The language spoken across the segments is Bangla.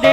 रे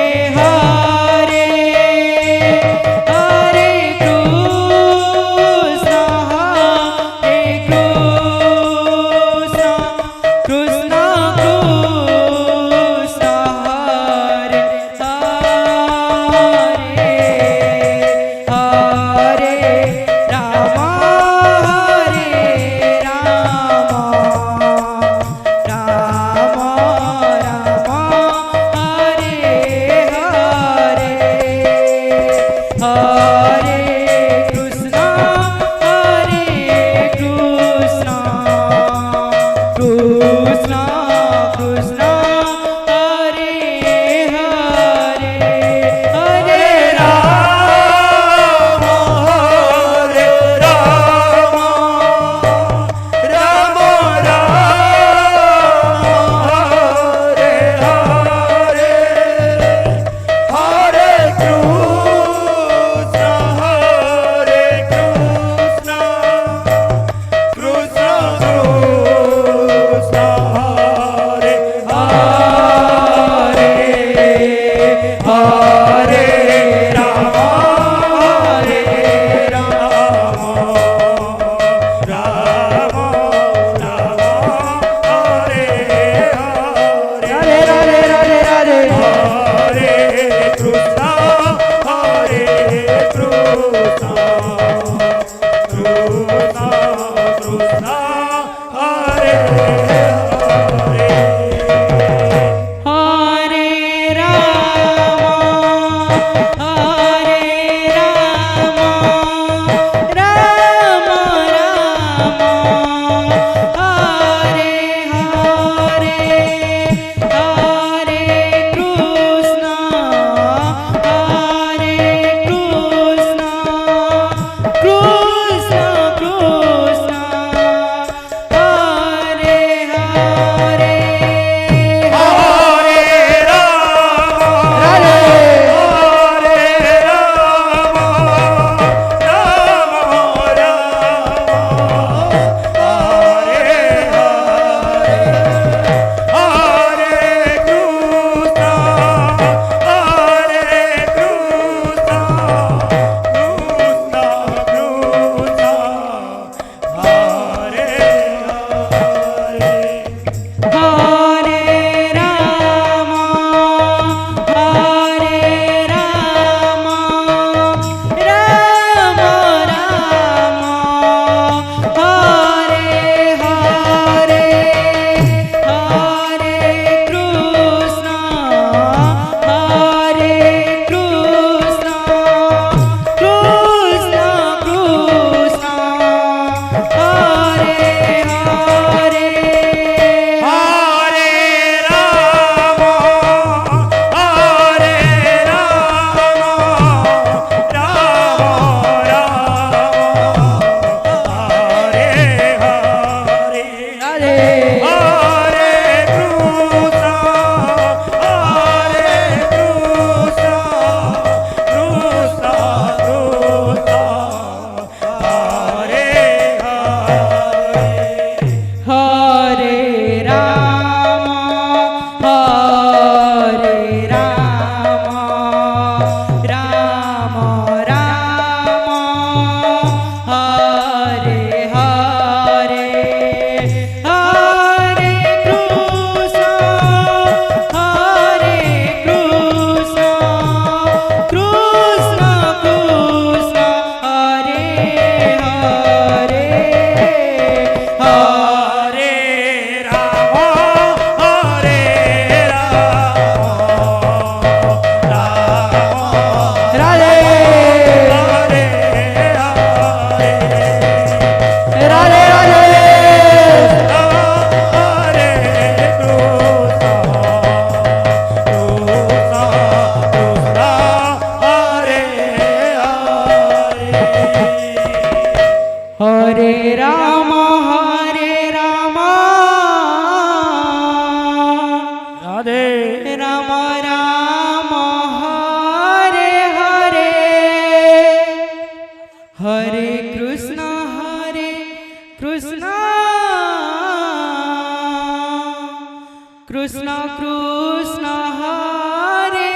Krishna Krishna Hare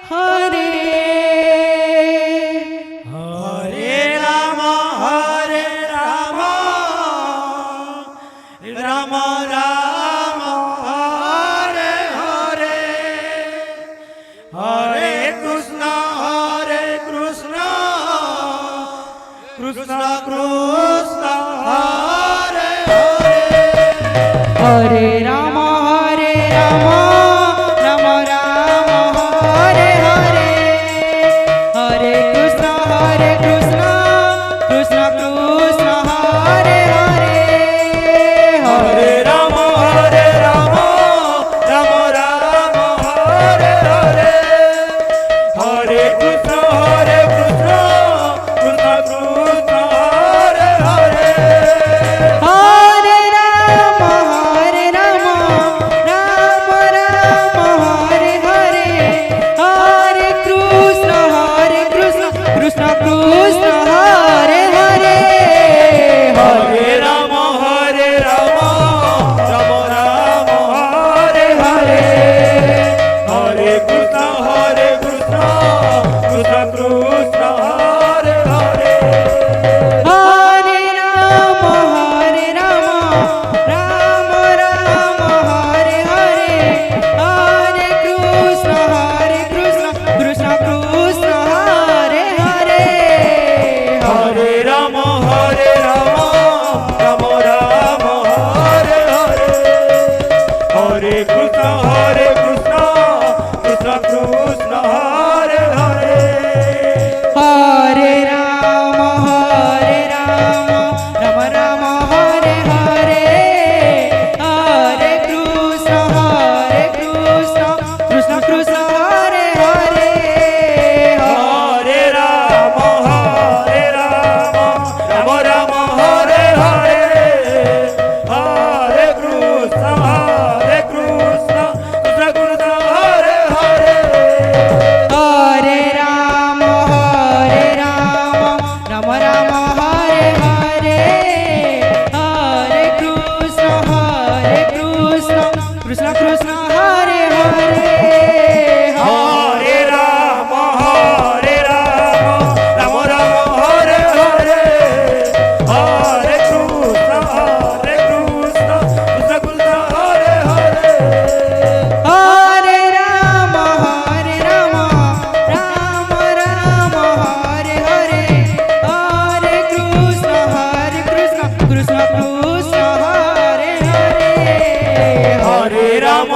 Hare Hare Ram Ram Ram Hare Hare Hare Krishna Krishna Krishna Hare Hare Hare Ram Ram Ram Hare Hare Hare Krishna Krishna Krishna Hare Hare Hare Ram Ram Ram Hare Hare Hare Krishna Krishna Krishna Hare Hare Hare Ram Ram Ram Hare Hare Hare Krishna Krishna Krishna Hare Hare Hare Ram Ram Ram Hare Hare Hare Krishna Krishna Krishna Hare Hare Hare Ram Ram Ram Hare Hare Hare Krishna Krishna Hare Hare Hare Ram Ram Ram Hare Hare Hare Krishna Krishna Krishna Hare Hare Hare Ram Ram Ram Hare Hare Hare Krishna Krishna Hare Hare Hare Ram Ram Ram Hare Hare Hare Krishna Krishna Krishna Hare Hare Hare Ram Ram Ram Hare Hare Hare Krishna Krishna Hare Hare Hare Ram Ram Ram Hare Hare Hare Krishna Krishna Krishna Hare Hare Hare Ram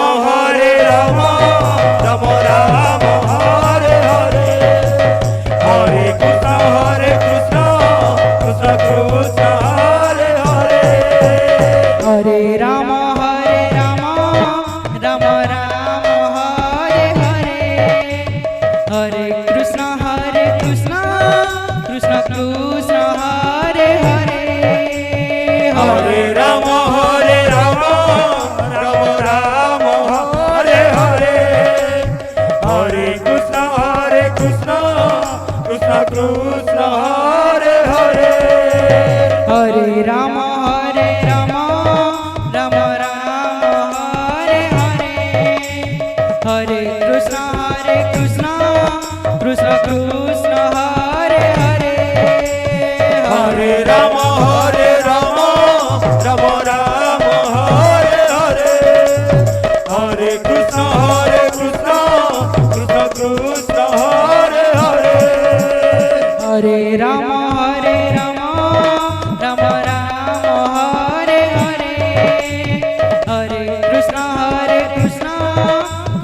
Ram Hare Hare Hare Krishna Krishna Hare Hare Hare Ram Ram Hare Hare Hare Krishna Krishna Krishna Hare Hare Hare Ram Ram Hare Hare Hare Krishna Krishna Hare Hare Hare Ram Ram Hare Hare Hare Krishna Krishna Krishna Hare Hare Hare Ram Ram Hare Hare Hare Krishna Krishna Hare Hare Hare Ram Ram Hare Hare Hare Krishna Krishna Hare Hare Hare Ram Ram Hare Hare Hare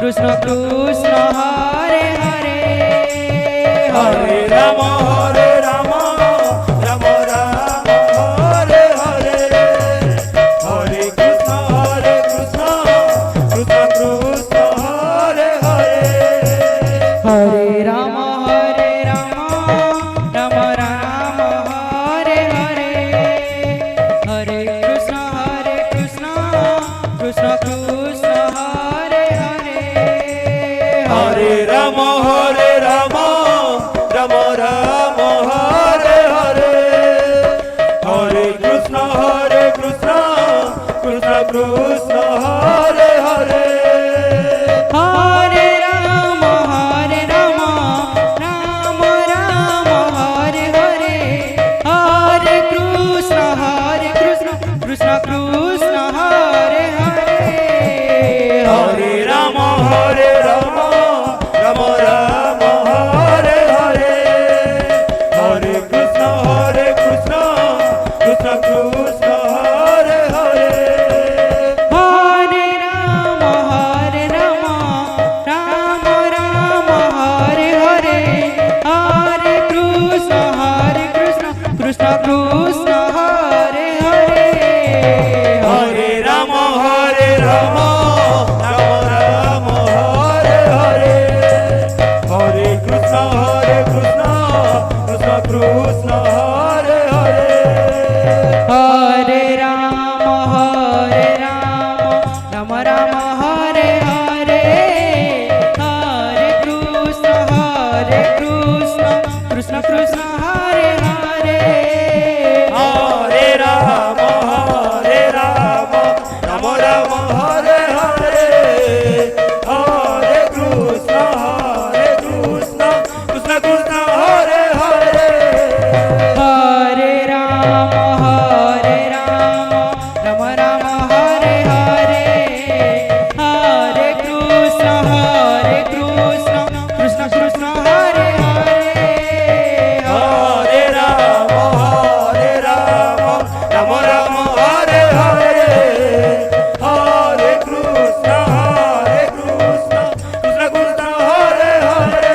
Krishna Krishna Hare Hare Hare Ram Ram Hare Hare Hare Krishna Krishna Hare Hare Hare Ram Ram Hare Hare Hare Krishna Krishna Hare Hare Hare Ram Ram Hare Hare Hare Krishna Krishna Krishna Hare Hare Rama, Rama Rama, Hare Hare, Hare Krishna, Krishna Krishna, Hare Hare. Hare Rama, Rama Rama, Hare Hare, Hare Krishna, Krishna Krishna, Hare Hare. Hare Rama, Rama Rama, Hare Hare, Hare Krishna, Krishna Krishna, Hare Hare. Hare Rama, Rama Rama, Hare Hare, Hare Krishna, Krishna Krishna, Hare Hare. Hare Rama, Rama Rama, Hare Hare, Hare Krishna, Krishna Krishna, Hare Hare.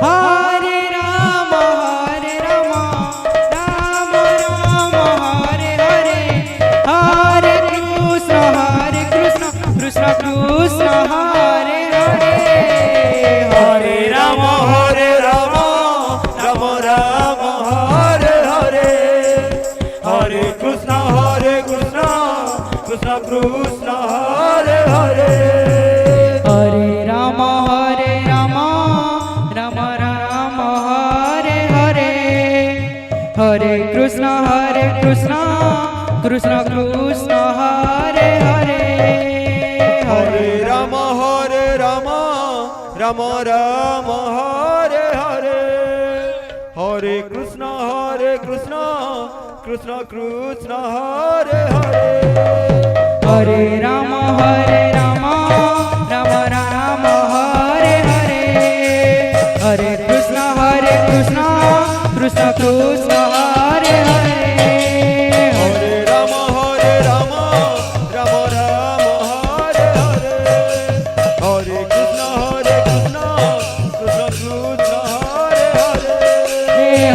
Hare Rama, Rama Rama, Hare Hare, Hare Krishna, Krishna Krishna, Hare Hare. Hare Rama, Rama Rama, Hare Hare, Hare Krishna, Krishna Krishna, Hare Hare. Hare Rama, Rama Rama, Hare Hare, Hare Krishna, Krishna Krishna, Hare Hare. Hare Rama, Rama Rama, Hare Hare, Hare Krishna, Krishna Krishna, Hare Hare. Hare Rama, Rama Rama, Hare Hare, Hare Krishna, Krishna Krishna, Hare Hare. Hare Rama, Rama Rama, Hare Hare, Hare Krishna, Krishna Krishna, Hare Hare. Hare Rama, Rama Rama, Hare Hare, Hare Krishna, Krishna Krishna, Hare Hare.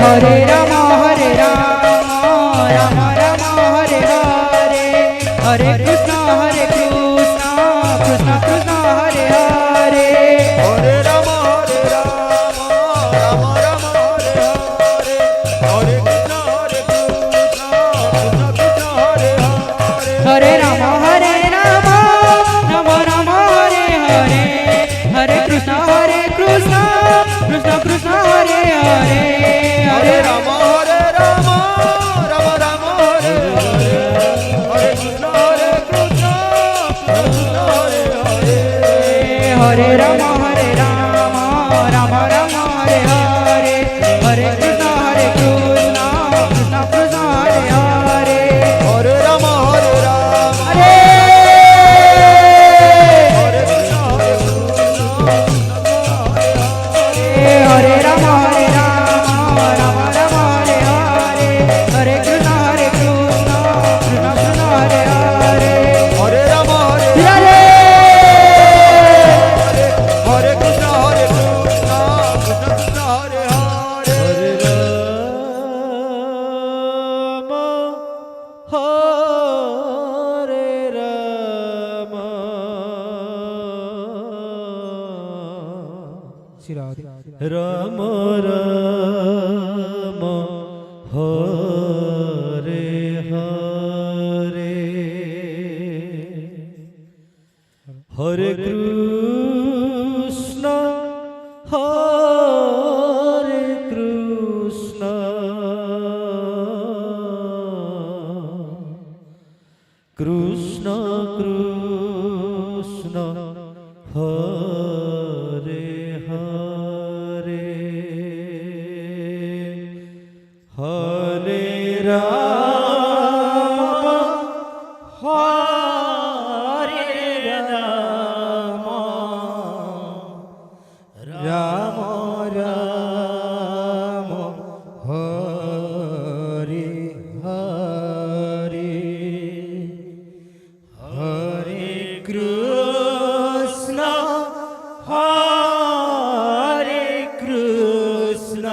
Hare Rama, Rama Rama, Hare Hare, Hare Krishna, Krishna Krishna, Hare Hare. Hare Rama, Rama Rama, Hare Hare, Hare Krishna, Krishna Krishna, Hare Hare. Hare Rama, Rama Rama, Hare Hare, Hare Krishna, Krishna Krishna, Hare Hare. Hare Rama, Rama Rama, Hare Hare, Hare Krishna, Krishna Krishna, Hare Hare. Hare Rama, Hare Hare Krishna, Hare Rama, Rama Rama, Hare Hare, Hare Krishna, Krishna Krishna, Hare Hare. Hare Rama, Hare Hare Krishna, Krishna Krishna, Hare Hare. Hare Rama, Rama Rama, Hare Hare, Hare Krishna, Krishna Krishna, Hare Hare, Hare Rama, Hare Rama, Rama Rama, Hare Hare, Hare Krishna, Hare Krishna,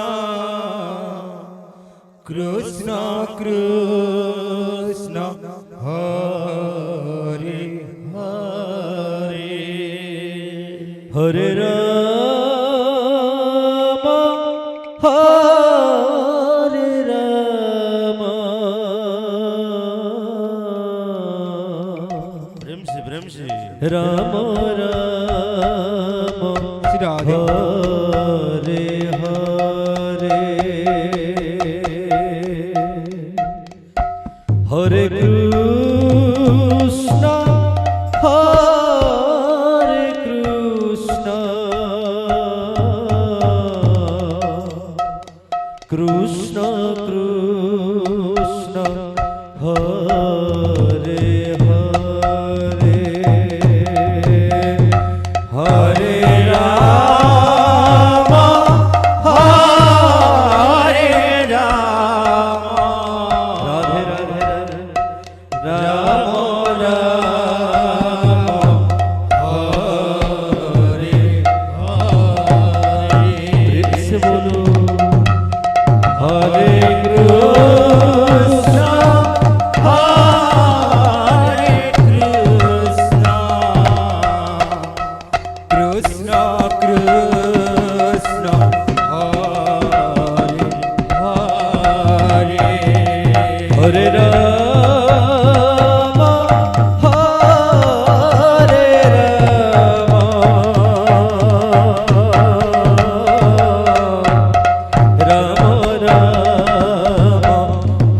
Krishna Krishna, Hare हरे राम हरे राम। प्रेम से राम राम श्री राधे हरे हरे हरे कृष्ण हरे कृष्ण कृष्ण कृष्ण हरे हरे हरे राम हरे राम। राधे राधे राम राम हरे हरे। प्रेम से बोलो हरे कृष्ण हरे कृष्ण कृष्ण कृष्ण हरे हरे हरे राम हरे राम राम राम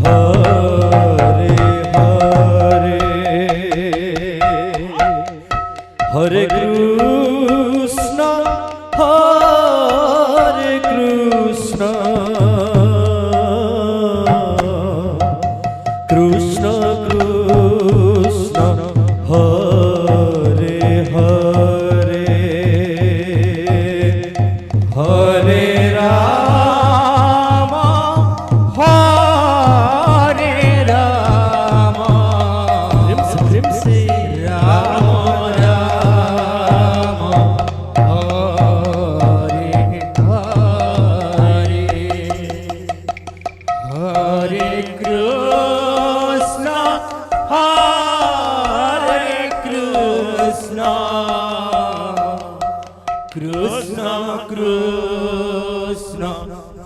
हरे हरे हरे कृष्ण हरे कृष्ण कृष्ण कृष्ण हरे हरे हरे राम हरे राम। प्रेम से राम राम हरे हरे हरे कृष्ण हरे कृष्ण कृष्ण कृष्ण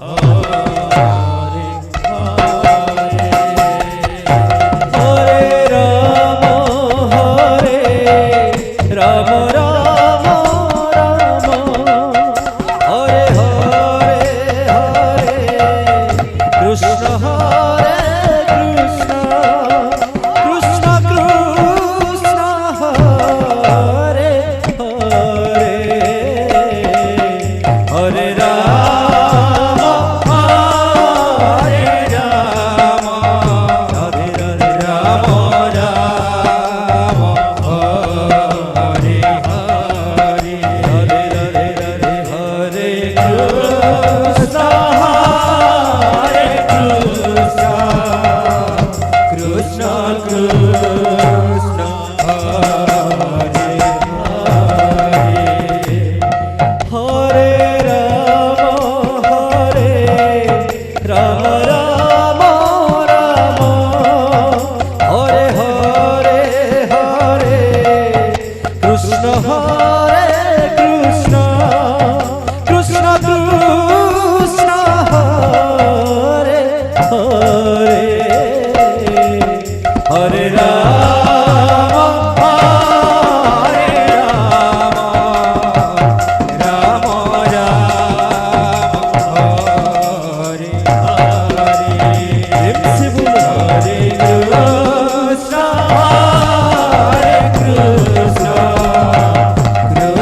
हरे हरे हरे राम राम राम हरे हरे हरे कृष्ण हरे कृष्ण कृष्ण कृष्ण हरे हरे हरे राम हरे राम राधे राधे राम राम हरे हरे हरे राधे हरे कृष्ण हरे कृष्ण कृष्ण कृष्ण हरे हरे हरे राम राम राम हरे हरे हरे कृष्ण हरे कृष्ण कृष्ण कृष्ण हरे हरे हरे राम हरे राम राम राम हरे हरे। प्रेम से बोलो हरे कृष्ण हरे कृष्ण कृष्ण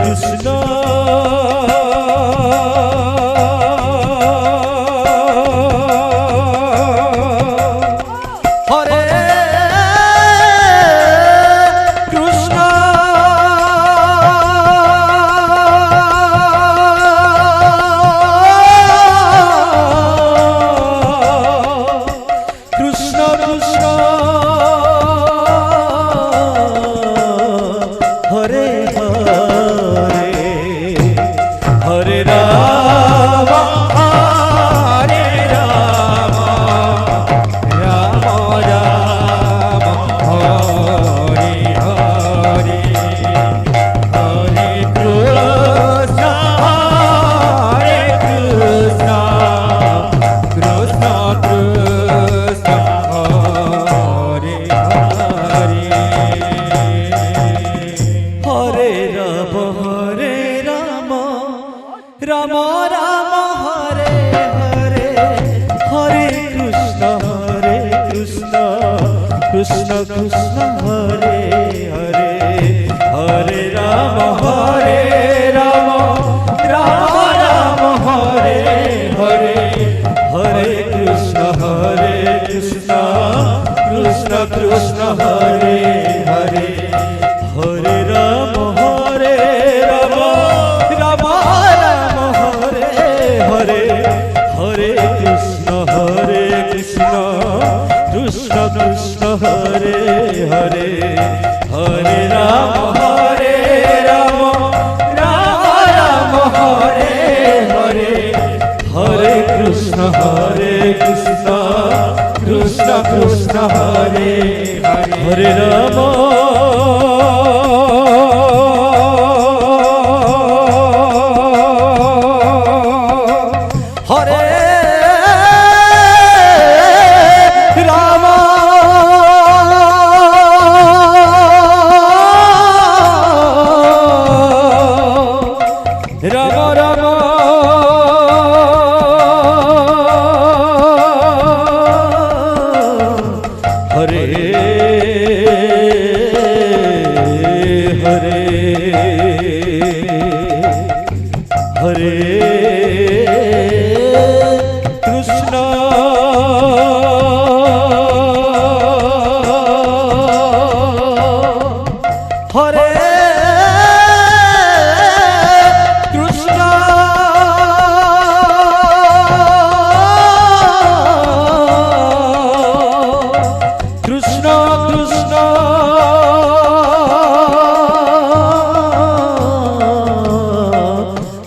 কৃষ্ণ হরে কৃষ্ণ কৃষ্ণ কৃষ্ণ হরে হরে হরে রাম হরে রাম রাম রাম হরে হরে হরে কৃষ্ণ হরে কৃষ্ণ কৃষ্ণ কৃষ্ণ হরে হরে হরে রাম রাম রাম হরে হরে হরে কৃষ্ণ কৃষ্ণ কৃষ্ণ হরে হরে হরে রাম রাম রাম হরে হরে হরে কৃষ্ণ কৃষ্ণ কৃষ্ণ হরে হরে হরে রাম রাম রাম হরে হরে হরে কৃষ্ণ কৃষ্ণ কৃষ্ণ হরে হরে হরে রাম রাম রাম হরে হরে হরে কৃষ্ণ কৃষ্ণ কৃষ্ণ হরে হরে রাম হরে রাম রাম রাম হরে হরে হরে কৃষ্ণ হরে কৃষ্ণ কৃষ্ণ কৃষ্ণ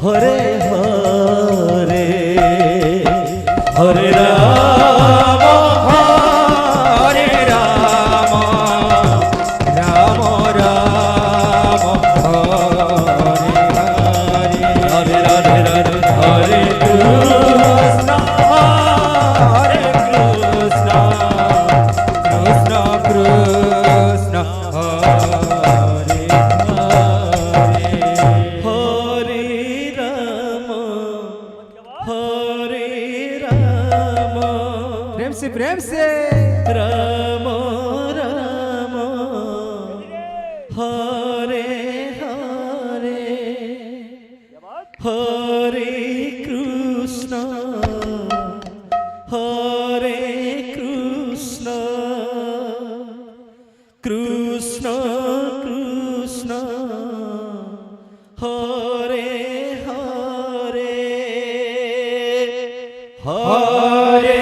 হরে হরে হরে রাম হরে রাম রাম রাম হরে হরে হরে রাধে রাধে হরে কৃষ্ণ কৃষ্ণ কৃষ্ণ হরে হরে হরে রাम प्रेम से राम राम हरे हरे हरे कृष्ण कृष्ण कृष्ण हरे हरे हरे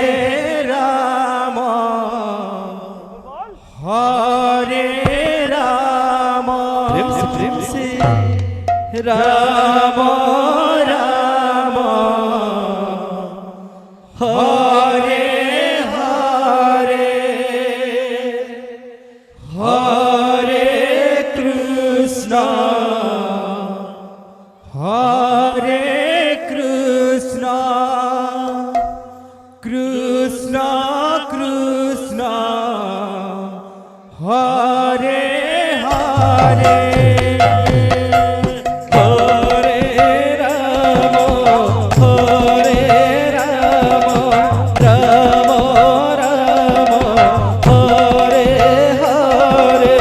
राम हरे राम प्रेम से राम राम हरे हरे हरे कृष्ण हरे कृष्ण कृष्ण कृष्ण हरे हरे हरे राम राम राम हरे हरे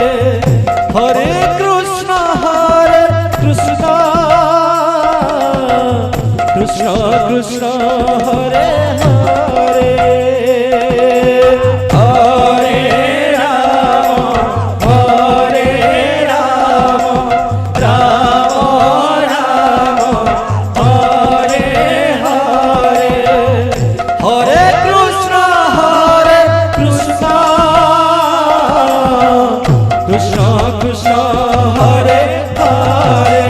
हरे कृष्ण কৃষ্ণ কৃষ্ণ হরে হরে হরে রাম হরে রাম রাম রাম হরে হরে হরে কৃষ্ণ কৃষ্ণ কৃষ্ণ হরে হরে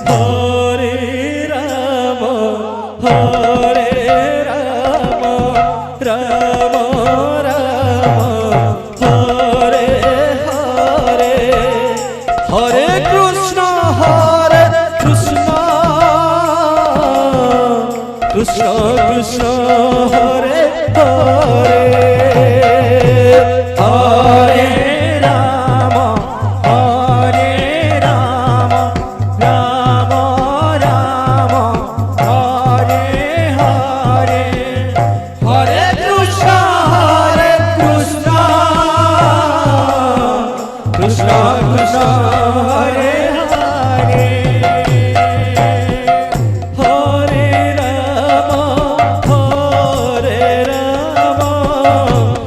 হরে রাম হরে রাম রাম রাম হরে হরে হরে কৃষ্ণ কৃষ্ণ কৃষ্ণ হরে হরে হরে রাম হরে রাম রাম রাম হরে হরে হরে কৃষ্ণ কৃষ্ণ কৃষ্ণ হরে হরে হরে রাম হরে রাম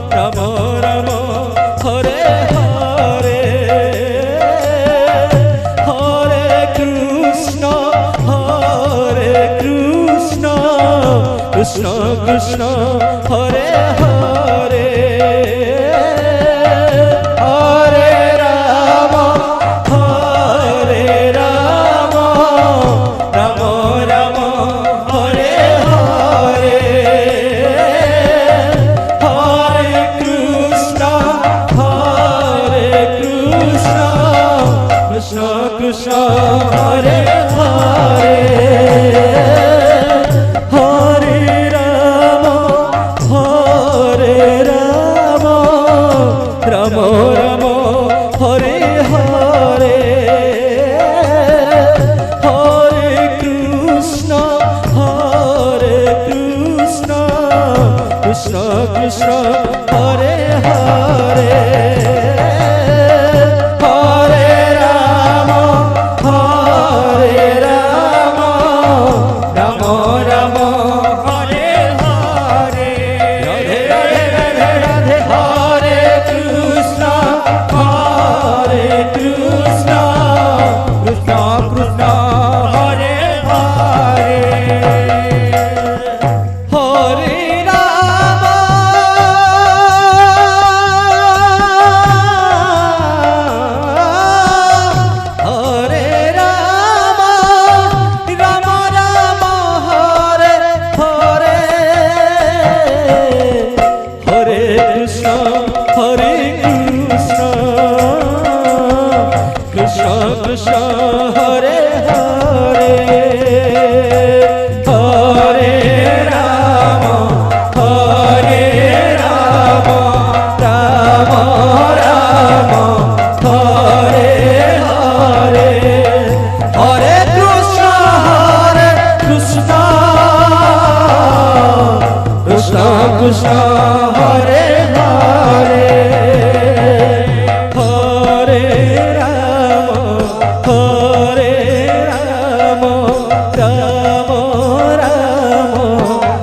রাম রাম হরে হরে হরে কৃষ্ণ কৃষ্ণ কৃষ্ণ হরে হরে হরে রাম রাম রাম হরে হরে হরে কৃষ্ণ কৃষ্ণ কৃষ্ণ হরে হরে হরে রাম রাম রাম হরে হরে হরে কৃষ্ণ কৃষ্ণ কৃষ্ণ হরে হরে হরে রাম রাম রাম হরে হরে রাধে রাধে রাধে হরে কৃষ্ণ কৃষ্ণ কৃষ্ণ হরে হরে হরে রাম হরে রাম রাম রাম হরে হরে হরে কৃষ্ণ কৃষ্ণ কৃষ্ণ হরে হরে হরে রাম রাম রাম হরে হরে হরে কৃষ্ণ কৃষ্ণ হরে হরে হরে রাম রাম রাম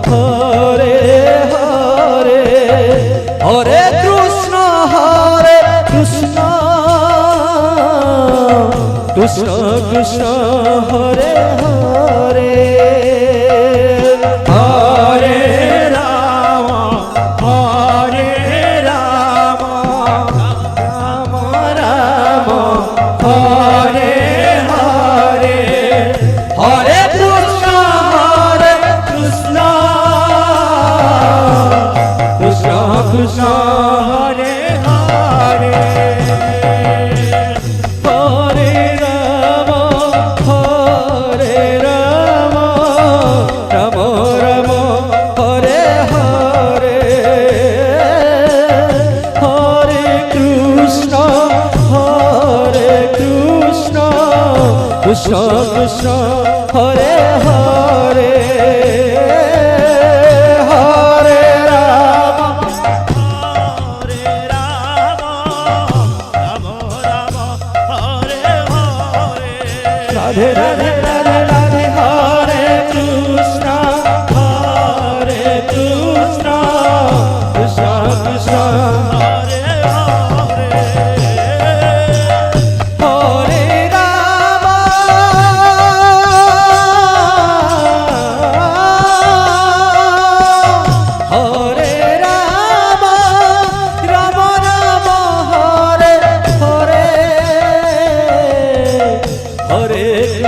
হরে হরে হরে কৃষ্ণ কৃষ্ণ কৃষ্ণ হরে হরে হরে রাম রাম রাম হরে হরে হরে কৃষ্ণ কৃষ্ণ কৃষ্ণ হরে হরে হরে রাম রাম রাম হরে হরে হরে কৃষ্ণ কৃষ্ণ কৃষ্ণ হরে হরে হরে রাম রাধে রাধে রাধে রাধে হরে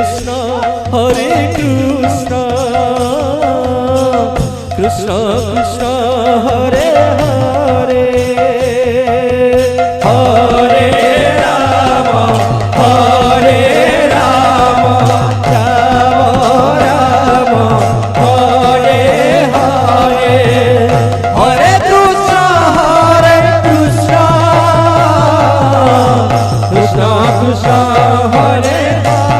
কৃষ্ণ হরে কৃষ্ণ কৃষ্ণ কৃষ্ণ হরে হরে হরে রাম হরে রাম রাম রাম হরে হরে হরে কৃষ্ণ কৃষ্ণ কৃষ্ণ হরে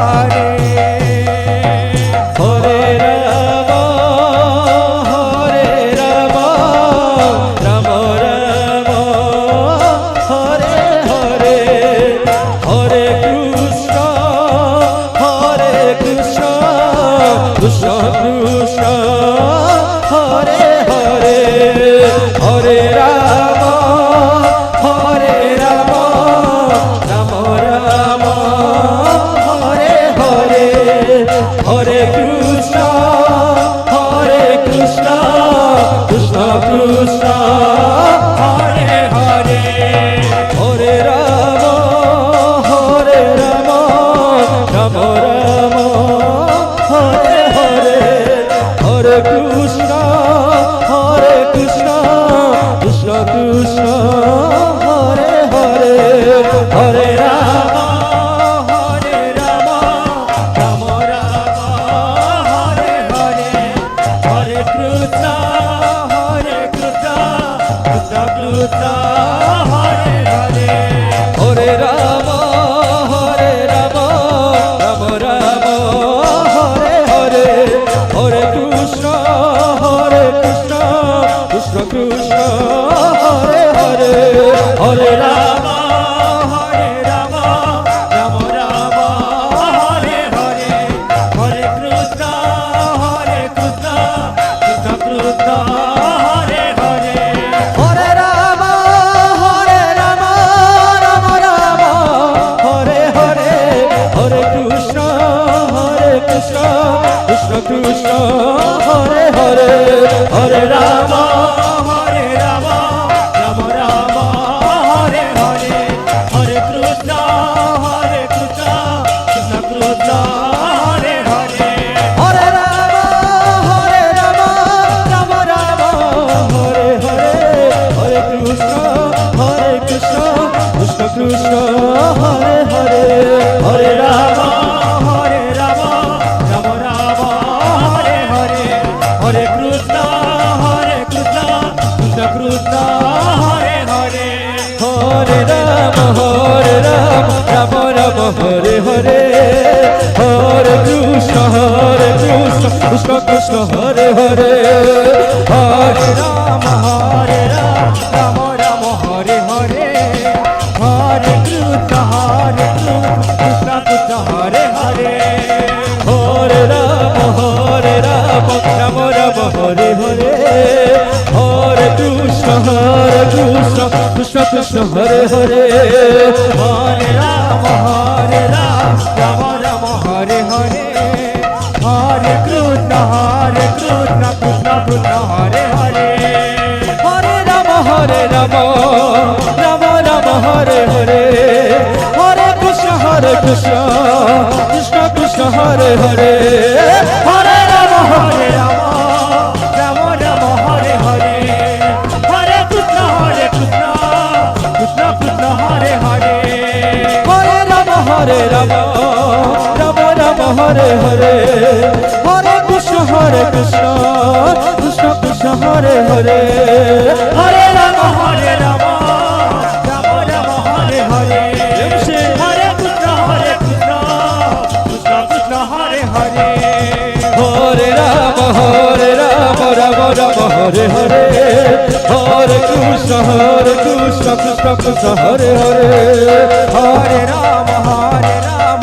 হরে হরে রাম রাম রাম হরে হরে হরে কৃষ্ণ কৃষ্ণ কৃষ্ণ হরে হরে হরে রাম রাম রাম হরে হরে হরে কৃষ্ণ কৃষ্ণ কৃষ্ণ হরে হরে হরে রাম রাম রাম হরে হরে হরে কৃষ্ণ কৃষ্ণ কৃষ্ণ কৃষ্ণ হরে হরে হরে রাম রাম রাম হরে হরে হরে কৃষ্ণ কৃষ্ণ কৃষ্ণ হরে হরে হরে রাম রাম রাম হরে হরে হরে কৃষ্ণ কৃষ্ণ কৃষ্ণ কৃষ্ণ হরে হরে হরে রাম রাম রাম হরে হরে হরে কৃষ্ণ কৃষ্ণ কৃষ্ণ কৃষ্ণ হরে হরে হরে রাম রাম রাম হরে হরে হরে কৃষ্ণ কৃষ্ণ কৃষ্ণ কৃষ্ণ হরে হরে হরে রাম রাম রাম হরে হরে হরে কৃষ্ণ কৃষ্ণ কৃষ্ণ কৃষ্ণ হরে হরে হরে রাম রাম রাম হরে হরে হরে কৃষ্ণ কৃষ্ণ কৃষ্ণ কৃষ্ণ হরে হরে হরে রাম রাম রাম হরে হরে হরে কৃষ্ণ কৃষ্ণ কৃষ্ণ কৃষ্ণ হরে হরে হরে রাম রাম রাম হরে হরে হরে কৃষ্ণ কৃষ্ণ কৃষ্ণ হরে হরে হরে রাম রাম রাম হরে হরে হরে কৃষ্ণ কৃষ্ণ কৃষ্ণ হরে হরে হরে রাম রাম রাম হরে হরে হরে কৃষ্ণ কৃষ্ণ কৃষ্ণ হরে হরে হরে রাম রাম রাম হরে হরে হরে কৃষ্ণ কৃষ্ণ কৃষ্ণ হরে হরে হরে রাম রাম রাম হরে হরে হরে কৃষ্ণ কৃষ্ণ কৃষ্ণ কৃষ্ণ হরে হরে হরে রাম রাম রাম রাম হরে হরে হরে কৃষ্ণ কৃষ্ণ কৃষ্ণ কৃষ্ণ হরে হরে হরে রাম রাম রাম রাম হরে হরে হরে কৃষ্ণ কৃষ্ণ কৃষ্ণ কৃষ্ণ হরে হরে হরে রাম রাম রাম রাম হরে হরে হরে কৃষ্ণ কৃষ্ণ কৃষ্ণ কৃষ্ণ হরে হরে হরে রাম রাম রাম হরে হরে হরে কৃষ্ণ কৃষ্ণ কৃষ্ণ হরে হরে হরে রাম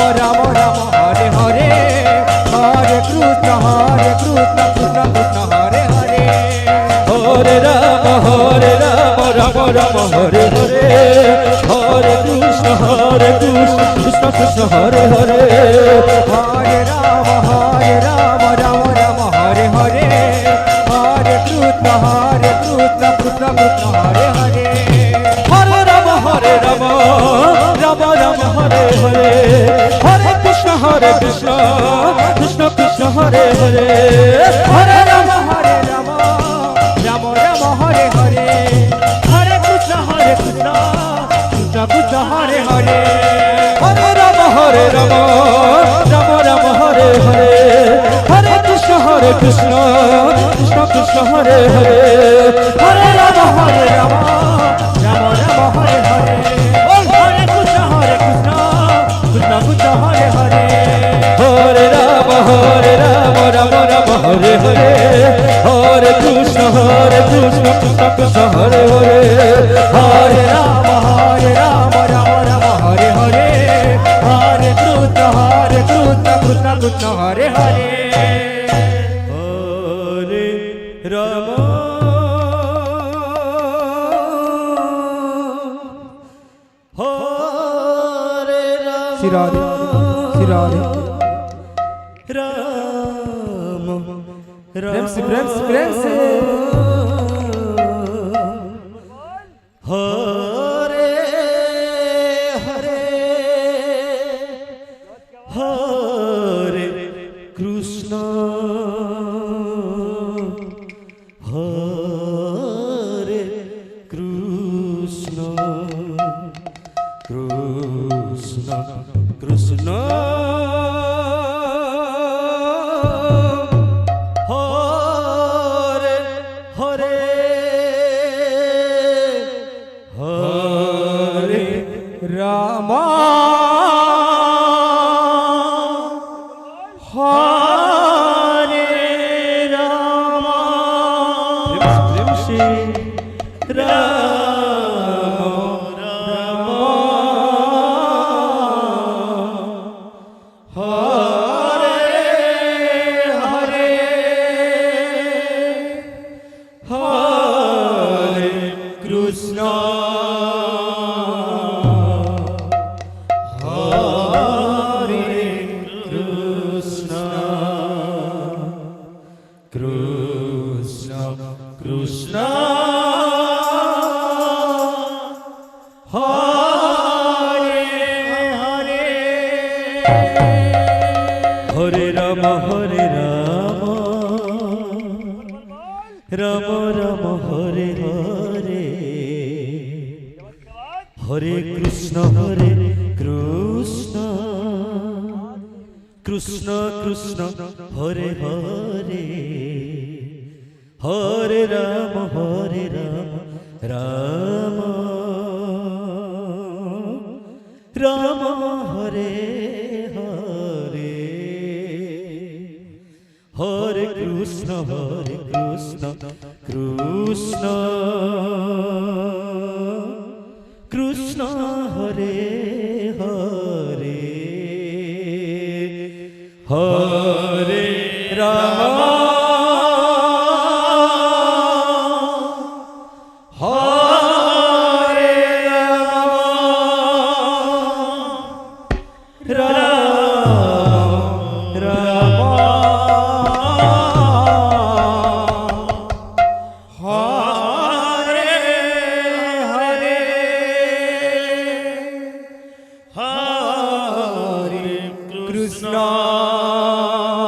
রাম রাম হরে হরে হরে কৃষ্ণ কৃষ্ণ কৃষ্ণ হরে হরে হরে রাম রাম রাম হরে হরে হরে কৃষ্ণ কৃষ্ণ কৃষ্ণ হরে হরে হরে রাম রাম রাম হরে হরে হরে কৃষ্ণ কৃষ্ণ কৃষ্ণ হরে হরে হরে রাম রাম রাম রাম হরে হরে হরে কৃষ্ণ কৃষ্ণ কৃষ্ণ কৃষ্ণ হরে হরে হরে রাম রাম রাম হরে হরে হরে কৃষ্ণ কৃষ্ণ কৃষ্ণ হরে হরে হরে রাম রাম রাম হরে হরে হরে কৃষ্ণ কৃষ্ণ কৃষ্ণ হরে হরে হরে রাম রাম রাম হরে হরে হরে কৃষ্ণ কৃষ্ণ কৃষ্ণ হরে হরে হরে রাম রাম রাম হরে হরে হরে কৃষ্ণ কৃষ্ণ কৃষ্ণ হরে হরে হরে রাম রাম রাম হরে হরে হরে কৃষ্ণ কৃষ্ণ কৃষ্ণ হরে হরে হরে রাম হরে রাম श्री राधे श्री राधे राम प्रेम से प्रेम से प्रेम से हरे हरे हरे कृष्ण हरे कृष्ण कृष्ण कृष्ण हरे हरे हरे राम हरे राम प्रेम से राम राम हरे हरे हरे कृष्ण हरे कृष्ण कृष्ण कृष्ण हरे हरे हरे राम राम राम हरे हरे हरे कृष्ण कृष्ण कृष्ण कृष्ण हरे हरे हरे राम राम राम हरे हरे हरे कृष्ण कृष्ण कृष्ण हरे हरे हरे राम हरे राम राम हरे हरे हरे कृष्ण हरे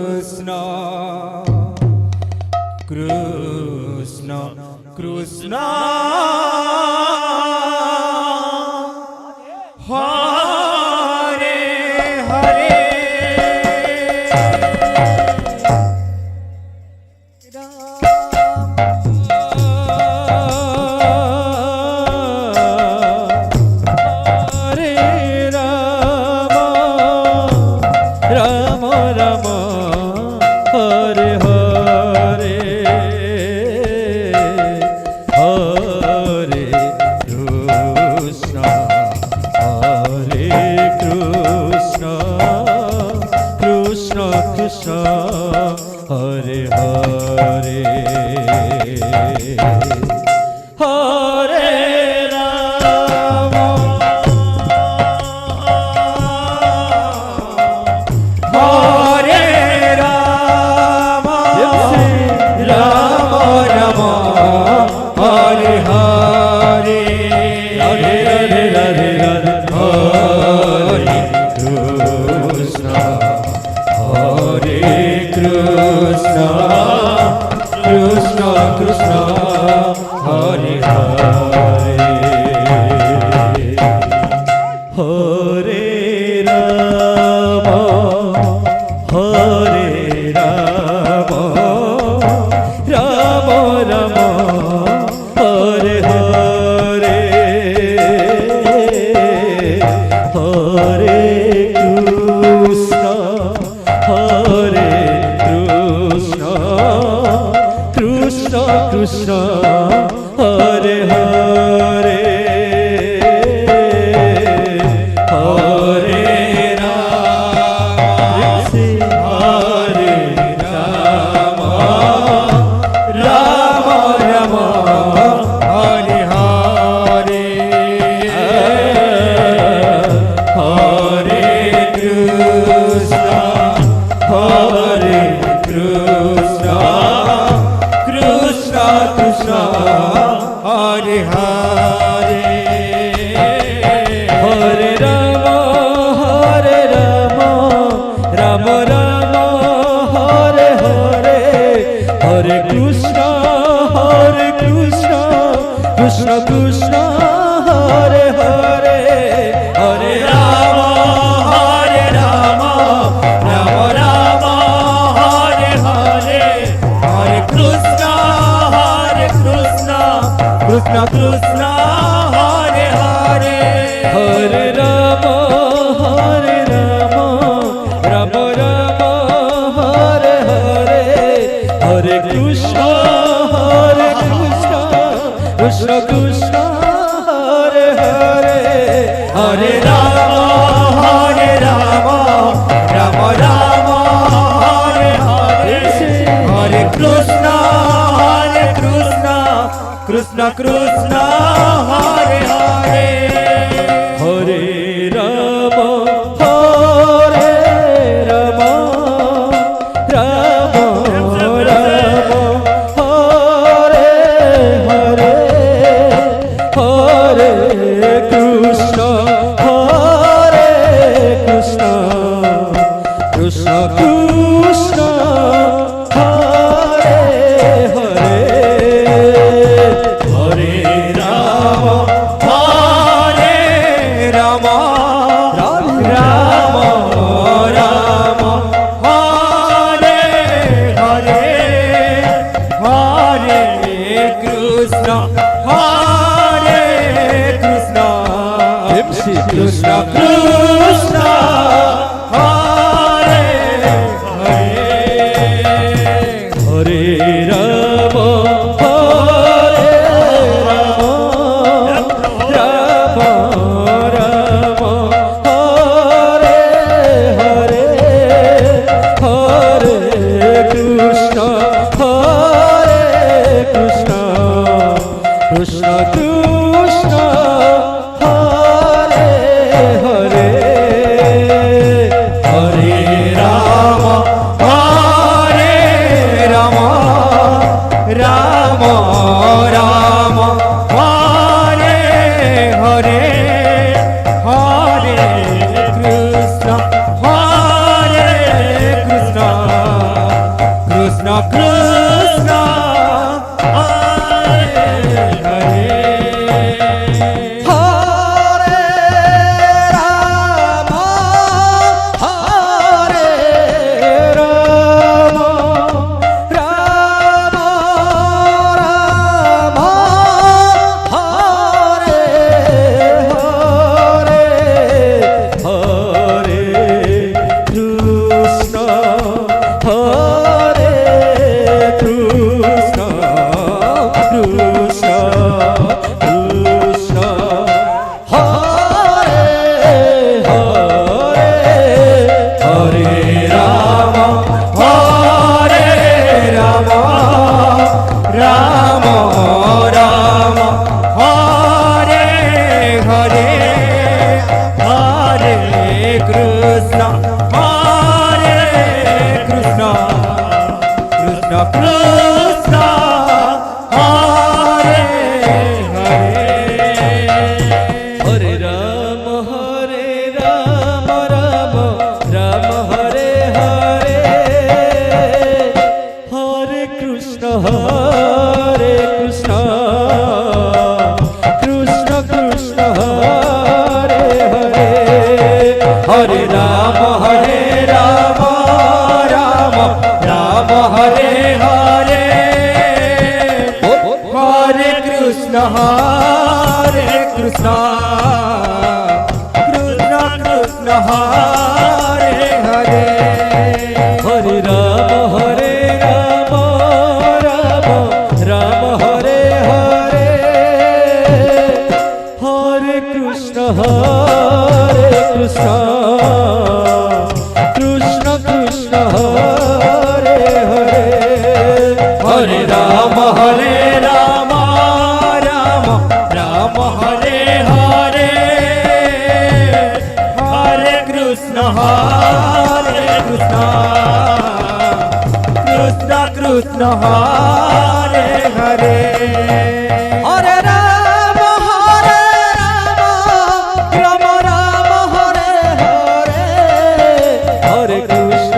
कृष्ण कृष्ण कृष्ण हरे हरे हरे राम राम राम हरे हरे हरे कृष्ण कृष्ण कृष्ण हरे हरे हरे राम हरे राम राम राम हरे हरे हरे রাধে রাধে হরে কৃষ্ণ হরে কৃষ্ণ কৃষ্ণ কৃষ্ণ হরে হরে হরে রাম হরে রাম রাম রাম হরে হরে হরে কৃষ্ণ হরে কৃষ্ণ কৃষ্ণ কৃষ্ণ হরে হরে হরে রাম হরে রাম রাম রাম হরে হরে হরে কৃষ্ণ হরে কৃষ্ণ কৃষ্ণ কৃষ্ণ হরে হরে হরে রাম রাম রাম হরে হরে হরে কৃষ্ণ কৃষ্ণ কৃষ্ণ হরে হরে হরে রাম রাম রাম হরে হরে হরে কৃষ্ণ কৃষ্ণ কৃষ্ণ হরে হরে হরে রাম রাম রাম হরে হরে হরে কৃষ্ণ কৃষ্ণ কৃষ্ণ হরে হরে হরে রাম রাম রাম হরে হরে হরে কৃষ্ণ কৃষ্ণ কৃষ্ণ হরে হরে হরে রাম রাম রাম হরে হরে হরে কৃষ্ণ কৃষ্ণ কৃষ্ণ হরে হরে হরে রাম রাম রাম হরে হরে হরে কৃষ্ণ কৃষ্ণ কৃষ্ণ কৃষ্ণ হরে হরে হরে রাম রাম রাম হরে হরে হরে কৃষ্ণ কৃষ্ণ কৃষ্ণ কৃষ্ণ হরে হরে হরে রাম রাম রাম রাম হরে হরে হরে কৃষ্ণ কৃষ্ণ কৃষ্ণ কৃষ্ণ হরে হরে হরে রাম হরে রাম রাম রাম হরে হরে হরে কৃষ্ণ হরে কৃষ্ণ কৃষ্ণ কৃষ্ণ হরে হরে হরে রাম রাম রাম রাম হরে হরে হরে কৃষ্ণ কৃষ্ণ কৃষ্ণ কৃষ্ণ হরে হরে हरे राम राम राम हरे हरे, हरे कृष्ण कृष्ण कृष्ण हरे हरे, हरे राम राम राम हरे हरे, हरे कृष्ण कृष्ण कृष्ण हरे हरे, हरे राम राम हरे हरे, हरे कृष्ण कृष्ण कृष्ण हरे हरे, हरे राम राम राम हरे हरे, हरे कृष्ण कृष्ण कृष्ण हरे हरे, हरे राम राम राम हरे हरे, हरे कृष्ण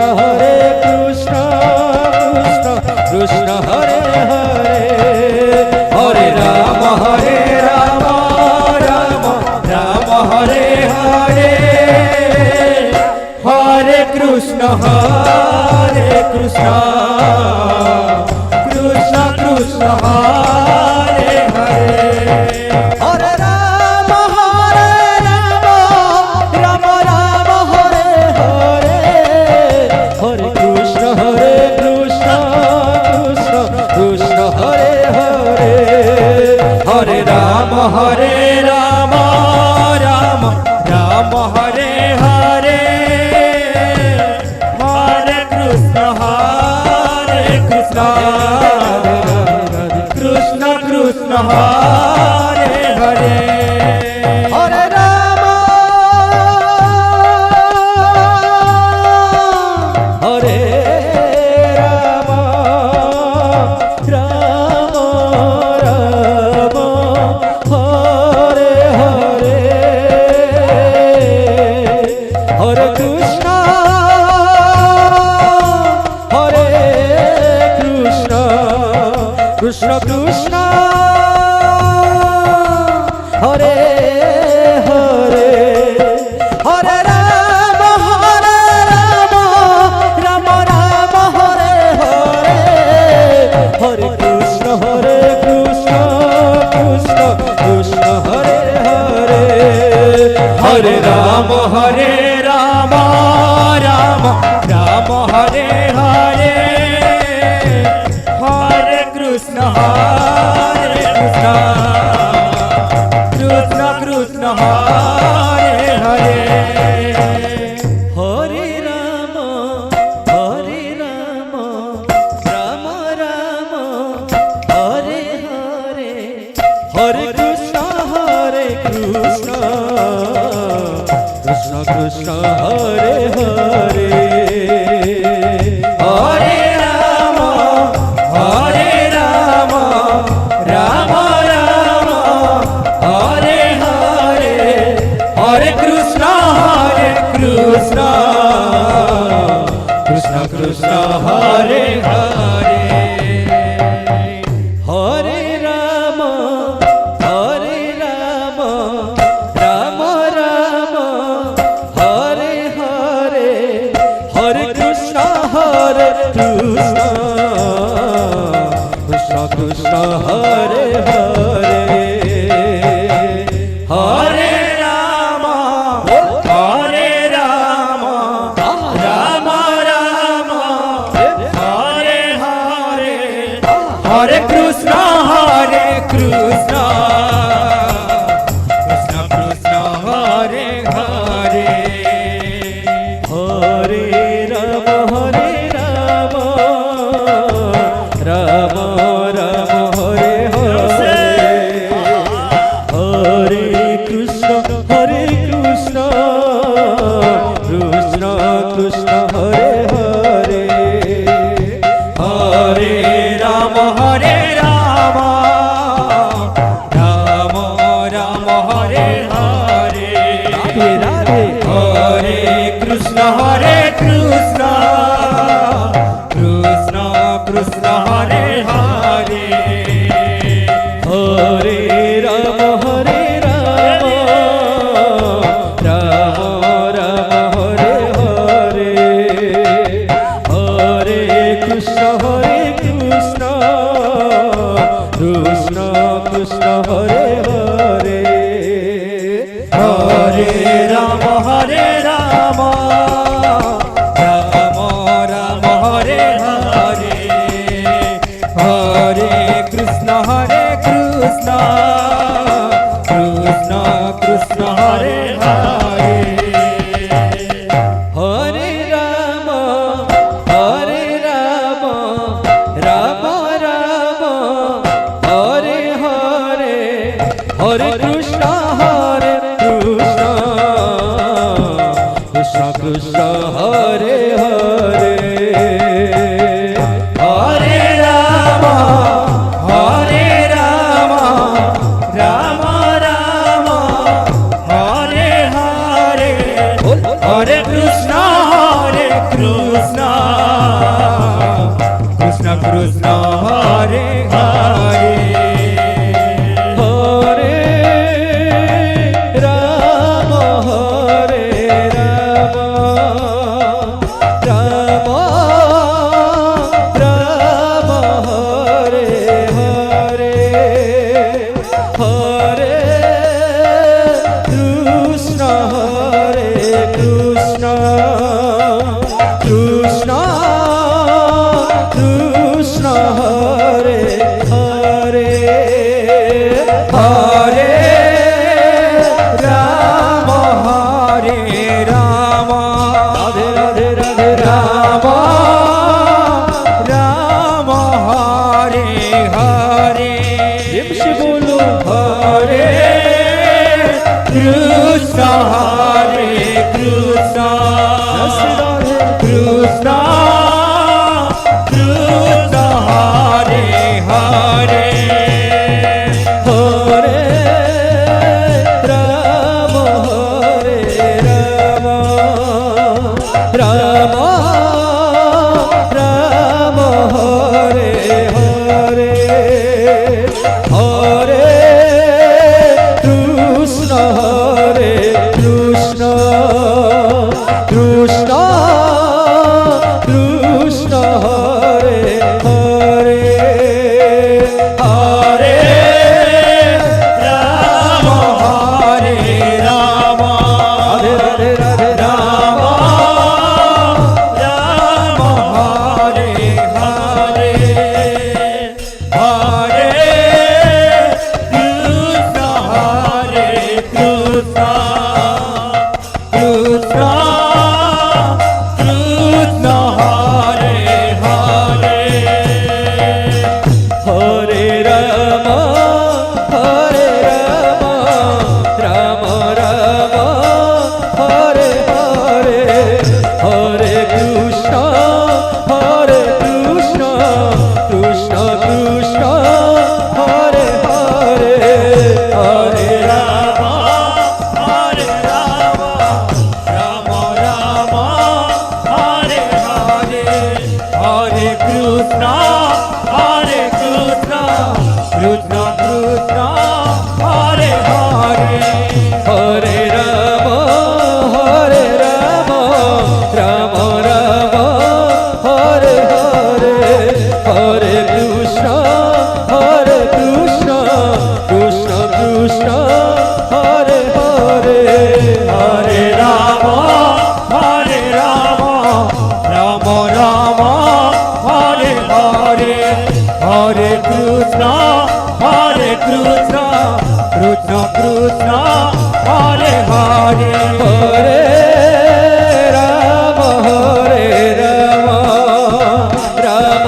कृष्ण कृष्ण हरे हरे, हरे राम राम हरे हरे, हरे कृष्ण कृष्ण कृष्ण हरे हरे, हरे राम राम हरे हरे, हरे कृष्ण कृष्ण कृष्ण हरे हरे, हरे राम राम हरे हरे, हरे कृष्ण कृष्ण कृष्ण हरे हरे, हरे राम राम हरे हरे, हरे कृष्ण कृष्ण कृष्ण हरे हरे, हरे राम राम हरे हरे, हरे कृष्ण कृष्ण कृष्ण हरे हरे, हरे राम राम हरे हरे, हरे कृष्ण कृष्ण कृष्ण हरे हरे, हरे राम राम हरे हरे, हरे कृष्ण कृष्ण कृष्ण हरे हरे, हरे राम राम हरे हरे, हरे कृष्ण कृष्ण कृष्ण हरे हरे, हरे राम राम हरे हरे, हरे कृष्ण कृष्ण हरे हरे, हरे राम राम हरे हरे, हरे कृष्ण कृष्ण कृष्ण हरे हरे, हरे राम राम हरे हरे, हरे कृष्ण कृष्ण कृष्ण हरे हरे, हरे राम राम हरे हरे, রাধে হরে কৃষ্ণ কৃষ্ণ কৃষ্ণ হরে হরে হরে রাম রাম রাম হরে হরে হরে কৃষ্ণ কৃষ্ণ কৃষ্ণ কৃষ্ণ হরে হরে হরে রাম রাম রাম হরে হরে হরে কৃষ্ণ কৃষ্ণ কৃষ্ণ কৃষ্ণ হরে হরে হরে রাম রাম রাম হরে হরে হরে কৃষ্ণ কৃষ্ণ কৃষ্ণ কৃষ্ণ হরে হরে হরে রাম রাম রাম হরে হরে হরে কৃষ্ণ কৃষ্ণ কৃষ্ণ কৃষ্ণ হরে হরে হরে রাম রাম রাম হরে হরে হরে কৃষ্ণ কৃষ্ণ কৃষ্ণ কৃষ্ণ হরে হরে হরে রাম রাধে রাধে রাধে রাম রাম হরে হরে এমসে বলো হরে কৃষ্ণ কৃষ্ণ কৃষ্ণ কৃষ্ণ হরে হরে হরে রাম রাম রাম হরে হরে হরে কৃষ্ণ কৃষ্ণ কৃষ্ণ কৃষ্ণ হরে হরে হরে রাম রাম রাধে রাধে রাম রাম হরে হরে হরে কৃষ্ণ কৃষ্ণ কৃষ্ণ কৃষ্ণ হরে হরে হরে রাম রাম রাম হরে হরে হরে কৃষ্ণ কৃষ্ণ কৃষ্ণ কৃষ্ণ হরে হরে হরে রাম রাম রাম হরে হরে হরে কৃষ্ণ কৃষ্ণ কৃষ্ণ কৃষ্ণ হরে হরে হরে রাম রাম রাম হরে হরে হরে কৃষ্ণ কৃষ্ণ কৃষ্ণ কৃষ্ণ হরে হরে হরে রাম রাম রাম হরে হরে হরে কৃষ্ণ কৃষ্ণ কৃষ্ণ কৃষ্ণ হরে হরে হরে রাম রাম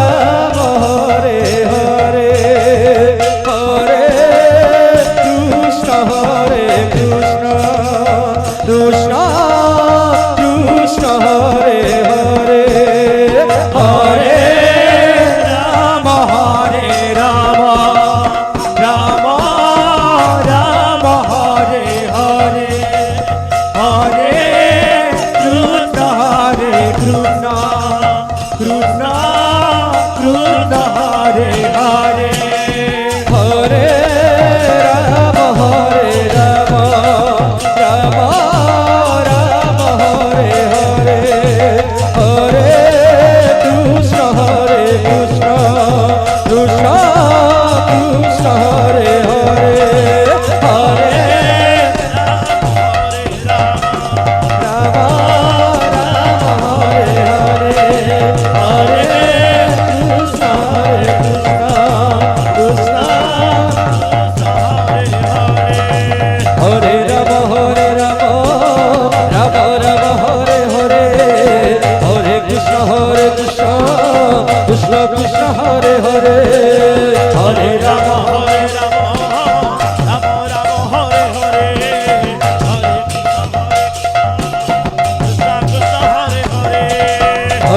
রাম হরে হরে হরে কৃষ্ণ কৃষ্ণ কৃষ্ণ কৃষ্ণ হরে হরে হরে রাম রাম রাম হরে হরে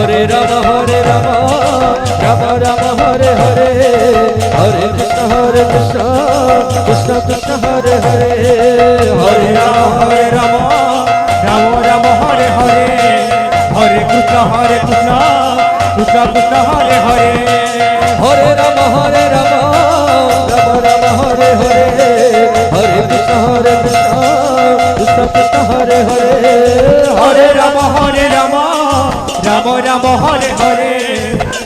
হরে রাম হরে রাম রাম রাম হরে হরে হরে কৃষ্ণ কৃষ্ণ কৃষ্ণ হরে হরে হরে রাম রাম রাম হরে হরে হরে কৃষ্ণ কৃষ্ণ কৃষ্ণ হরে হরে হরে রাম রাম রাম হরে হরে হরে কৃষ্ণ কৃষ্ণ কৃষ্ণ হরে হরে হরে রাম রাম রাম রাম হরে হরে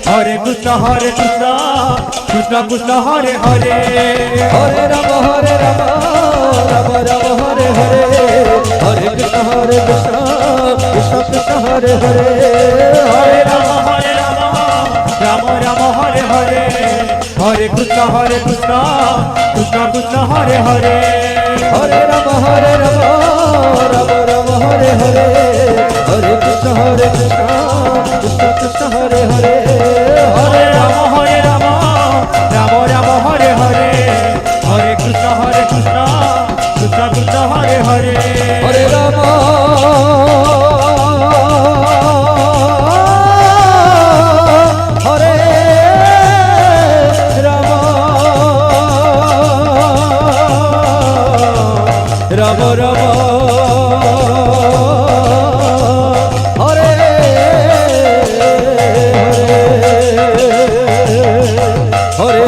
হরে কৃষ্ণ কৃষ্ণ কৃষ্ণ হরে হরে হরে রাম রাম রাম রাম হরে হরে হরে কৃষ্ণ কৃষ্ণ কৃষ্ণ হরে হরে হরে রাম রাম রাম হরে হরে হরে কৃষ্ণ কৃষ্ণ কৃষ্ণ হরে হরে হরে রাম রাম রাম রাম হরে হরে হরে কৃষ্ণ কৃষ্ণ কৃষ্ণ হরে হরে হরে রাম রাম রাম হরে হরে হরে কৃষ্ণ কৃষ্ণ কৃষ্ণ হরে হরে হরে রাম হরে রাম রাম রাম হরে হরে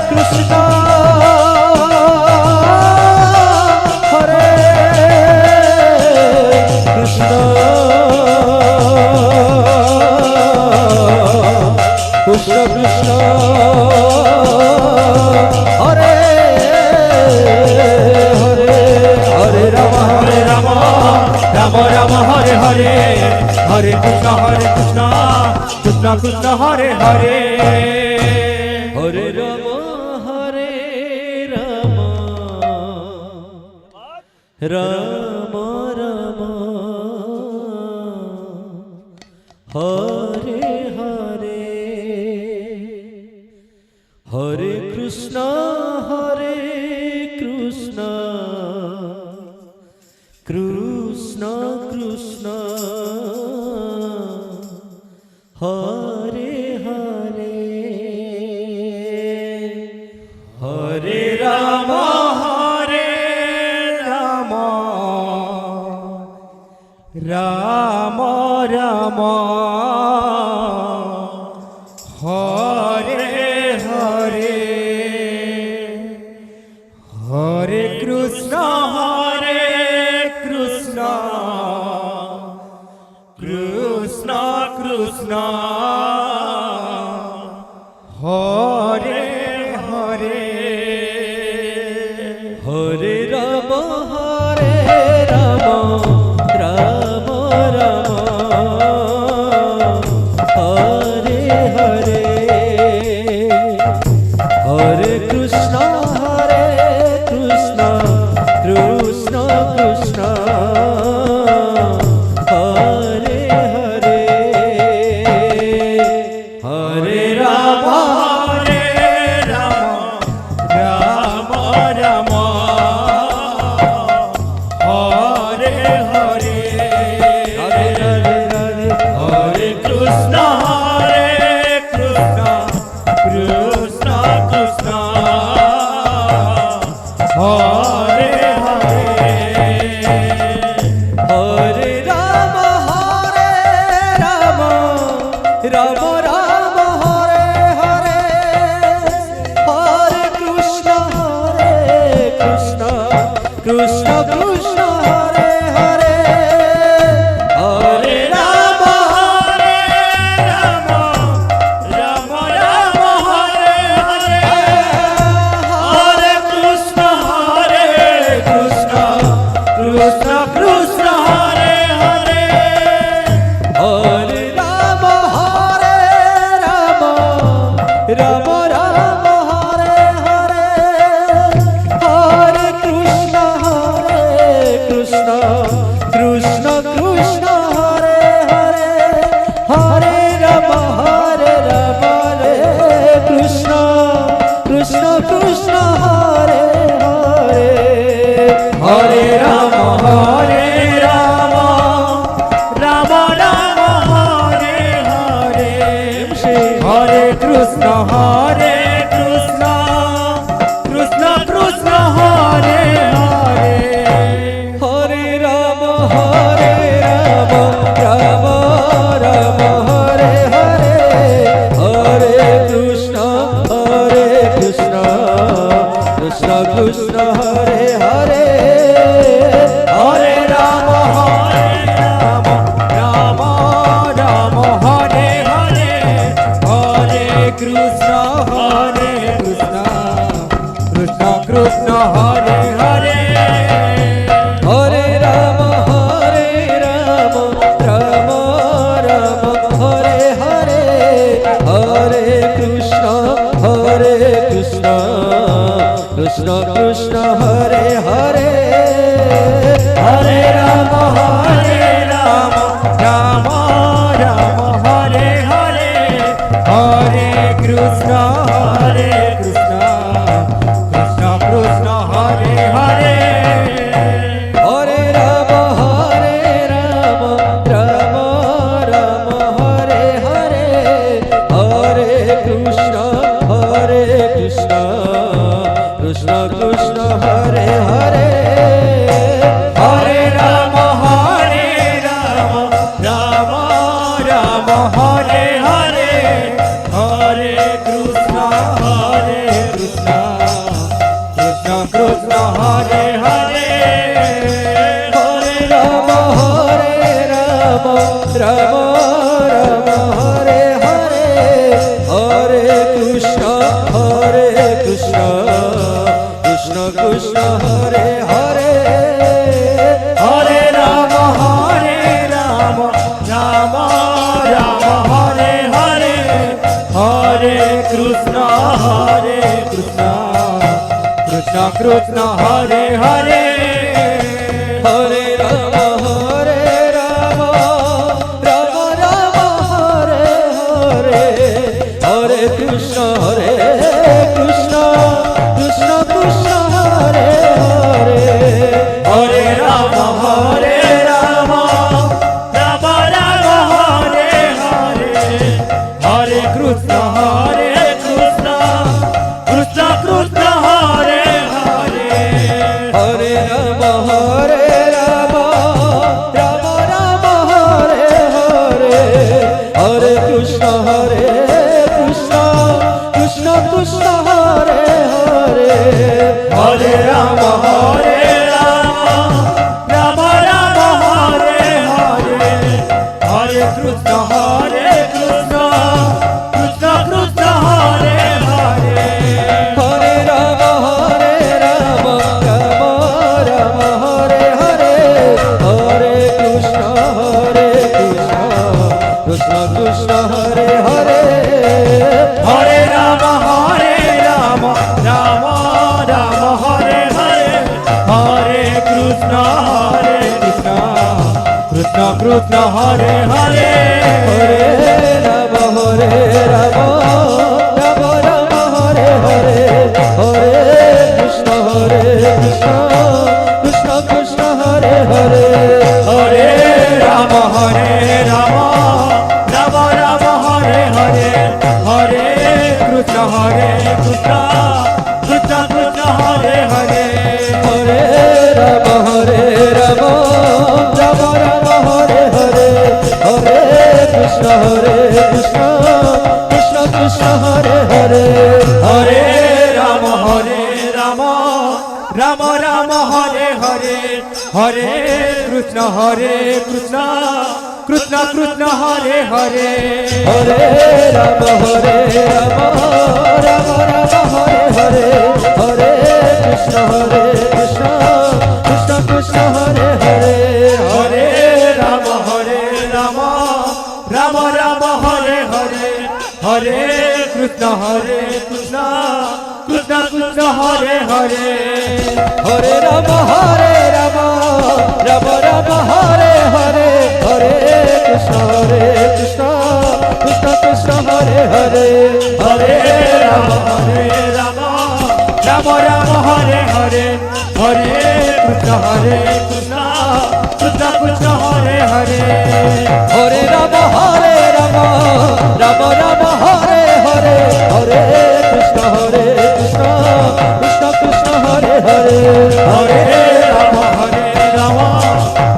কৃষ্ণ হরে কৃষ্ণ কৃষ্ণ কৃষ্ণ হরে হরে হরে রাম রাম রাম হরে হরে হরে কৃষ্ণ কৃষ্ণ কৃষ্ণ হরে হরে হরে রাম রাম রাম হরে হরে হরে কৃষ্ণ কৃষ্ণ কৃষ্ণ কৃষ্ণ হরে হরে হরে রাম রাম রাম রাম হরে হরে হরে কৃষ্ণ কৃষ্ণ কৃষ্ণ কৃষ্ণ হরে হরে হরে রাম রাম রাম রাম হরে হরে হরে কৃষ্ণ কৃষ্ণ কৃষ্ণ কৃষ্ণ হরে হরে হরে রাম রাম রাম হরে হরে হরে হরে হরে কৃষ্ণ কৃষ্ণ কৃষ্ণ কৃষ্ণ হরে হরে হরে রাম রাম রাম রাম হরে হরে হরে কৃষ্ণ কৃষ্ণ কৃষ্ণ কৃষ্ণ হরে হরে হরে রাম রাম রাম রাম হরে হরে হরে কৃষ্ণ কৃষ্ণ কৃষ্ণ কৃষ্ণ হরে হরে হরে রাম রাম রাম রাম হরে হরে হরে কৃষ্ণ হরে হরে হরে রাম রাম রাম হরে হরে হরে কৃষ্ণ কৃষ্ণ কৃষ্ণ হরে হরে হরে রাম রাম রাম হরে হরে হরে কৃষ্ণ কৃষ্ণ কৃষ্ণ হরে হরে হরে রাম রাম রাম হরে হরে হরে কৃষ্ণ কৃষ্ণ কৃষ্ণ হরে হরে হরে রাম রাম রাম হরে হরে হরে কৃষ্ণ কৃষ্ণ কৃষ্ণ হরে হরে হরে রাম রাম হরে হরে হরে কৃষ্ণ কৃষ্ণ কৃষ্ণ হরে হরে হরে রাম রাম রাম হরে হরে হরে কৃষ্ণ কৃষ্ণ কৃষ্ণ হরে হরে হরে রাম রাম হরে হরে হরে কৃষ্ণ কৃষ্ণ কৃষ্ণ হরে হরে হরে রাম রাম রাম হরে হরে হরে কৃষ্ণ কৃষ্ণ কৃষ্ণ হরে হরে হরে রাম রাম হরে হরে হরে কৃষ্ণ কৃষ্ণ কৃষ্ণ হরে হরে হরে রাম রাম রাম হরে হরে হরে কৃষ্ণ কৃষ্ণ কৃষ্ণ হরে হরে হরে রাম রাম হরে হরে হরে কৃষ্ণ কৃষ্ণ কৃষ্ণ হরে হরে হরে রাম রাম হরে হরে হরে কৃষ্ণ কৃষ্ণ কৃষ্ণ হরে হরে হরে রাম রাম হরে হরে হরে কৃষ্ণ কৃষ্ণ হরে হরে হরে রাম রাম হরে হরে হরে কৃষ্ণ কৃষ্ণ হরে হরে হরে রাম রাম হরে হরে হরে কৃষ্ণ কৃষ্ণ হরে হরে হরে রাম রাম হরে হরে হরে কৃষ্ণ কৃষ্ণ হরে হরে হরে রাম রাম হরে হরে হরে কৃষ্ণ কৃষ্ণ কৃষ্ণ হরে হরে হরে রাম রাম হরে হরে হরে কৃষ্ণ কৃষ্ণ কৃষ্ণ হরে হরে হরে রাম রাম হরে হরে হরে কৃষ্ণ কৃষ্ণ কৃষ্ণ হরে হরে হরে রাম রাম হরে হরে হরে কৃষ্ণ কৃষ্ণ কৃষ্ণ হরে হরে হরে রাম রাম হরে হরে হরে কৃষ্ণ কৃষ্ণ কৃষ্ণ হরে হরে হরে রাম রাম হরে হরে হরে কৃষ্ণ কৃষ্ণ হরে হরে হরে রাম রাম হরে হরে হরে কৃষ্ণ কৃষ্ণ কৃষ্ণ হরে হরে হরে হরে রাম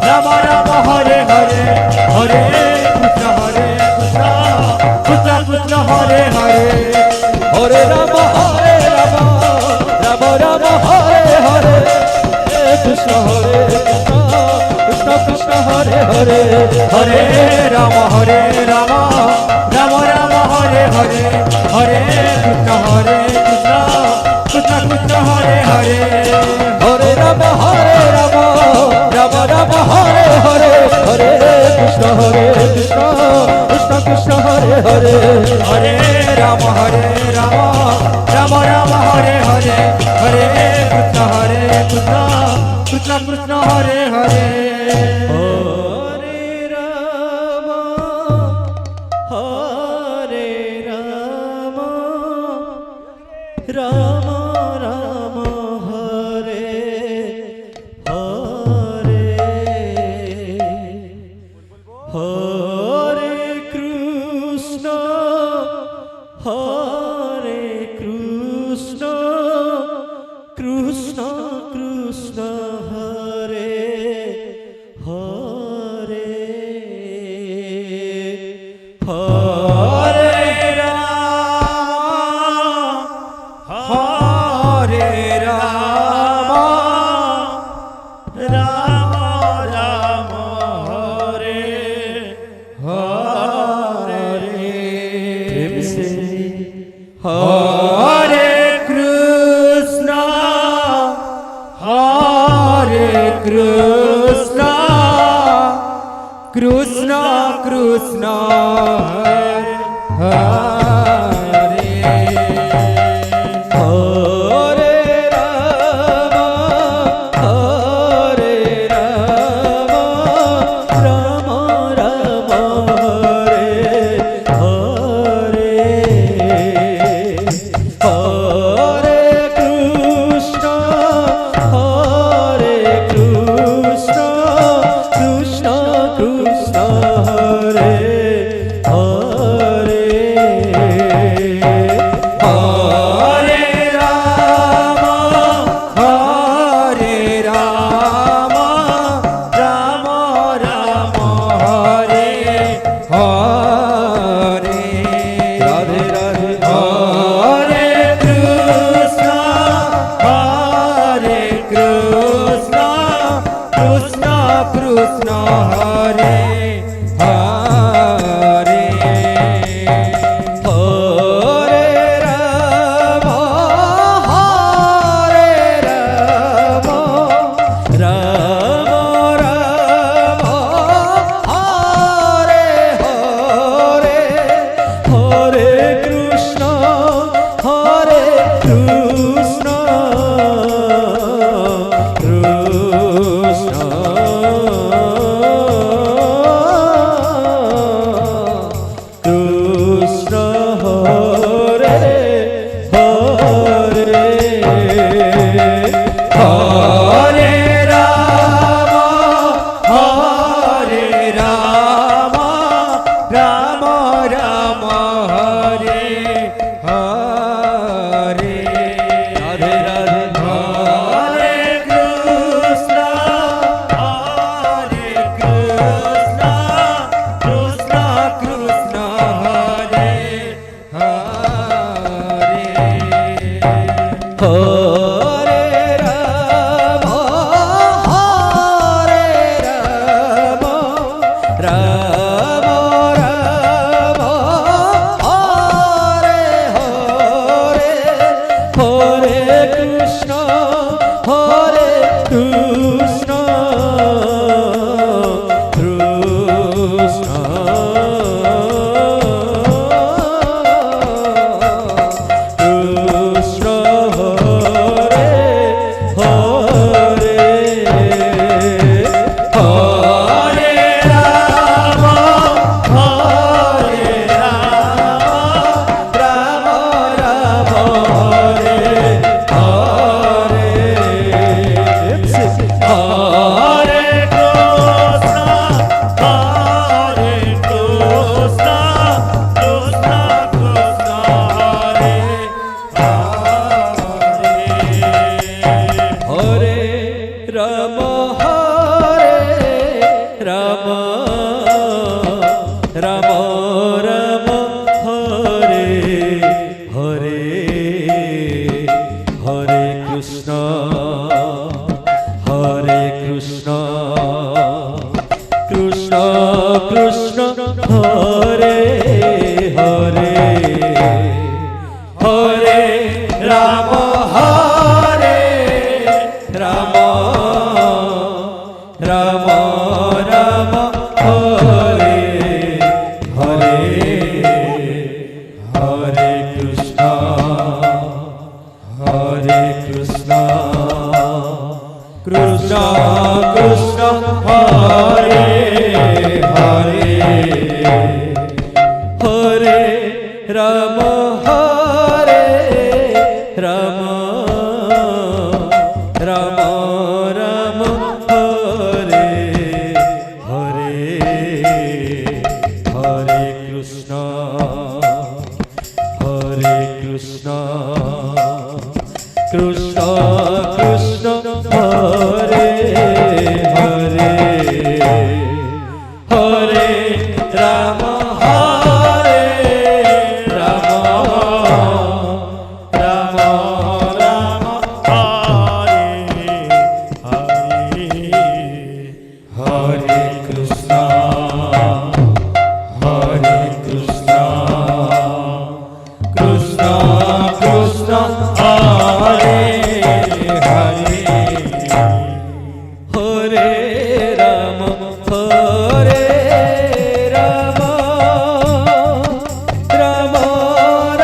রাম রাম হরে হরে হরে কৃষ্ণ কৃষ্ণ কৃষ্ণ হরে হরে হরে রাম রাম রাম রাম হরে হরে কৃষ্ণ কৃষ্ণ কৃষ্ণ হরে হরে হরে রাম রাম রাম রাম হরে হরে হরে কৃষ্ণ কৃষ্ণ কৃষ্ণ হরে হরে হরে রাম রাম রাম রাম হরে হরে হরে কৃষ্ণ কৃষ্ণ কৃষ্ণ হরে হরে হরে রাম রাম রাম রাম হরে হরে হরে কৃষ্ণ কৃষ্ণ কৃষ্ণ হরে হরে হরে রাম রাম রাম হরে হরে হরে কৃষ্ণ কৃষ্ণ কৃষ্ণ হরে হরে হরে রাম হরে রাম রাম রাম হরে হরে হরে কৃষ্ণ কৃষ্ণ কৃষ্ণ হরে হরে রাম রাম রাম হরে হরে হরে কৃষ্ণ কৃষ্ণ কৃষ্ণ হরে হরে হরে রাম রাম রাম হরে হরে রাধে রাধে হরে কৃষ্ণ কৃষ্ণ কৃষ্ণ হরে হরে হরে রাম রাম রাম হরে হরে হরে কৃষ্ণ কৃষ্ণ কৃষ্ণ হরে হরে হরে রাম রাম রাম হরে হরে রাধে রাধে হরে কৃষ্ণ কৃষ্ণ কৃষ্ণ হরে হরে হরে রাম রাম রাম হরে হরে হরে কৃষ্ণ কৃষ্ণ কৃষ্ণ হরে হরে হরে রাম রাম রাম হরে হরে রাম হরে রাম রাম রাম হরে হরে হরে কৃষ্ণ কৃষ্ণ কৃষ্ণ হরে হরে হরে রাম হরে রাম রাম রাম হরে হরে হরে কৃষ্ণ কৃষ্ণ কৃষ্ণ হরে হরে হরে রাম হরে রাম রাম রাম হরে হরে হরে কৃষ্ণ কৃষ্ণ কৃষ্ণ হরে হরে হরে রাম হরে রাম রাম রাম হরে হরে হরে কৃষ্ণ কৃষ্ণ কৃষ্ণ হরে হরে হরে রাম হরে রাম রাম রাম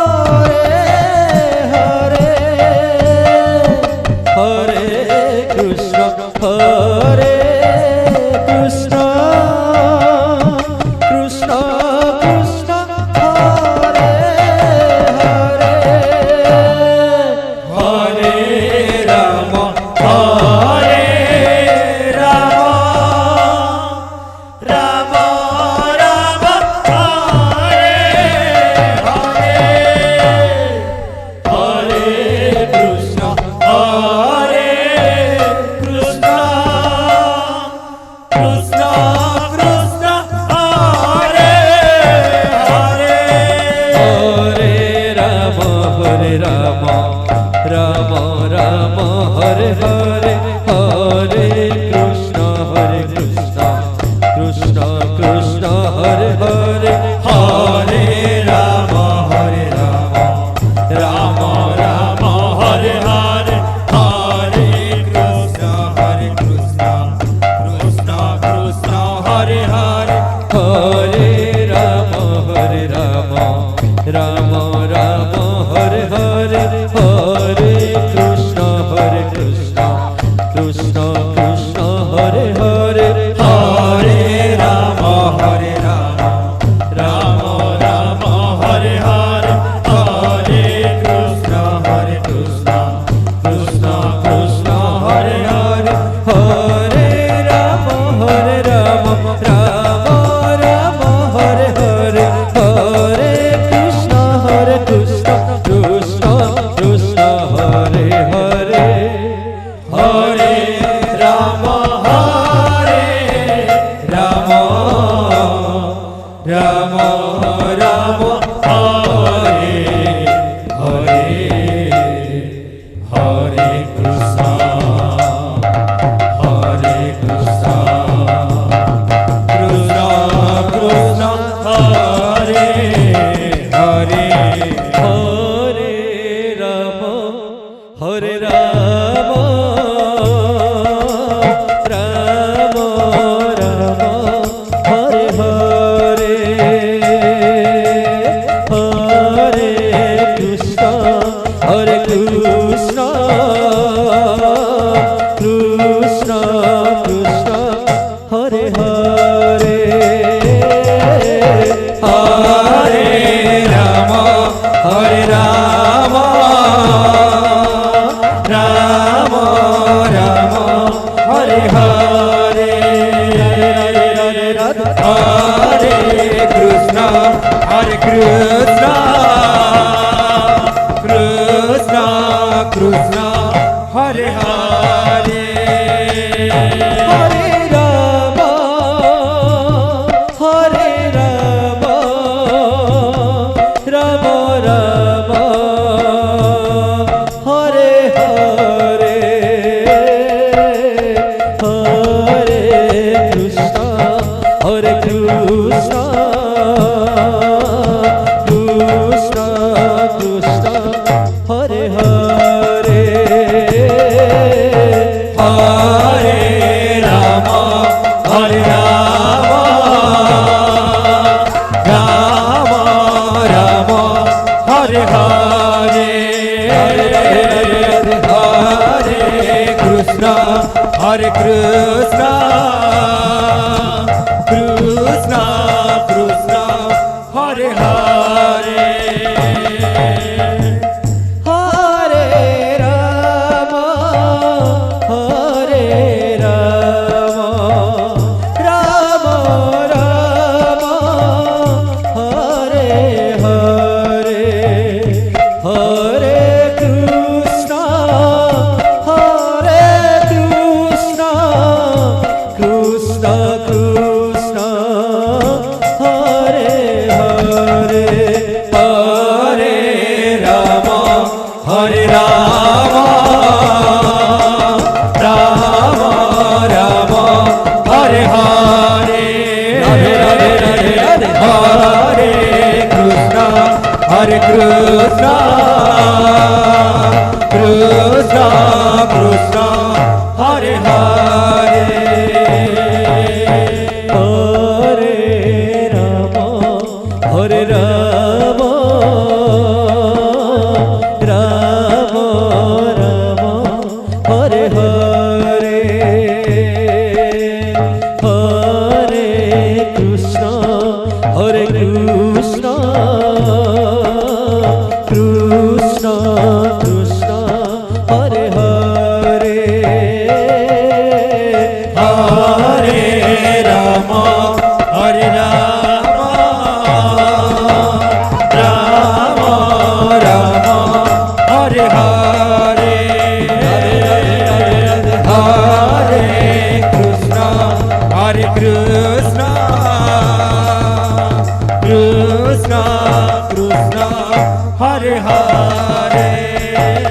হরে হরে হরে কৃষ্ণ হরে কৃষ্ণ কৃষ্ণ কৃষ্ণ হরে হরে হরে রাম হরে রাম রাম রাম হরে হরে হরে কৃষ্ণ হরে কৃষ্ণ কৃষ্ণ কৃষ্ণ হরে হরে হরে রাম রাম রাম হরে হরে হরে কৃষ্ণ কৃষ্ণ কৃষ্ণ হরে হরে হরে রাম রাম রাম হরে হরে হরে কৃষ্ণ কৃষ্ণ কৃষ্ণ হরে হরে হরে রাম রাম রাম হরে হরে হরে কৃষ্ণ কৃষ্ণ কৃষ্ণ হরে হরে হরে রাম রাম রাম হরে হরে হরে কৃষ্ণ কৃষ্ণ কৃষ্ণ হরে হরে হরে রাম রাম রাম হরে হরে হরে কৃষ্ণ কৃষ্ণ কৃষ্ণ হরে হরে হরে রাম হরে Ram Ram Ram Hare Hare Hare Krishna Krishna Krishna Hare Hare Hare Ram Ram Ram Hare Hare Hare Krishna Krishna Krishna Krishna Hare Hare Hare Ram Ram Ram Ram Hare Hare Hare Krishna Krishna Krishna Krishna Hare Hare Hare Krishna, Krishna Krishna, Hare Hare, Hare Rama, Hare Rama, Rama Rama, Hare Hare, Hare Krishna, Hare Krishna, Krishna Krishna, Hare Hare, Hare Rama, Hare Rama, Rama Rama, Hare Hare, Hare Krishna, Hare Krishna, Krishna Krishna, Hare Hare. Hare Rama, Hare Rama, Rama Rama, Hare Hare, Hare Krishna, Hare Krishna, Krishna Krishna, Hare Hare,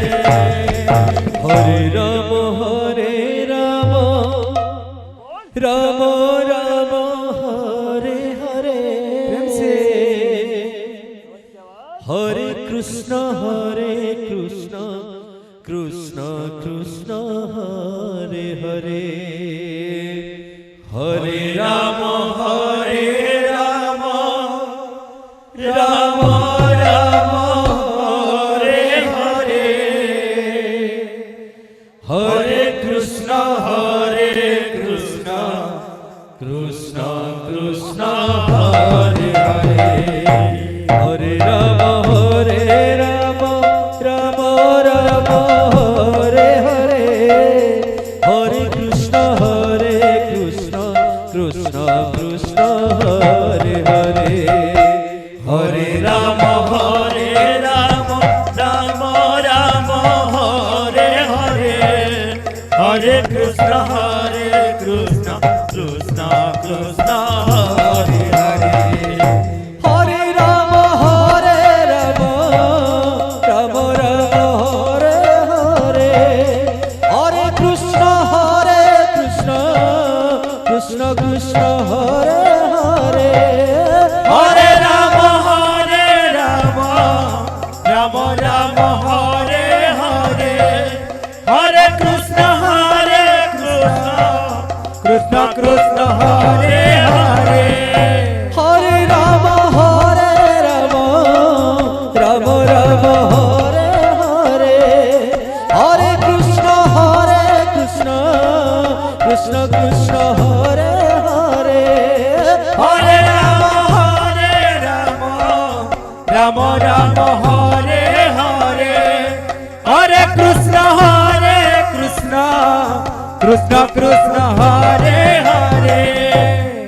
Hare Rama, Hare Rama, Rama Rama, Hare Hare, Hare Krishna, Hare Krishna, Krishna Krishna, Hare Hare. Hare Rama, Hare Rama, Rama Rama, Hare Hare, Hare Krishna, Krishna Krishna, Hare Hare, Hare Rama, Hare Rama, Rama Rama, Hare Hare, Hare Krishna, Krishna Krishna, Hare Hare, Hare Rama, Hare Rama, Rama Rama, Hare Hare, Hare Krishna, Krishna Krishna, Hare Hare, Hare Rama, Hare Rama, Rama Rama, Hare Hare, Hare Krishna, Krishna Krishna, Hare Hare, Hare Rama, Hare Rama, Rama Rama, Hare Hare, Hare Krishna, Krishna Krishna, Hare Hare, Hare Rama, Hare Rama, Rama Rama, Hare Hare, Hare Krishna, Krishna Krishna, Hare Hare, Hare Rama, Hare Rama, Rama Rama, Hare Hare, Hare Krishna, Krishna Krishna, Hare Hare,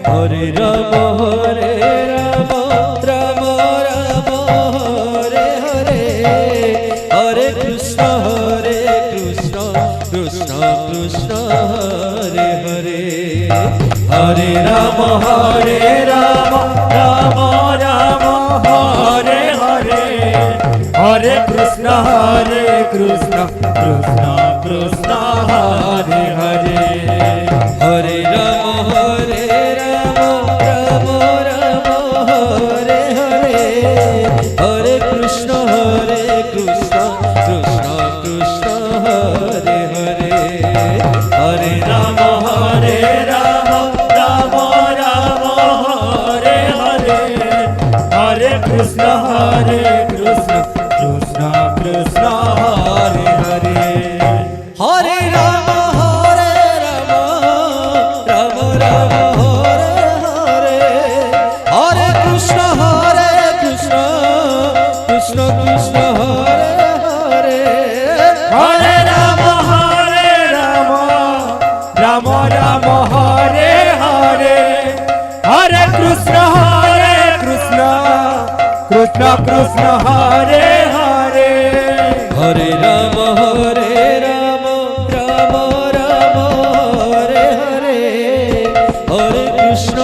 Hare Rama, Hare Rama, Rama Rama, Hare Hare, Hare Krishna, Krishna Krishna, Hare Hare, Hare Rama, Hare Rama, Rama Rama, Hare Hare, Hare Krishna, Krishna Krishna, Hare Hare, Hare Rama, Hare Rama, Rama Rama, Hare Hare, Hare Krishna, Krishna Krishna, Hare Hare, Hare Rama, Hare Rama, Rama Rama, Hare Hare, Hare Krishna, Krishna Krishna, Hare Hare, Hare Rama, Hare Rama, Rama Rama, Hare Hare, Hare Krishna, Krishna Krishna, Hare Hare, Hare Rama, Hare Rama, Ram Hare Hare Hare Krishna Krishna Krishna Hare Hare Hare Ram Ram Ram Hare Hare Hare Krishna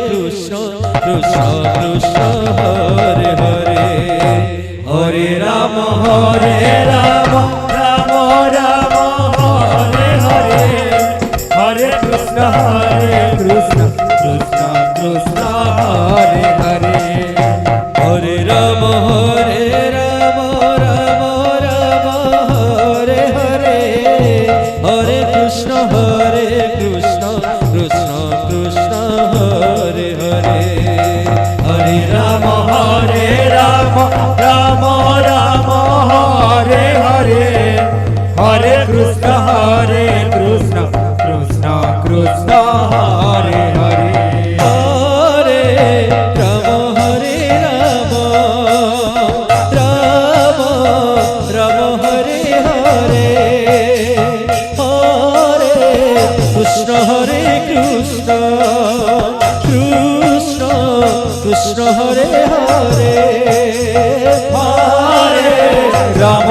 Krishna Krishna Hare Hare Hare Ram Ram Ram Hare Hare Hare Krishna Krishna Krishna Hare Hare Hare Ram Ram Ram Hare Hare Hare Krishna Krishna Krishna Krishna Hare Hare Hare Ram Ram Ram Hare Hare Hare Krishna Krishna Krishna Krishna Hare Hare Hare Ram Ram Ram Hare Hare Hare Krishna Krishna Krishna Krishna Hare Hare Hare Ram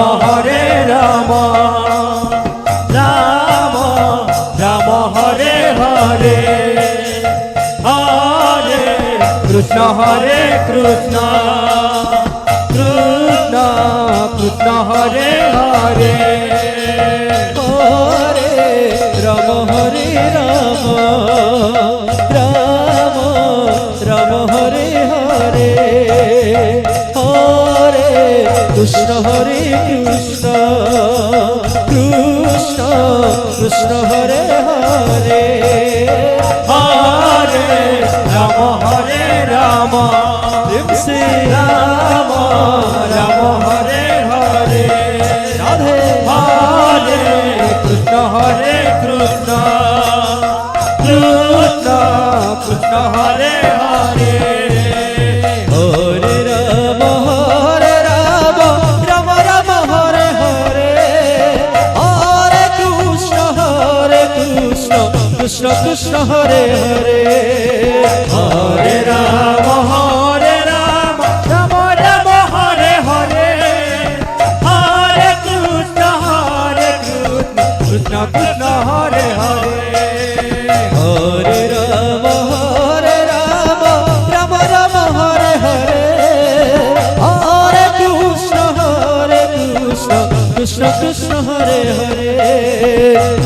Ram Ram Ram Hare Hare Hare Krishna Krishna Krishna Krishna Hare Hare Hare Ram Ram Ram Ram Hare Hare Hare Krishna Krishna Krishna Krishna Hare Hare Hare Ram Ram প্রেম সে রাম রাম হরে হরে রাধে হরে কৃষ্ণ কৃষ্ণ কৃষ্ণ কৃষ্ণ হরে হরে হরে রাম রাম রাম হরে হরে হরে কৃষ্ণ কৃষ্ণ কৃষ্ণ হরে হরে হরে রাম রাম রাম হরে হরে হরে কৃষ্ণ কৃষ্ণ কৃষ্ণ হরে হরে হরে রাম রাম রাম হরে হরে হরে কৃষ্ণ কৃষ্ণ কৃষ্ণ হরে হরে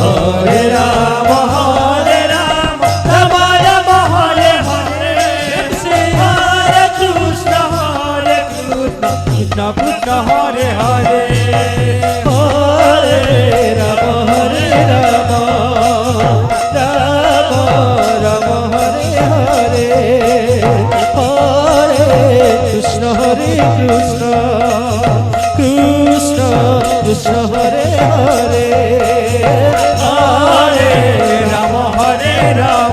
হরে রাম রাম রাম হরে হরে হরে কৃষ্ণ কৃষ্ণ কৃষ্ণ হরে হরে হরে রাম রাম রাম হরে হরে হরে কৃষ্ণ কৃষ্ণ কৃষ্ণ কৃষ্ণ হরে হরে হরে রাম রাম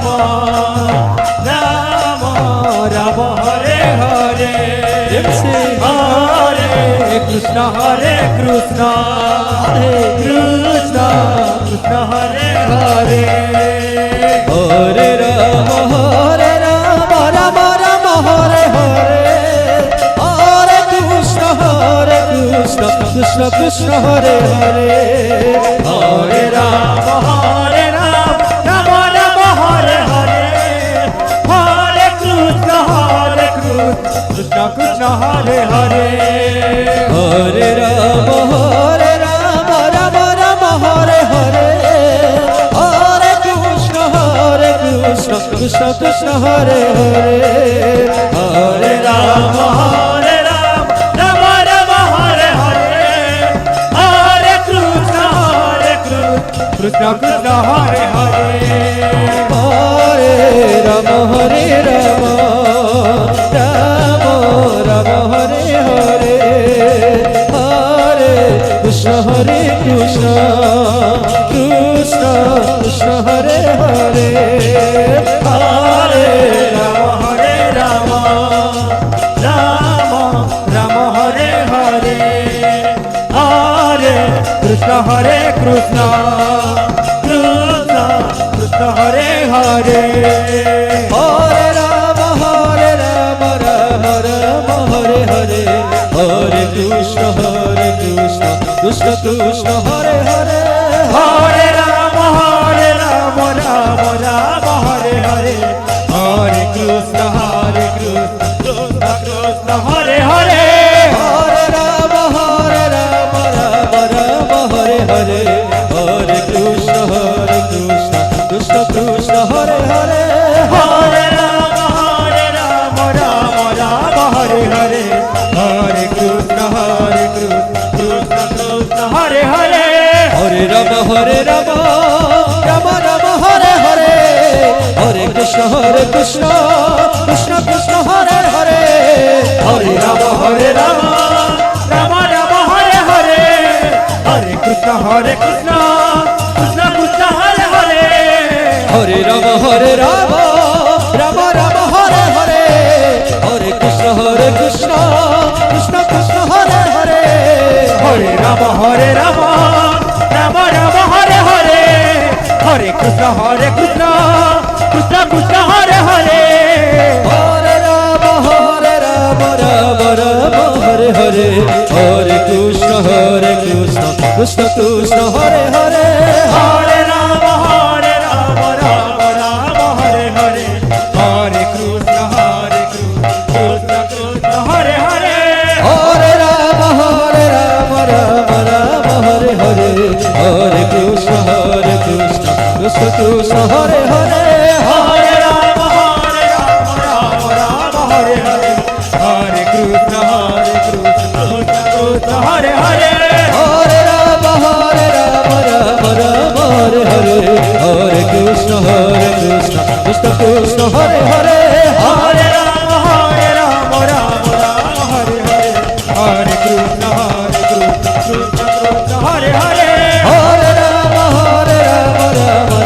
রাম রাম হরে হরে হরে কৃষ্ণ কৃষ্ণ কৃষ্ণ কৃষ্ণ হরে হরে হরে রাম রাম রাম হরে হরে হরে কৃষ্ণ কৃষ্ণ কৃষ্ণ হরে হরে হরে রাম রাম রাম হরে হরে হরে কৃষ্ণ কৃষ্ণ কৃষ্ণ হরে হরে হরে রাম রাম রাম হরে হরে হরে কৃষ্ণ কৃষ্ণ কৃষ্ণ হরে হরে হরে রাম রাম রাম হরে হরে হরে কৃষ্ণ কৃষ্ণ কৃষ্ণ হরে হরে হরে রাম রাম রাম হরে হরে হরে কৃষ্ণ কৃষ্ণ কৃষ্ণ কৃষ্ণ হরে হরে হরে রাম রাম রাম হরে হরে হরে কৃষ্ণ কৃষ্ণ কৃষ্ণ কৃষ্ণ হরে হরে রাম রাম রাম হরে হরে হরে কৃষ্ণ কৃষ্ণ কৃষ্ণ হরে হরে হরে রাম রাম রাম হরে হরে হরে কৃষ্ণ কৃষ্ণ কৃষ্ণ হরে হরে হরে রাম রাম রাম হরে হরে হরে কৃষ্ণ কৃষ্ণ কৃষ্ণ হরে হরে হরে রাম রাম রাম হরে হরে হরে কৃষ্ণ কৃষ্ণ কৃষ্ণ হরে হরে হরে রাম রাম রাম হরে হরে হরে কৃষ্ণ কৃষ্ণ কৃষ্ণ হরে হরে হরে রাম রাম রাম হরে হরে হরে কৃষ্ণ কৃষ্ণ কৃষ্ণ হরে হরে হরে রাম রাম রাম হরে হরে হরে কৃষ্ণ কৃষ্ণ কৃষ্ণ হরে হরে হরে রাম রাম রাম হরে হরে হরে কৃষ্ণ কৃষ্ণ কৃষ্ণ হরে হরে হরে রাম রাম হরে হরে হরে কৃষ্ণ কৃষ্ণ কৃষ্ণ হরে হরে হরে রাম রাম হরে হরে হরে কৃষ্ণ কৃষ্ণ হরে হরে হরে রাম রাম হরে হরে হরে কৃষ্ণ কৃষ্ণ কৃষ্ণ হরে হরে হরে রাম রাম হরে হরে হরে কৃষ্ণ কৃষ্ণ হরে হরে হরে রাম রাম হরে হরে হরে কৃষ্ণ কৃষ্ণ কৃষ্ণ হরে হরে হরে রাম রাম হরে হরে হরে কৃষ্ণ কৃষ্ণ হরে হরে হরে রাম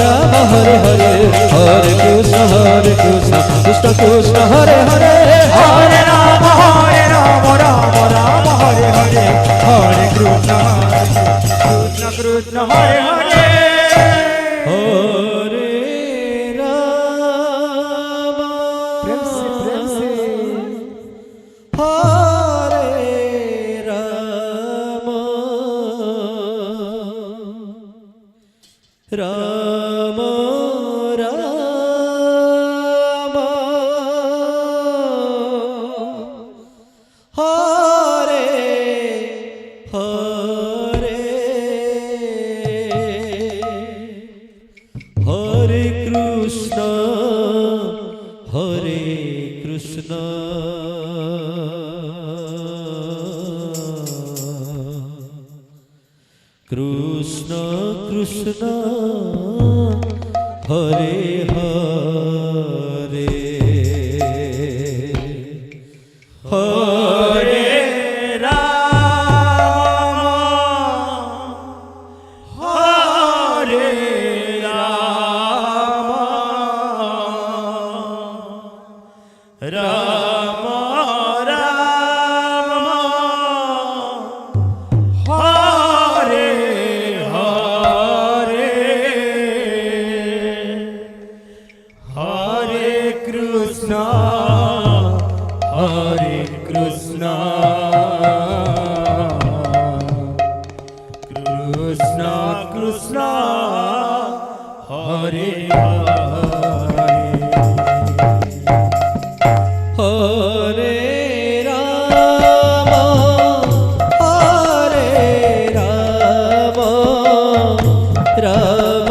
রাম হরে হরে হরে কৃষ্ণ কৃষ্ণ কৃষ্ণ হরে হরে হরে রাম রাম হরে হরে হরে কৃষ্ণ কৃষ্ণ হরে হরে হরে রাম প্রেম সে হরে রাম রাম রাম হরে হরে হরে কৃষ্ণ কৃষ্ণ কৃষ্ণ হরে হরে হরে রাম হরে রাম রাম রাম হরে হরে হরে কৃষ্ণ কৃষ্ণ কৃষ্ণ হরে হরে রাম হরে রাম রাম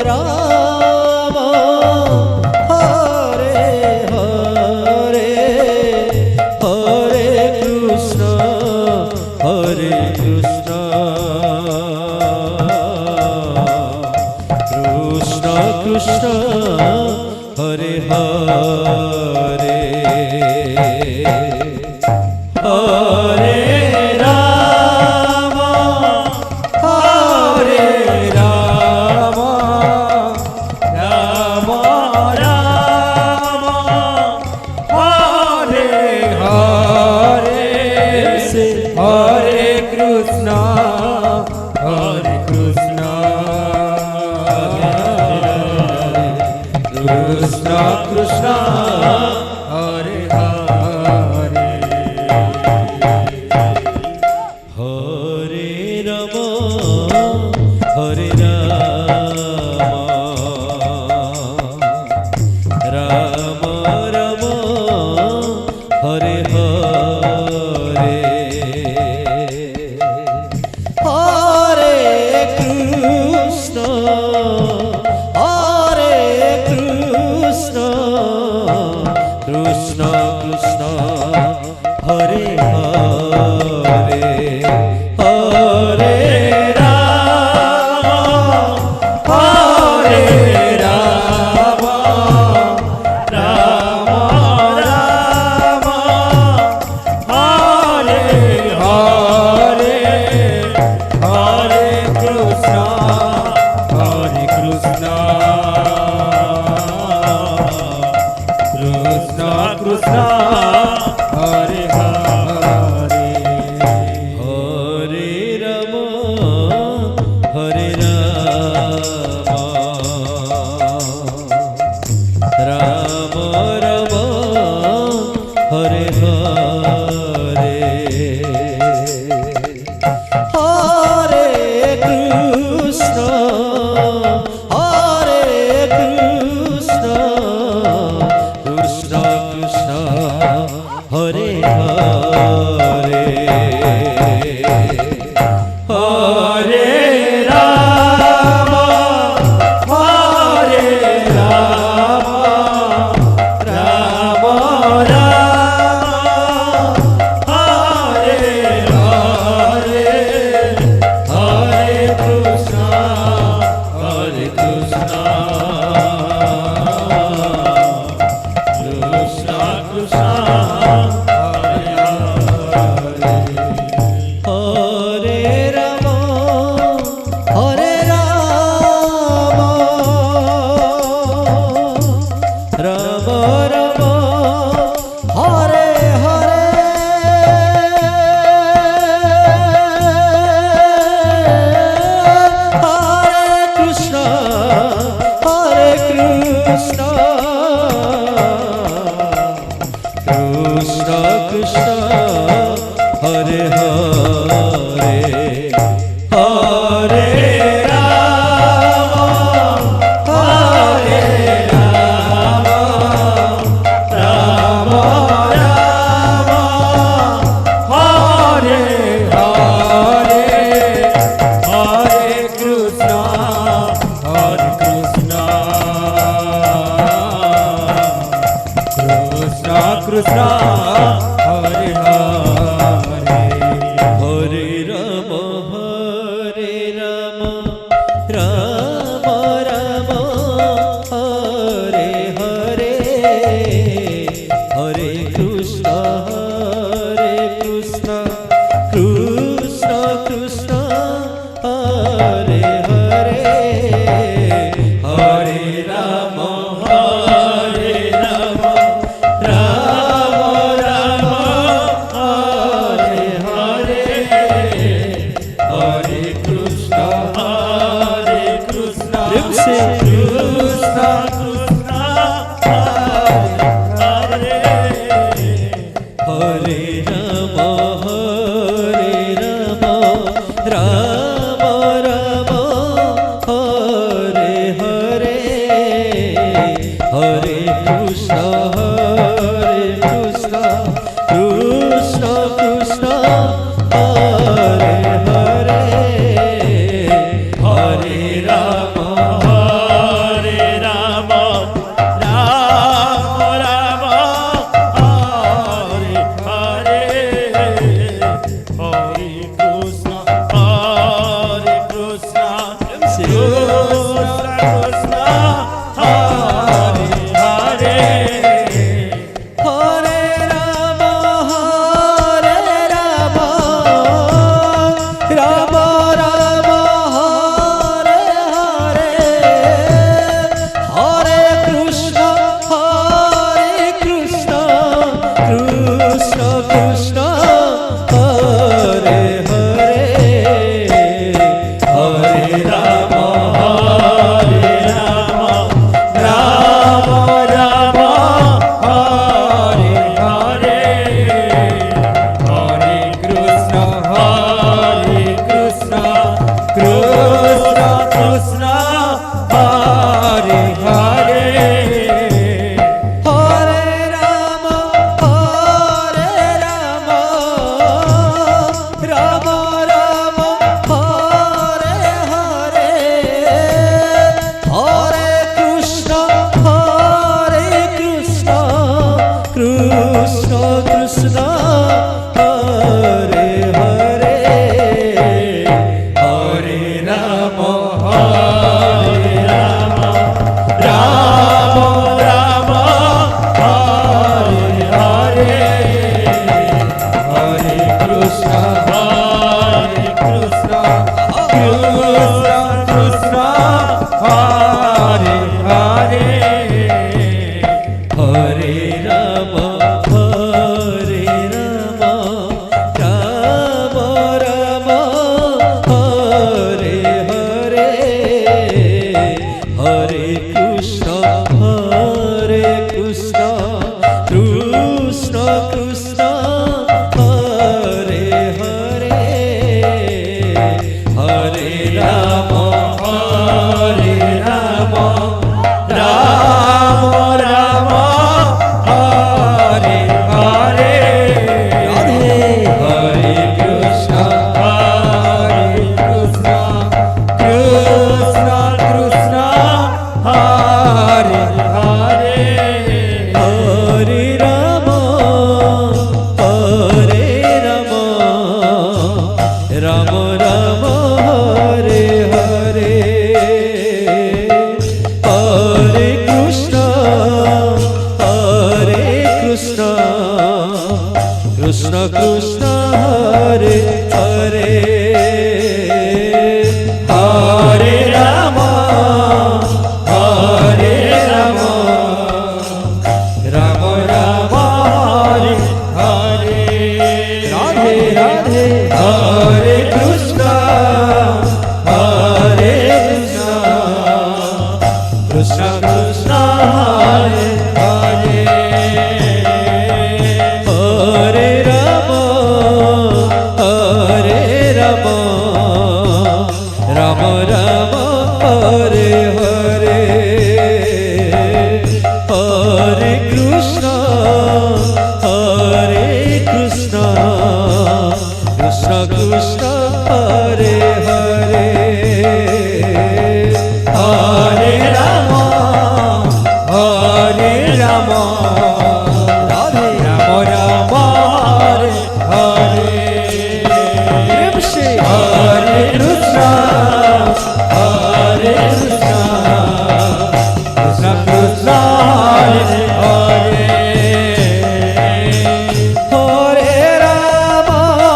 রাম হরে হরে হরে কৃষ্ণ কৃষ্ণ কৃষ্ণ হরে হরে হরে রাম হরে Ram Ram Ram Hare Hare Hare Krishna Hare Rama Rama Hare Hare Hare Krishna Krishna Krishna Hare Hare Hare Rama Rama Rama Hare Hare Hare Krishna Krishna Krishna Hare Hare Hare Rama Hare Rama Rama Rama Hare Hare Hare Krishna Krishna Krishna Hare Hare Hare Rama Rama Rama Hare Hare Hare Krishna Krishna Krishna Hare Hare Hare Rama Rama Rama Hare Hare Hare Krishna Krishna Krishna Hare Hare Hare Rama Rama Rama Hare Hare Hare Krishna Krishna Krishna Hare Hare Hare Rama Rama Rama Hare Hare Hare Krishna Krishna Krishna Hare Hare Hare Rama Rama Rama Hare Hare Hare Krishna Krishna Krishna Hare Hare Rama Rama Rama Hare Hare Hare Krishna Krishna Krishna Hare Hare Hare Rama Rama Rama Hare Hare Hare Krishna Krishna Hare Hare Hare Rama Rama Rama Hare Hare Hare Krishna Krishna Krishna Hare Hare Hare Rama Hare Hare Hare Krishna Krishna Krishna Hare Hare Hare Ram Radhe Ram Ram Hare Hare প্রেম সে হরে কৃষ্ণ হরে কৃষ্ণ কৃষ্ণ কৃষ্ণ হরে হরে হরে রাম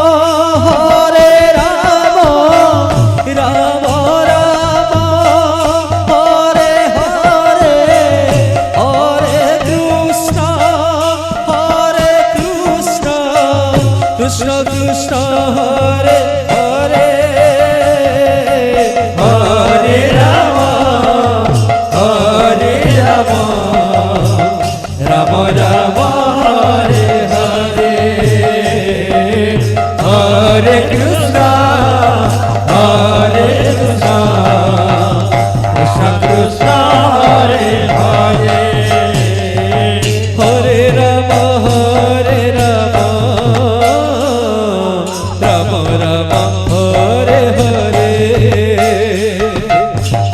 রাম রাম হরে হরে হরে কৃষ্ণ কৃষ্ণ কৃষ্ণ হরে হরে হরে রাম রাম রাম হরে হরে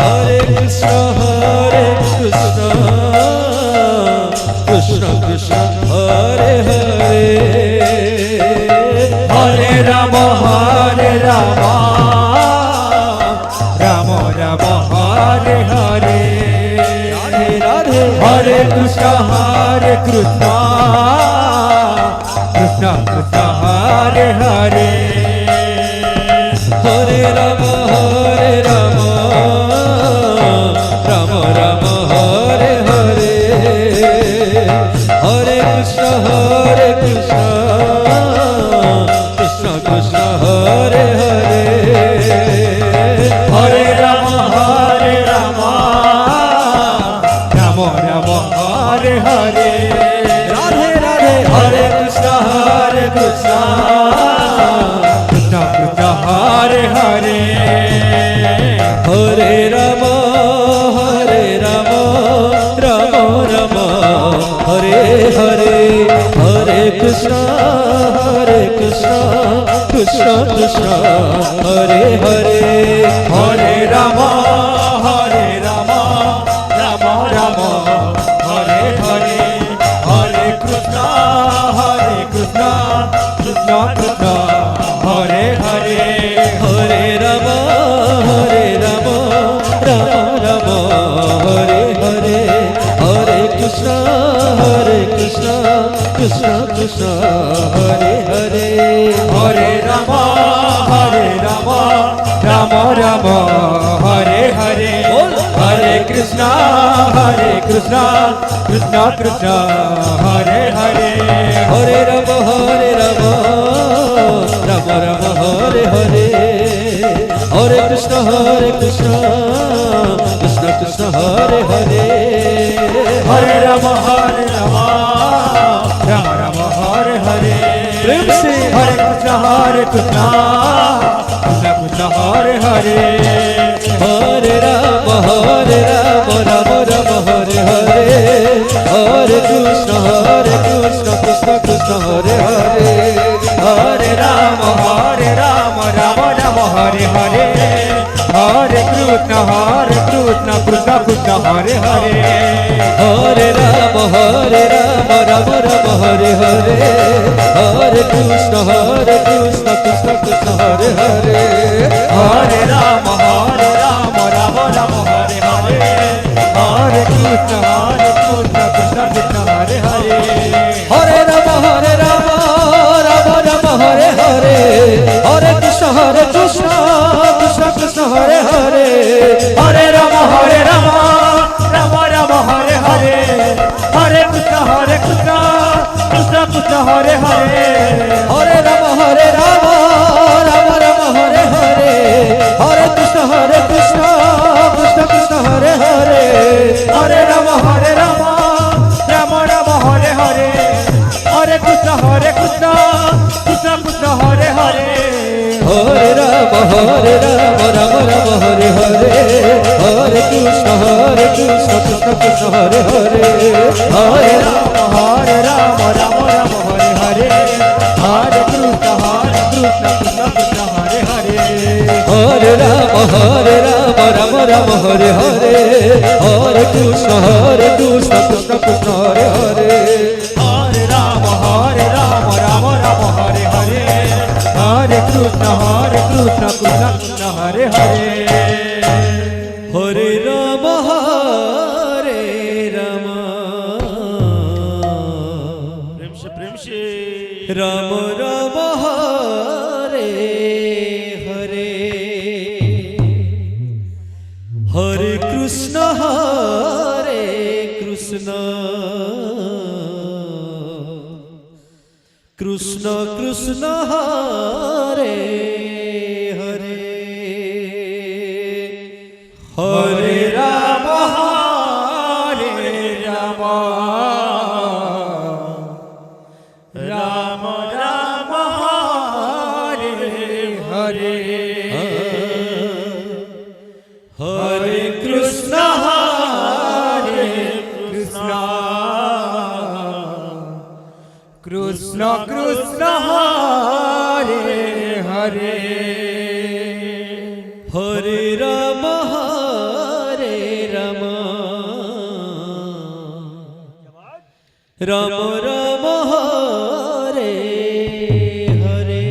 হরে কৃষ্ণ কৃষ্ণ কৃষ্ণ হরে হরে হরে রাম রাম রাম হরে হরে হরে কৃষ্ণ কৃষ্ণ কৃষ্ণ হরে হরে হরে রাম রাম রাম হরে হরে রাধে রাধে হরে কৃষ্ণ কৃষ্ণ কৃষ্ণ হরে হরে হরে রাম রাম রাম হরে হরে হরে কৃষ্ণ কৃষ্ণ কৃষ্ণ হরে হরে হরে রাম রাম রাম হরে হরে রাধে রাধে হরে কৃষ্ণ কৃষ্ণ কৃষ্ণ হরে হরে হরে রাম রাম রাম হরে হরে হরে কৃষ্ণ কৃষ্ণ কৃষ্ণ হরে হরে হরে রাম রাম রাম হরে হরে হরে কৃষ্ণ কৃষ্ণ কৃষ্ণ হরে হরে হরে রাম রাম রাম হরে হরে হরে কৃষ্ণ কৃষ্ণ কৃষ্ণ হরে হরে হরে রাম রাম রাম হরে হরে হরে কৃষ্ণ কৃষ্ণ কৃষ্ণ হরে হরে হরে রাম রাম রাম হরে হরে হরে কৃষ্ণ কৃষ্ণ কৃষ্ণ হরে হরে হরে রাম রাম রাম হরে হরে প্রেম সে হরে কৃষ্ণ কৃষ্ণ হরে হরে হরে রাম রাম হরে হরে হরে কৃষ্ণ কৃষ্ণ কৃষ্ণ হরে হরে হরে রাম রাম রাম হরে হরে হরে কৃষ্ণ কৃষ্ণ কৃষ্ণ হরে হরে হরে রাম রাম হরে হরে হরে কৃষ্ণ কৃষ্ণ কৃষ্ণ হরে হরে হরে রাম রাম রাম হরে হরে হরে কৃষ্ণ কৃষ্ণ কৃষ্ণ হরে হরে হরে রাম রাম হরে হরে হরে কৃষ্ণ কৃষ্ণ কৃষ্ণ হরে হরে হরে রাম রাম রাম হরে হরে হরে কৃষ্ণ কৃষ্ণ কৃষ্ণ হরে হরে হরে রাম রাম হরে হরে হরে কৃষ্ণ কৃষ্ণ কৃষ্ণ হরে হরে হরে রাম রাম রাম হরে হরে হরে কৃষ্ণ কৃষ্ণ কৃষ্ণ হরে হরে হরে রাম রাম হরে হরে হরে কৃষ্ণ কৃষ্ণ কৃষ্ণ হরে হরে হরে রাম হরে রাম রাম রাম হরে হরে হরে কৃষ্ণ কৃষ্ণ কৃষ্ণ হরে হরে হরে রাম রাম রাম হরে হরে হরে কৃষ্ণ কৃষ্ণ কৃষ্ণ হরে হরে হরে রাম রাম রাম হরে হরে হরে কৃষ্ণ কৃষ্ণ কৃষ্ণ হরে হরে হরে রাম प्रेम से রাম রাম হরে হরে হরে কৃষ্ণ কৃষ্ণ কৃষ্ণ কৃষ্ণ হরে হরে হরে রাম রাম রাম রাম হরে হরে হরে কৃষ্ণ কৃষ্ণ কৃষ্ণ কৃষ্ণ হরে হরে হরে রাম রাম রাম হরে হরে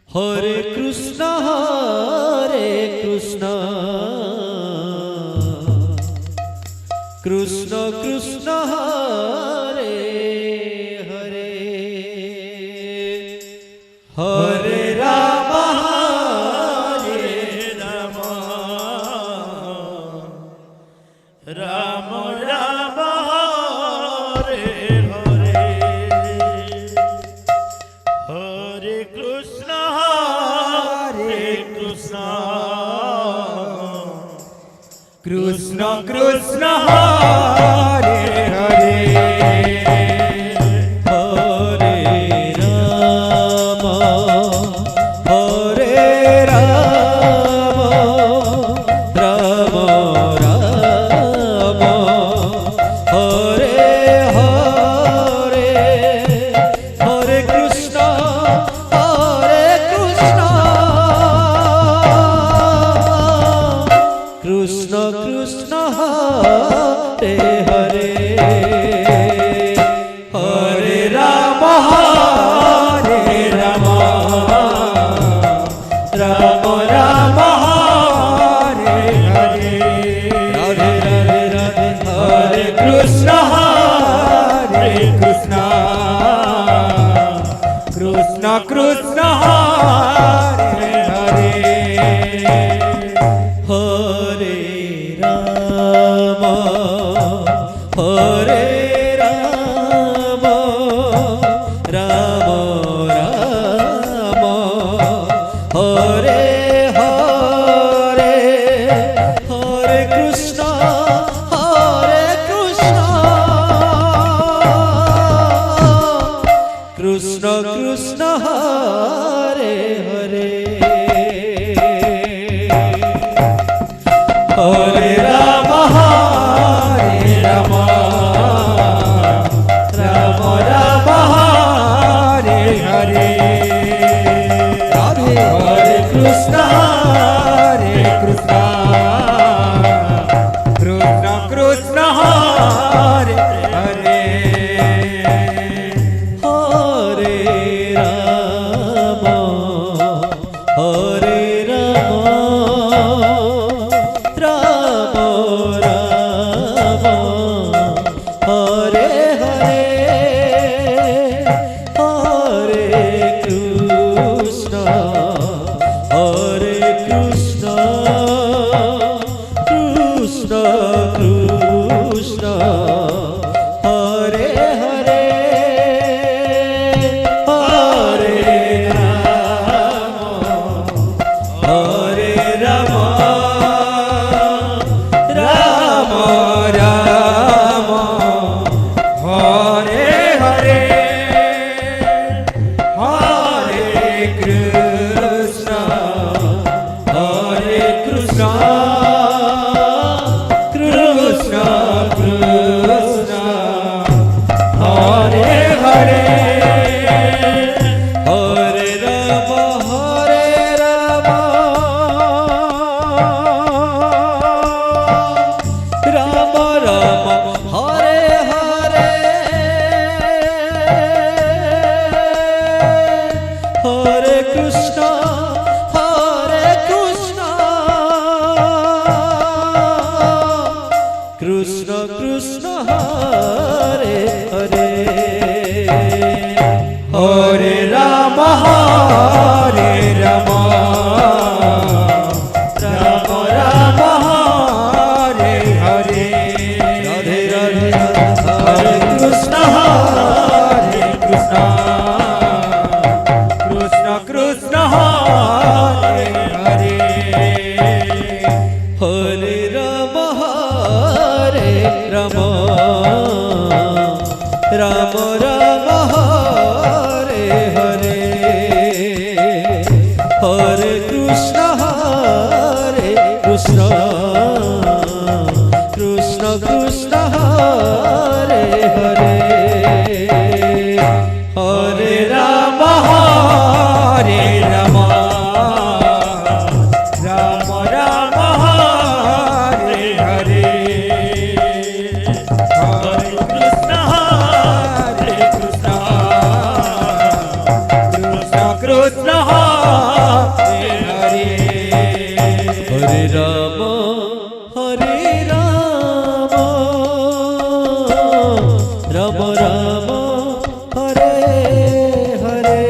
হরে কৃষ্ণ কৃষ্ণ কৃষ্ণ কৃষ্ণ হরে হরে হরে রাম রাম রাম রাম হরে হরে হরে কৃষ্ণ কৃষ্ণ কৃষ্ণ হরে হরে হরে রাম হরে রাম রাম রাম হরে হরে হরে কৃষ্ণ কৃষ্ণ কৃষ্ণ হরে হরে হরে রাম রাম রাম রাম হরে হরে রাধে রাধে রাধে হরে কৃষ্ণ কৃষ্ণ কৃষ্ণ কৃষ্ণ হরে হরে হরে রাম হরে রাম রাম রাম হরে হরে হরে কৃষ্ণ কৃষ্ণ কৃষ্ণ হরে হরে হরে রাম রাম রাম রাম হরে হরে রাধে হরে কৃষ্ণ কৃষ্ণ কৃষ্ণ কৃষ্ণ হরে হরে হরে রাম হরে রাম রাম রাম राम हरे हरे राधे राधे हरे कृष्ण कृष्ण कृष्ण हरे हरे हरे राम राम राम हरे हरे हरे कृष्ण कृष्ण कृष्ण हरे हरे हरे राम राम राम हरे हरे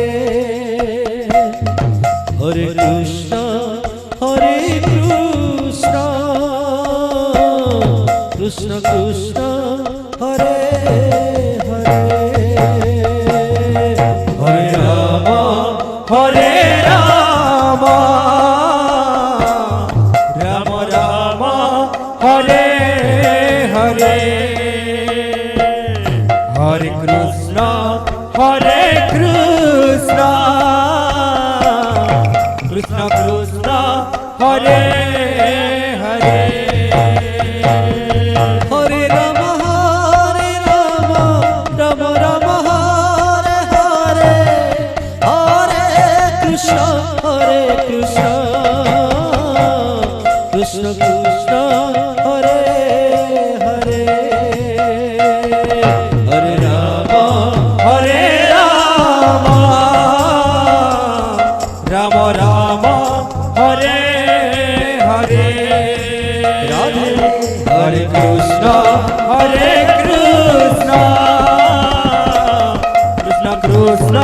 हरे कृष्ण कृष्ण कृष्ण हरे हरे हरे राम राम राम हरे हरे हरे कृष्ण कृष्ण कृष्ण हरे हरे हरे राम राम राम हरे हरे हरे कृष्ण कृष्ण कृष्ण हरे हरे हरे राम राम राम हरे हरे हरे कृष्ण कृष्ण कृष्ण हरे हरे हरे राम राम हरे हरे राधे हरे कृष्ण कृष्ण कृष्ण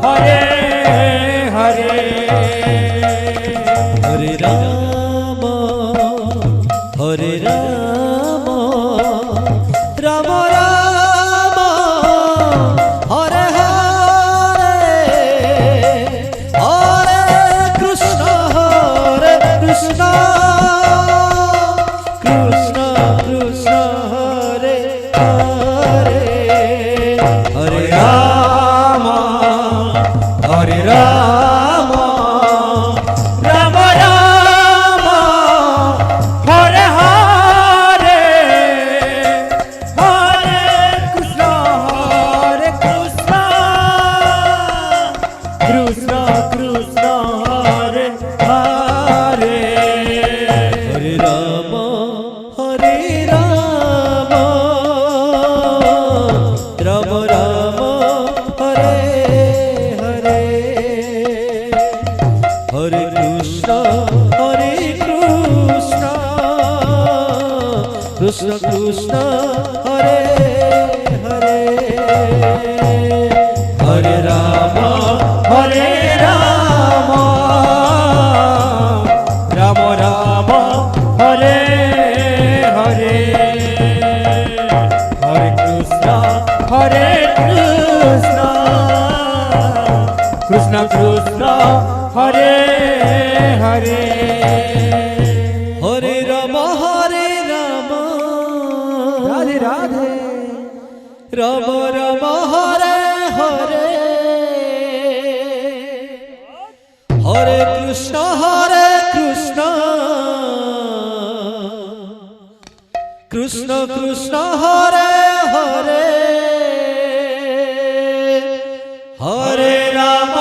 हरे हरे हरे राम राम राम हरे हरे हरे कृष्ण कृष्ण कृष्ण हरे हरे हरे राम राम हरे हरे हरे कृष्ण कृष्ण कृष्ण हरे हरे हरे राम राम राम हरे हरे हरे कृष्ण कृष्ण कृष्ण हरे हरे हरे राम राम हरे हरे हरे कृष्ण कृष्ण कृष्ण हरे हरे हरे राम राधे राधे राम राम हरे हरे हरे कृष्ण कृष्ण कृष्ण हरे हरे हरे राम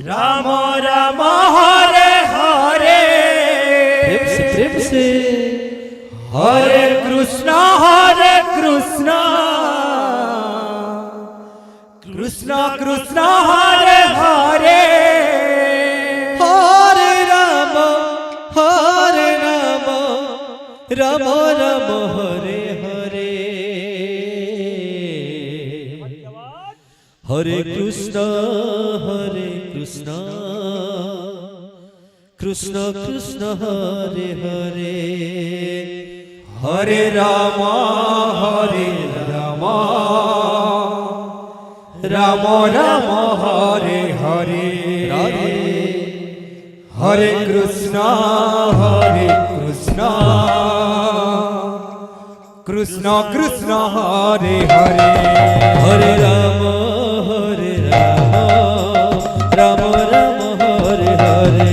राम हरे हरे प्रेम से हरे कृष्ण कृष्ण कृष्ण हरे हरे हरे राम राम राम हरे हरे हरे कृष्ण कृष्ण कृष्ण कृष्ण हरे हरे हरे राम राम राम हरे हरे हरे कृष्ण कृष्ण कृष्ण हरे हरे हरे राम राम राम हरे हरे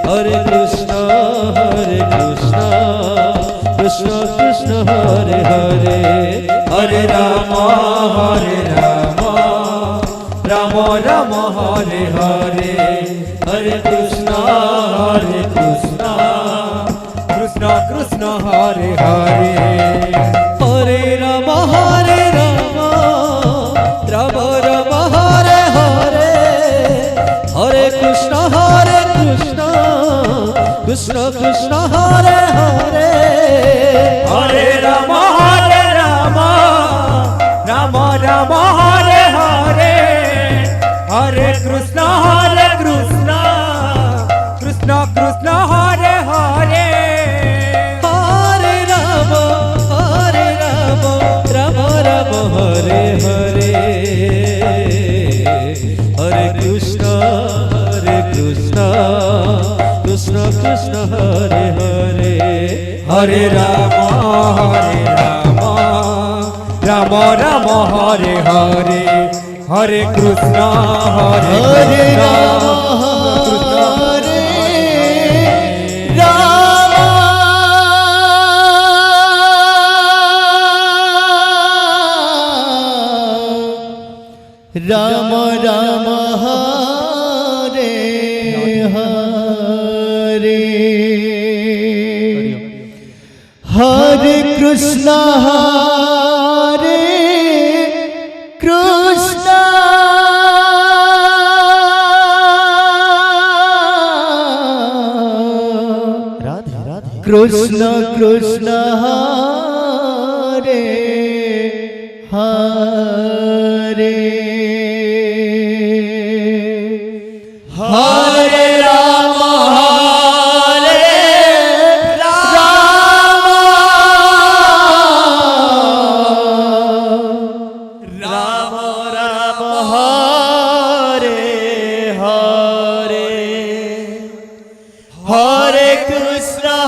हरे कृष्ण कृष्ण कृष्ण हरे हरे हरे राम राम राम हरे हरे हरे कृष्ण कृष्ण कृष्ण हरे हरे हरे राम राम राम हरे हरे हरे कृष्ण कृष्ण कृष्ण हरे हरे हरे राम राम राम हरे हरे हरे कृष्ण कृष्ण कृष्ण हरे हरे हरे राम राम राम हरे हरे हरे कृष्ण कृष्ण कृष्ण हरे हरे हरे राम राम राम हरे हरे हरे कृष्ण राम राम हरे हरे हरे कृष्ण कृष्ण कृष्ण हरे हरे हरे राम राम हरे हरे हरे कृष्ण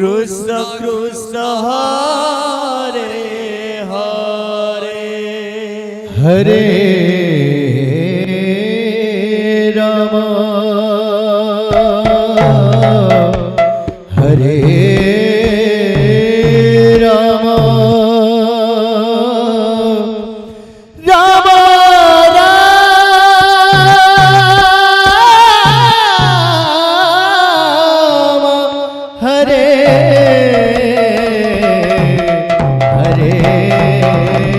कृष्ण कृष्ण हरे हरे हरे राम हरे राम राम राम हरे हरे हरे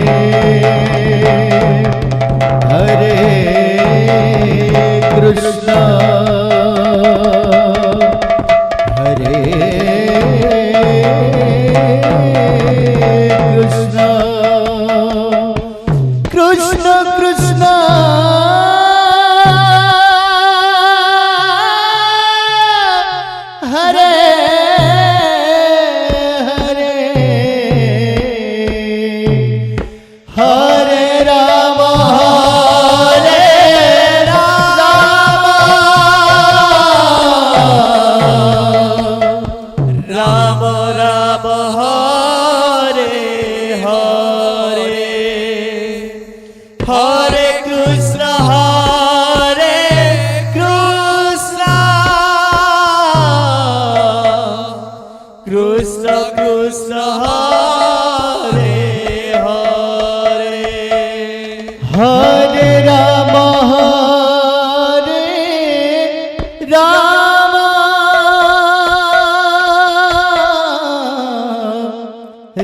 कृष्ण हरे कृष्ण कृष्ण कृष्ण हरे हरे हरे राम राम राम हरे हरे हरे कृष्ण कृष्ण कृष्ण हरे हरे हरे राम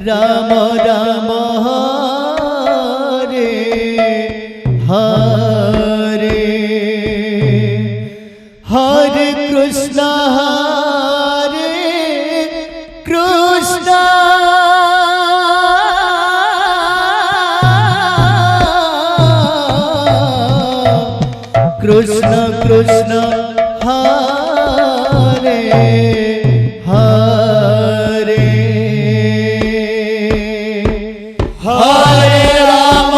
राम राम हरे हरे हरे कृष्ण कृष्ण कृष्ण कृष्ण हरे हरे हरे राम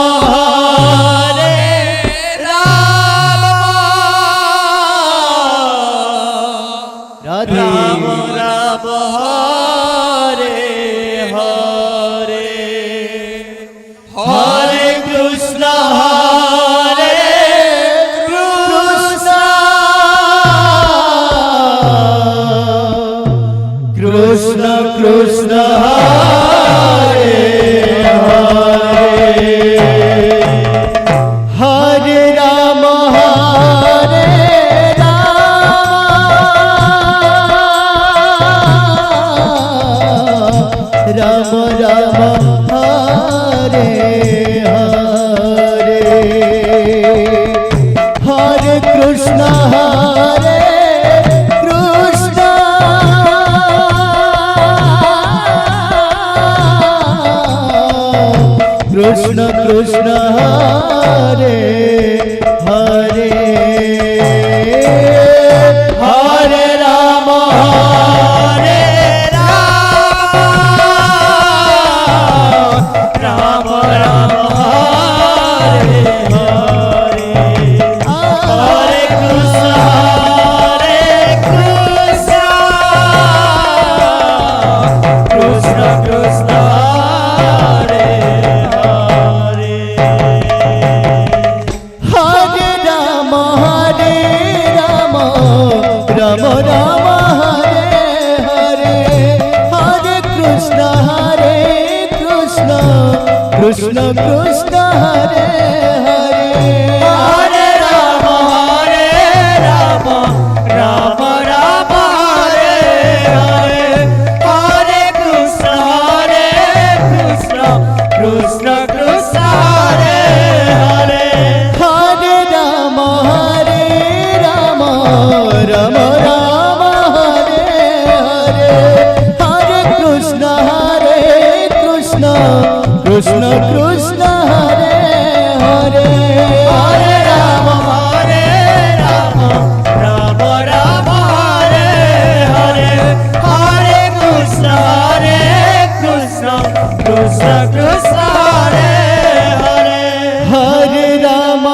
राधे राम राम हरे हरे हरे कृष्ण कृष्ण कृष्ण हरे हरे हरे राम राम राम हरे हरे हरे कृष्ण कृष्ण कृष्ण हरे हरे हरे राम राम राम हरे हरे हरे कृष्ण कृष्ण कृष्ण हरे हरे हरे राम राम राम हरे हरे हरे कृष्ण कृष्ण कृष्ण कृष्ण हरे हरे हरे राम राम राम हरे हरे हरे कृष्ण कृष्ण कृष्ण हरे हरे हरे राम राम राम हरे हरे हरे कृष्ण कृष्ण कृष्ण कृष्ण हरे हरे हरे राम राम राम हरे हरे हरे कृष्ण कृष्ण कृष्ण हरे हरे हरे राम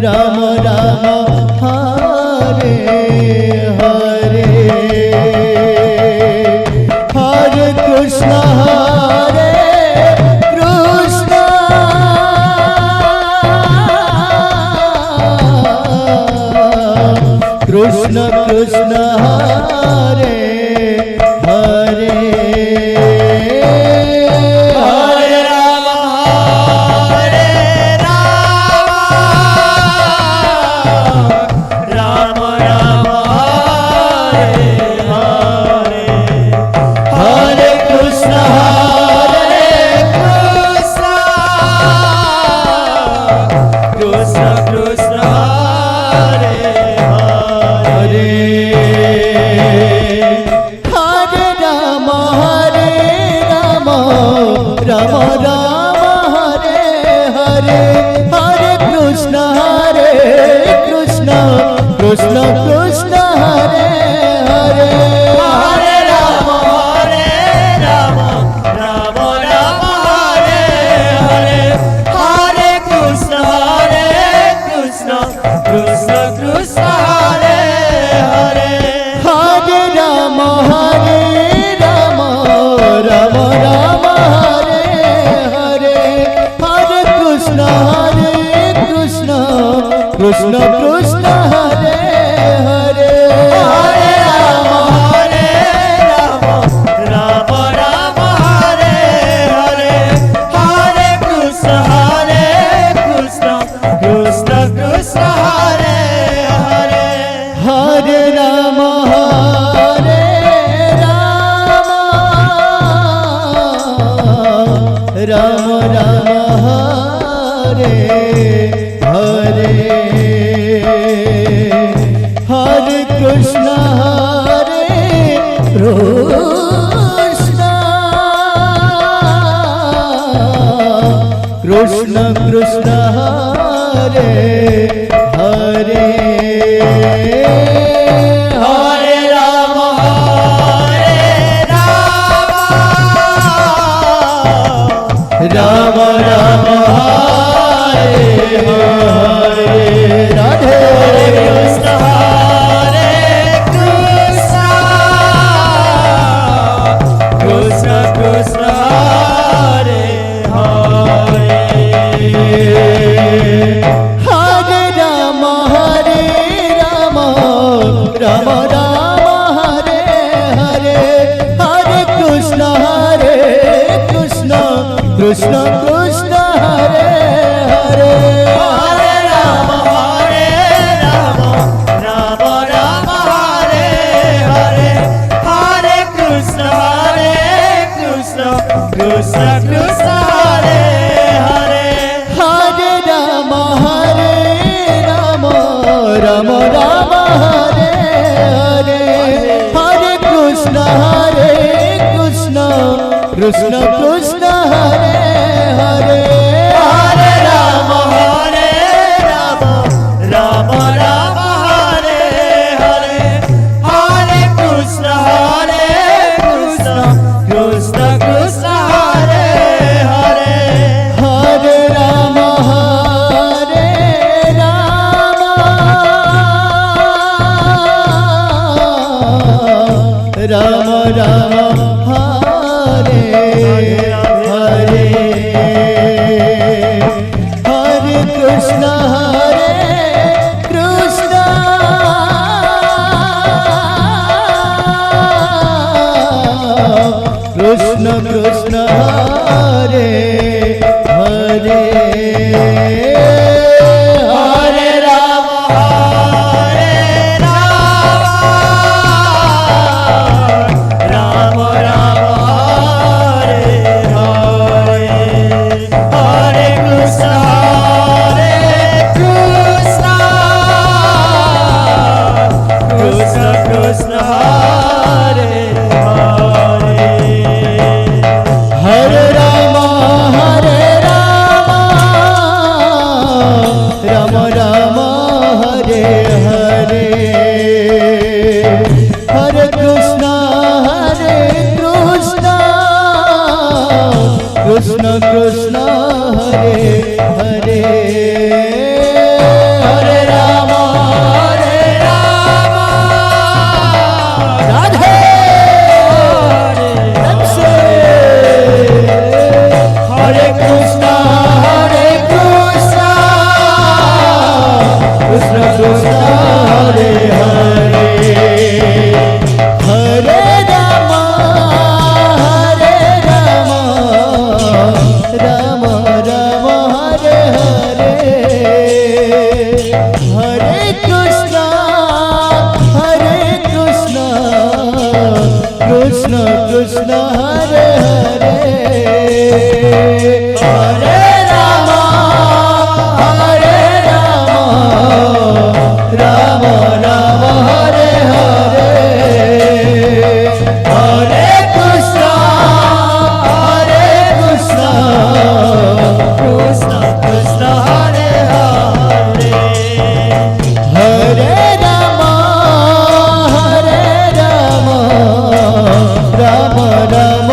राम राम हरे हरे हरे कृष्ण कृष्ण कृष्ण हरे हरे हरे राम राम राम हरे हरे हरे कृष्ण कृष्ण कृष्ण हरे हरे हरे राम राम राम हरे हरे हरे कृष्ण कृष्ण कृष्ण कृष्ण हरे हरे हरे राम राम राम हरे हरे हरे कृष्ण कृष्ण कृष्ण कृष्ण हरे हरे हरे राम राम राम हरे हरे हरे कृष्ण कृष्ण कृष्ण हरे हरे हरे राम राम राम हरे हरे हरे कृष्ण कृष्ण कृष्ण हरे हरे हरे राम राम राम हरे हरे हरे कृष्ण कृष्ण कृष्ण कृष्ण हरे हरे हरे राम राम राम हरे हरे राधे कृष्ण कृष्ण कृष्ण हरे हरे हरे राम राम राम हरे हरे हरे कृष्ण कृष्ण कृष्ण कृष्ण हरे हरे हरे राम राम राम हरे हरे हरे कृष्ण कृष्ण कृष्ण कृष्ण हरे हरे हरे राम राम राम हरे हरे हरे कृष्ण कृष्ण कृष्ण हरे हरे हरे राम राम राम हरे हरे हरे कृष्ण कृष्ण कृष्ण हरे हरे हरे राम राम राम हरे हरे हरे कृष्ण कृष्ण कृष्ण कृष्ण हरे हरे हरे राम राम राम हरे हरे हरे कृष्ण कृष्ण कृष्ण हरे हरे हरे राम राम राम हरे हरे हरे कृष्ण कृष्ण कृष्ण हरे हरे हरे राम राधे हरे कृष्ण कृष्ण कृष्ण हरे हरे हरे राम राम राम हरे हरे हरे कृष्ण कृष्ण कृष्ण हरे हरे हरे राम राम राम हरे हरे हरे कृष्ण कृष्ण कृष्ण हरे हरे हरे राम राम राम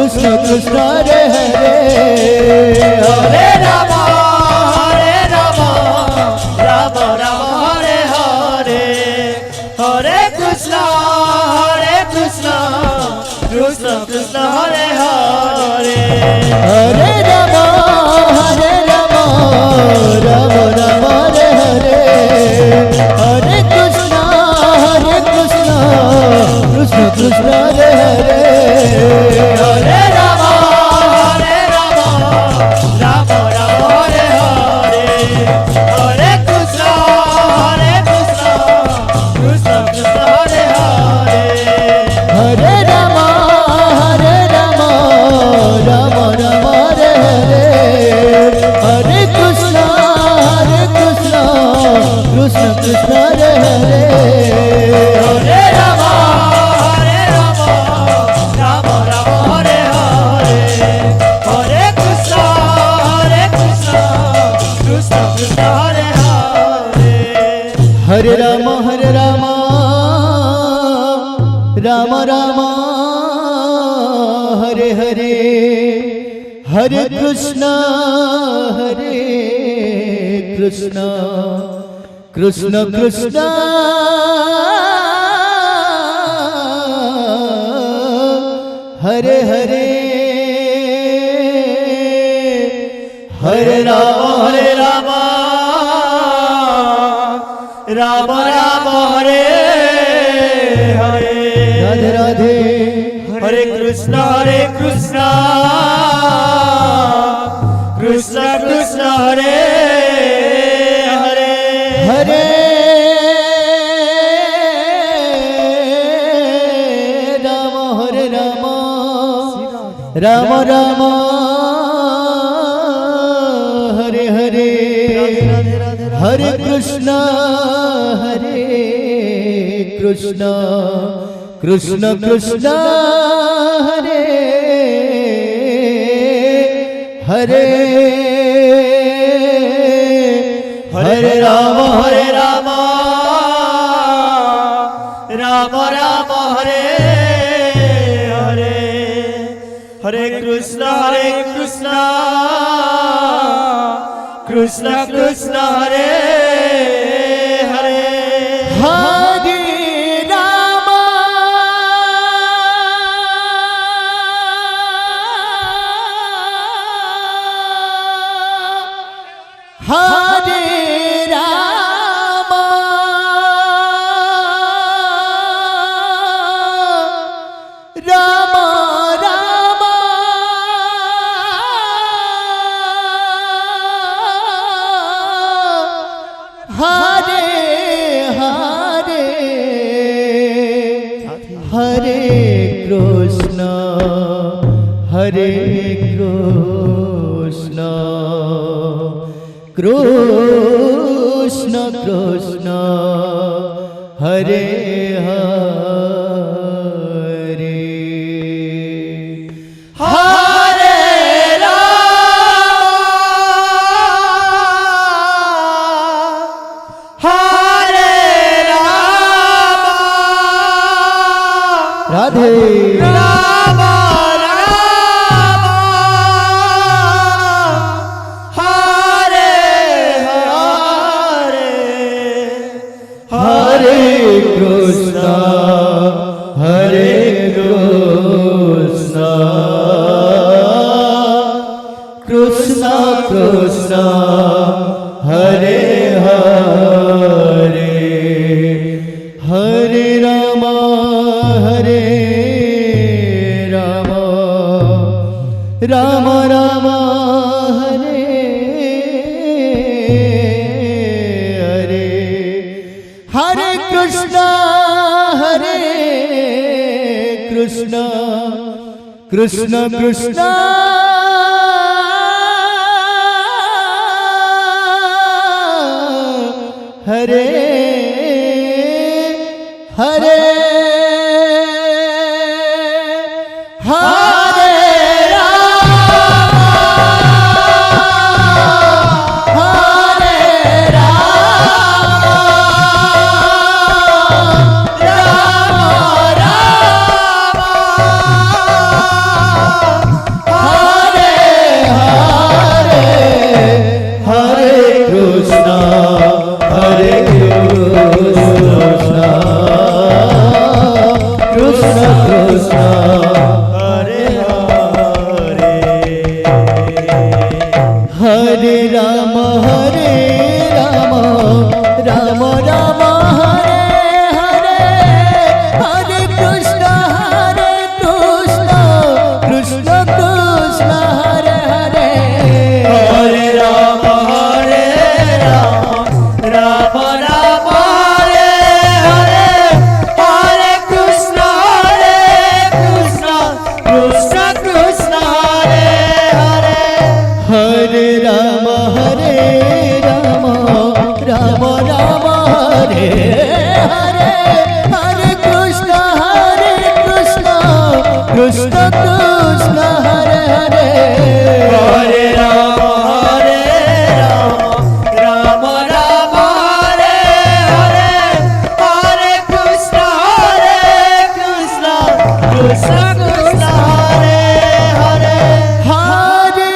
कृष्ण कृष्ण हरे हरे हरे राम राम राम हरे हरे हरे कृष्ण कृष्ण कृष्ण हरे हरे हरे राम राम राम हरे हरे हरे कृष्ण कृष्ण कृष्ण हरे हरे हरे राम राम राम हरे हरे हरे कृष्ण कृष्ण कृष्ण हरे हरे हरे राम राम राम हरे हरे हरे कृष्ण कृष्ण कृष्ण हरे हरे हरे राम राम राम हरे हरे हरे कृष्ण कृष्ण कृष्ण हरे हरे हरे राम राम राम हरे हरे हरे कृष्ण कृष्ण कृष्ण हरे हरे हरे राम राम राम हरे हरे राधे राधे हरे कृष्ण कृष्ण कृष्ण हरे हरे हरे राम राम हरे हरे हरे कृष्ण कृष्ण कृष्ण हरे हरे हरे राम राम राम हरे हरे हरे कृष्ण कृष्ण कृष्ण हरे हरे हरे राम हरे राम राम राम हरे हरे हरे कृष्ण कृष्ण कृष्ण हरे हरे हरे राम राधे राम राम हरे हरे हरे कृष्ण कृष्ण कृष्ण हरे हरे हरे राम राम राम हरे हरे हरे कृष्ण कृष्ण कृष्ण हरे हरे हरे राम कृष्ण कृष्ण हरे हरे हरे राम राम राम हरे हरे हरे कृष्ण कृष्ण कृष्ण कृष्ण हरे हरे हरे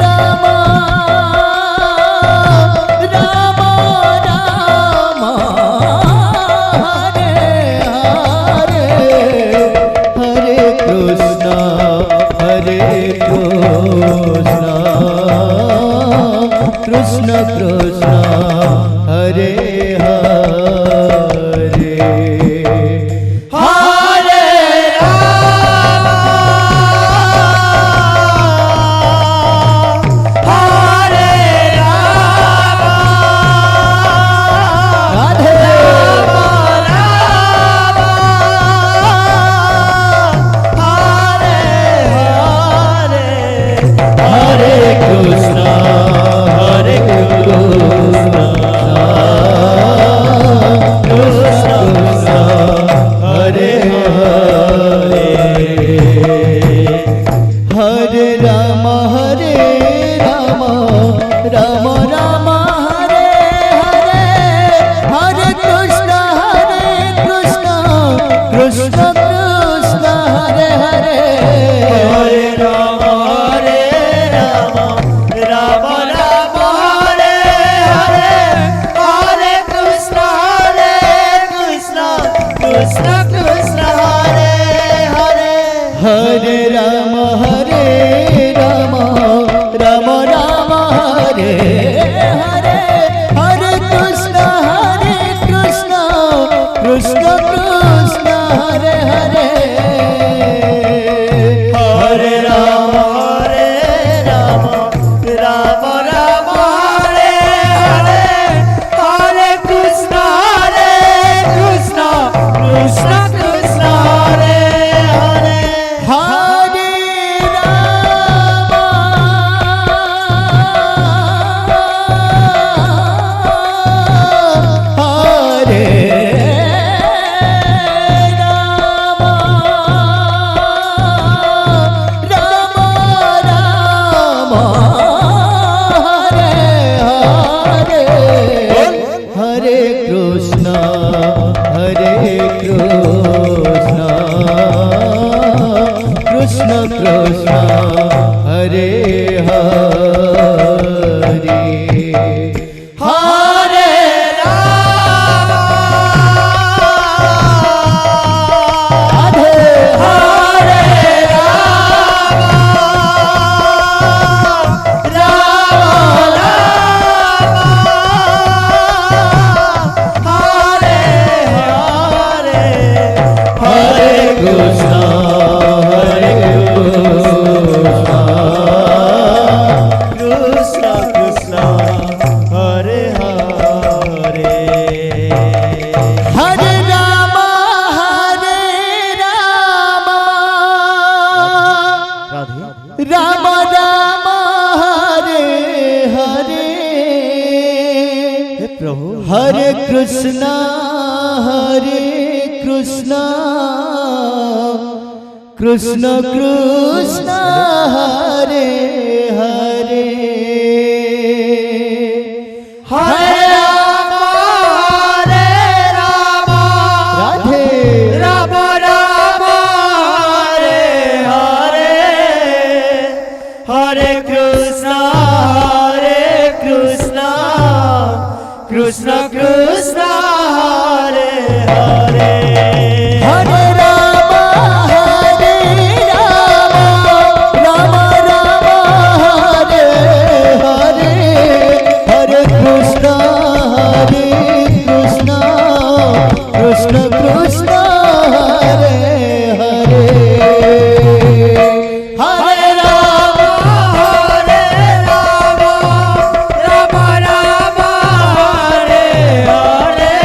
राम राम राम हरे हरे हरे कृष्ण कृष्ण कृष्ण हरे हरे हरे राम हरे राम राधे राम हरे हरे हरे कृष्ण कृष्ण कृष्ण हरे हरे हरे राम राम राम हरे हरे हरे कृष्ण कृष्ण कृष्ण हरे हरे हरे राम राम राम हरे हरे हरे कृष्ण कृष्ण कृष्ण कृष्ण हरे हरे हरे राम राम राम हरे हरे हरे कृष्ण कृष्ण कृष्ण कृष्ण हरे हरे हरे राम राम राम हरे हरे हरे कृष्ण कृष्ण कृष्ण कृष्ण हरे हरे हरे राम हरे राम राम राम हरे हरे हरे कृष्ण कृष्ण कृष्ण हरे हरे हरे राधे हरे राम राम हरे हरे हरे कृष्ण कृष्ण कृष्ण हरे हरे हरे राम राम राम हरे हरे प्रभु हरे कृष्ण कृष्ण कृष्ण हरे हरे हरे राम राधे राम राम हरे हरे हरे कृष्ण कृष्ण कृष्ण हरे हरे हरे राम राम राम हरे हरे हरे कृष्ण कृष्ण कृष्ण हरे हरे हरे राम राम राम हरे हरे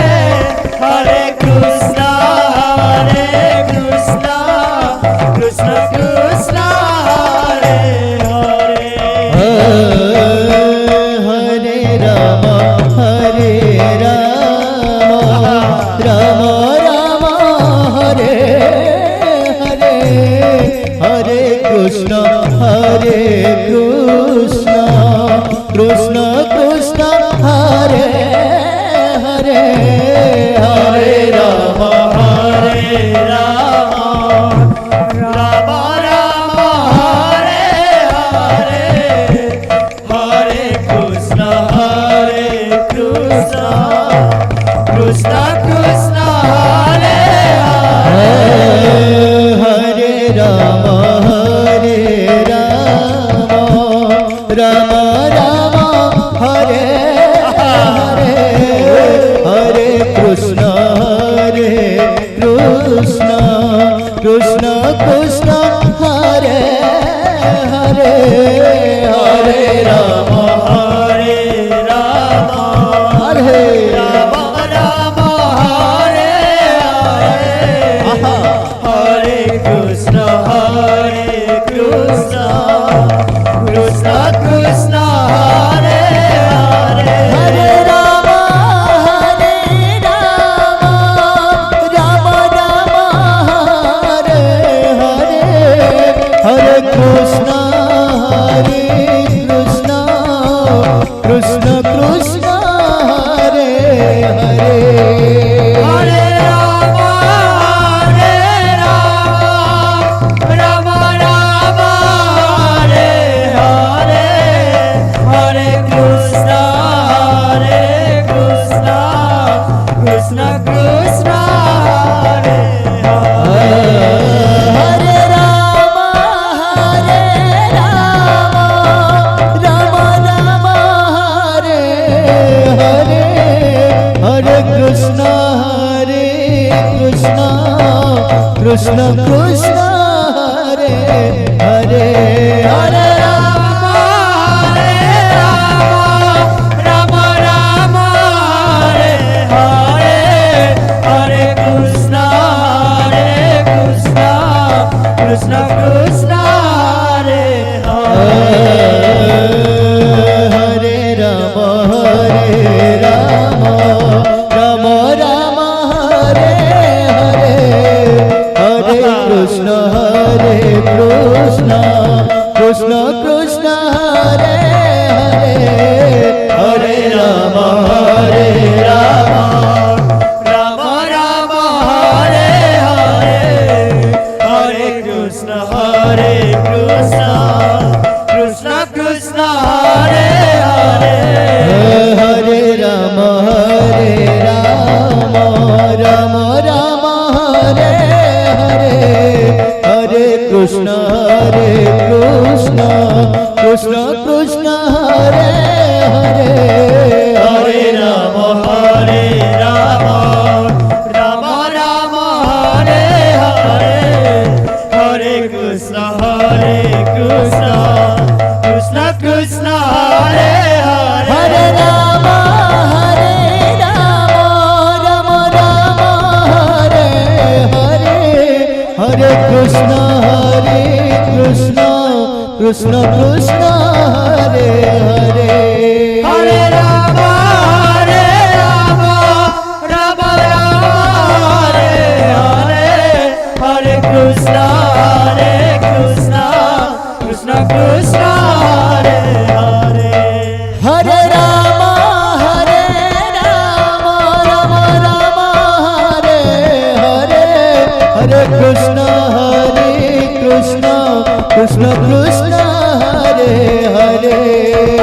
हरे कृष्ण कृष्ण कृष्ण हरे हरे हरे राम राम राम हरे हरे हरे कृष्ण कृष्ण कृष्ण हरे हरे हरे राम राम राम हरे हरे हरे कृष्ण कृष्ण कृष्ण हरे हरे हरे राम हरे राम हरे राम हरे हरे हरे कृष्ण कृष्ण कृष्ण हरे हरे हरे राम राम राम हरे हरे हरे कृष्ण कृष्ण कृष्ण हरे हरे हरे राम राम राम हरे हरे हरे कृष्ण कृष्ण कृष्ण हरे हरे हरे राम राम राम हरे हरे हरे कृष्ण कृष्ण कृष्ण हरे हरे हरे राम राम राम हरे हरे हरे कृष्ण कृष्ण कृष्ण हरे हरे हरे राम राम राम हरे हरे हरे कृष्ण कृष्ण कृष्ण हरे हरे हरे राम राम राम हरे हरे हरे कृष्ण कृष्ण कृष्ण हरे हरे हरे राम राम राम हरे हरे हरे कृष्ण कृष्ण कृष्ण हरे हरे हरे राम राम राम हरे हरे हरे कृष्ण कृष्ण कृष्ण हरे हरे हरे राम राम राम हरे हरे हरे कृष्ण कृष्ण कृष्ण हरे हरे हरे राम राम राम हरे हरे हरे कृष्ण कृष्ण कृष्ण हरे हरे हरे राम राम राम हरे हरे हरे कृष्ण कृष्ण कृष्ण हरे हरे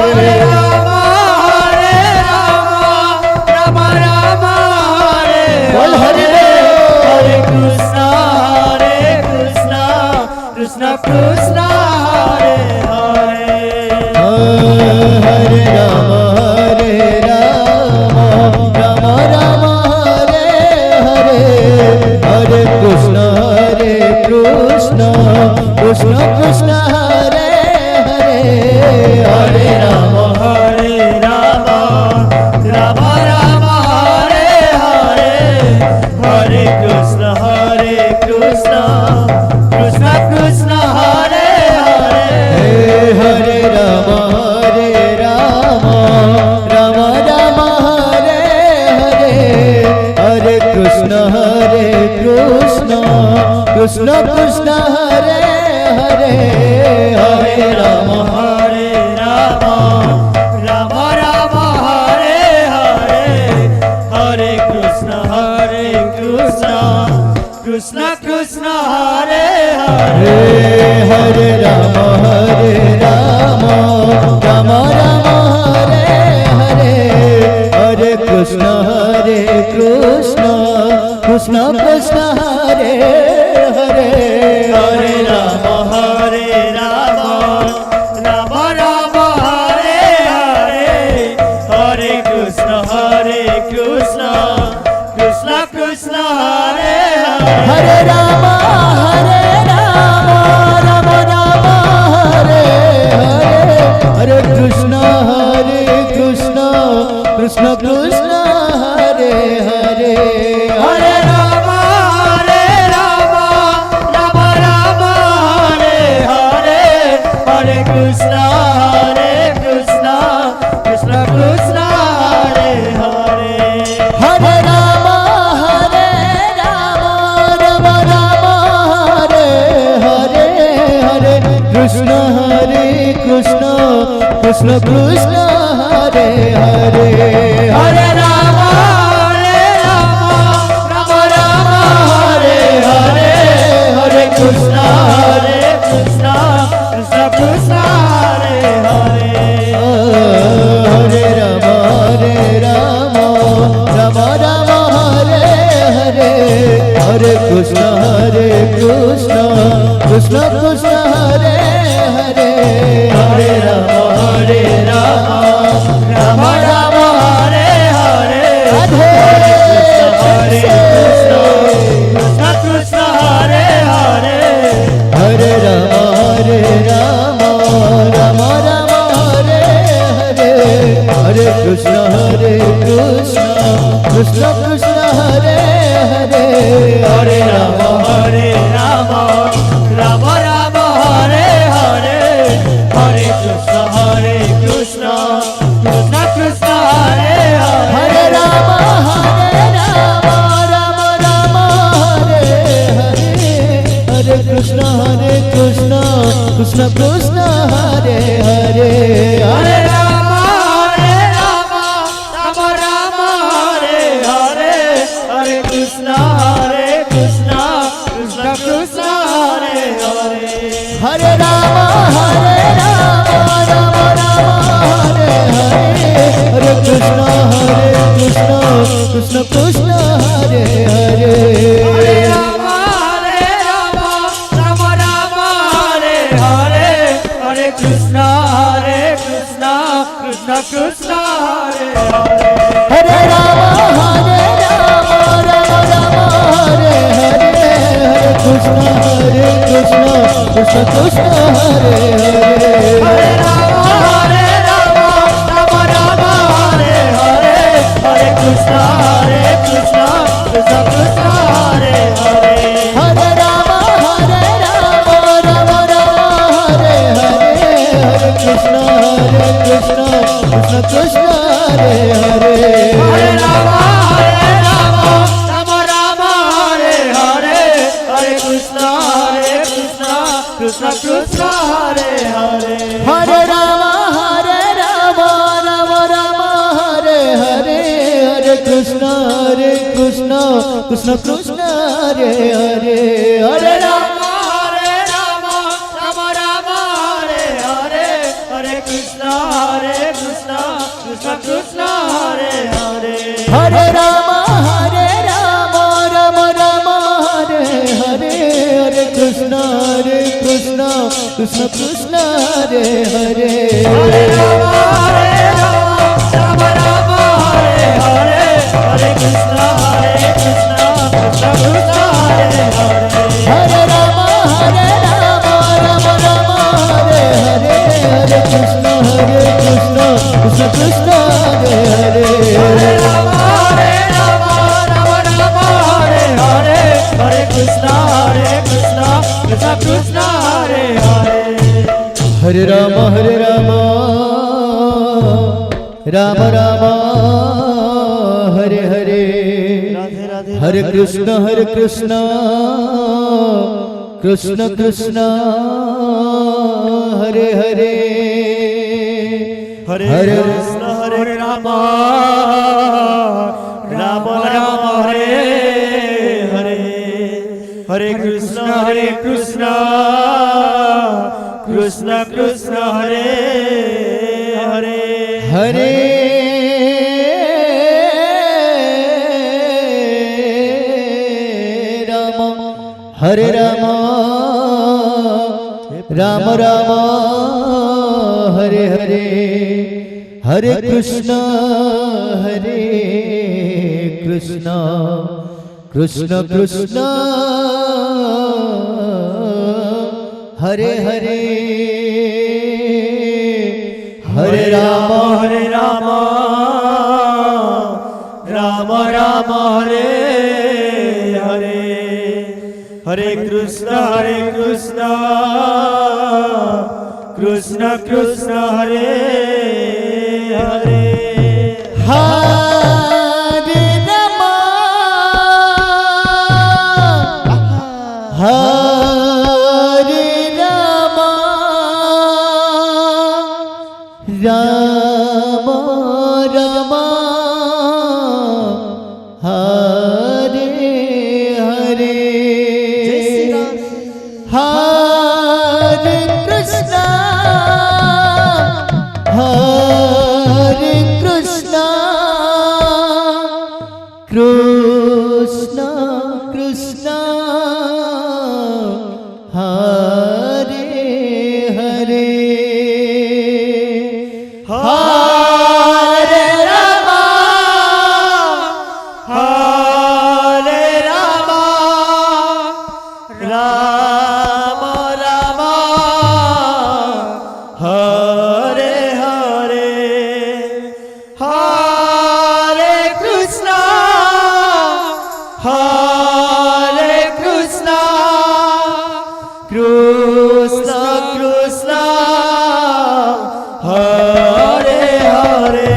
कृष्ण कृष्ण हरे हरे हरे राम राम राम हरे हरे हरे कृष्ण कृष्ण कृष्ण कृष्ण हरे हरे हरे राम राम राम राम हरे हरे हरे कृष्ण कृष्ण कृष्ण कृष्ण हरे हरे राम राम राम हरे हरे हरे कृष्ण कृष्ण कृष्ण कृष्ण हरे हरे हरे राम राम राम राम हरे हरे हरे कृष्ण कृष्ण कृष्ण कृष्ण हरे हरे हरे राम राम राम राम हरे हरे हरे कृष्ण कृष्ण कृष्ण कृष्ण हरे हरे हरे राम राम राम हरे हरे हरे कृष्ण कृष्ण कृष्ण कृष्ण हरे हरे हरे राम राम राम राम हरे हरे हरे कृष्ण कृष्ण कृष्ण कृष्ण हरे हरे हरे राम राम राम हरे हरे राधे हरे कृष्ण कृष्ण कृष्ण हरे हरे हरे राम राम राम राम हरे हरे हरे कृष्ण कृष्ण कृष्ण कृष्ण हरे हरे हरे राम राम राम राम हरे हरे हरे कृष्ण कृष्ण कृष्ण कृष्ण हरे हरे हरे राम राम राम हरे हरे हरे कृष्ण कृष्ण कृष्ण कृष्ण हरे हरे हरे राम राम राम हरे हरे हरे कृष्ण कृष्ण कृष्ण कृष्ण हरे हरे हरे राम राम राम हरे हरे हरे कृष्ण कृष्ण कृष्ण हरे हरे हरे राम राम राम हरे हरे हरे कृष्ण कृष्ण कृष्ण हरे हरे हरे राम राम राम हरे हरे हरे कृष्ण कृष्ण कृष्ण हरे हरे हरे राम राम राम हरे हरे हरे कृष्ण कृष्ण कृष्ण कृष्ण हरे हरे हरे राम राम राम हरे हरे हरे कृष्ण कृष्ण कृष्ण हरे हरे हरे राम राम राम हरे हरे हरे कृष्ण कृष्ण कृष्ण हरे हरे हरे राम राम राम हरे हरे हरे कृष्ण कृष्ण कृष्ण हरे हरे हरे राम राम राम हरे हरे हरे कृष्ण कृष्ण कृष्ण हरे हरे हरे राम राम राम हरे हरे हरे कृष्ण कृष्ण कृष्ण हरे हरे हरे राम राम हरे हरे हरे कृष्ण कृष्ण कृष्ण हरे हरे हरे राम राम राम हरे हरे हरे कृष्ण कृष्ण कृष्ण हरे हरे हरे राम राम हरे हरे हरे कृष्ण कृष्ण कृष्ण हरे हरे हरे राम राम राम हरे हरे राधे राधे हरे कृष्ण कृष्ण कृष्ण हरे हरे हरे हरे कृष्ण हरे राम राम राम हरे हरे हरे कृष्ण कृष्ण कृष्ण हरे हरे हरे राम राम राम हरे हरे हरे कृष्ण कृष्ण कृष्ण हरे हरे हरे राम राम राम हरे हरे हरे कृष्ण कृष्ण कृष्ण हरे हरे हरे राम हरे राम राम राम हरे हरे हरे कृष्ण कृष्ण कृष्ण हरे हरे हरे राम राम राम हरे हरे हरे कृष्ण कृष्ण कृष्ण हरे हरे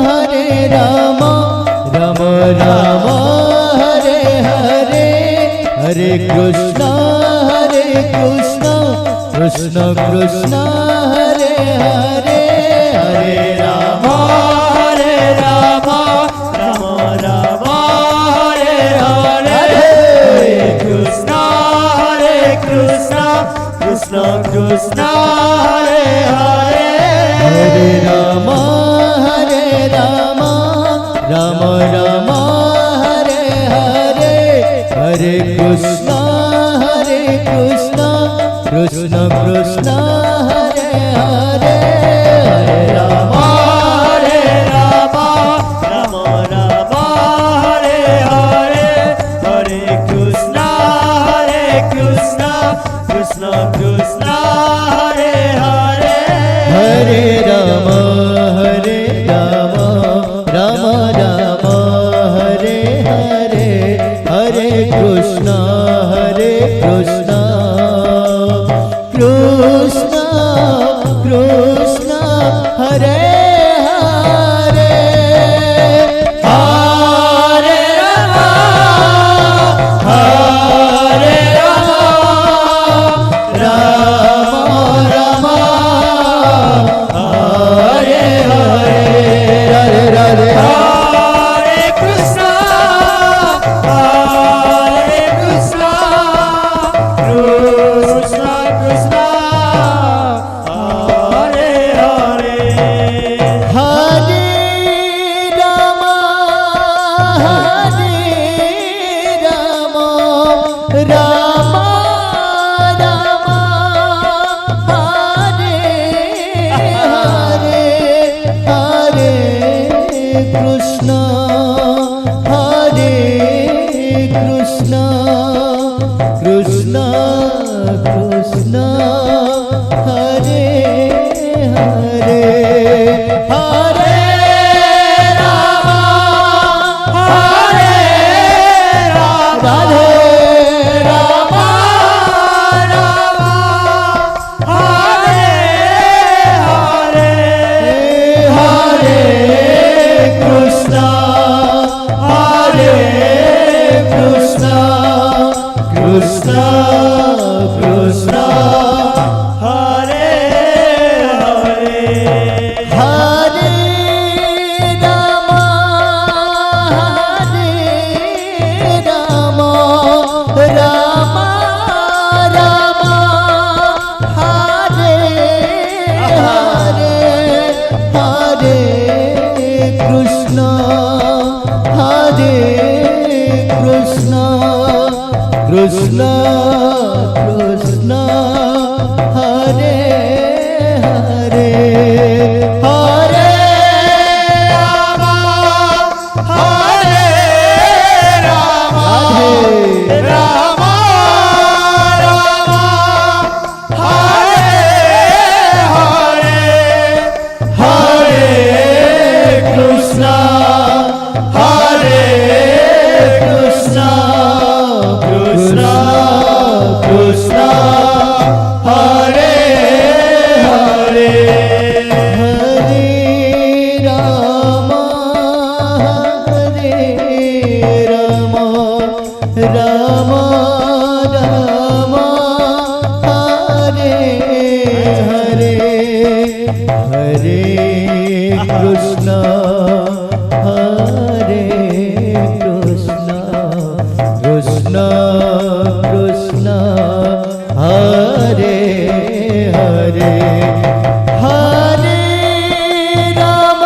हरे राम राम राम हरे हरे हरे कृष्ण कृष्ण कृष्ण हरे हरे हरे राम राम राम हरे हरे कृष्ण कृष्ण कृष्ण हरे हरे हरे राम राम राम हरे हरे हरे कृष्ण कृष्ण कृष्ण हरे हरे हरे राम राम राम हरे हरे हरे कृष्ण कृष्ण कृष्ण हरे हरे हरे राम राम हरे हरे हरे कृष्ण कृष्ण कृष्ण हरे हरे हरे राम राम हरे हरे हरे राधे हरे कृष्ण कृष्ण कृष्ण हरे हरे हरे राम राम हरे हरे हरे कृष्ण कृष्ण कृष्ण हरे हरे हरे राम राधे राम हरे कृष्ण कृष्ण कृष्ण हरे हरे কৃষ্ণ কৃষ্ণ কৃষ্ণ হরে হরে হরে রাম হরে রাম রাম রাম হরে হরে হরে কৃষ্ণ হরে কৃষ্ণ কৃষ্ণ কৃষ্ণ হরে হরে হরে রাম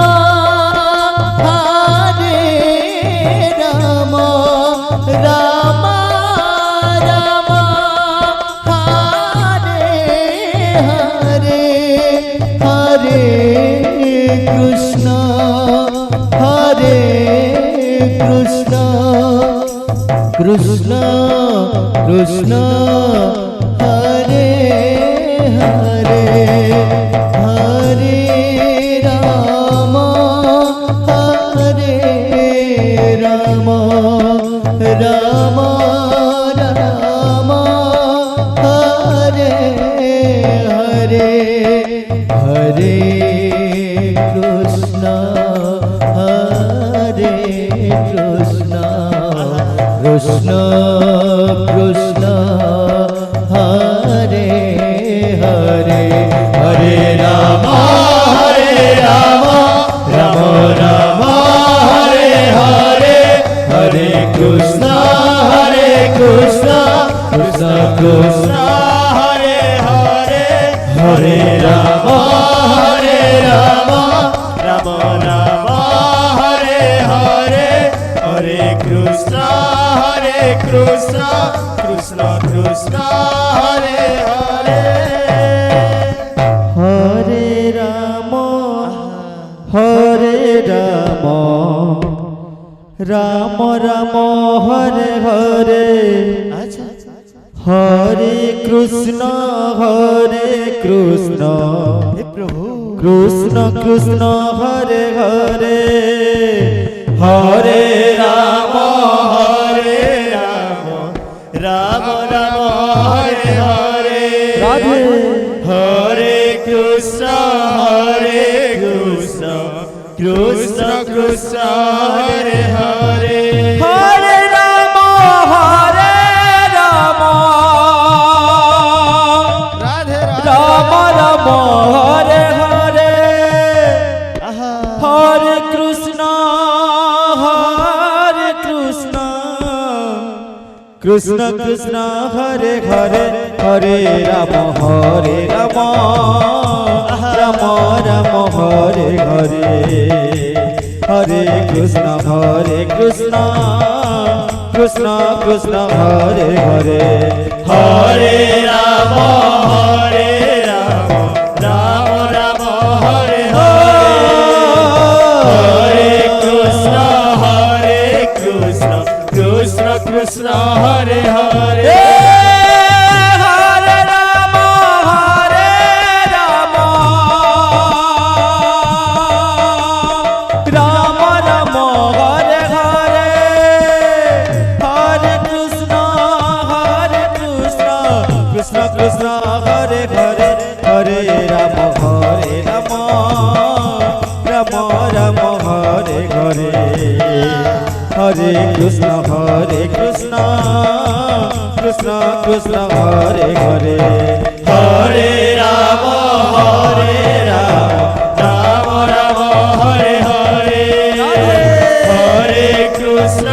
হরে রাম রাম রাম হরে হরে হরে কৃষ্ণ হরে কৃষ্ণ কৃষ্ণ কৃষ্ণ হরে হরে হরে রাম হরে রাম রাম রাম হরে হরে হরে কৃষ্ণ হরে কৃষ্ণ কৃষ্ণ কৃষ্ণ হরে হরে হরে রাম হরে রাম রাম রাম হরে হরে হরে কৃষ্ণ হরে কৃষ্ণ কৃষ্ণ কৃষ্ণ হরে হরে হরে রাম রাম রাম হরে হরে হরে কৃষ্ণ কৃষ্ণ কৃষ্ণ হরে হরে হরে রাম রাম রাম রাম হরে হরে হরে কৃষ্ণ কৃষ্ণ কৃষ্ণ কৃষ্ণ হরে হরে হরে রাম রাম রাম হরে হরে হরে কৃষ্ণ প্রভু কৃষ্ণ কৃষ্ণ হরে হরে হরে রাম রাম রাম হরে হরে রাধে হরে কৃষ্ণ কৃষ্ণ কৃষ্ণ কৃষ্ণ হরে হরে হরে রাম রাধে রাম রাম হরে হরে হরে কৃষ্ণ কৃষ্ণ কৃষ্ণ হরে হরে হরে রাম রাম রাম হরে হরে হরে কৃষ্ণ কৃষ্ণ কৃষ্ণ কৃষ্ণ হরে হরে হরে রাম রাম রাম হরে হরে কৃষ্ণ কৃষ্ণ কৃষ্ণ কৃষ্ণ হরে হরে হরে রাম রাম রাম হরে হরে হরে কৃষ্ণ কৃষ্ণ কৃষ্ণ হরে হরে হরে রাম রাম রাম হরে হরে হরে কৃষ্ণ কৃষ্ণ কৃষ্ণ কৃষ্ণ হরে হরে হরে রাম রাম রাম হরে হরে হরে কৃষ্ণ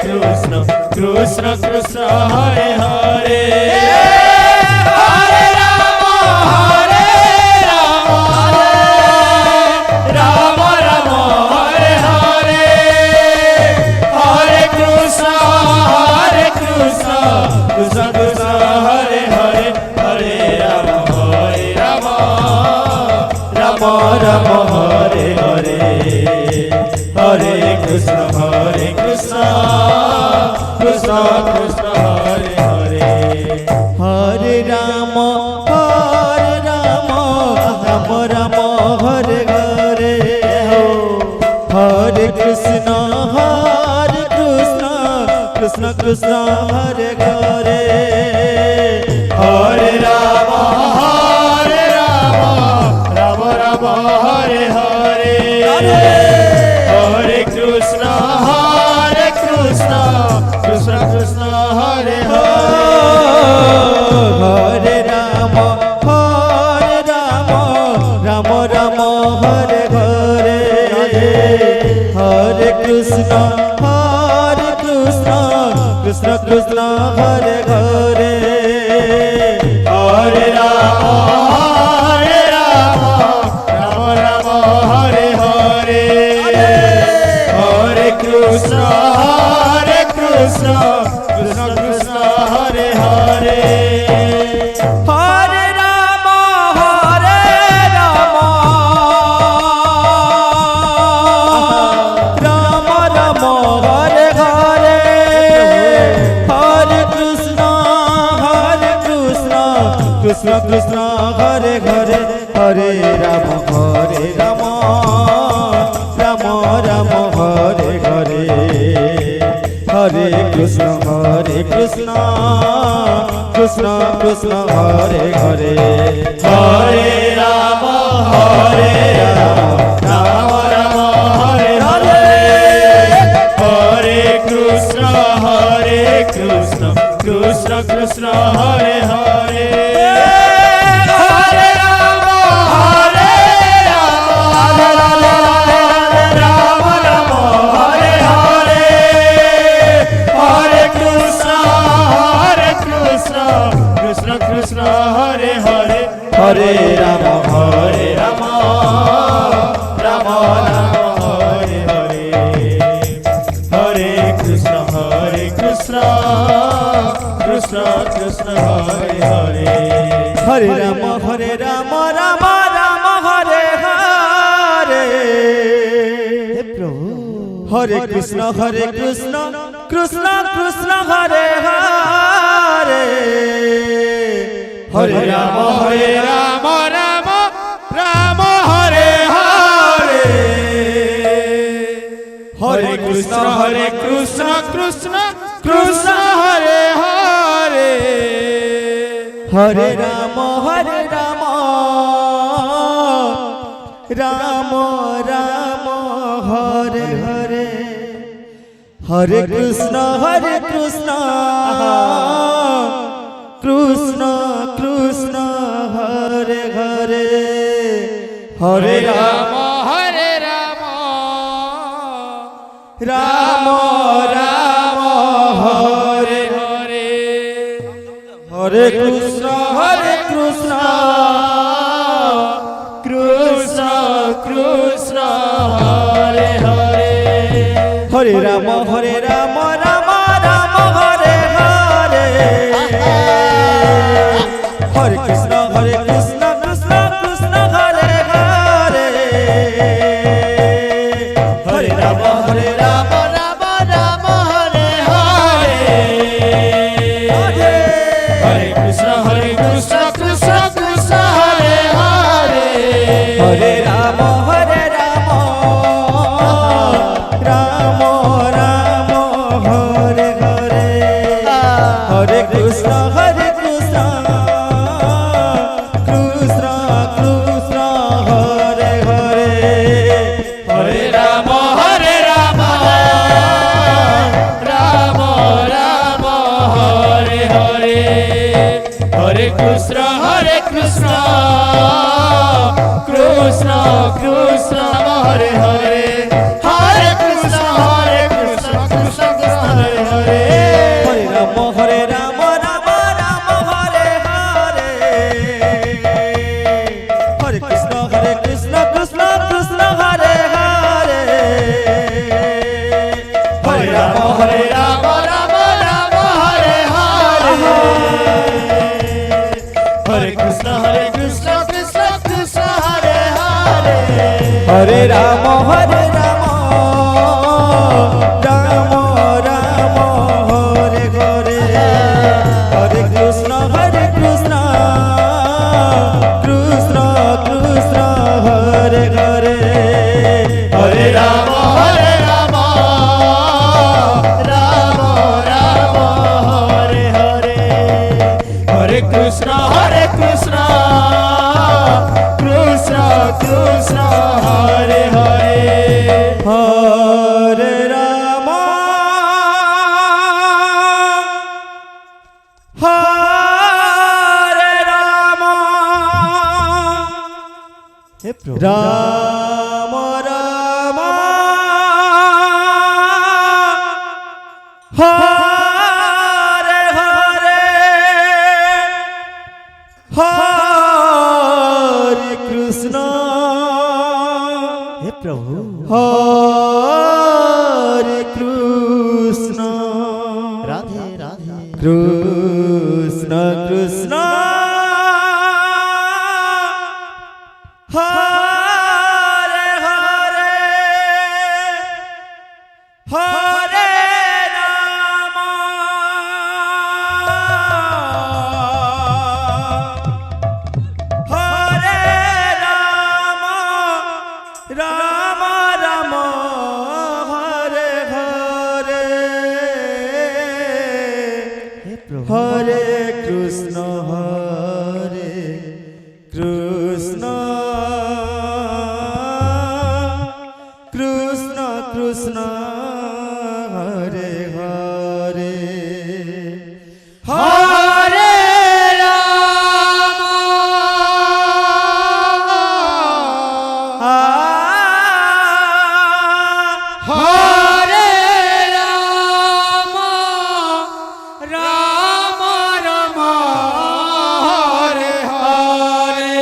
কৃষ্ণ কৃষ্ণ কৃষ্ণ হরে হরে হরে রাম রাম রাম হরে হরে হরে কৃষ্ণ রাম রাম হরে হরে হরে কৃষ্ণ কৃষ্ণ কৃষ্ণ কৃষ্ণ হরে হরে হরে রাম রাম রাম হরে হরে হরে কৃষ্ণ কৃষ্ণ কৃষ্ণ হরে হরে হরে রাম রাম রাম হরে হরে হরে কৃষ্ণ কৃষ্ণ কৃষ্ণ হরে হরে রাম রাম রাম হরে হরে হরে কৃষ্ণ কৃষ্ণ কৃষ্ণ হরে হরে হরে রাম রাম রাম হরে হরে হরে কৃষ্ণ কৃষ্ণ কৃষ্ণ হরে হরে হরে রাম রাম রাম হরে হরে হরে কৃষ্ণ কৃষ্ণ কৃষ্ণ হরে হরে হরে রাম রাম রাম হরে হরে হরে কৃষ্ণ কৃষ্ণ কৃষ্ণ কৃষ্ণ হরে হরে হরে রাম রাম রাম হরে হরে হরে কৃষ্ণ কৃষ্ণ কৃষ্ণ কৃষ্ণ হরে হরে হরে রাম রাম রাম হরে হরে হরে কৃষ্ণ কৃষ্ণ কৃষ্ণ হরে হরে হরে রাম রাম রাম হরে হরে হরে কৃষ্ণ কৃষ্ণ কৃষ্ণ হরে হরে হরে রাম রাম রাম হরে হরে হরে কৃষ্ণ কৃষ্ণ কৃষ্ণ হরে হরে হরে রাম রাম রাম হরে হরে হরে কৃষ্ণ কৃষ্ণ কৃষ্ণ হরে হরে হরে রাম রাম রাম হরে হরে হরে কৃষ্ণ কৃষ্ণ কৃষ্ণ হরে হরে হরে রাম রাম রাম হরে হরে হরে কৃষ্ণ কৃষ্ণ কৃষ্ণ হরে হরে হরে রাম রাম রাম হরে হরে হরে কৃষ্ণ কৃষ্ণ কৃষ্ণ হরে হরে হরে রাম রাম রাম হরে হরে হরে কৃষ্ণ কৃষ্ণ কৃষ্ণ হরে হরে হরে রাম রাম রাম হরে হরে হরে কৃষ্ণ কৃষ্ণ কৃষ্ণ হরে হরে হরে রাম রাম রাম হরে হরে হরে কৃষ্ণ কৃষ্ণ কৃষ্ণ হরে হরে হরে কৃষ্ণ কৃষ্ণ কৃষ্ণ হরে হরে হরে রাম রাম রাম হরে হরে হরে কৃষ্ণ কৃষ্ণ কৃষ্ণ হরে হরে হরে রাম রাম রাম হরে হরে হরে কৃষ্ণ কৃষ্ণ কৃষ্ণ হরে হরে हरे राम राम राम हरे हरे हरे कृष्ण कृष्ण कृष्ण हरे हरे हरे राम राम राम हरे हरे हरे कृष्ण कृष्ण कृष्ण हरे हरे हरे राम हरे राम हे प्रभु राम राम हरे हरे हरे कृष्ण हे प्रभु हरे कृष्ण राधे राधे कृष्ण कृष्ण हरे हरे हरे राम हरे राम राम राम हरे हरे हरे कृष्ण कृष्ण कृष्ण हरे हरे हरे राम हरे राम राम राम हरे हरे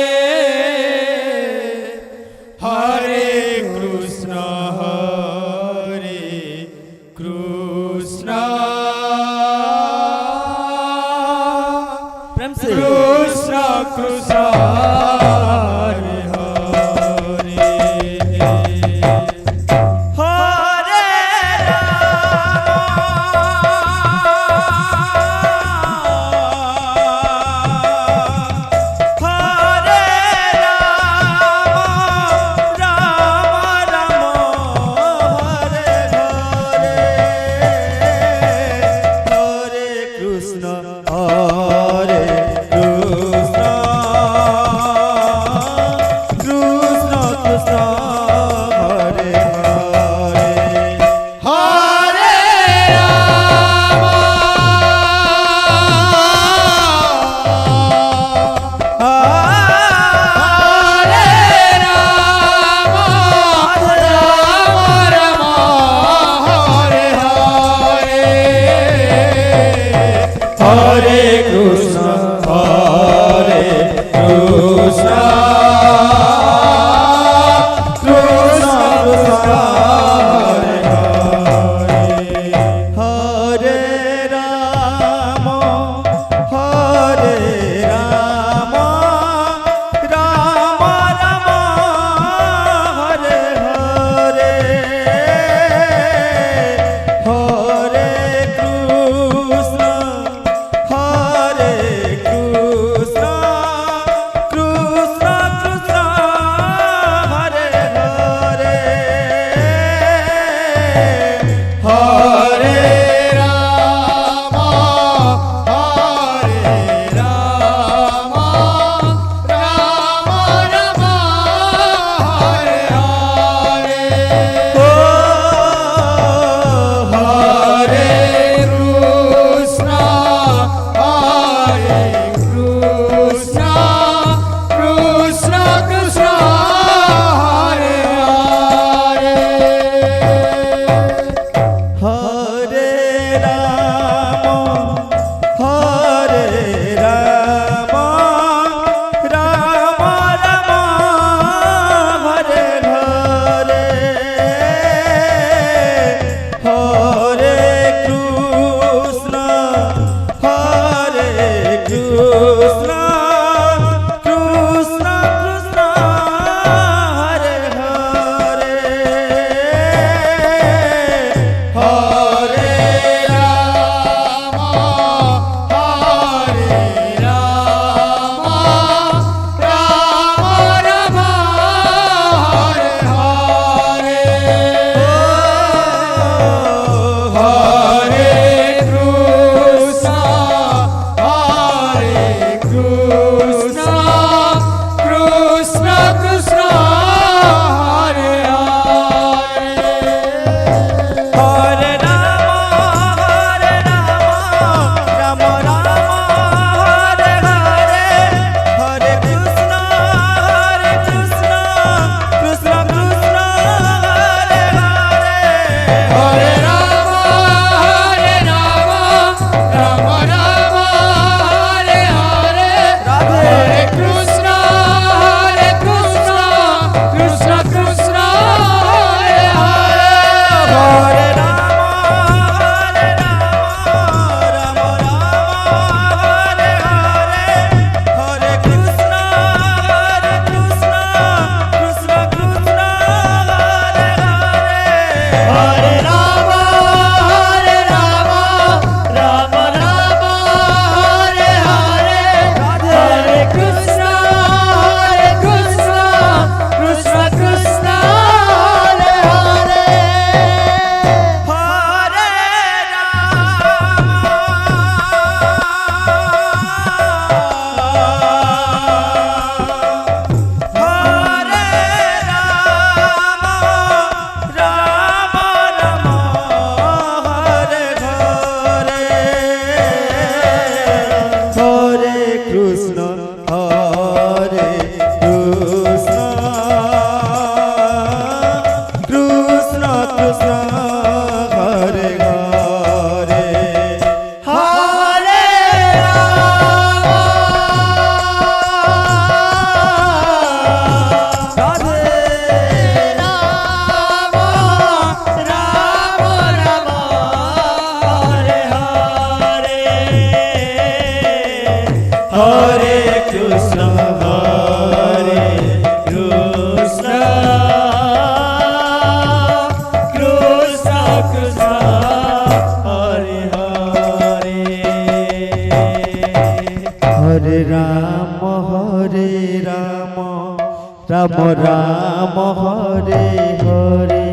রাম রাম হরে হরে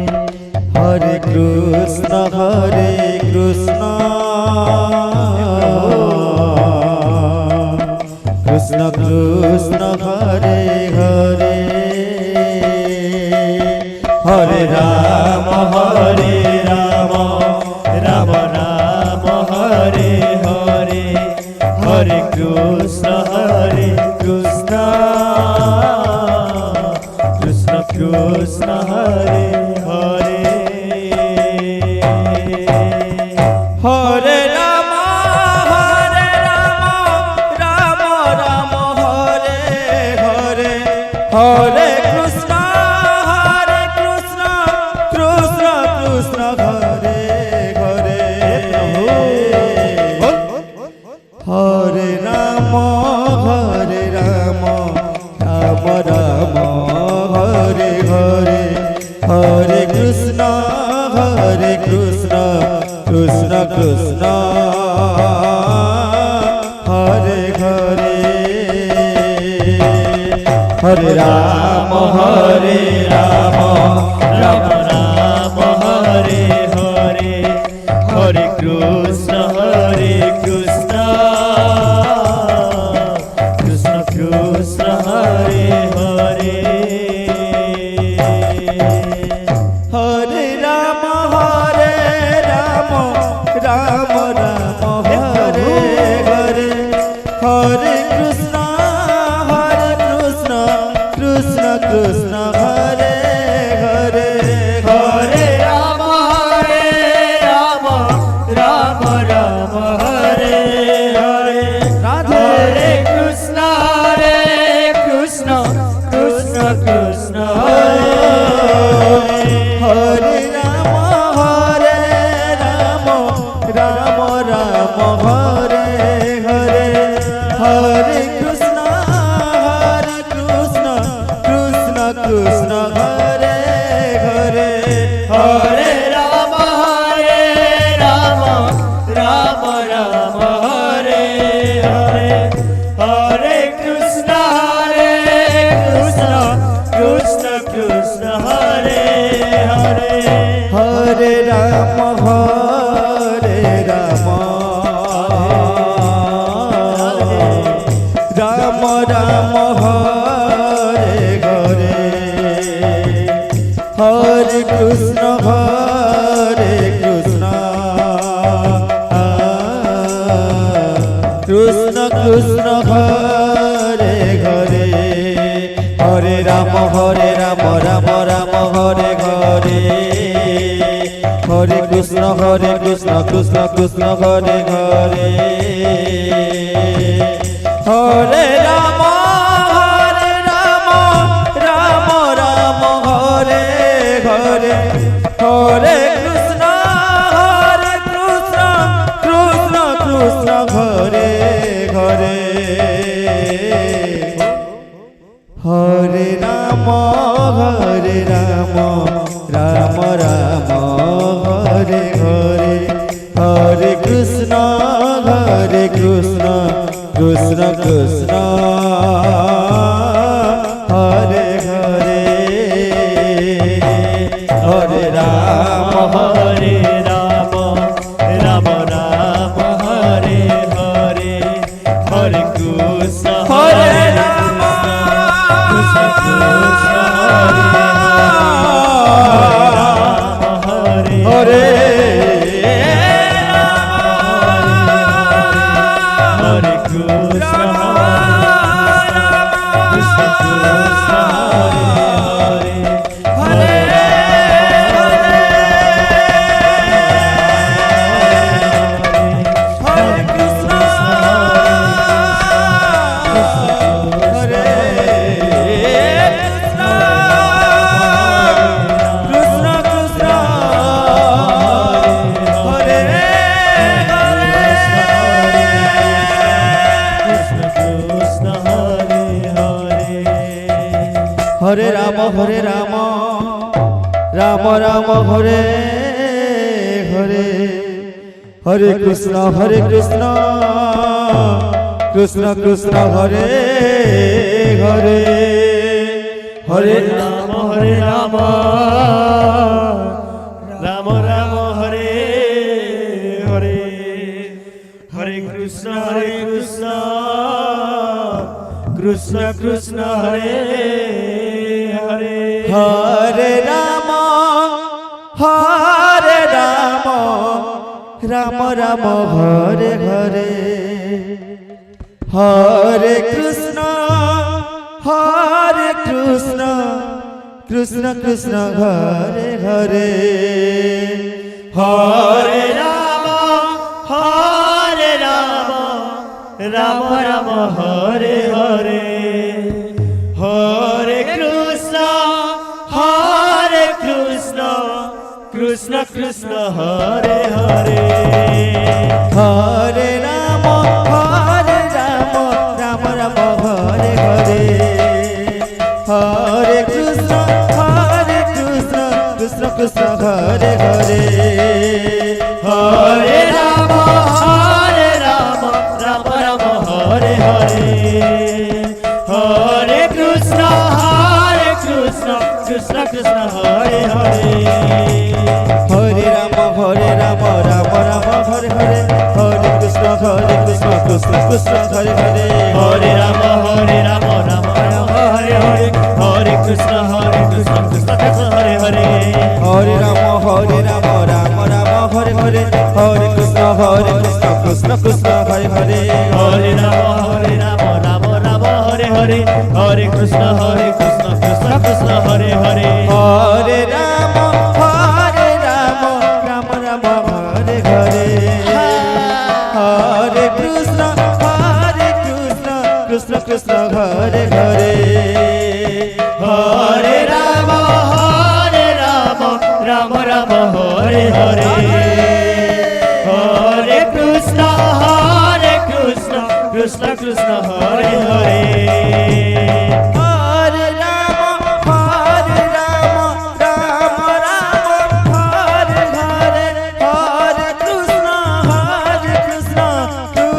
হরে কৃষ্ণ কৃষ্ণ কৃষ্ণ হরে হরে হরে রাম রাম রাম হরে হরে হরে কৃষ্ণ কৃষ্ণ কৃষ্ণ হরে হরে হরে রাম রাম রাম হরে হরে হরে কৃষ্ণ কৃষ্ণ কৃষ্ণ হরে হরে হরে রাম রাম রাম হরে হরে হরে কৃষ্ণ কৃষ্ণ কৃষ্ণ হরে হরে হরে রাম রাম রাম হরে হরে হরে কৃষ্ণ কৃষ্ণ কৃষ্ণ হরে হরে হরে রাম রাম রাম হরে হরে হরে কৃষ্ণ কৃষ্ণ কৃষ্ণ হরে হরে হরে রাম রাম রাম হরে হরে রাধে কৃষ্ণ কৃষ্ণ কৃষ্ণ হরে হরে রাম রাম রাম হরে হরে হরে কৃষ্ণ কৃষ্ণ কৃষ্ণ হরে হরে হরে রাম রাম রাম হরে হরে হরে কৃষ্ণ কৃষ্ণ কৃষ্ণ হরে হরে হরে রাম রাম রাম হরে হরে হরে কৃষ্ণ কৃষ্ণ কৃষ্ণ হরে হরে হরে রাম রাম রাম হরে হরে হরে কৃষ্ণ কৃষ্ণ কৃষ্ণ হরে হরে হরে রাম রাম রাম হরে হরে হরে কৃষ্ণ কৃষ্ণ কৃষ্ণ হরে হরে হরে রাম রাম রাম হরে হরে হরে কৃষ্ণ কৃষ্ণ কৃষ্ণ হরে হরে হরে রাম রাম রাম হরে হরে হরে কৃষ্ণ রাম কৃষ্ণ কৃষ্ণ হরে হরে হরে কৃষ্ণ কৃষ্ণ কৃষ্ণ হরে হরে হরে কৃষ্ণ হরে কৃষ্ণ কৃষ্ণ হরে হরে রাম রাম রাম হরে হরে হরে কৃষ্ণ কৃষ্ণ কৃষ্ণ হরে হরে হরে রাম রাম রাম হরে হরে হরে কৃষ্ণ কৃষ্ণ কৃষ্ণ হরে হরে হরে রাম রাম রাম হরে হরে হরে কৃষ্ণ কৃষ্ণ কৃষ্ণ হরে হরে হরে রাম রাম রাম হরে হরে হরে কৃষ্ণ কৃষ্ণ কৃষ্ণ হরে হরে হরে রাম রাম রাম হরে হরে হরে কৃষ্ণ কৃষ্ণ কৃষ্ণ হরে হরে হরে রাম রাম রাম হরে হরে হরে কৃষ্ণ কৃষ্ণ কৃষ্ণ হরে হরে হরে রাম রাম রাম হরে হরে হরে কৃষ্ণ কৃষ্ণ কৃষ্ণ হরে হরে হরে রাম রাম রাম হরে হরে হরে কৃষ্ণ কৃষ্ণ কৃষ্ণ হরে হরে হরে রাম রাম রাম হরে হরে হরে কৃষ্ণ কৃষ্ণ কৃষ্ণ হরে হরে হরে রাম রাম রাম হরে হরে হরে কৃষ্ণ কৃষ্ণ কৃষ্ণ হরে হরে হরে রাম রাম রাম হরে হরে হরে কৃষ্ণ কৃষ্ণ কৃষ্ণ হরে হরে হরে রাম রাম রাম হরে হরে হরে কৃষ্ণ কৃষ্ণ কৃষ্ণ হরে হরে হরে রাম রাম রাম হরে হরে হরে কৃষ্ণ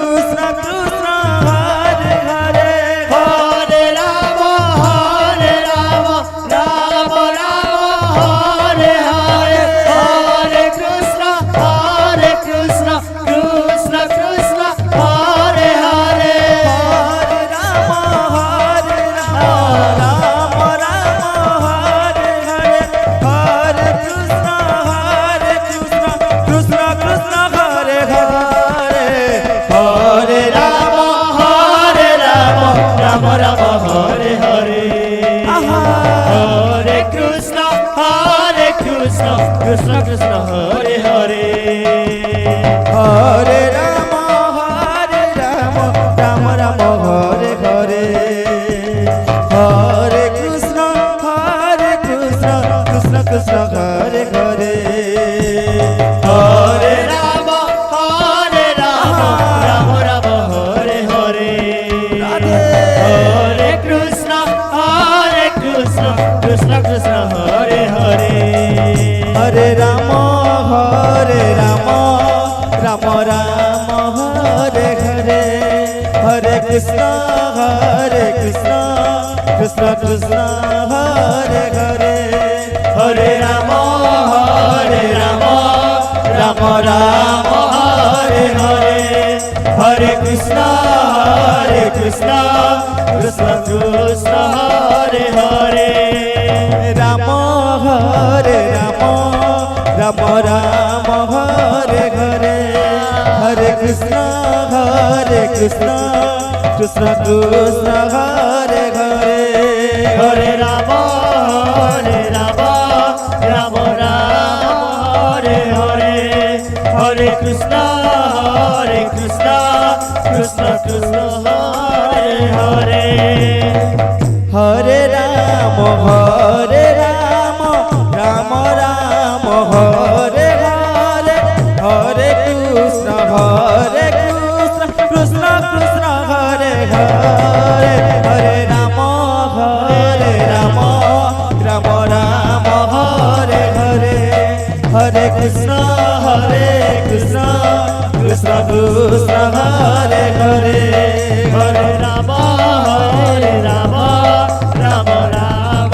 কৃষ্ণ কৃষ্ণ হরে হরে হরে রাম রাম রাম হরে হরে হরে কৃষ্ণ কৃষ্ণ কৃষ্ণ কৃষ্ণ হরে হরে হরে রাম রাম হরে হরে হরে কৃষ্ণ কৃষ্ণ কৃষ্ণ হরে হরে হরে রাম রাম রাম হরে হরে হরে কৃষ্ণ কৃষ্ণ কৃষ্ণ হরে হরে হরে রাম রাম রাম হরে হরে হরে কৃষ্ণ কৃষ্ণ কৃষ্ণ হরে হরে হরে রাম রাম রাম হরে হরে হরে কৃষ্ণ কৃষ্ণ কৃষ্ণ হরে হরে হরে রাম রাম রাম হরে হরে হরে কৃষ্ণ কৃষ্ণ কৃষ্ণ হরে হরে হরে রাম রাম রাম হরে হরে হরে কৃষ্ণ কৃষ্ণ কৃষ্ণ হরে হরে রাম রাম রাম হরে হরে হরে কৃষ্ণ কৃষ্ণ কৃষ্ণ হরে হরে হরে রাম রাম রাম হরে হরে হরে কৃষ্ণ কৃষ্ণ কৃষ্ণ হরে হরে হরে রাম রাম রাম হরে হরে হরে কৃষ্ণ কৃষ্ণ কৃষ্ণ হরে হরে হরে রাম রাম রাম হরে হরে হরে কৃষ্ণ কৃষ্ণ কৃষ্ণ হরে হরে হরে রাম রাম রাম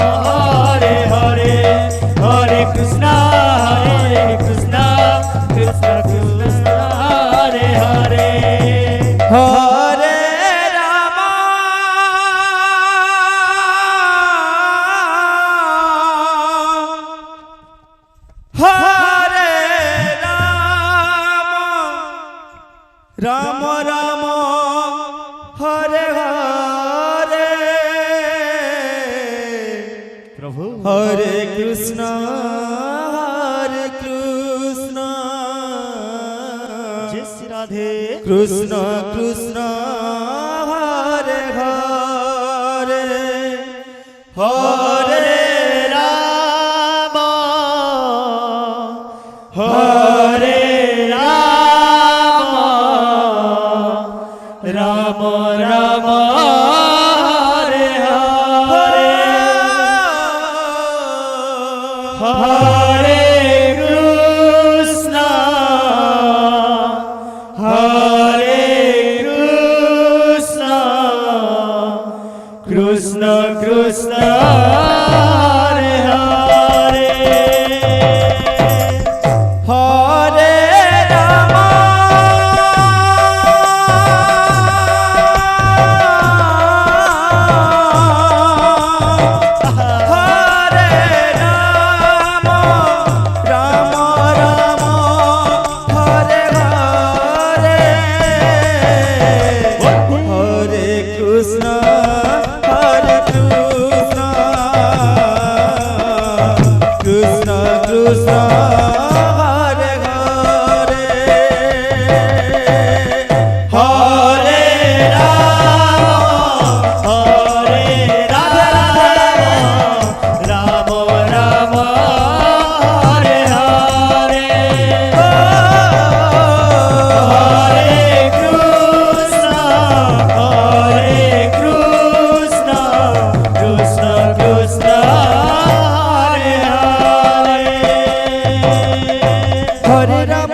হরে কৃষ্ণ হরে কৃষ্ণ जय श्री राधे কৃষ্ণ কৃষ্ণ হরে হরে হরে राम হরে राम राम राम हरे हरे हरे कृष्ण हरे कृष्ण कृष्ण कृष्ण हरे हरे হরে রাম হরে রাম রাম রাম হরে হরে হরে কৃষ্ণ হরে কৃষ্ণ কৃষ্ণ কৃষ্ণ হরে হরে हरे राम हरे राधे राधे राम राम हरे हरे हरे कृष्ण कृष्ण कृष्ण हरे हरे হরে রাম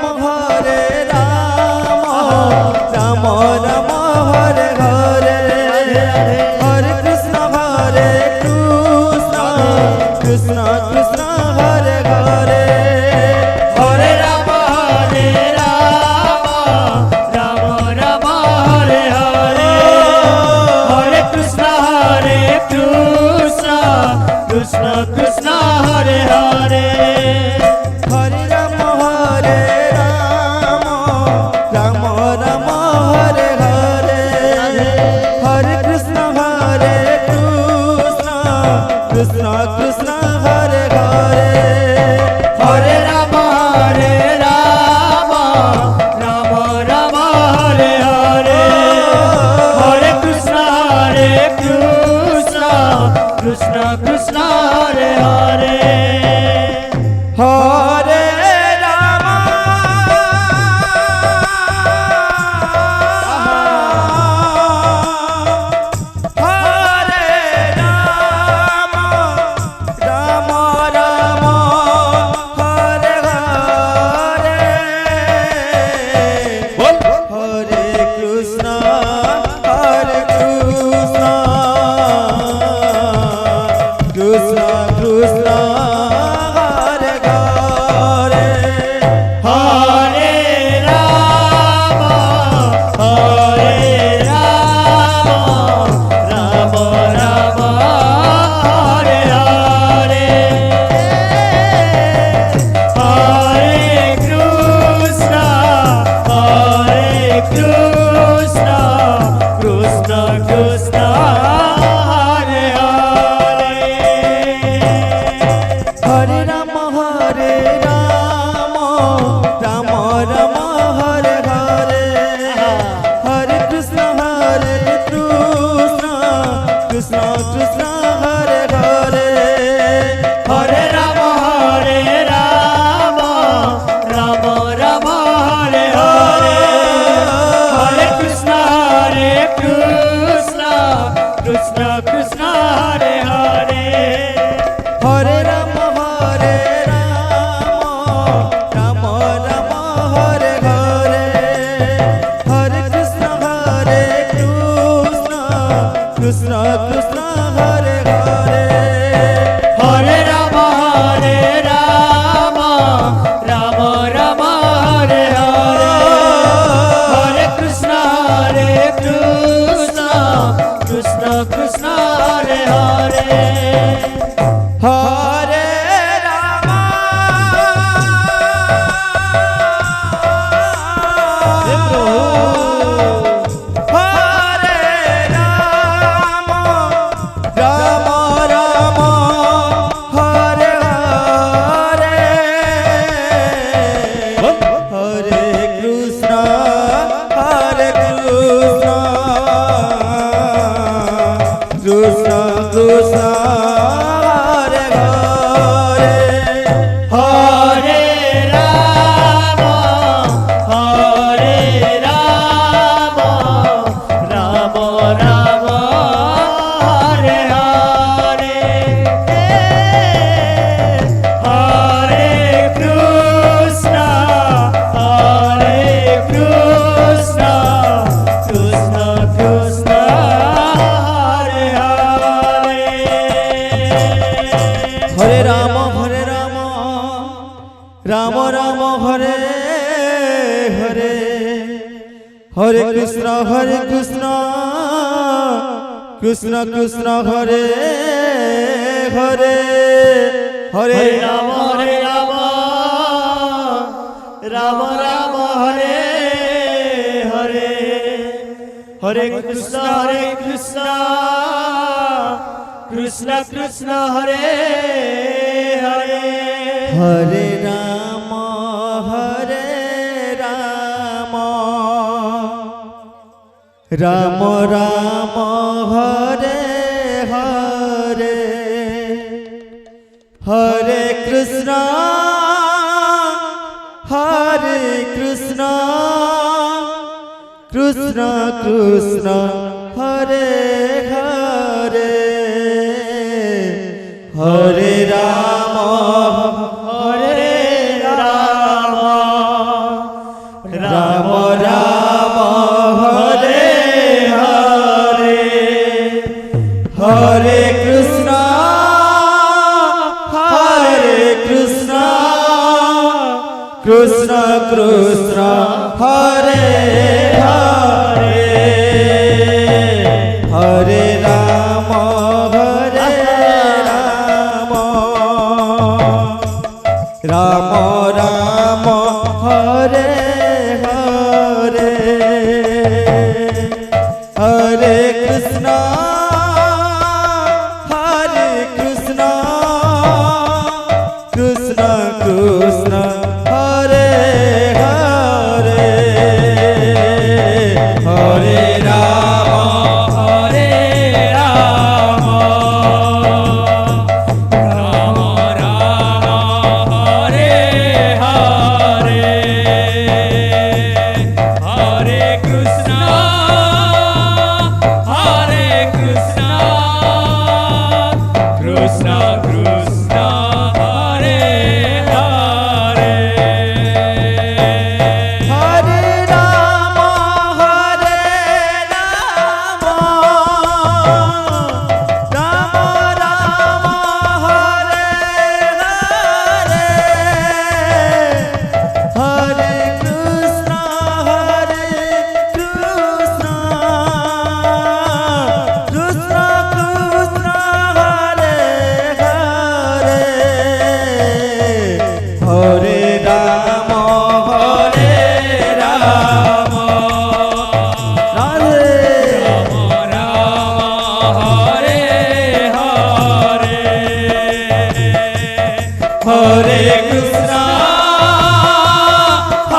রাম রাম হরে হরে হরে কৃষ্ণ কৃষ্ণ কৃষ্ণ কৃষ্ণ হরে হরে हरे राम राम राम हरे हरे हरे कृष्ण कृष्ण कृष्ण हरे हरे হরে রাম রাম রাম হরে হরে হরে কৃষ্ণ কৃষ্ণ কৃষ্ণ কৃষ্ণ হরে হরে हरे राम राम राम हरे हरे हरे कृष्ण कृष्ण कृष्ण हरे हरे হরে রাম হরে রাম রাম রাম রাম রাম রাম হরে হরে হরে কৃষ্ণ কৃষ্ণ কৃষ্ণ হরে হরে হরে রাম রাম রাম হরে হরে হরে কৃষ্ণ কৃষ্ণ কৃষ্ণ হরে হরে হরে রাম রাম রাম হরে হরে হরে কৃষ্ণ কৃষ্ণ কৃষ্ণ হরে হরে হরে রাম হরে রাম রাম রাম হরে হরে হরে কৃষ্ণ কৃষ্ণ কৃষ্ণ হরে হরে হরে রাম রাম রাম হরে হরে হরে কৃষ্ণ কৃষ্ণ কৃষ্ণ হরে হরে হরে রাম রাম রাম হরে হরে হরে কৃষ্ণ কৃষ্ণ কৃষ্ণ হরে হরে হরে রাম রাম রাম হরে হরে হরে কৃষ্ণ কৃষ্ণ কৃষ্ণ হরে হরে হরে রাম রাধে হরে হরে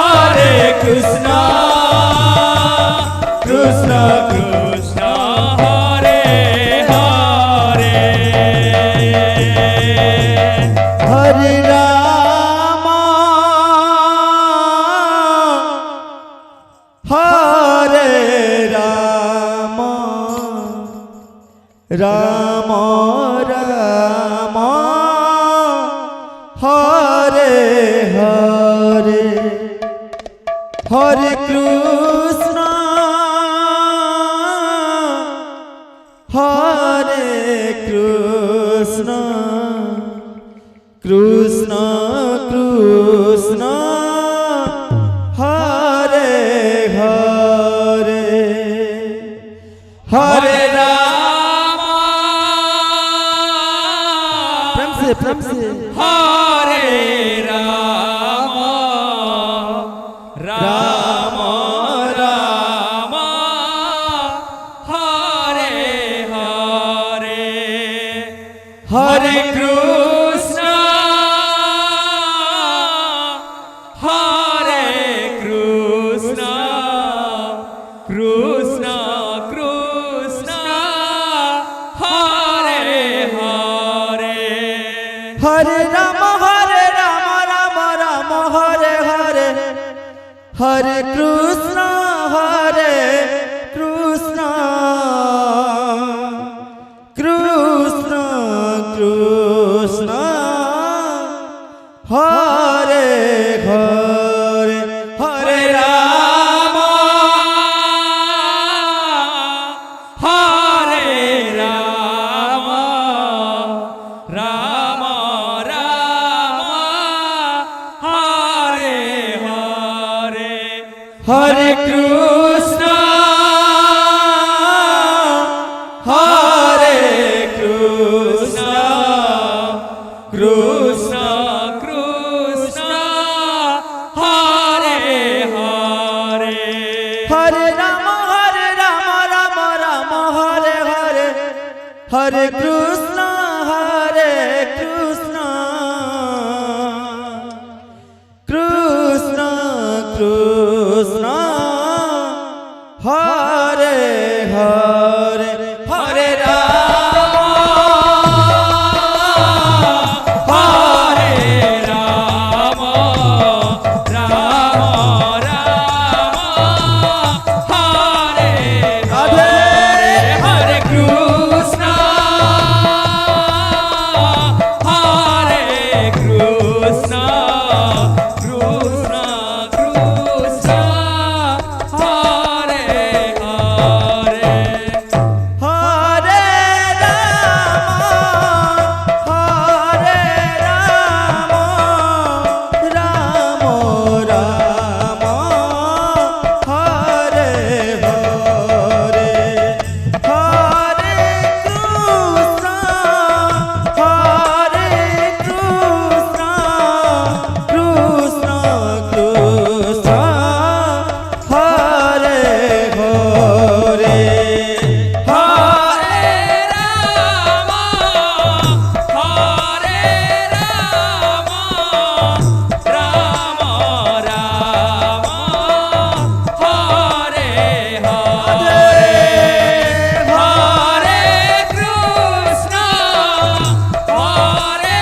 হরে কৃষ্ণ কৃষ্ণ কৃষ্ণ হরে হরে হরে রাম রাম রাম হরে হরে হরে কৃষ্ণ কৃষ্ণ কৃষ্ণ হরে হরে হরে রাম প্রেম से হরে রাম রাম রাম হরে হরে হরে কৃষ্ণ হরে কৃষ্ণ কৃষ্ণ কৃষ্ণ হরে হরে হরে রাম রাম রাম হরে হরে হরে কৃষ্ণ কৃষ্ণ কৃষ্ণ কৃষ্ণ হরে হরে হরে রাম হরে রাম রাম হরে কৃষ্ণ হরে কৃষ্ণ কৃষ্ণ কৃষ্ণ হরে হরে হরে রাম রাম রাম হরে হরে হরে কৃষ্ণ কৃষ্ণ কৃষ্ণ হরে হরে হরে রাম হরে রাম রাম রাম হরে রাধে হরে কৃষ্ণ হরে কৃষ্ণ কৃষ্ণ কৃষ্ণ হরে হরে হরে রাম রাম রাম হরে হরে হরে কৃষ্ণ কৃষ্ণ কৃষ্ণ হরে হরে হরে রাম হরে রাম রাম রাম হরে হরে হরে কৃষ্ণ হরে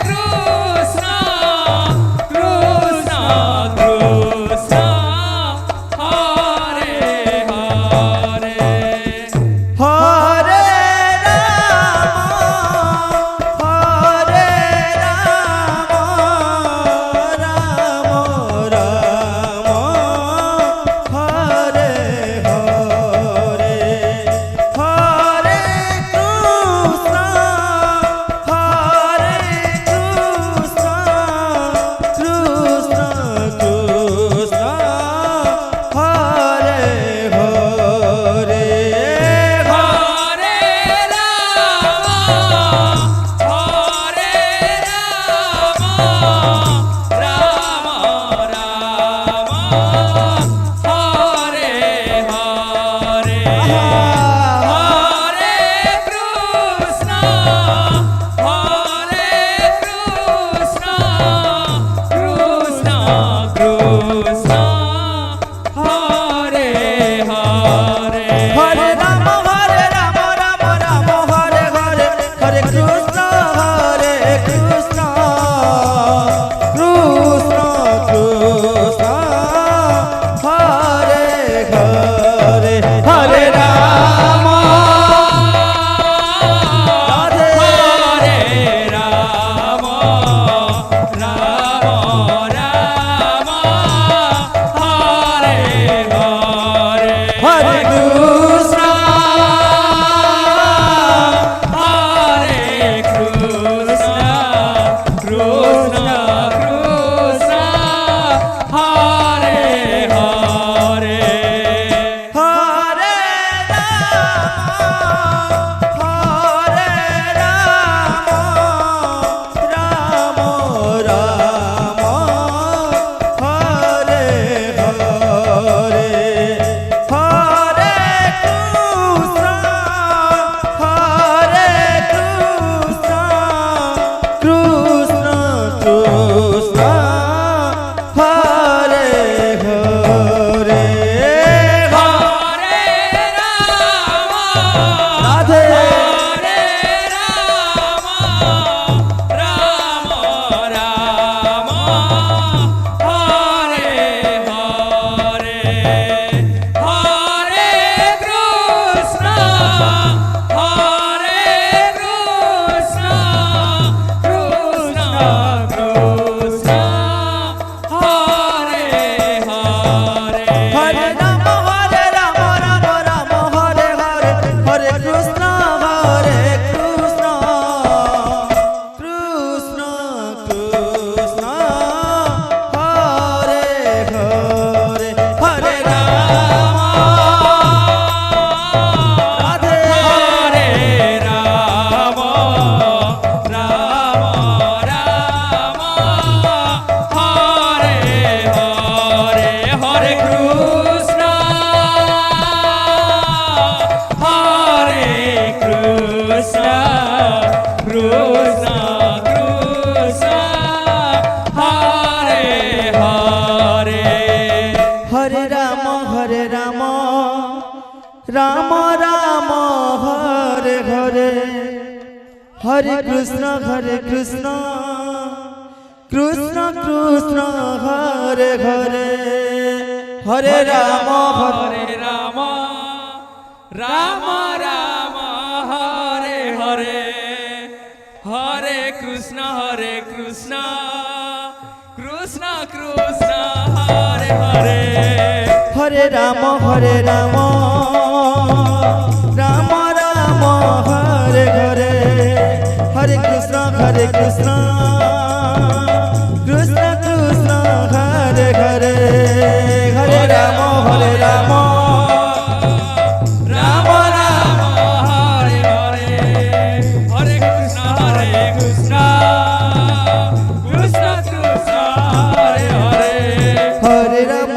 কৃষ্ণ কৃষ্ণ কৃষ্ণ হরে হরে হরে রাম রাম হরে হরে হরে কৃষ্ণ কৃষ্ণ কৃষ্ণ হরে হরে হরে রাম হরে রাম রাম রাম হরে হরে হরে কৃষ্ণ হরে কৃষ্ণ কৃষ্ণ কৃষ্ণ হরে হরে হরে রাম রাম রাম হরে হরে হরে কৃষ্ণ কৃষ্ণ কৃষ্ণ হরে হরে হরে রাম রাধে হরে রাম রাম রাম হরে হরে হরে কৃষ্ণ হরে কৃষ্ণ কৃষ্ণ কৃষ্ণ হরে হরে হরে রাম রাম হরে হরে হরে কৃষ্ণ কৃষ্ণ কৃষ্ণ হরে হরে হরে রাম রাধে হরে রাম রাম রাম হরে হরে হরে কৃষ্ণ হরে কৃষ্ণ কৃষ্ণ কৃষ্ণ হরে হরে হরে রাম রাম রাম হরে হরে হরে কৃষ্ণ কৃষ্ণ কৃষ্ণ কৃষ্ণ হরে হরে হরে ঘরে হরে কৃষ্ণ কৃষ্ণ কৃষ্ণ হরে হরে হরে রাম হরে রাম রাম রাম হরে হরে হরে কৃষ্ণ কৃষ্ণ কৃষ্ণ হরে হরে হরে রাম রাম রাম হরে হরে হরে কৃষ্ণ কৃষ্ণ কৃষ্ণ হরে হরে হরে রাম রাম রাম রাম হরে হরে হরে কৃষ্ণ কৃষ্ণ কৃষ্ণ কৃষ্ণ হরে হরে হরে রাম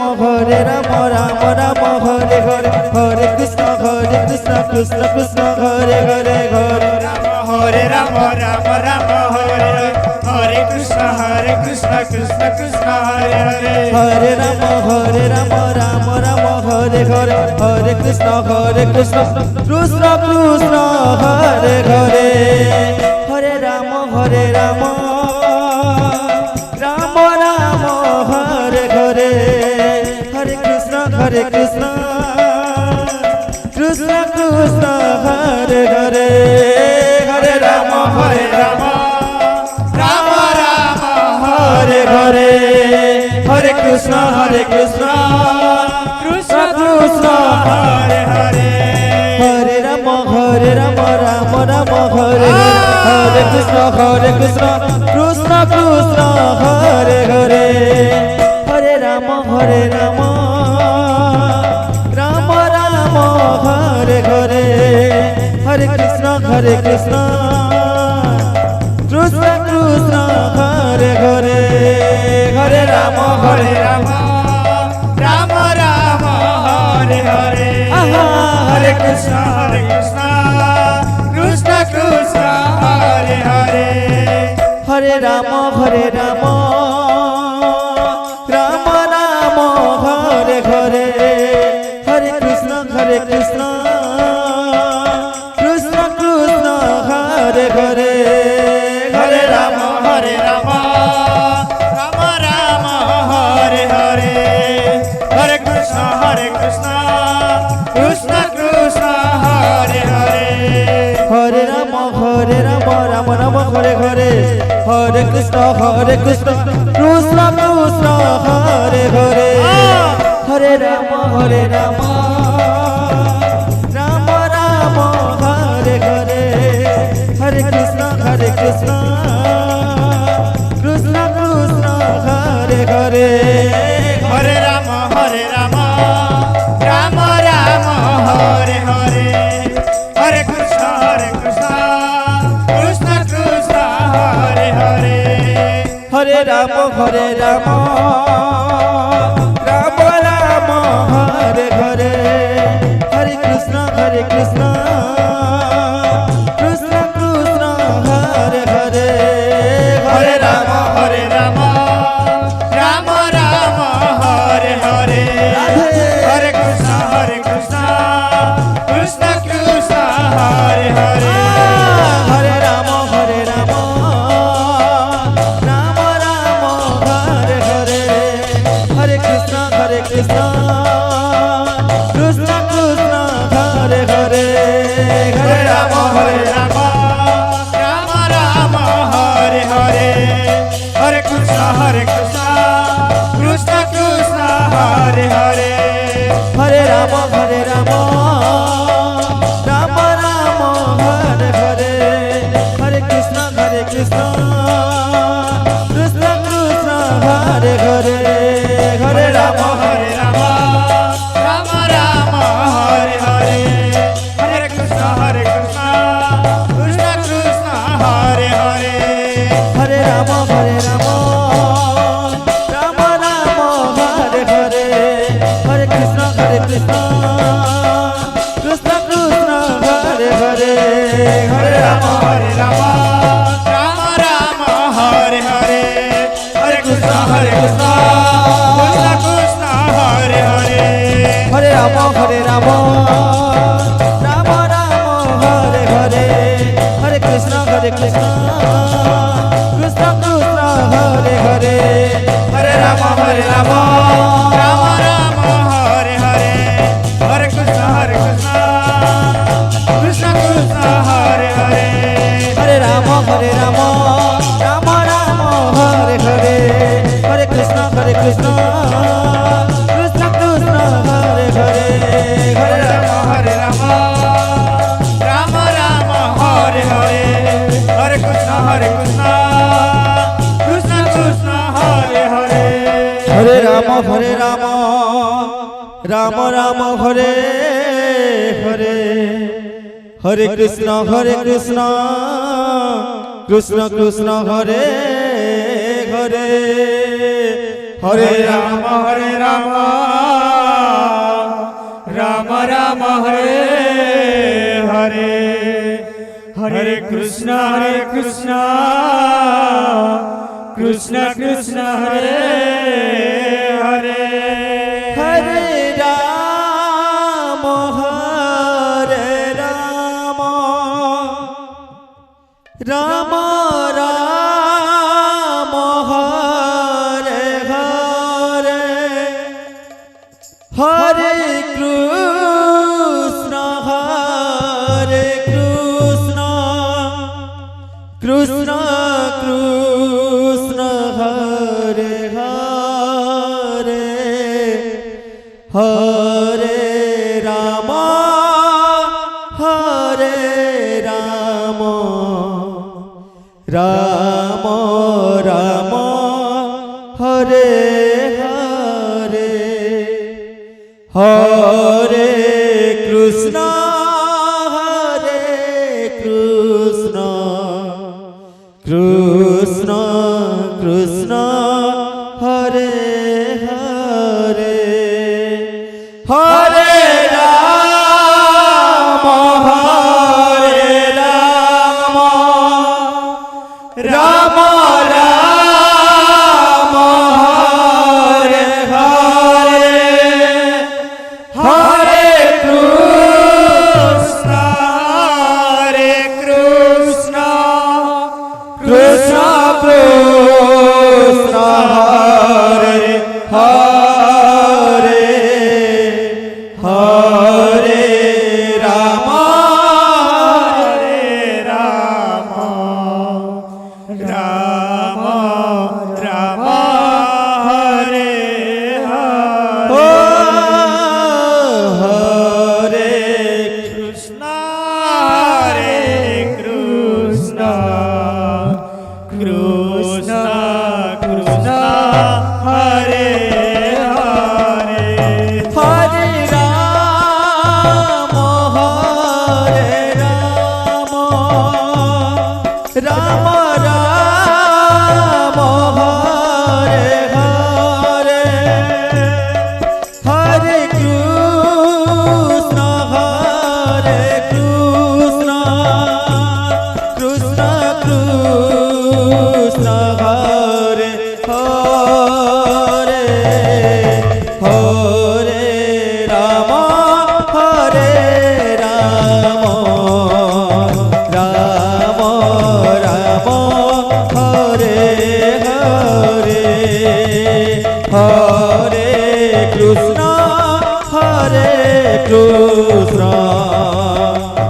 রাম রাম হরে হরে হরে কৃষ্ণ কৃষ্ণ কৃষ্ণ হরে হরে হরে হরে রাম রাম রাম হরে হরে কৃষ্ণ কৃষ্ণ কৃষ্ণ হরে হরে হরে রাম রাম রাম হরে হরে হরে কৃষ্ণ কৃষ্ণ কৃষ্ণ হরে হরে হরে রাম রাম রাম হরে হরে হরে কৃষ্ণ কৃষ্ণ কৃষ্ণ কৃষ্ণ হরে হরে হরে রাম রাম রাম রাম হরে হরে হরে কৃষ্ণ কৃষ্ণ কৃষ্ণ কৃষ্ণ হরে হরে হরে রাম রাম রাম হরে হরে কৃষ্ণ কৃষ্ণ কৃষ্ণ হরে হরে হরে রাম রাম রাম রাম হরে হরে হরে কৃষ্ণ কৃষ্ণ কৃষ্ণ কৃষ্ণ হরে হরে হরে রাম রাম রাম রাম হরে হরে হরে কৃষ্ণ কৃষ্ণ কৃষ্ণ হরে হরে হরে রাম রাম রাম রাম হরে হরে হরে কৃষ্ণ কৃষ্ণ কৃষ্ণ কৃষ্ণ হরে হরে হরে রাম রাম রাম রাম হরে হরে হরে কৃষ্ণ কৃষ্ণ কৃষ্ণ হরে হরে হরে রাম রাম রাম হরে হরে হরে কৃষ্ণ কৃষ্ণ কৃষ্ণ হরে হরে হরে রাম রাম রাম রাম হরে হরে হরে কৃষ্ণ কৃষ্ণ কৃষ্ণ কৃষ্ণ হরে হরে হরে রাম রাম রাম রাম হরে হরে হরে কৃষ্ণ কৃষ্ণ কৃষ্ণ হরে হরে হরে রাম রাম রাম রাম হরে হরে হরে কৃষ্ণ কৃষ্ণ কৃষ্ণ কৃষ্ণ হরে হরে হরে রাম রাম রাম রাম হরে হরে হরে কৃষ্ণ কৃষ্ণ কৃষ্ণ হরে হরে হরে রাম রাম রাম রাম হরে হরে হরে কৃষ্ণ কৃষ্ণ কৃষ্ণ কৃষ্ণ হরে হরে হরে রাম রাম রাম রাম হরে হরে হরে কৃষ্ণ কৃষ্ণ কৃষ্ণ হরে হরে হরে রাম রাম রাম রাম হরে হরে হরে কৃষ্ণ কৃষ্ণ কৃষ্ণ কৃষ্ণ হরে হরে হরে রাম রাম রাম রাম হরে হরে হরে কৃষ্ণ কৃষ্ণ কৃষ্ণ হরে হরে হরে রাম রাম রাম রাম হরে হরে হরে কৃষ্ণ কৃষ্ণ কৃষ্ণ কৃষ্ণ হরে হরে হরে রাম রাম রাম রাম হরে হরে হরে কৃষ্ণ কৃষ্ণ কৃষ্ণ হরে হরে হরে রাম রাম রাম রাম হরে হরে হরে হরে হরে রাম রাম রাম হরে হরে হরে কৃষ্ণ কৃষ্ণ কৃষ্ণ হরে হরে হরে রাম রাম রাম হরে হরে হরে কৃষ্ণ কৃষ্ণ কৃষ্ণ কৃষ্ণ হরে হরে হরে রাম রাম রাম হরে হরে হরে কৃষ্ণ কৃষ্ণ কৃষ্ণ হরে হরে হরে রাম রাম রাম হরে হরে হরে কৃষ্ণ কৃষ্ণ কৃষ্ণ হরে হরে হরে রাম রাম রাম হরে হরে হরে কৃষ্ণ কৃষ্ণ কৃষ্ণ হরে হরে হরে রাম রাম রাম হরে হরে হরে কৃষ্ণ কৃষ্ণ কৃষ্ণ হরে হরে হরে রাম রাম রাম হরে হরে হরে কৃষ্ণ কৃষ্ণ কৃষ্ণ হরে হরে হরে রাম রাম রাম হরে হরে হরে কৃষ্ণ কৃষ্ণ কৃষ্ণ হরে হরে হরে রাম রাম রাম রাম হরে ও হরে হরে কৃষ্ণ হরে কৃষ্ণ কৃষ্ণ কৃষ্ণ হরে হরে হরে রাম রাম রাম হরে হরে হরে কৃষ্ণ কৃষ্ণ কৃষ্ণ হরে হরে হরে রাম রাম রাম হরে হরে হরে কৃষ্ণ কৃষ্ণ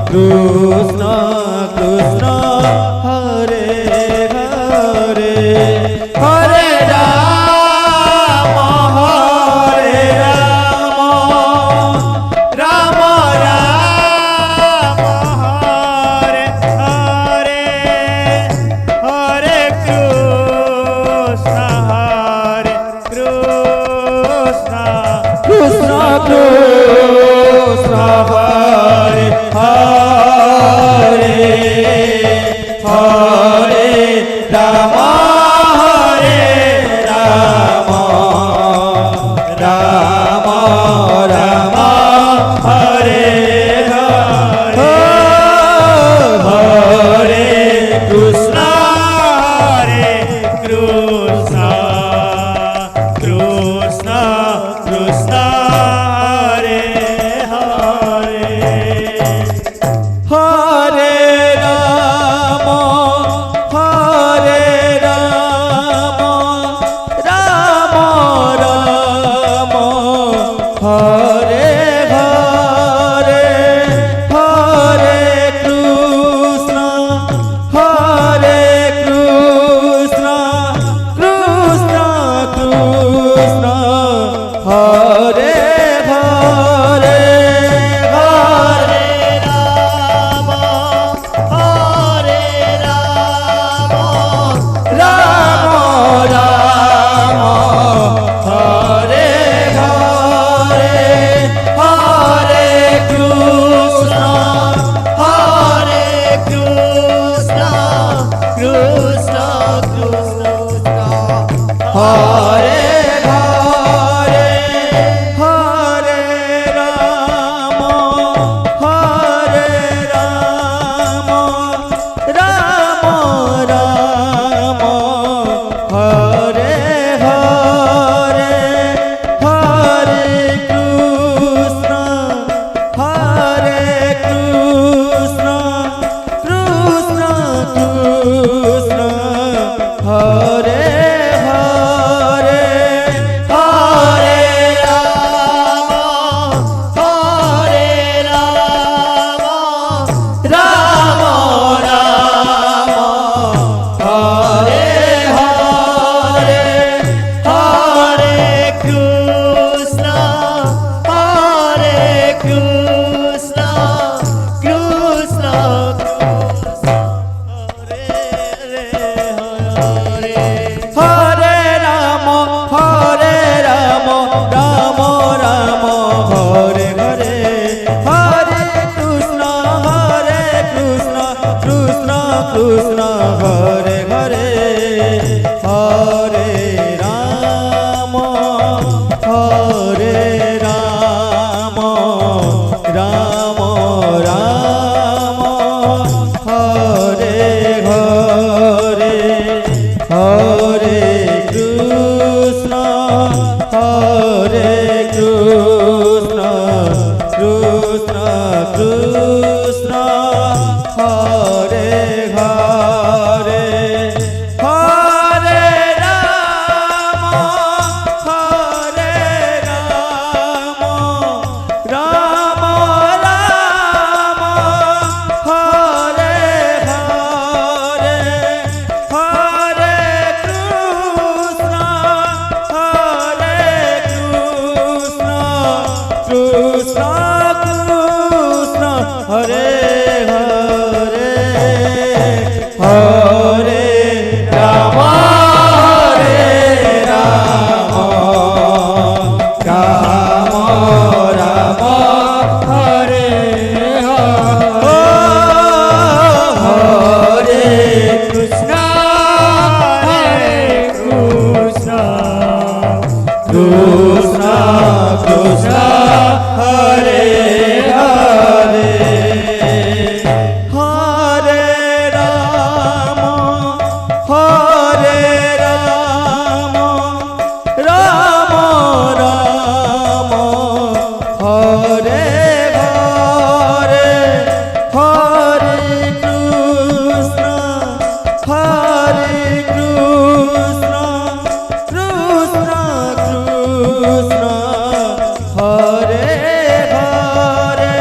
কৃষ্ণ কৃষ্ণ হরে হরে হরে রাম রাম হরে হরে হরে কৃষ্ণ কৃষ্ণ কৃষ্ণ হরে হরে হরে রাম রাম রাম রাম হরে হরে হরে কৃষ্ণ হরে কৃষ্ণ কৃষ্ণ কৃষ্ণ হরে হরে হরে রাম হরে হরে হরে কৃষ্ণ কৃষ্ণ কৃষ্ণ হরে হরে হরে রাম হরে রাম রাম রাম হরে হরে হরে কৃষ্ণ কৃষ্ণ কৃষ্ণ কৃষ্ণ হরে হরে হরে রাম রাম রাম হরে হরে হরে কৃষ্ণ কৃষ্ণ কৃষ্ণ হরে হরে হরে রাম রাম রাম হরে হরে কৃষ্ণ কৃষ্ণ কৃষ্ণ কৃষ্ণ হরে হরে হরে রাম রাম রাম হরে হরে হরে কৃষ্ণ কৃষ্ণ কৃষ্ণ কৃষ্ণ হরে হরে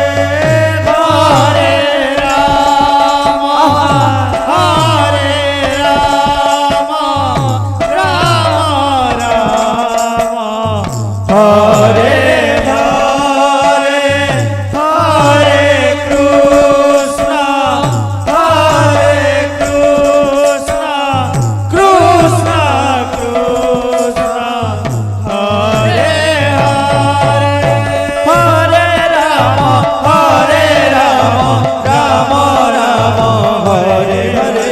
হরে রাম হরে রাম রাম রাম হরে হরে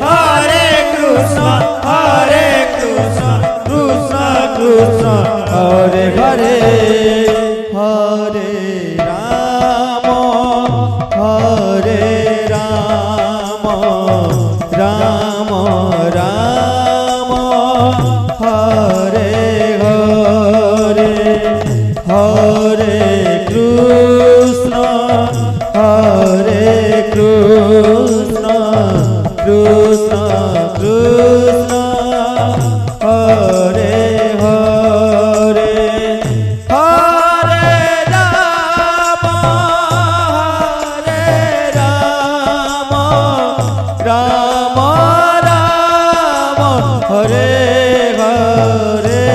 হরে কৃষ্ণ কৃষ্ণ কৃষ্ণ কৃষ্ণ হরে হরে হরে রাম রাম রাম হরে হরে হরে কৃষ্ণ কৃষ্ণ কৃষ্ণ হরে হরে হরে রাম রাম রাম হরে হরে হরে কৃষ্ণ কৃষ্ণ কৃষ্ণ কৃষ্ণ হরে হরে হরে রাম রাম রাম হরে হরে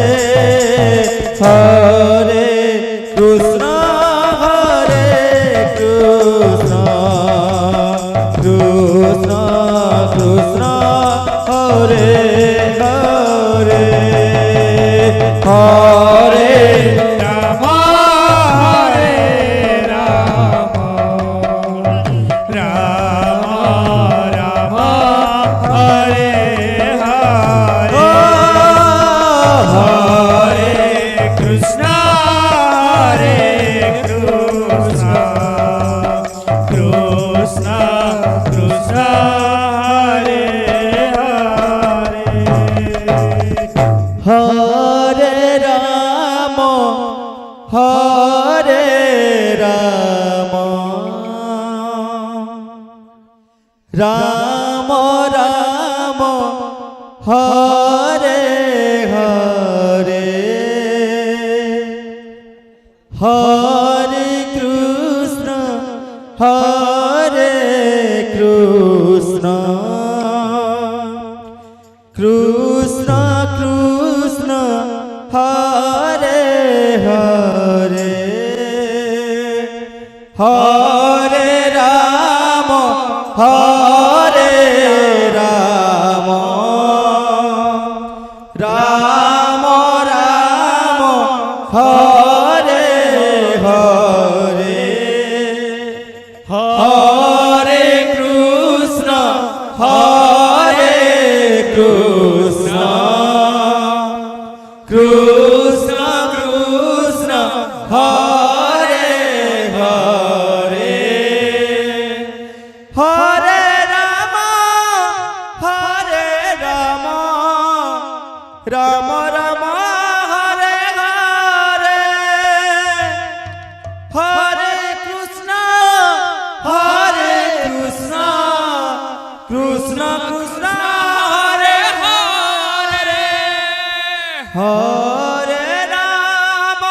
হরে কৃষ্ণ কৃষ্ণ কৃষ্ণ কৃষ্ণ হরে হরে হরে রাম হরে রাম রাম রাম হরে হরে হরে কৃষ্ণ কৃষ্ণ কৃষ্ণ কৃষ্ণ হরে হরে হরে রাম রাম রাম হরে হরে হরে কৃষ্ণ কৃষ্ণ কৃষ্ণ কৃষ্ণ হরে হরে হরে রাম রাম রাম রাম হরে হরে রাম রাম হরে হরে হরে কৃষ্ণ কৃষ্ণ কৃষ্ণ হরে হরে হরে রাম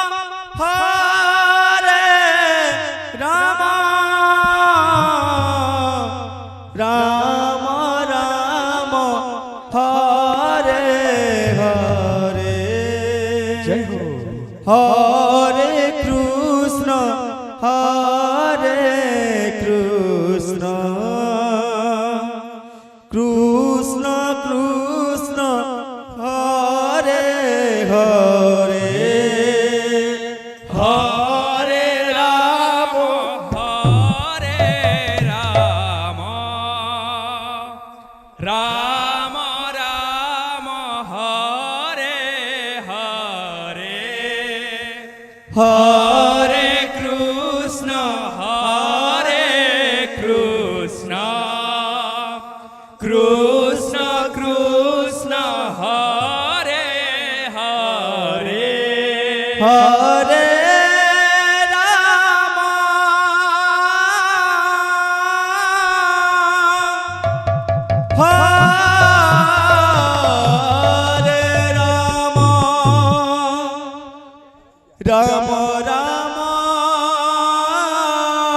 রাম রাম হরে হরে জয় হো হরে কৃষ্ণ কৃষ্ণ কৃষ্ণ কৃষ্ণ হরে হরে হরে রাম রাম রাম হরে হরে হরে কৃষ্ণ কৃষ্ণ কৃষ্ণ হরে হরে হরে রাম হরে রাম রাম রাম হরে হরে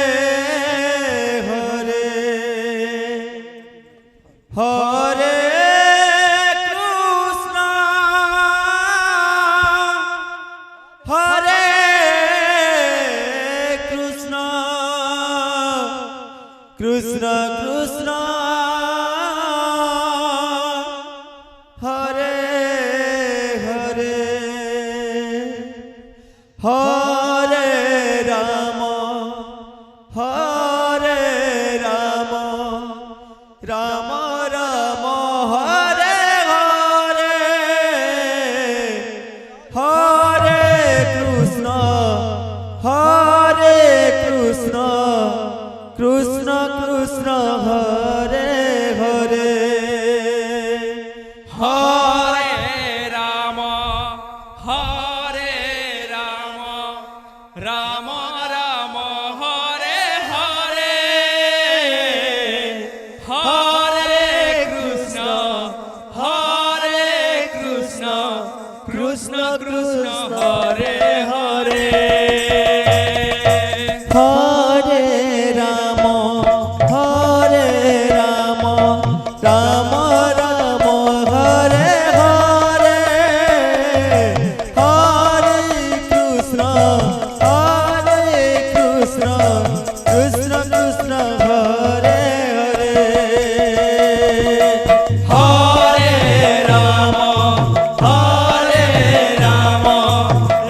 হরে কৃষ্ণ কৃষ্ণ কৃষ্ণ হরে হরে হরে রাম রাম রাম হরে হরে হরে কৃষ্ণ কৃষ্ণ কৃষ্ণ হরে হরে হরে রাম রাম রাম হরে হরে হরে কৃষ্ণ কৃষ্ণ কৃষ্ণ হরে হরে হরে রাম রাম রাম হরে হরে হরে কৃষ্ণ কৃষ্ণ কৃষ্ণ হরে হরে হরে রাম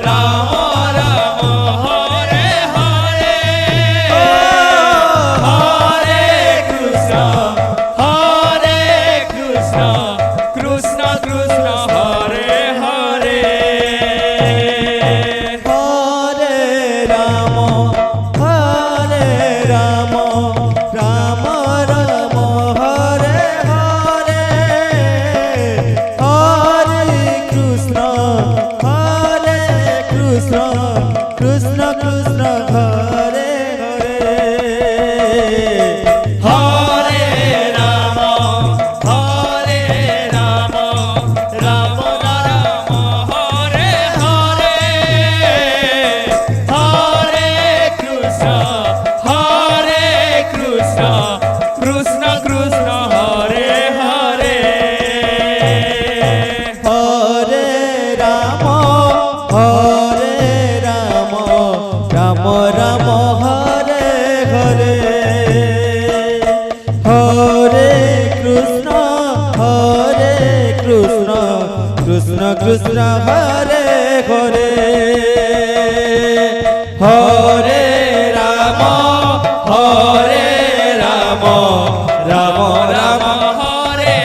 রাম রাম হরে হরে হরে কৃষ্ণ কৃষ্ণ কৃষ্ণ হরে হরে হরে রাম রাম রাম হরে হরে হরে কৃষ্ণ কৃষ্ণ কৃষ্ণ হরে হরে হরে রাম রাম রাম হরে হরে হরে কৃষ্ণ কৃষ্ণ কৃষ্ণ হরে হরে হরে রাম রাম হরে হরে হরে কৃষ্ণ কৃষ্ণ কৃষ্ণ হরে হরে হরে রাম রাম রাম হরে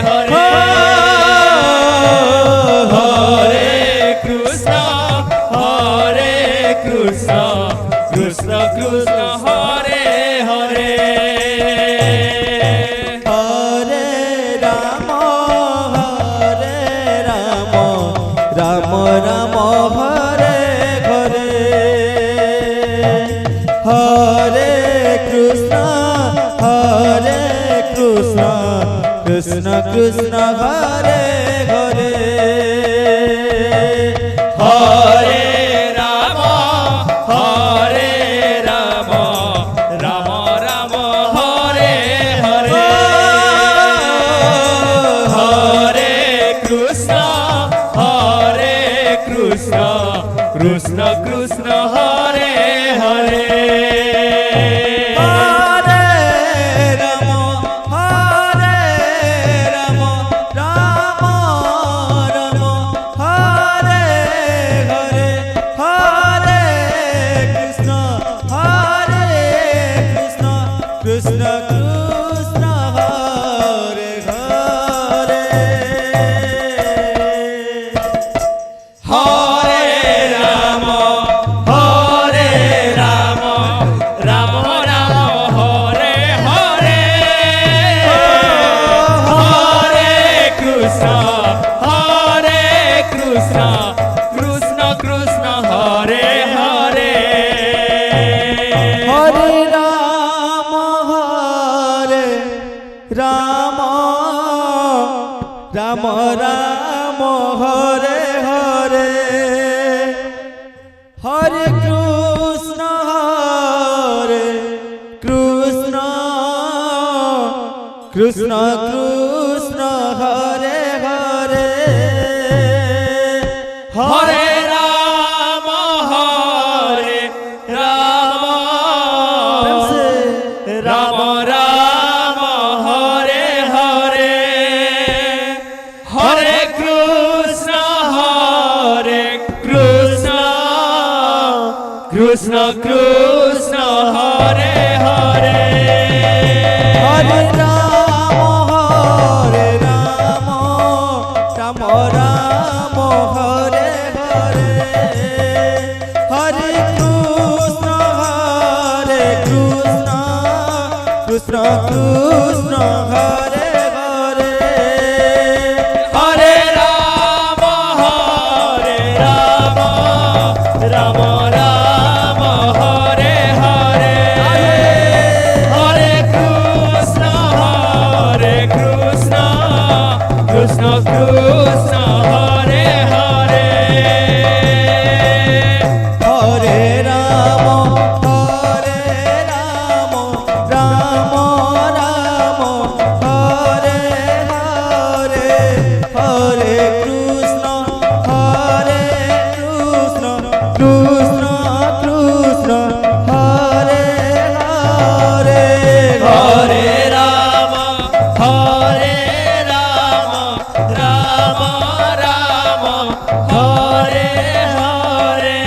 হরে হরে কৃষ্ণ কৃষ্ণ কৃষ্ণ হরে হরে হরে রাম হরে রাম রাম রাম হরে হরে হরে কৃষ্ণ কৃষ্ণ কৃষ্ণ হরে হরে হরে রাম হরে রাম রাম রাম হরে হরে হরে কৃষ্ণ কৃষ্ণ কৃষ্ণ হরে হরে হরে রাম হরে রাম রাম রাম হরে হরে হরে কৃষ্ণ কৃষ্ণ কৃষ্ণ হরে হরে হরে রাম হরে রাম রাম রাম হরে হরে হরে কৃষ্ণ কৃষ্ণ কৃষ্ণ হরে হরে হরে রাম রাম রাম রাম হরে হরে হরে কৃষ্ণ কৃষ্ণ কৃষ্ণ হরে হরে হরে রাম রাম রাম হরে হরে হরে কৃষ্ণ কৃষ্ণ কৃষ্ণ হরে হরে হরে রাম রাম রাম হরে হরে হরে কৃষ্ণ কৃষ্ণ কৃষ্ণ হরে হরে হরে রাম রাম রাম হরে হরে হরে কৃষ্ণ কৃষ্ণ কৃষ্ণ হরে হরে হরে রাম রাম রাম হরে হরে হরে কৃষ্ণ কৃষ্ণ কৃষ্ণ হরে হরে হরে রাম রাম রাম হরে হরে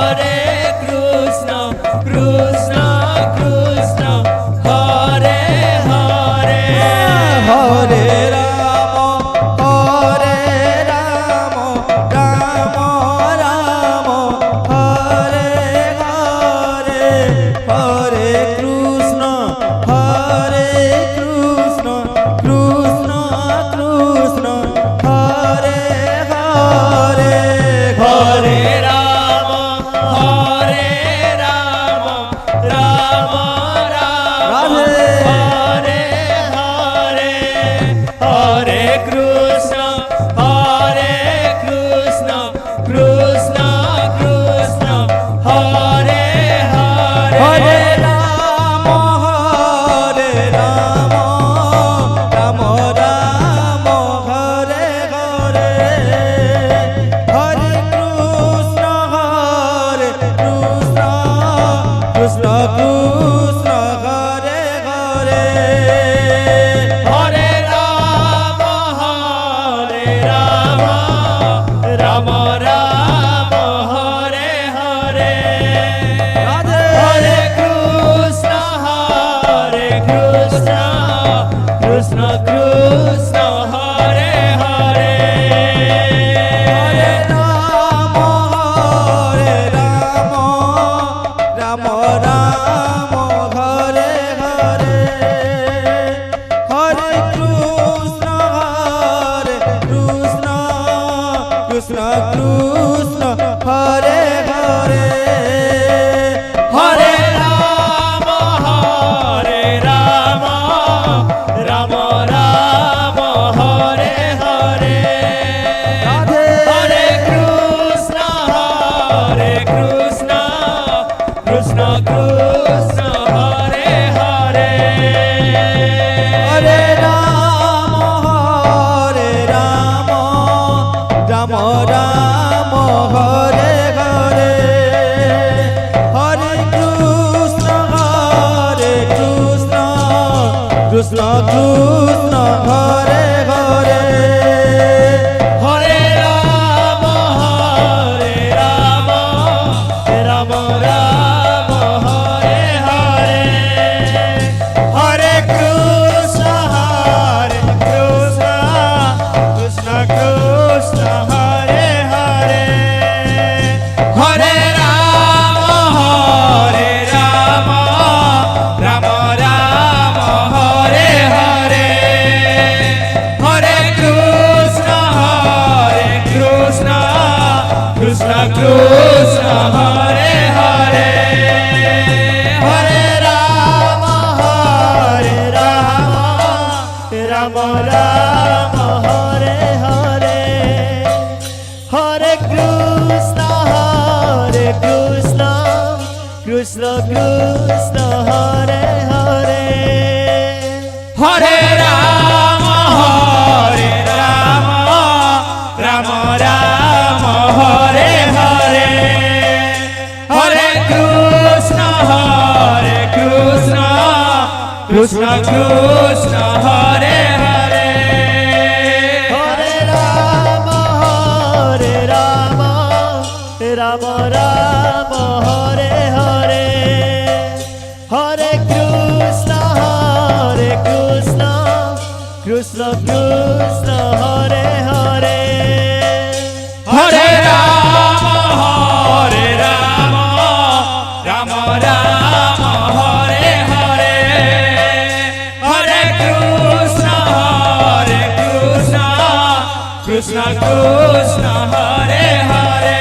হরে কৃষ্ণ কৃষ্ণ কৃষ্ণ হরে হরে হরে রাম রাম রাম হরে হরে হরে কৃষ্ণ কৃষ্ণ কৃষ্ণ হরে হরে হরে রাম রাম রাধে। হরে হরে হরে কৃষ্ণ কৃষ্ণ কৃষ্ণ হরে হরে হরে রাম রাম রাম হরে হরে হরে কৃষ্ণ কৃষ্ণ হরে হরে হরে রাম রাম রাম হরে হরে রাধে। হরে কৃষ্ণ কৃষ্ণ কৃষ্ণ হরে হরে হরে রাম রাম রাম হরে হরে কৃষ্ণ কৃষ্ণ হরে হরে হরে রাম রাম রাম হরে হরে হরে কৃষ্ণ কৃষ্ণ কৃষ্ণ হরে হরে হরে রাম রাম রাম হরে হরে হরে কৃষ্ণ কৃষ্ণ কৃষ্ণ হরে হরে হরে রাম রাম রাম হরে হরে হরে কৃষ্ণ কৃষ্ণ কৃষ্ণ হরে হরে হরে রাম রাম রাম হরে হরে হরে কৃষ্ণ কৃষ্ণ কৃষ্ণ হরে হরে হরে রাম রাম হরে হরে হরে কৃষ্ণ কৃষ্ণ কৃষ্ণ হরে হরে হরে রাম রাম হরে হরে হরে কৃষ্ণ কৃষ্ণ কৃষ্ণ হরে হরে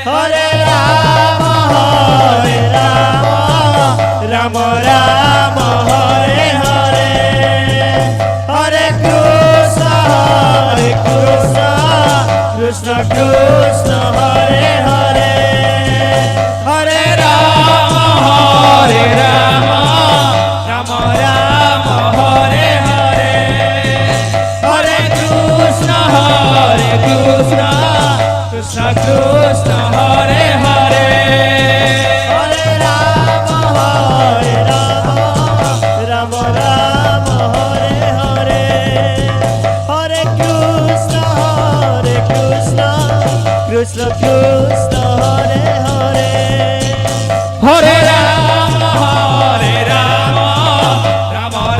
হরে রাম রাম হরে হরে হরে কৃষ্ণ কৃষ্ণ কৃষ্ণ হরে হরে হরে রাম রাম হরে হরে হরে কৃষ্ণ কৃষ্ণ কৃষ্ণ হরে হরে হরে রাম রাম হরে হরে হরে কৃষ্ণ কৃষ্ণ কৃষ্ণ হরে হরে হরে রাম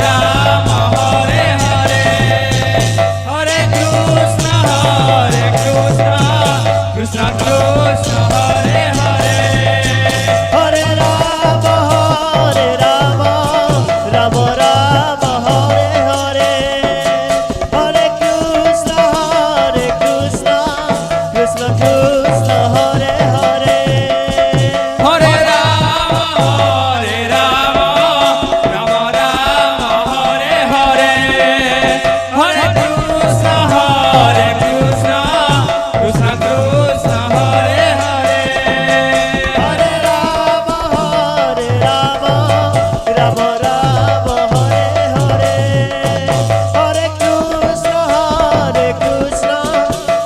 রাম হরে হরে হরে কৃষ্ণ কৃষ্ণ কৃষ্ণ হরে হরে হরে রাম রাম হরে হরে হরে কৃষ্ণ কৃষ্ণ কৃষ্ণ হরে হরে হরে রাম রাম হরে হরে হরে কৃষ্ণ কৃষ্ণ কৃষ্ণ হরে হরে হরে রাম রাম হরে হরে হরে কৃষ্ণ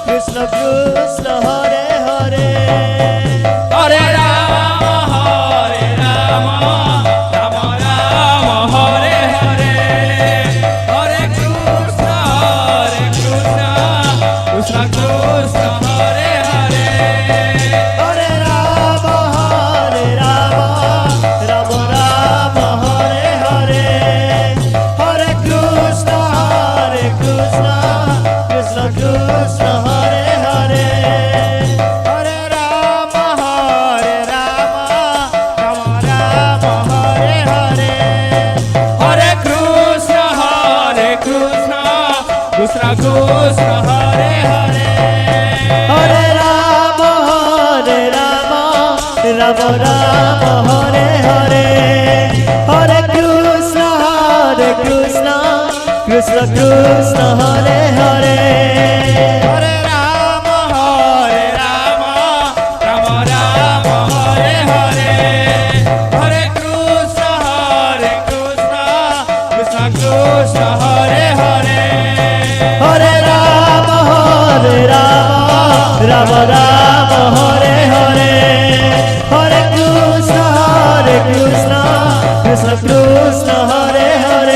কৃষ্ণ কৃষ্ণ হরে হরে হরে রাম রাম হরে হরে হরে কৃষ্ণ কৃষ্ণ কৃষ্ণ হরে হরে হরে রাম রাম হরে হরে হরে কৃষ্ণ কৃষ্ণ কৃষ্ণ হরে হরে হরে রাম রাম হরে হরে হরে কৃষ্ণ কৃষ্ণ কৃষ্ণ হরে হরে হরে রাম রাম হরে হরে হরে কৃষ্ণ কৃষ্ণ কৃষ্ণ হরে হরে হরে রাম রাম হরে হরে হরে কৃষ্ণ কৃষ্ণ হরে হরে হরে রাম রাম হরে হরে হরে কৃষ্ণ কৃষ্ণ কৃষ্ণ হরে হরে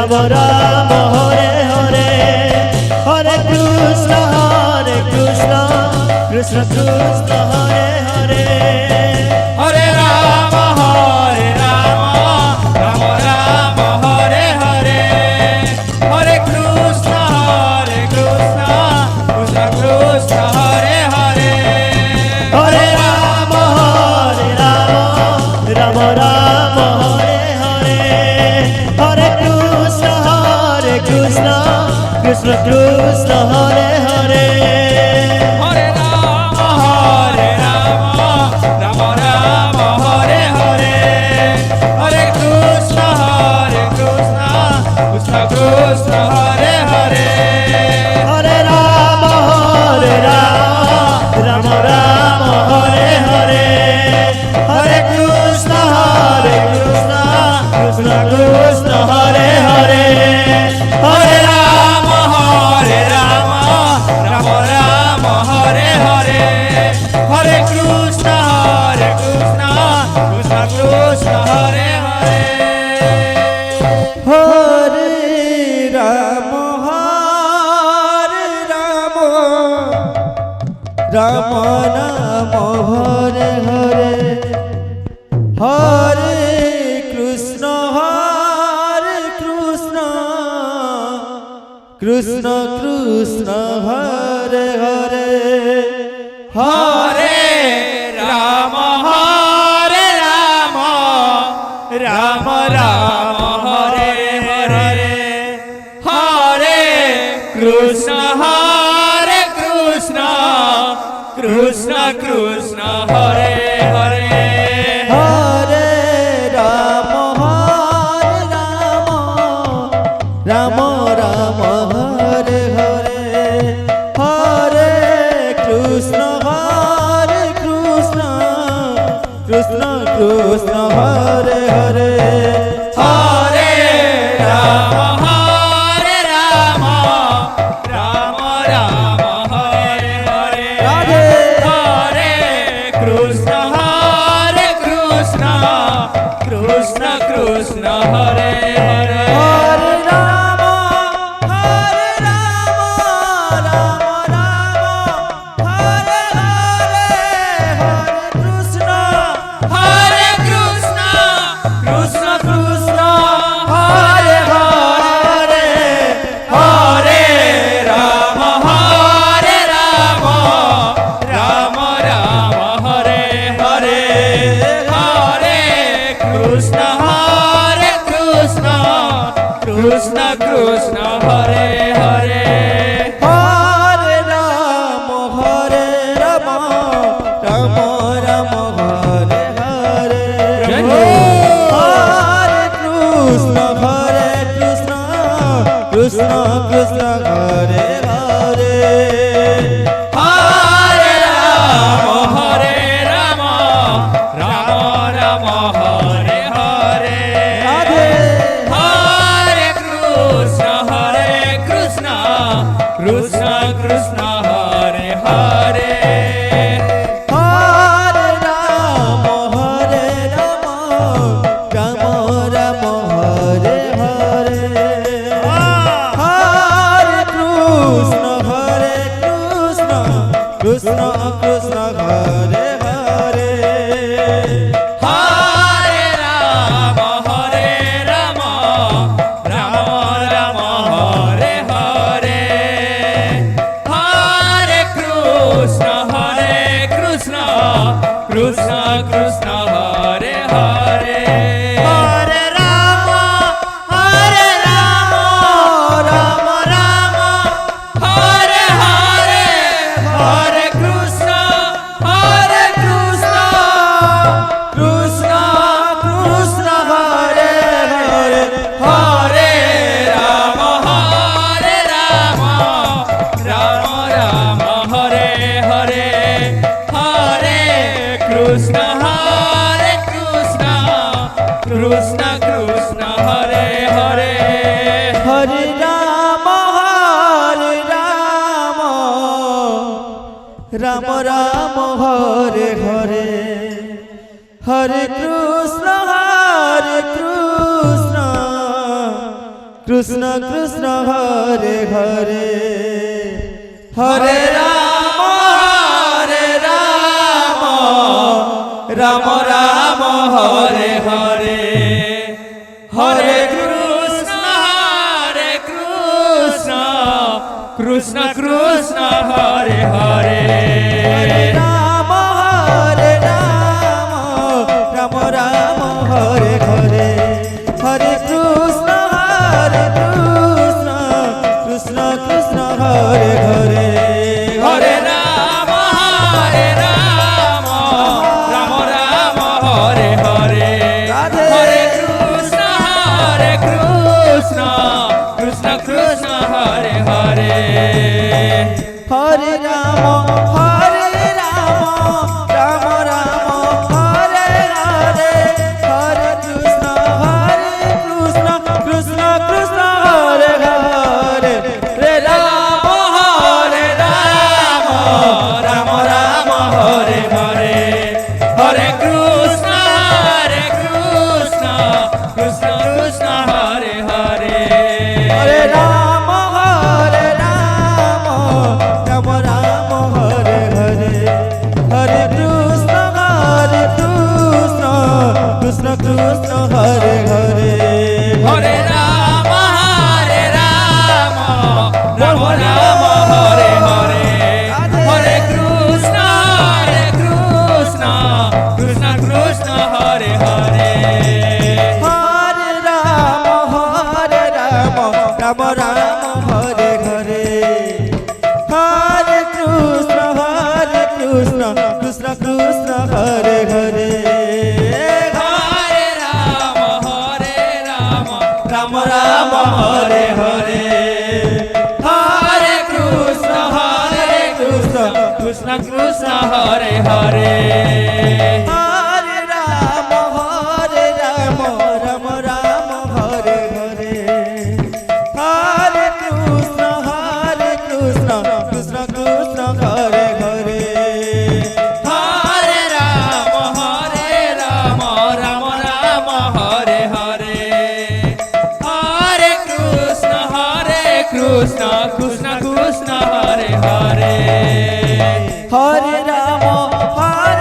রাম রাম হরে হরে হরে কৃষ্ণ কৃষ্ণ কৃষ্ণ হরে হরে হরে রাম রাম রাম হরে হরে হরে কৃষ্ণ কৃষ্ণ কৃষ্ণ হরে হরে হরে রাম রাম রাম হরে হরে হরে কৃষ্ণ কৃষ্ণ কৃষ্ণ কৃষ্ণ হরে হরে হরে রাম রাম রাম হরে হরে হরে কৃষ্ণ কৃষ্ণ কৃষ্ণ হরে হরে হরে রাম রাম রাম হরে হরে হরে কৃষ্ণ কৃষ্ণ কৃষ্ণ হরে হরে হরে রাম রাম রাম হরে হরে হরে কৃষ্ণ কৃষ্ণ কৃষ্ণ হরে হরে হরে রাম রাম নাম হরে হরে হরে কৃষ্ণ কৃষ্ণ কৃষ্ণ হরে হরে হরে রাম রাম রাম হরে হরে হরে কৃষ্ণ কৃষ্ণ কৃষ্ণ হরে হরে হরে রাম রাম রাম হরে হরে হরে কৃষ্ণ কৃষ্ণ কৃষ্ণ হরে হরে হরে রাম রাম রাম হরে হরে রাধে হরে কৃষ্ণ কৃষ্ণ কৃষ্ণ হরে হরে হরে রাম রাম হরে হরে হরে কৃষ্ণ হরে কৃষ্ণ কৃষ্ণ হরে হরে হরে রাম রাম রাম হরে হরে হরে কৃষ্ণ কৃষ্ণ কৃষ্ণ হরে হরে হরে রাম রাম রাম হরে হরে হরে কৃষ্ণ কৃষ্ণ কৃষ্ণ হরে হরে হরে রাম রাম রাম হরে হরে রাধে হরে কৃষ্ণ কৃষ্ণ কৃষ্ণ হরে হরে হরে রাম রাম রাম হরে হরে হরে কৃষ্ণ কৃষ্ণ কৃষ্ণ হরে হরে হরে রাম রাম রাম হরে হরে হরে কৃষ্ণ কৃষ্ণ কৃষ্ণ হরে হরে হরে রাম রাম রাম হরে হরে হরে কৃষ্ণ কৃষ্ণ কৃষ্ণ হরে হরে হরে রাম রাম রাম হরে হরে হরে কৃষ্ণ কৃষ্ণ কৃষ্ণ হরে হরে হরে রাম রাম রাম হরে হরে হরে কৃষ্ণ কৃষ্ণ কৃষ্ণ হরে হরে হরে রাম রাম রাম হরে হরে হরে কৃষ্ণ কৃষ্ণ কৃষ্ণ হরে হরে রাম রাম রাম হরে হরে হরে কৃষ্ণ কৃষ্ণ কৃষ্ণ হরে হরে হরে রাম রাম রাম হরে হরে রাধে। হরে কৃষ্ণ কৃষ্ণ কৃষ্ণ হরে হরে হরে রাম রাম রাম হরে হরে হরে কৃষ্ণ কৃষ্ণ কৃষ্ণ হরে হরে রে রাম হরে Ram Ram Ram Hare Hare Hare Krishna Krishna Krishna Hare Hare Hare Ram Ram Ram Hare Hare Hare Krishna Krishna Krishna Hare Hare Hare Ram Ram Ram Hare Hare Hare Krishna Krishna Krishna Hare Hare Hare Ram Ram Ram Hare Hare Hare Krishna Krishna Krishna Hare Hare Hare Ram Ram Ram Hare Hare Hare Krishna Krishna Krishna Hare Hare Hare Ram Ram Ram Hare Hare Hare Krishna Krishna Krishna Hare Hare Hare Ram Ram Ram Hare Hare Hare Krishna Krishna Krishna Hare Hare Hare Ram Ram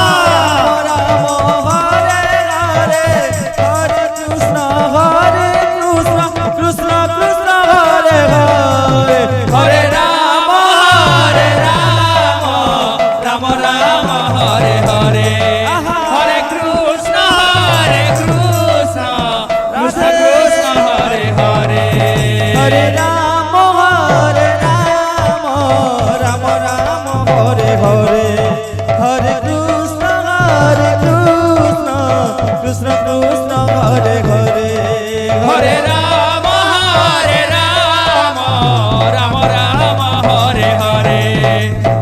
Ram Hare Hare Hare Krishna Krishna Krishna Hare Hare Hare Ram Ram Ram Hare Hare Hare Krishna Krishna Krishna Hare Hare Hare Ram Ram Ram Hare Hare Hare Krishna Krishna Krishna Hare Hare Hare Ram Ram Ram Hare Hare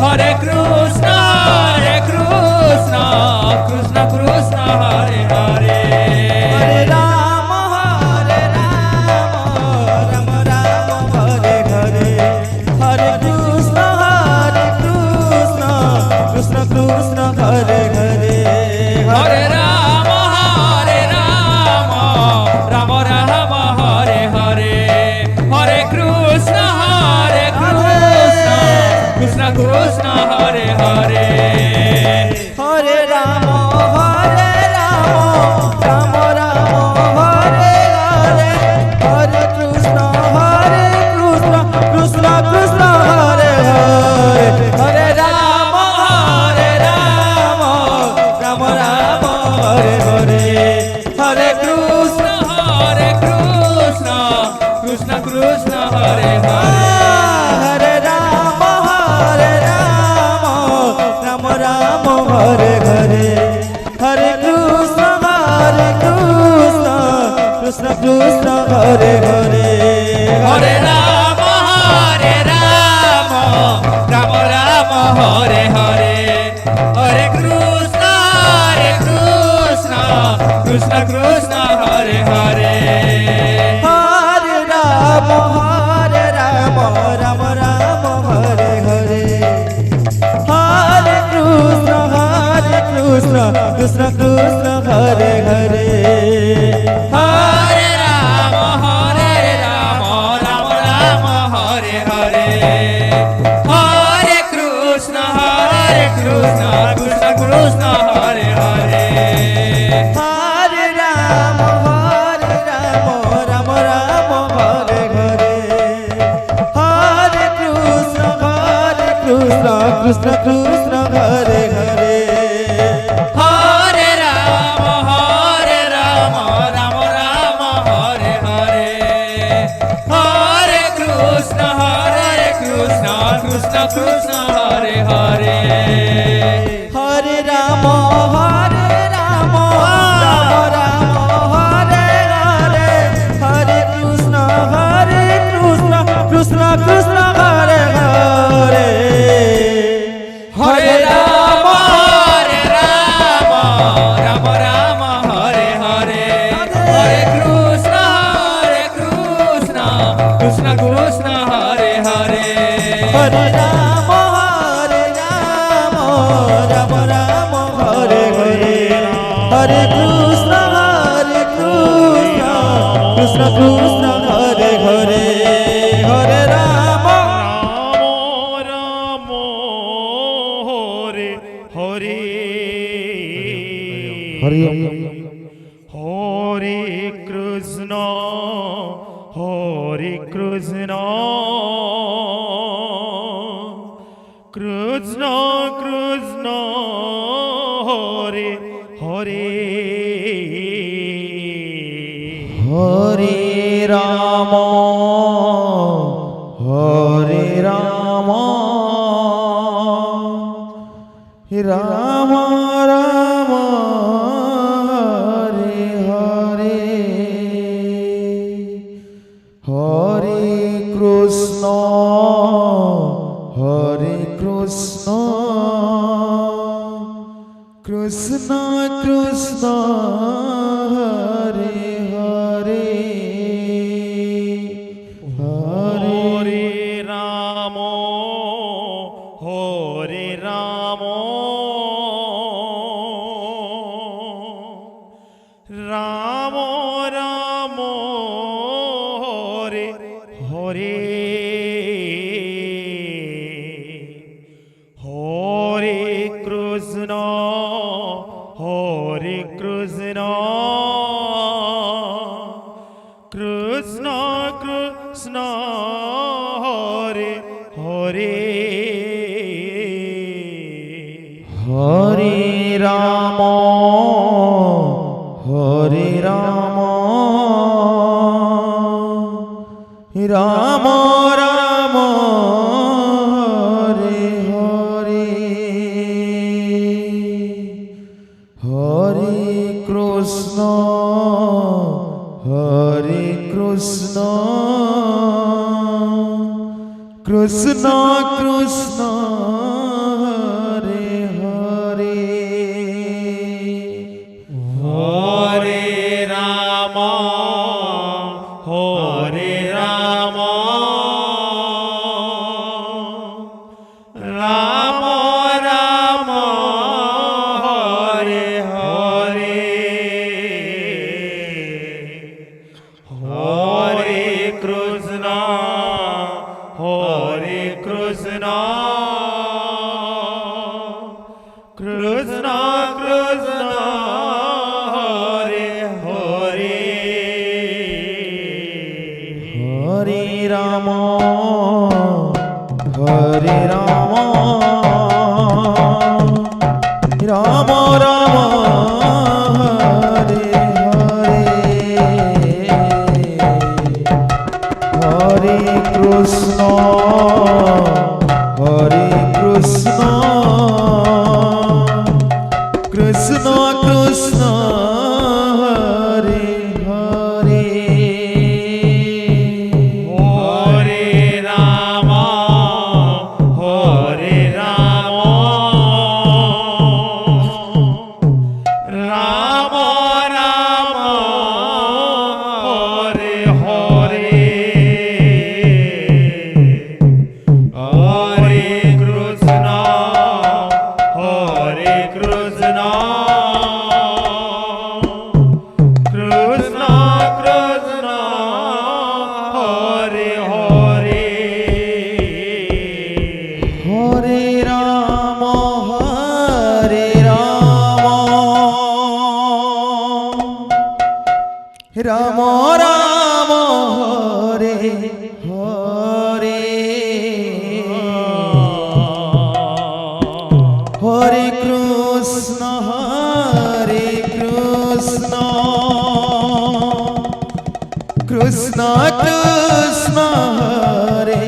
Hare Krishna Krishna Krishna Hare Hare Hare Ram Ram Ram Hare Hare Hare Krishna Krishna Krishna Hare Hare Hare Ram Ram Ram Hare Hare Hare Krishna Krishna Krishna Hare Hare Hare Ram Ram Ram Hare Hare Hare Krishna Krishna Krishna Hare Hare Hare Ram Ram Ram Hare Hare Hare Krishna Krishna Krishna Hare Hare Hare Ram Ram Ram Hare Hare Hare Krishna Krishna Krishna Hare Hare Hare Ram Ram Ram Hare Hare Hare Krishna Krishna Krishna Hare Hare Hare Ram Ram Ram Hare Hare Hare Krishna Krishna Krishna Hare Hare Hare Ram Krishna Krishna Hare Hare Hare Rama Rama Rama Hare Hare Hare Krishna Krishna Krishna Hare Hare Hare Rama Rama Rama Hare Hare Hare Krishna Krishna Krishna Hare Hare Hare Rama Rama Rama Hare Hare Hare Krishna Krishna Krishna Hare Hare Hare Rama Rama Rama Hare Hare Hare Krishna Krishna Krishna Hare Hare Hare Rama Rama Rama Hare Hare Hare Krishna Krishna Krishna Hare Hare Hare Rama Ramo Hare Hare Hari Hare Krishna Krishna Krishna Hare Hare Hare Rama Rama Rama Hare Hare Hare Krishna Krishna Krishna Hare Hare Hare Ramo Hare Ramo Ramo Ramo Hare Hare Hare Krishna Krishna Krishna Hare Hare Hare Rama Rama Rama Hare Hare Hare Krishna Krishna Krishna Hare Hare Hare Rama Rama Rama Hare Hare Hare Krishna Krishna Krishna Hare Hare Ram Ram Hare Hare Hare Krishna Krishna Krishna Hare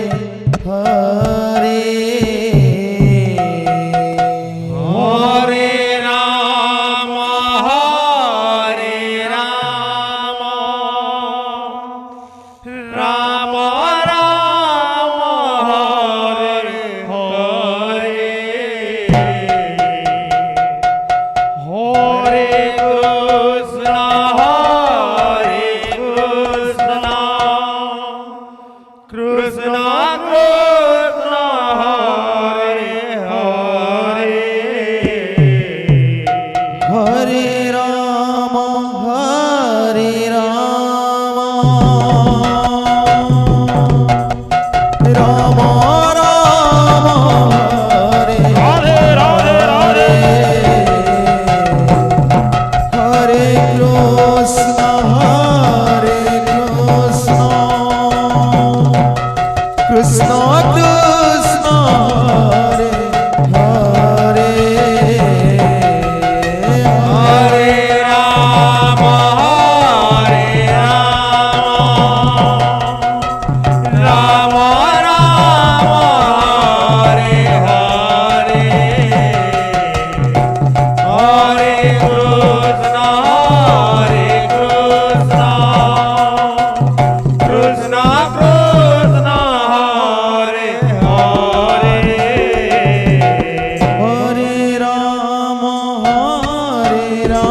Hare Hare Ram হরে রাম রাম রাম হরে হরে হরে কৃষ্ণ কৃষ্ণ কৃষ্ণ হরে হরে হরে রাম রাম রাম হরে রাধে রাধে রাধে হরে কৃষ্ণ কৃষ্ণ কৃষ্ণ হরে হরে হরে রাম হরে রাম রাম রাম হরে হরে হরে কৃষ্ণ কৃষ্ণ কৃষ্ণ হরে হরে হরে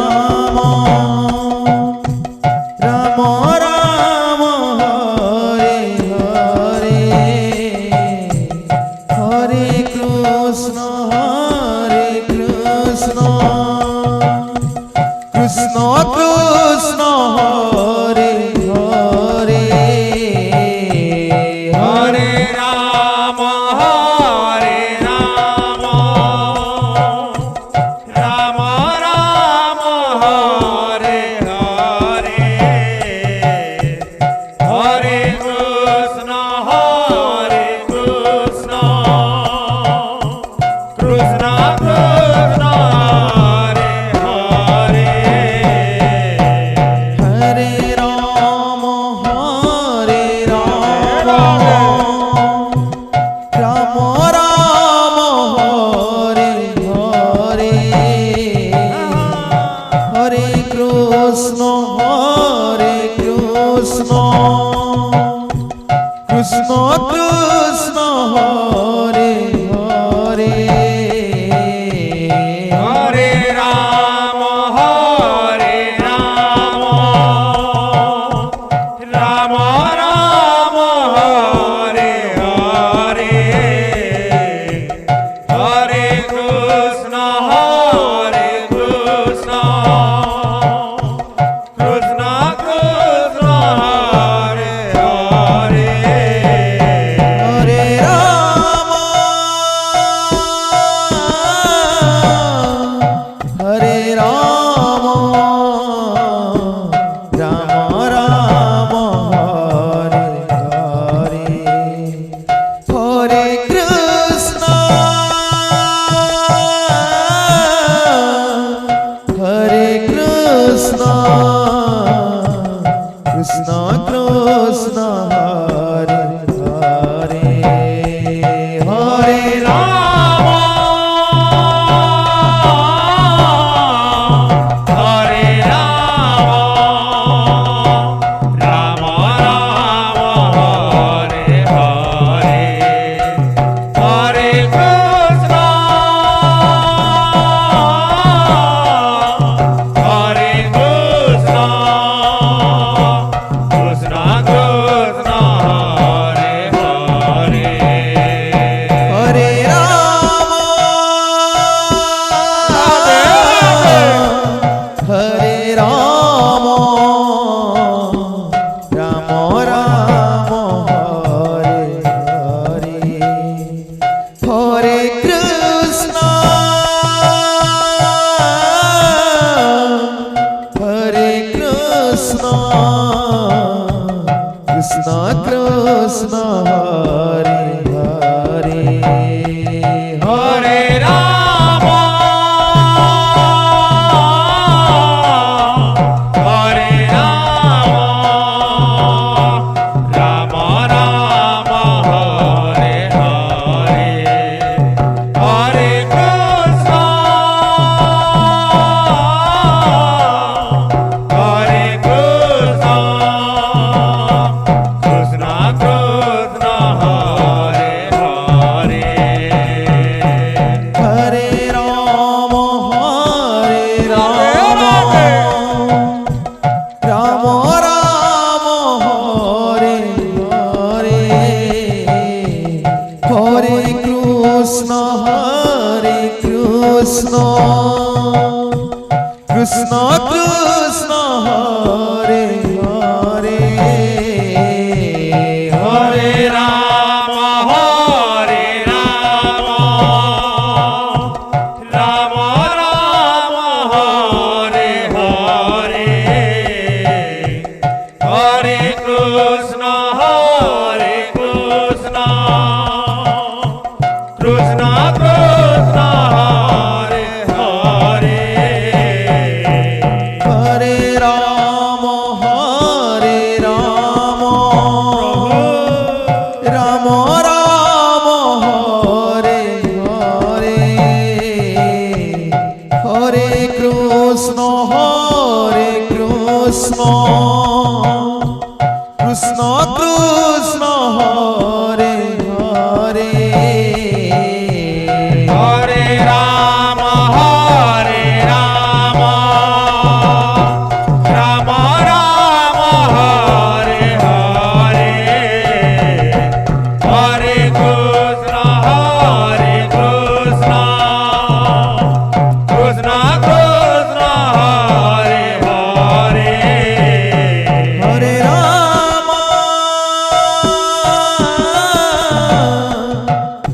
রাম রাম রাম হরে হরে হরে কৃষ্ণ কৃষ্ণ কৃষ্ণ হরে হরে হরে রাম হরে রাম রাম রাম হরে হরে হরে কৃষ্ণ কৃষ্ণ কৃষ্ণ হরে হরে হরে রাম রাম রাম হরে হরে হরে কৃষ্ণ কৃষ্ণ কৃষ্ণ হরে হরে হরে রাম রাম রাম হরে হরে হরে কৃষ্ণ কৃষ্ণ কৃষ্ণ কৃষ্ণ হরে হরে হরে রাম হরে রাম রাম হরে হরে হরে কৃষ্ণ কৃষ্ণ কৃষ্ণ হরে হরে হরে রাম হরে রাম রাম রাম হরে হরে হরে কৃষ্ণ হরে কৃষ্ণ কৃষ্ণ কৃষ্ণ কৃষ্ণ কৃষ্ণ হরে হরে হরে রাম হরে রাম রাম রাম হরে হরে হরে কৃষ্ণ হরে কৃষ্ণ কৃষ্ণ কৃষ্ণ হরে হরে হরে রাম রাম রাম হরে হরে হরে কৃষ্ণ কৃষ্ণ কৃষ্ণ হরে হরে হরে রাম হরে রাম রাম রাম হরে হরে হরে কৃষ্ণ কৃষ্ণ কৃষ্ণ হরে হরে হরে রাম রাম রাম হরে হরে হরে কৃষ্ণ কৃষ্ণ কৃষ্ণ হরে হরে হরে রাম রাম রাম হরে হরে হরে কৃষ্ণ কৃষ্ণ কৃষ্ণ হরে হরে হরে রাম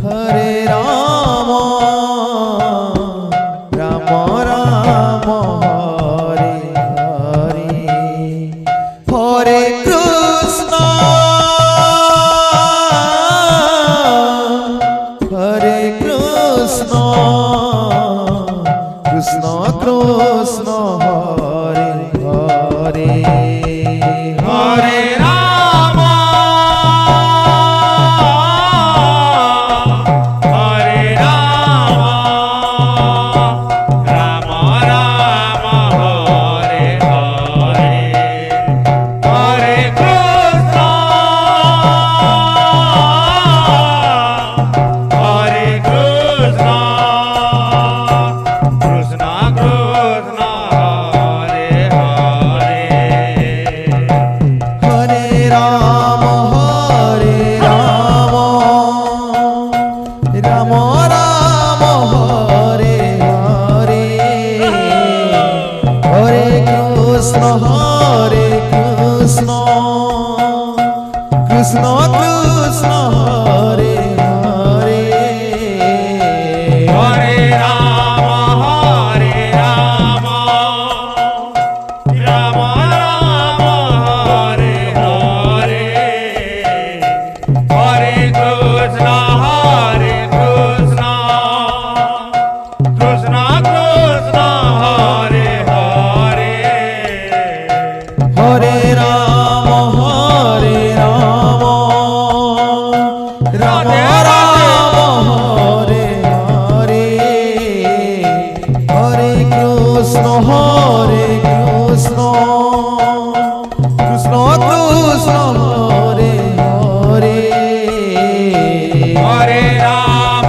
হরে রাম রাম রাম হরে হরে হরে কৃষ্ণ কৃষ্ণ কৃষ্ণ হরে হরে হরে রাম হরে রাম রাম রাম হরে হরে হরে কৃষ্ণ কৃষ্ণ কৃষ্ণ হরে হরে হরে রাম রাম রাম হরে হরে হরে কৃষ্ণ কৃষ্ণ কৃষ্ণ হরে হরে হরে রাম রাম রাম হরে হরে হরে কৃষ্ণ কৃষ্ণ কৃষ্ণ হরে হরে হরে রাম রাম রাম হরে হরে হরে কৃষ্ণ কৃষ্ণ কৃষ্ণ হরে হরে হরে রাম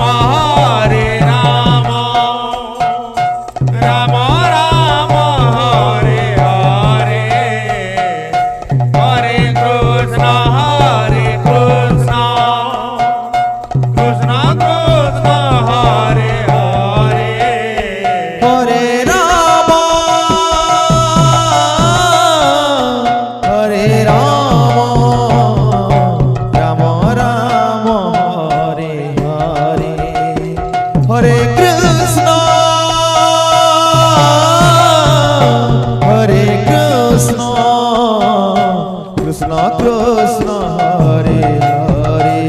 রাম রাম হরে হরে হরে কৃষ্ণ কৃষ্ণ কৃষ্ণ হরে হরে হরে রাম হরে রাম কৃষ্ণ কৃষ্ণ হরে হরে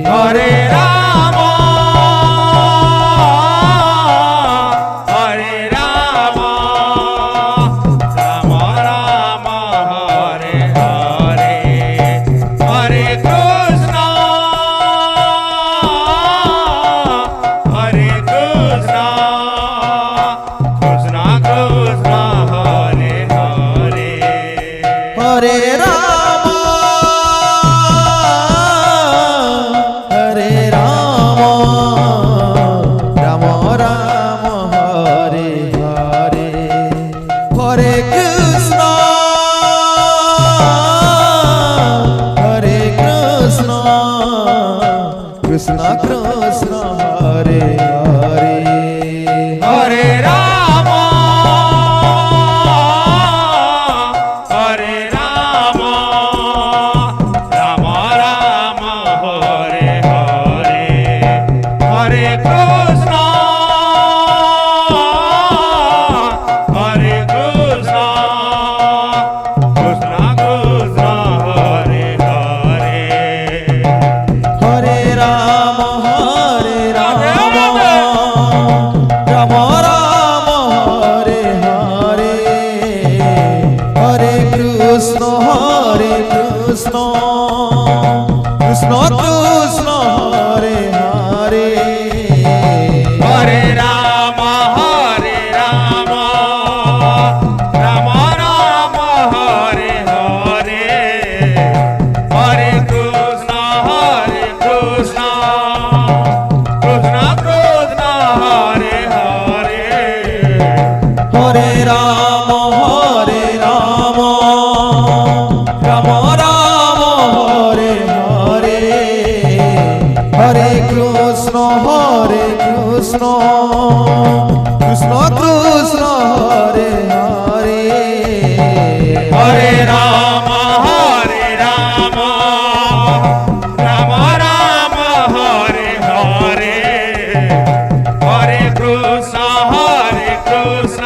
হরে রাম হরে রাম রাম রাম হরে হরে হরে কৃষ্ণ কৃষ্ণ কৃষ্ণ হরে হরে হরে রাম হরে রাম রাম রাম হরে হরে হরে কৃষ্ণ কৃষ্ণ কৃষ্ণ হরে হরে হরে রাম হরে Ram Ram Ram Hare Hare Hare Krishna Krishna Krishna Hare Hare Hare Ram Ram Ram Hare Hare Hare Krishna Krishna Krishna Hare Hare Hare Ram Ram Ram Hare Hare Hare Krishna Krishna Krishna Hare Hare Hare Ram Ram Ram Hare Hare Hare Krishna Krishna Krishna Krishna Hare Hare Hare Ram Ram Ram Hare Hare Hare Krishna Krishna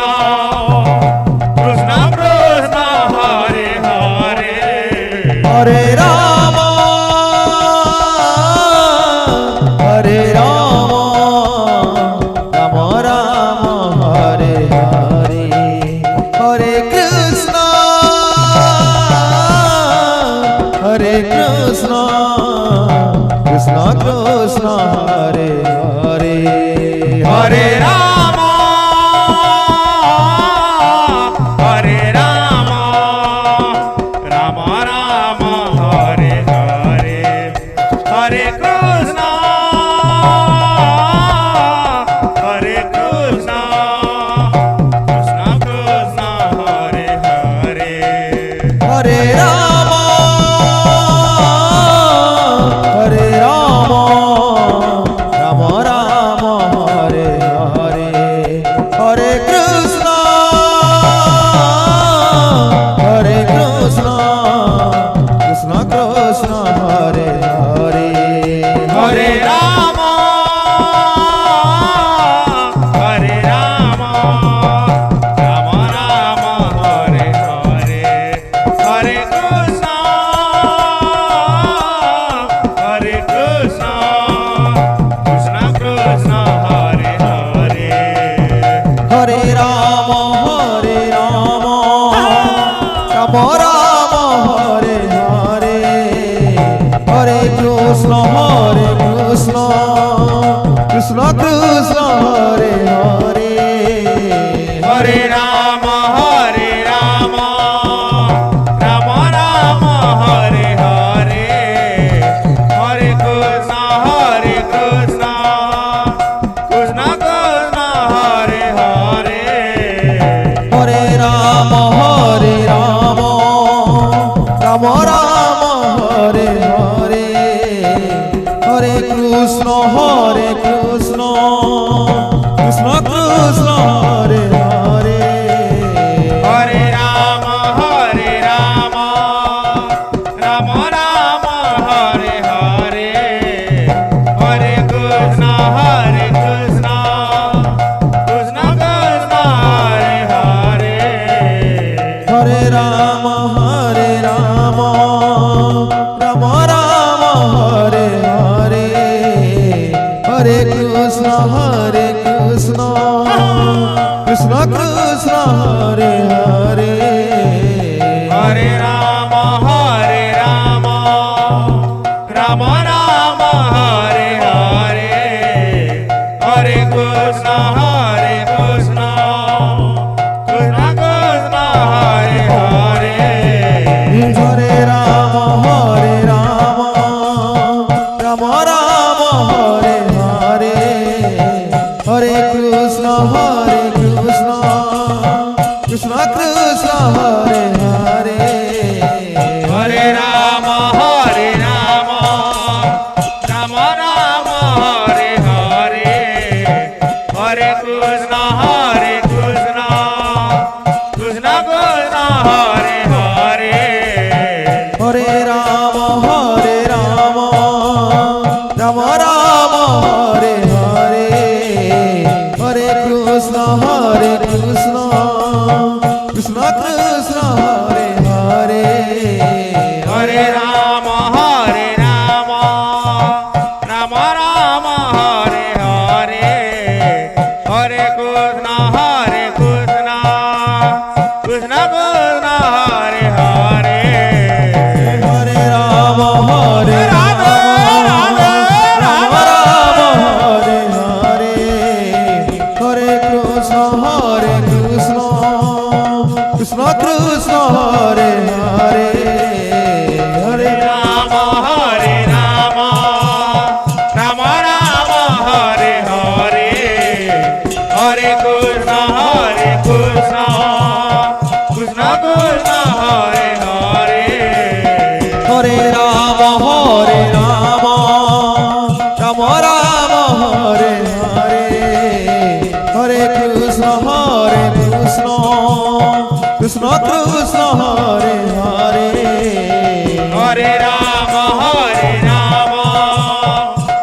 Krishna Krishna Hare Hare Hare Ram Ram Ram Hare Hare Hare Krishna Krishna Krishna Krishna Hare Hare Hare Ram Ram Ram Hare Hare Hare Krishna Krishna Krishna Hare Hare Hare Ram Ram Ram Hare Hare Hare Krishna Krishna Krishna Hare Hare Hare Ram Ram Ram Hare Hare Hare Krishna Krishna Krishna Hare Hare Hare Ram Ram Ram Hare Hare Hare Krishna Krishna Krishna Krishna Hare Hare Hare Ram Ram Ram Hare Hare Hare Krishna Krishna Krishna Krishna Hare Hare Hare Ram Ram Ram Hare Hare Hare Krishna Krishna Krishna Krishna Hare Hare Hare Ram Ram Ram Hare Hare Hare Krishna Krishna Krishna Krishna Hare Hare Hare Ram Hare Rama, Rama Rama Hare Hare, Hare Krishna Hare Krishna, Krishna Krishna Hare Hare. Hare Rama, Hare Rama, Rama Rama Hare Hare, Hare Krishna, Krishna Krishna Hare Hare. Hare Rama, Hare Rama, Rama Rama Hare Hare, Hare Krishna, Krishna Krishna Hare Hare. Hare Rama, Hare Rama, Rama Rama Hare Hare, Hare Krishna, Krishna Krishna Hare Hare. Hare Rama, Hare Rama, Rama Rama Hare Hare, Hare Krishna, Krishna Krishna Hare Hare. Hare Rama, Hare Rama, Rama Rama Hare Hare, Hare Krishna, Krishna Krishna Hare Hare. Hare Rama, Hare Rama, Rama Rama Hare Hare, Hare Krishna, Krishna Krishna Hare Hare. Hare Rama, Hare Rama, Rama Rama Hare Hare, Hare Krishna, Krishna Krishna Hare Hare. Hare Rama, Hare Rama,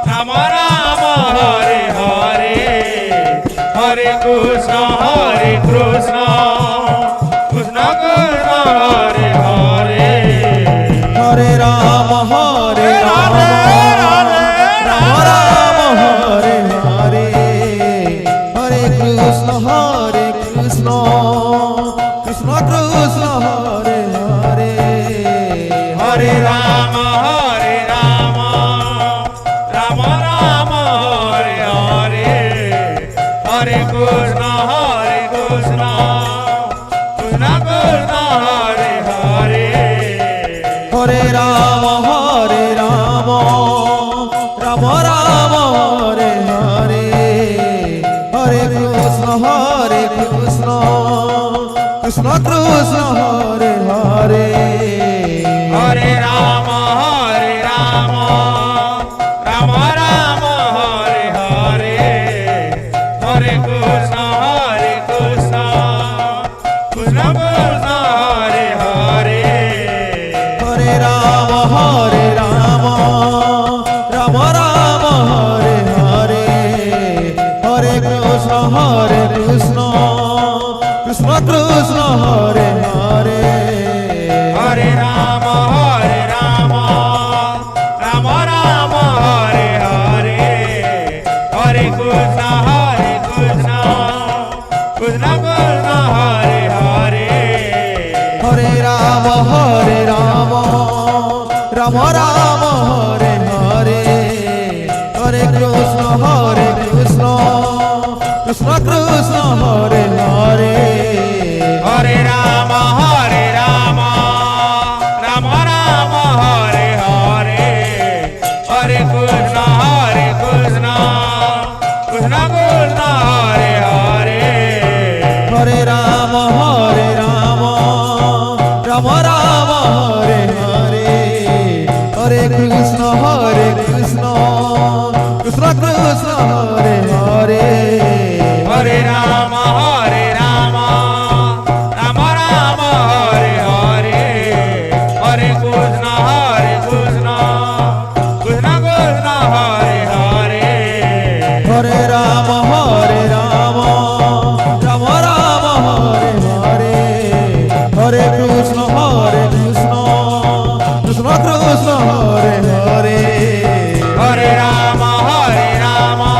Rama Rama Hare Hare, Hare Krishna, Krishna Krishna Hare Hare. Hare Rama, Hare Rama, Rama Rama Hare Hare, Hare Krishna, Krishna Krishna Hare Hare. Hare Rama, Hare Rama, Rama Rama Hare Hare, Hare Krishna, Krishna Krishna Hare Hare. Hare Rama, Hare Rama, Rama Rama Hare Hare, Hare Krishna, Krishna Krishna Hare Hare. Hare Rama, Hare Rama, Rama Rama Hare Hare, Hare Krishna, Krishna Krishna Hare Hare. Hare Rama, Hare Rama, Rama Rama Hare Hare, Hare Krishna, Krishna Krishna Hare Hare. Hare Rama, Hare Rama, Rama Rama Hare Hare, Hare Krishna, Krishna Krishna Hare Hare. Hare Rama, Hare Rama, Rama Rama Hare Hare, Hare Krishna, Krishna Krishna Hare Hare. Hare Rama, Hare Rama, Rama Rama Hare Hare, Hare Krishna, Krishna Krishna Hare Hare. Hare Rama, Hare Rama, Rama Rama Hare Hare, Hare Krishna, Krishna Krishna Hare Hare. Hare Rama, Hare Rama, Rama Rama Hare Hare, Hare Krishna, Krishna Krishna Hare Hare. Hare Rama, Hare Rama, Rama Rama Hare Hare, Hare Krishna, Krishna Krishna Hare Hare. Hare Rama, Hare Rama,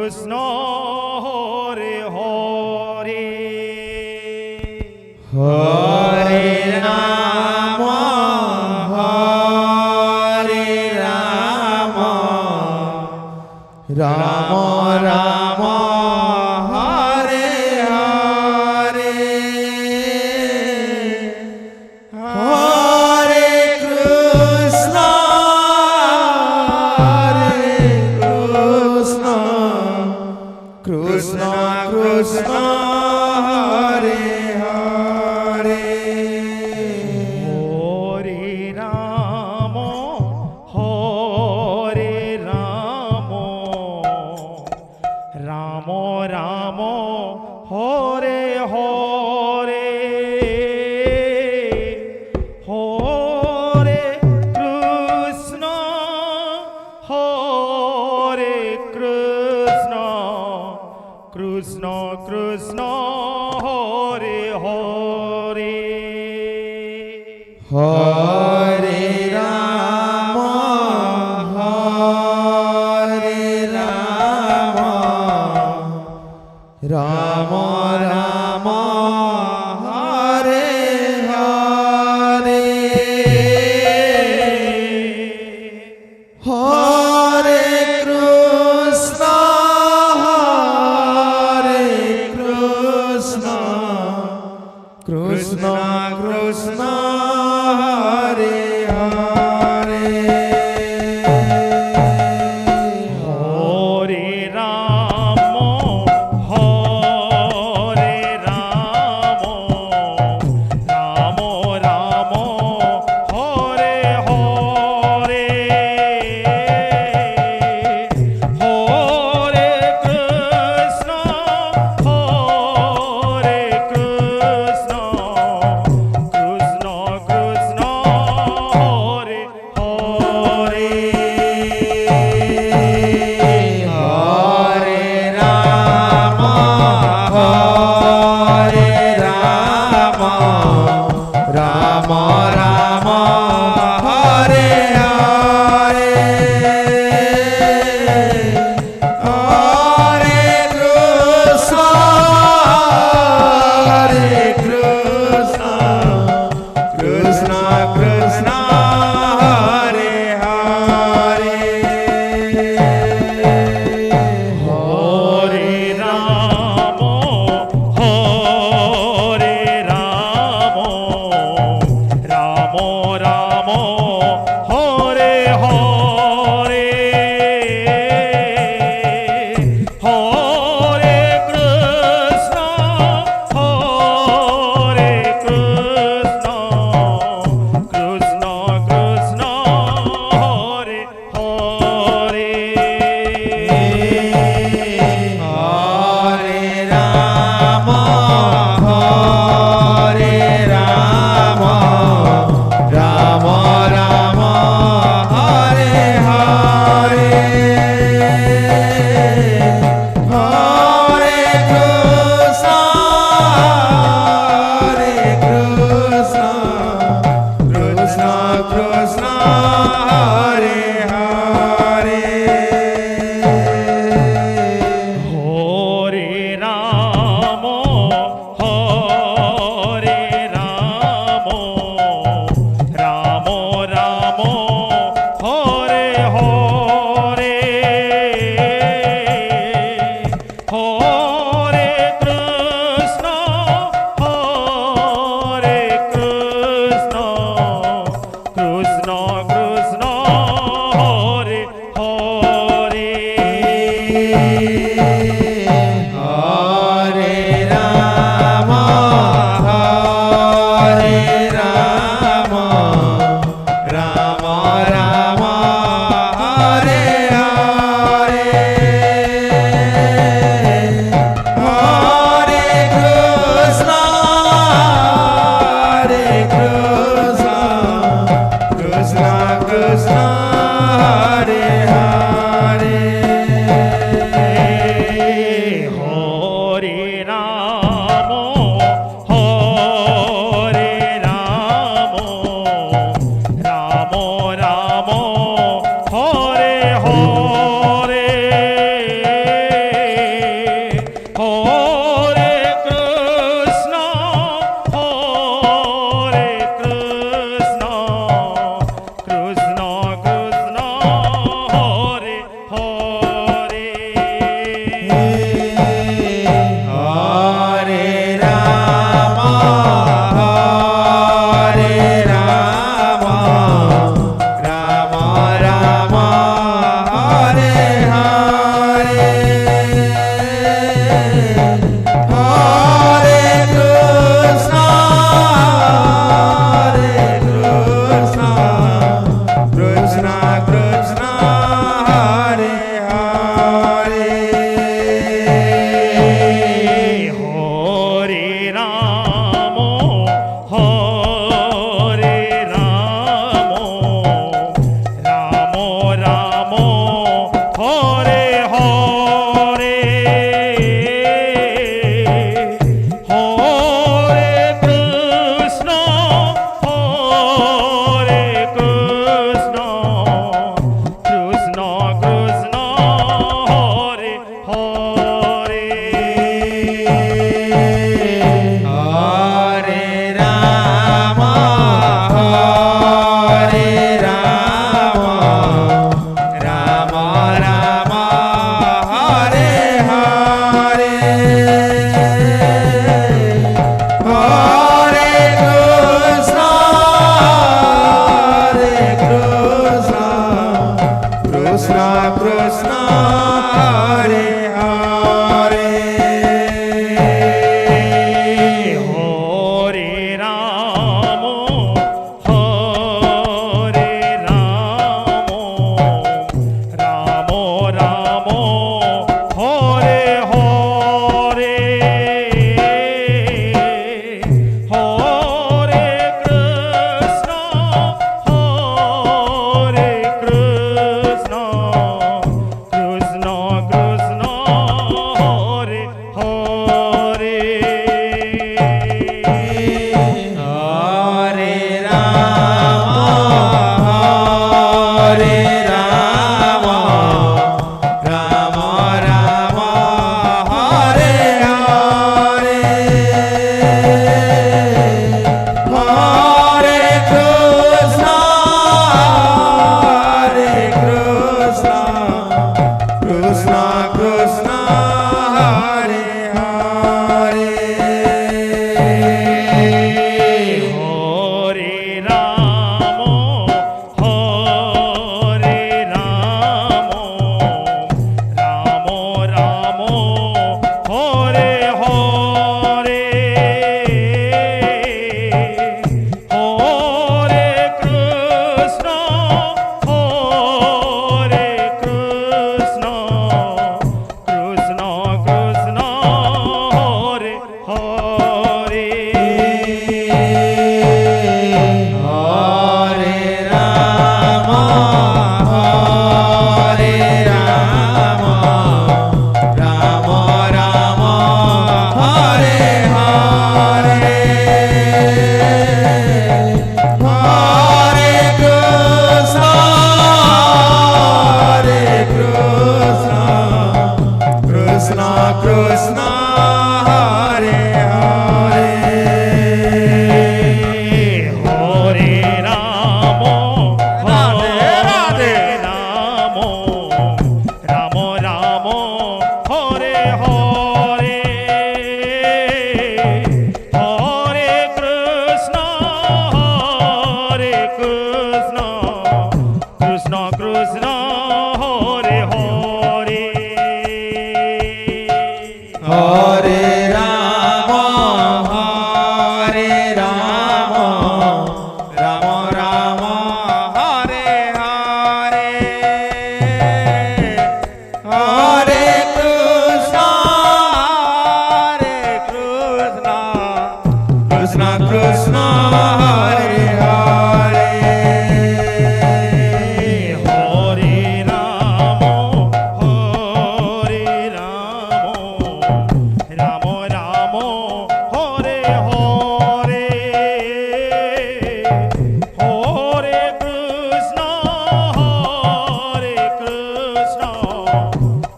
Krishna Hare Hare Hare Ram হরে রাম রাম রাম হরে হরে হরে কৃষ্ণ কৃষ্ণ কৃষ্ণ হরে হরে হরে রাম হরে রাম রাম রাম হরে হরে হরে কৃষ্ণ হরে কৃষ্ণ কৃষ্ণ কৃষ্ণ হরে হরে হরে রাম হরে রাম রাম রাম হরে হরে হরে কৃষ্ণ কৃষ্ণ কৃষ্ণ হরে হরে হরে রাম হরে Ram Ram Ram Hare Hare Hare Krishna Krishna Krishna Hare Hare Hare Ram Ram Ram Hare Hare Hare Krishna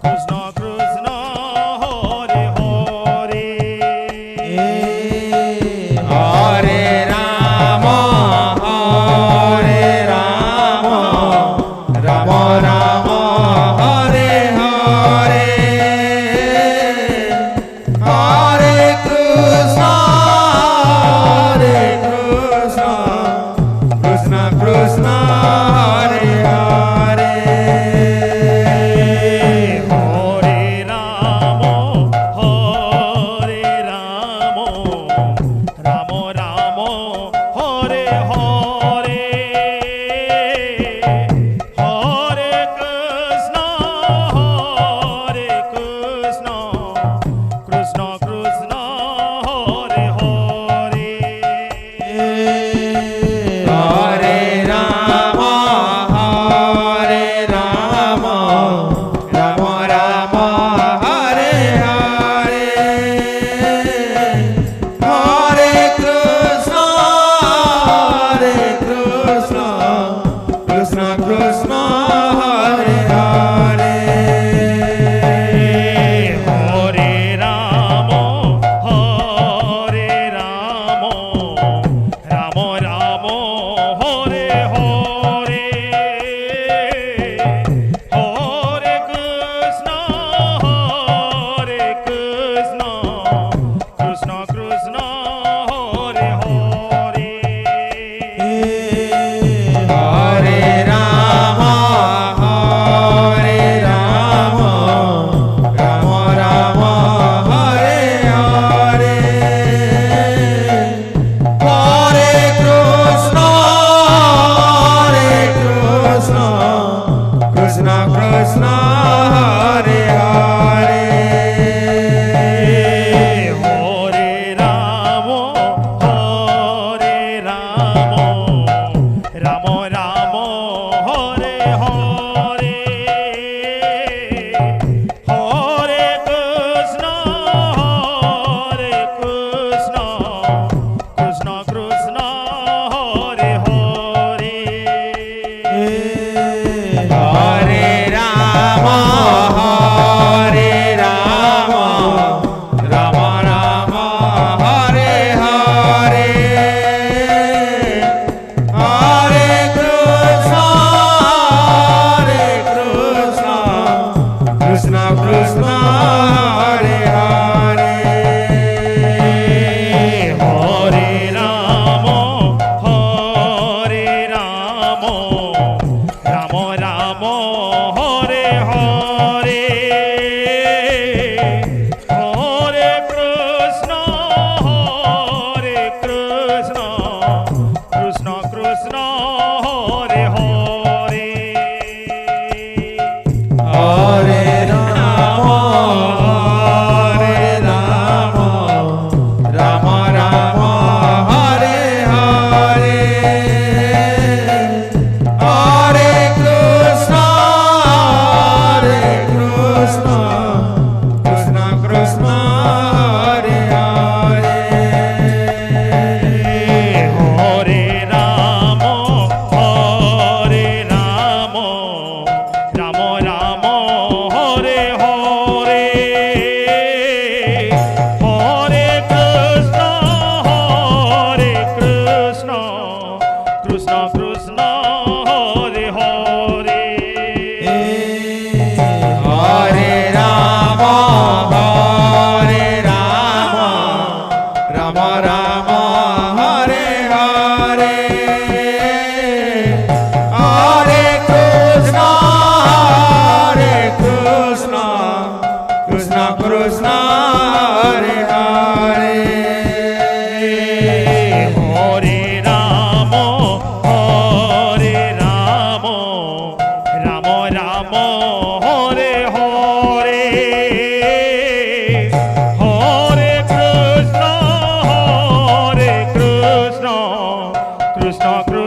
Krishna Krishna Hare Hare Hare Ram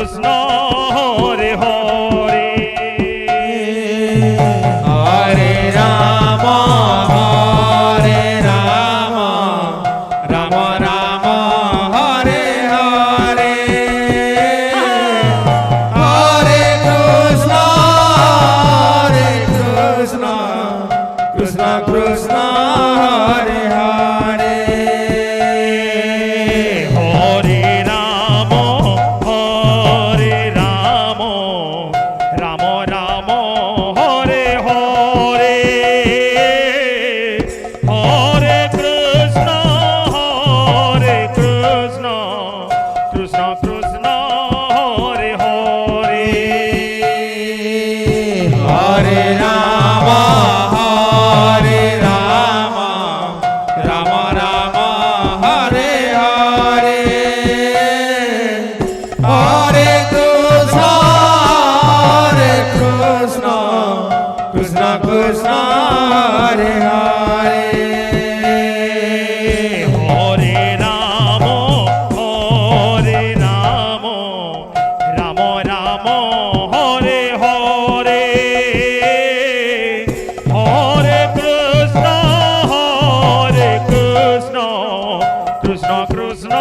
Krishna Hare Hare Hare Ram Ram Ram Hare Hare Hare Krishna Krishna Krishna Hare Hare Hare Ram Ram Ram Hare Hare Hare Krishna Krishna Krishna Hare Hare Hare Ram Ram Ram Hare Hare Hare Krishna Krishna Krishna Hare Hare Hare Ram Ram Ram Hare Hare Hare Krishna Krishna Krishna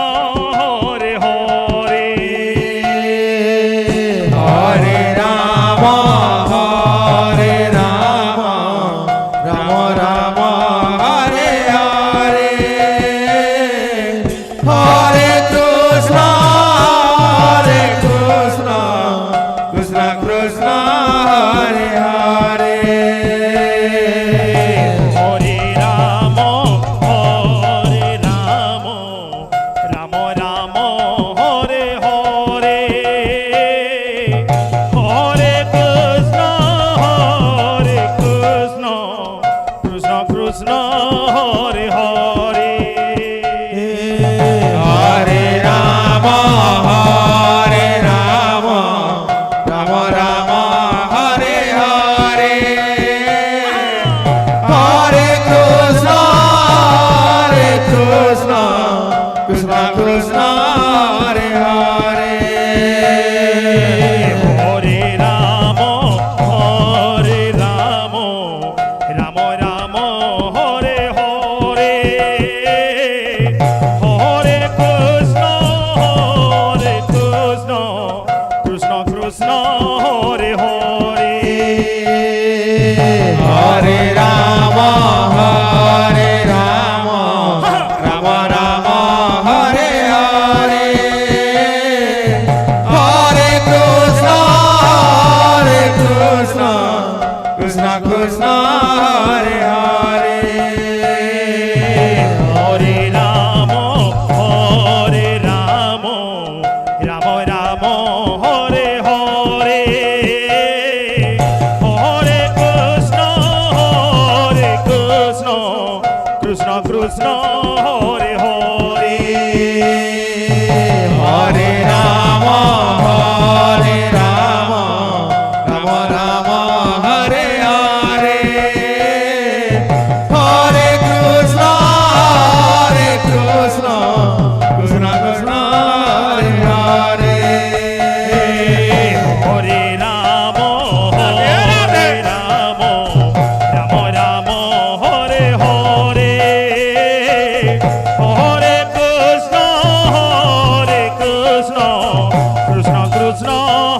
Hare Hare Hare Ram Ram Ram Hare Hare Hare Krishna Krishna Krishna Hare Hare Hare Ram Ram Ram Hare Hare Hare Krishna Krishna Krishna Hare Hare Hare Ram Ram Ram Hare Hare Hare Krishna Krishna Krishna Hare Hare Hare Ram Ram Ram Hare Hare Hare Krishna Krishna Krishna Hare Hare Hare Ram Ram Ram Hare Hare Hare Krishna Krishna Krishna Hare Hare Hare Ram Ram Ram Hare Hare Hare Krishna Krishna Krishna Hare Hare Hare Ram Ram Ram Hare Hare Hare Krishna Krishna Krishna Hare Hare Hare Ram Ram Hare Hare Hare Krishna Krishna Krishna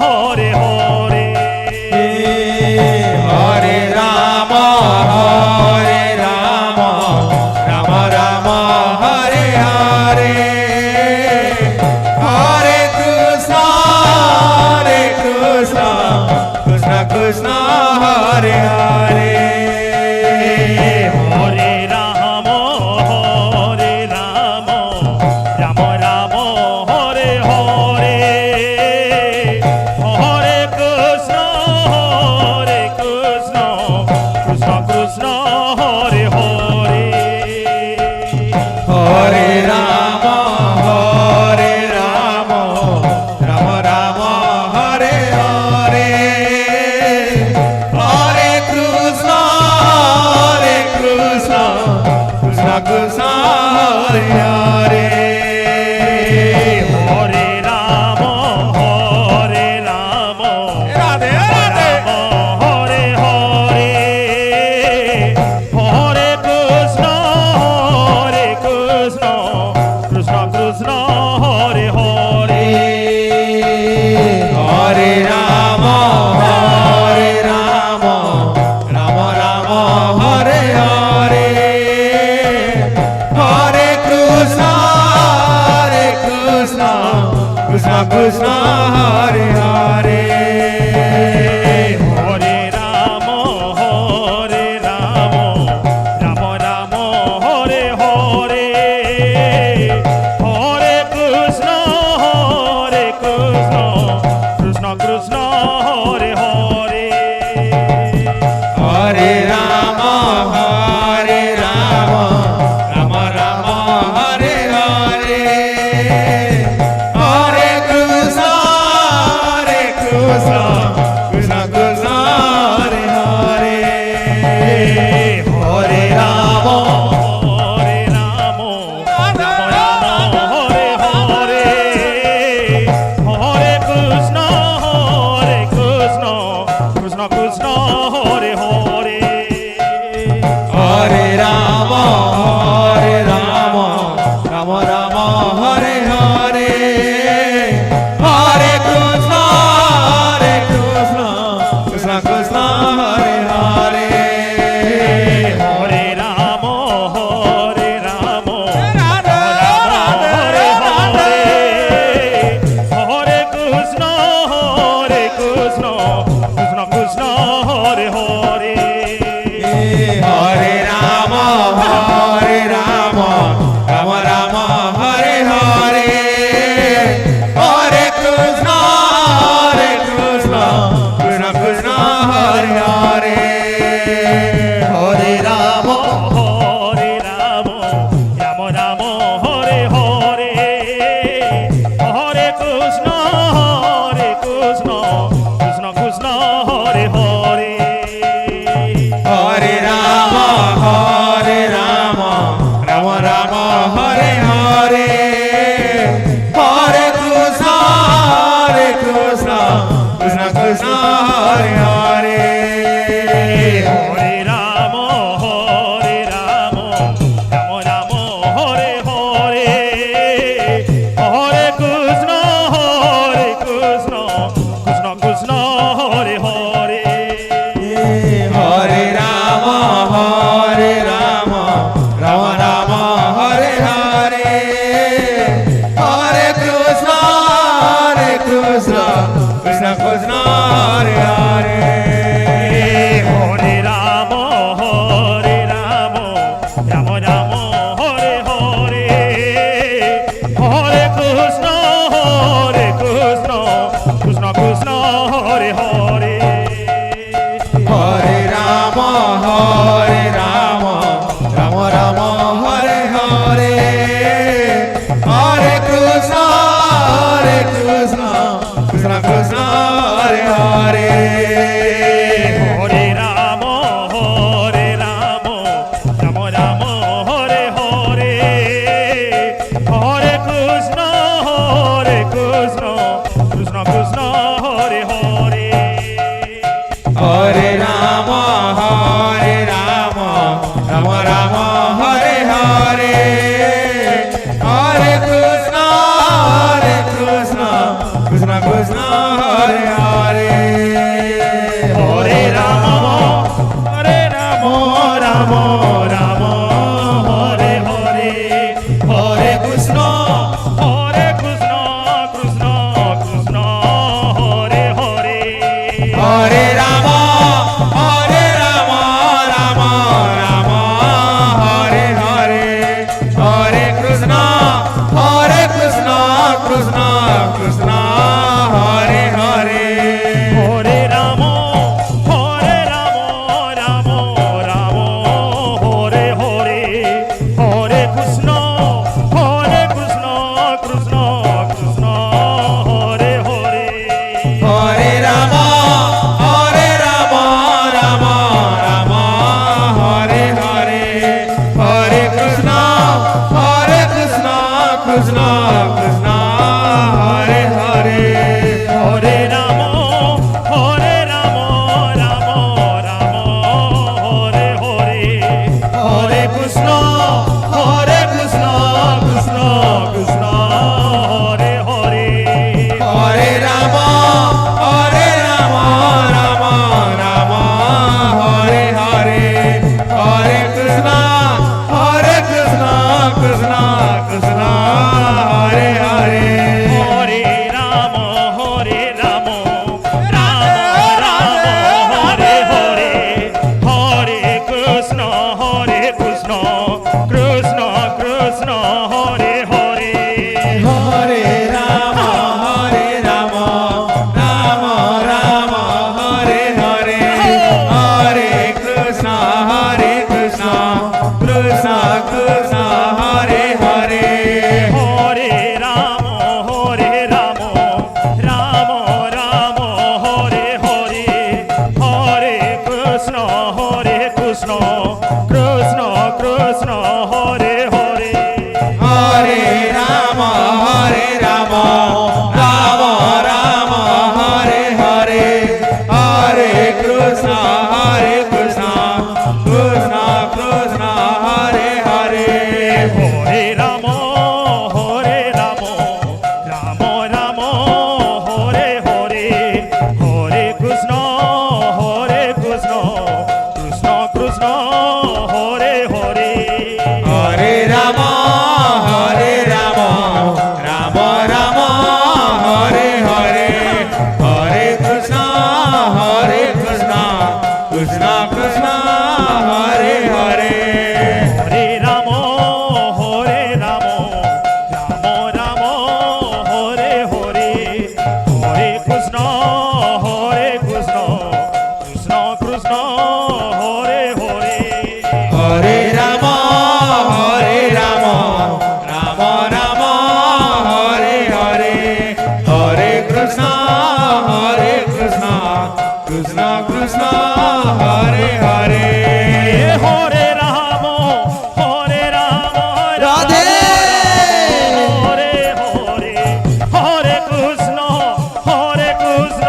Hare Hare Hare Ram Ram Ram Hare Hare Hare Krishna Krishna Krishna Hare Hare Hare Ram Ram Hare Hare Hare Krishna Krishna Krishna Hare Hare Hare Ram Ram Ram Hare Hare Hare Krishna Krishna Hare Hare Hare Rama Hare Rama Rama Rama Hare Hare Hare Krishna Krishna Krishna Hare Hare Hare Rama Hare Rama Rama Rama Hare Hare Hare Krishna Krishna Krishna Hare Hare Hare Rama Hare Rama Rama Rama Hare Hare Hare Krishna Krishna Krishna Hare Hare Hare Rama Hare Rama Rama Rama Hare Hare Hare Krishna Krishna Krishna Hare Hare Hare Rama Hare Rama Rama Rama Hare Hare Hare Krishna Krishna Krishna Hare Hare Hare Rama Hare Rama Rama Rama Hare Hare Hare Krishna Krishna Krishna Hare Hare Hare Rama Hare Rama Rama Rama Hare Hare Hare Krishna Krishna Krishna Hare Hare Hare Rama Hare Rama Rama Rama Hare Hare Hare Krishna Krishna Krishna Hare Hare Hare Rama Hare Rama Rama Rama Hare Hare Hare Krishna Krishna Krishna Hare Hare Hare Rama Hare Rama Rama Rama Hare Hare Hare Krishna Krishna Krishna Hare Hare Hare Rama Hare Rama Rama Rama Hare Hare Hare Krishna Krishna Krishna Hare Hare Hare Rama Hare Rama Rama Rama Hare Hare Hare Krishna Krishna Krishna Hare Hare Hare Rama Hare Rama Rama Rama Hare Hare Hare Krishna Krishna Krishna Hare Hare Hare Rama Hare Rama Rama Rama Hare Hare Hare Krishna Krishna Krishna Hare Hare Hare Rama Hare Rama Rama Rama Hare Hare Hare Krishna Krishna Krishna Hare Hare Hare Rama Hare Rama Rama Rama Hare Hare Hare Krishna Krishna Krishna Hare Hare Hare Rama Hare Rama Rama Rama Hare Hare Hare Krishna Krishna Krishna Hare Hare Hare Rama Hare Rama Rama Rama Hare Hare Hare Krishna Krishna Krishna Hare Hare Krishna Krishna Hare Hare Hare Ram Radhe Hare Hare Hare Krishna Krishna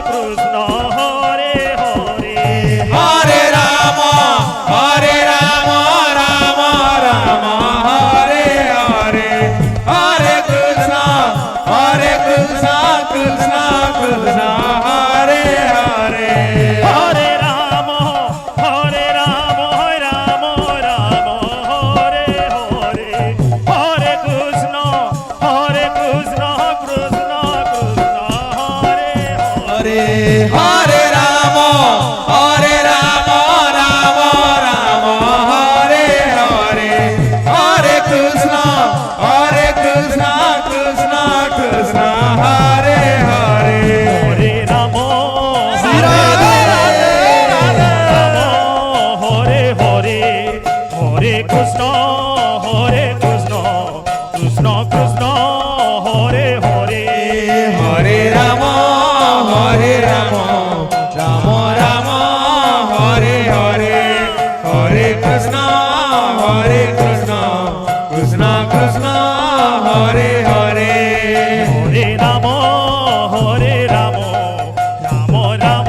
Krishna Hare Hare Hare Ram Ram Ram Hare Hare Hare Krishna Krishna Krishna Hare Hare Hare Ram Ram Ram Hare Hare Hare Krishna Krishna Krishna Hare Hare Hare Ram Ram Ram Hare Hare Hare Krishna Krishna Krishna Hare Hare Hare Ram Radhe Hare Hare Hare Krishna Krishna Krishna Hare Hare Hare Ram Ram Ram Hare Hare Hare Krishna Krishna Krishna Hare Hare Hare Ram Ram Ram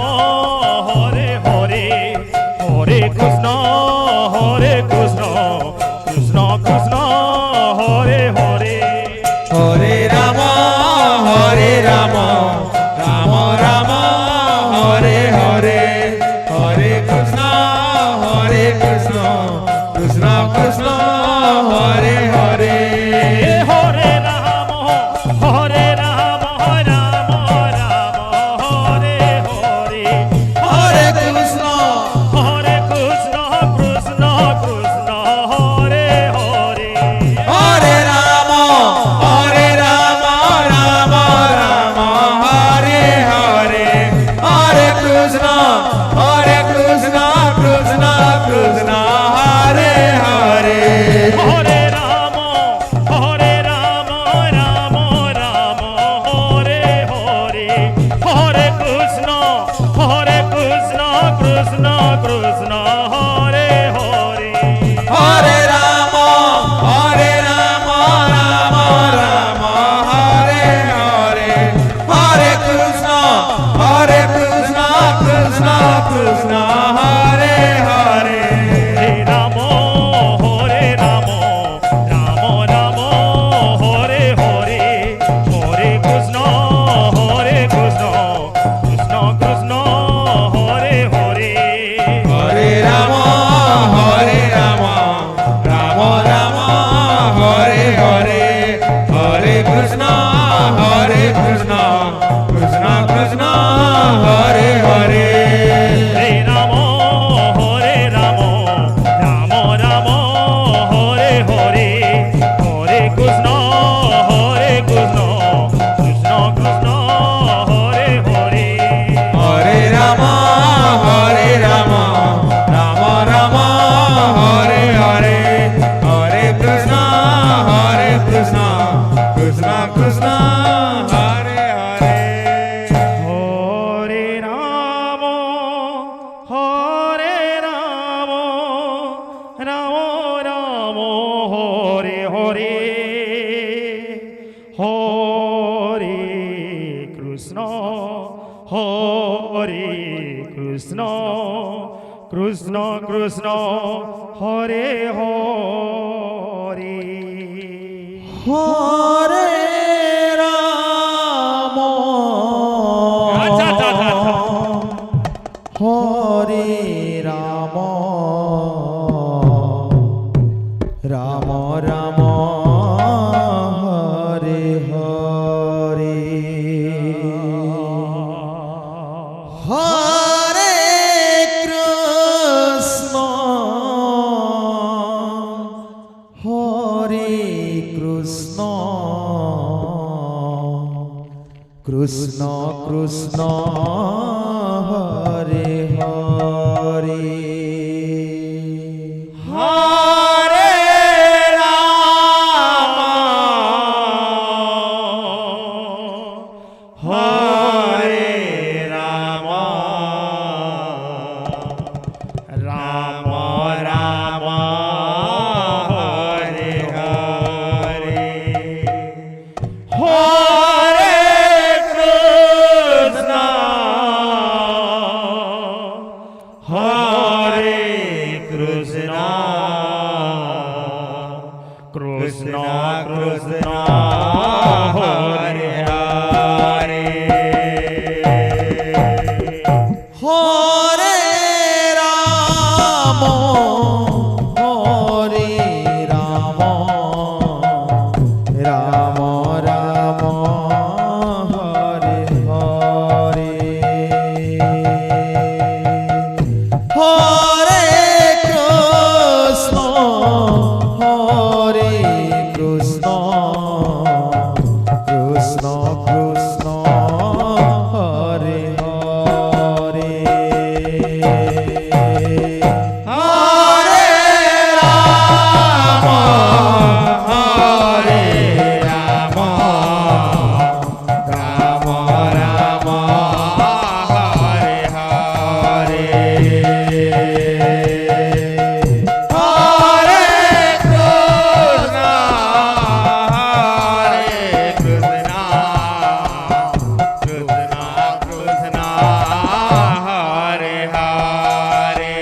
Hare Hare Hare Krishna Krishna Krishna Hare Hare Hare Ram Ram Ram Hare Hare Hare Krishna Krishna Krishna Hare Hare Hare Ram Ram Ram Hare Hare Hare Krishna Krishna Krishna Hare Hare Hare Ram Ram Ram Hare Hare Hare Krishna Krishna Krishna Hare Hare Hare Ram Ram Ram Hare Hare Hare Krishna Krishna Krishna Hare Hare Hare Ram Ram Ram Hare Hare Hare Krishna Krishna Krishna Hare Hare Hare Ram Ram Ram Hare Hare Hare Krishna Krishna Krishna Hare Hare Hare Ram Ram Ram Hare Hare Hare Krishna Krishna Krishna Hare Hare Hare Ram Ram Ram Hare Hare Hare Krishna Krishna Krishna Hare Hare Hare Ram Ram Ram Hare Hare Hare Krishna Krishna Krishna Hare Hare Hare Ram Ram Ram Hare Hare Hare Krishna Krishna Krishna Hare Hare Hare Ram আচ্ছা, আচ্ছা, আচ্ছা, আচ্ছা। হরে রাম রাম রাম হরে হরে হরে কৃষ্ণ হরে কৃষ্ণ কৃষ্ণ কৃষ্ণ হরে হরে হরে রাম হরে Ram Hare Krishna, Hare Krishna, Krishna Krishna, Hare Hare. হরে রাম হরে রাম রাম রাম হরে হরে হরে কৃষ্ণ হরে Krishna Krishna Krishna Hare Hare Hare Rama, Hare Rama, Rama Rama, Hare Hare. Hare Krishna, Hare Krishna, Krishna Krishna, Hare Hare.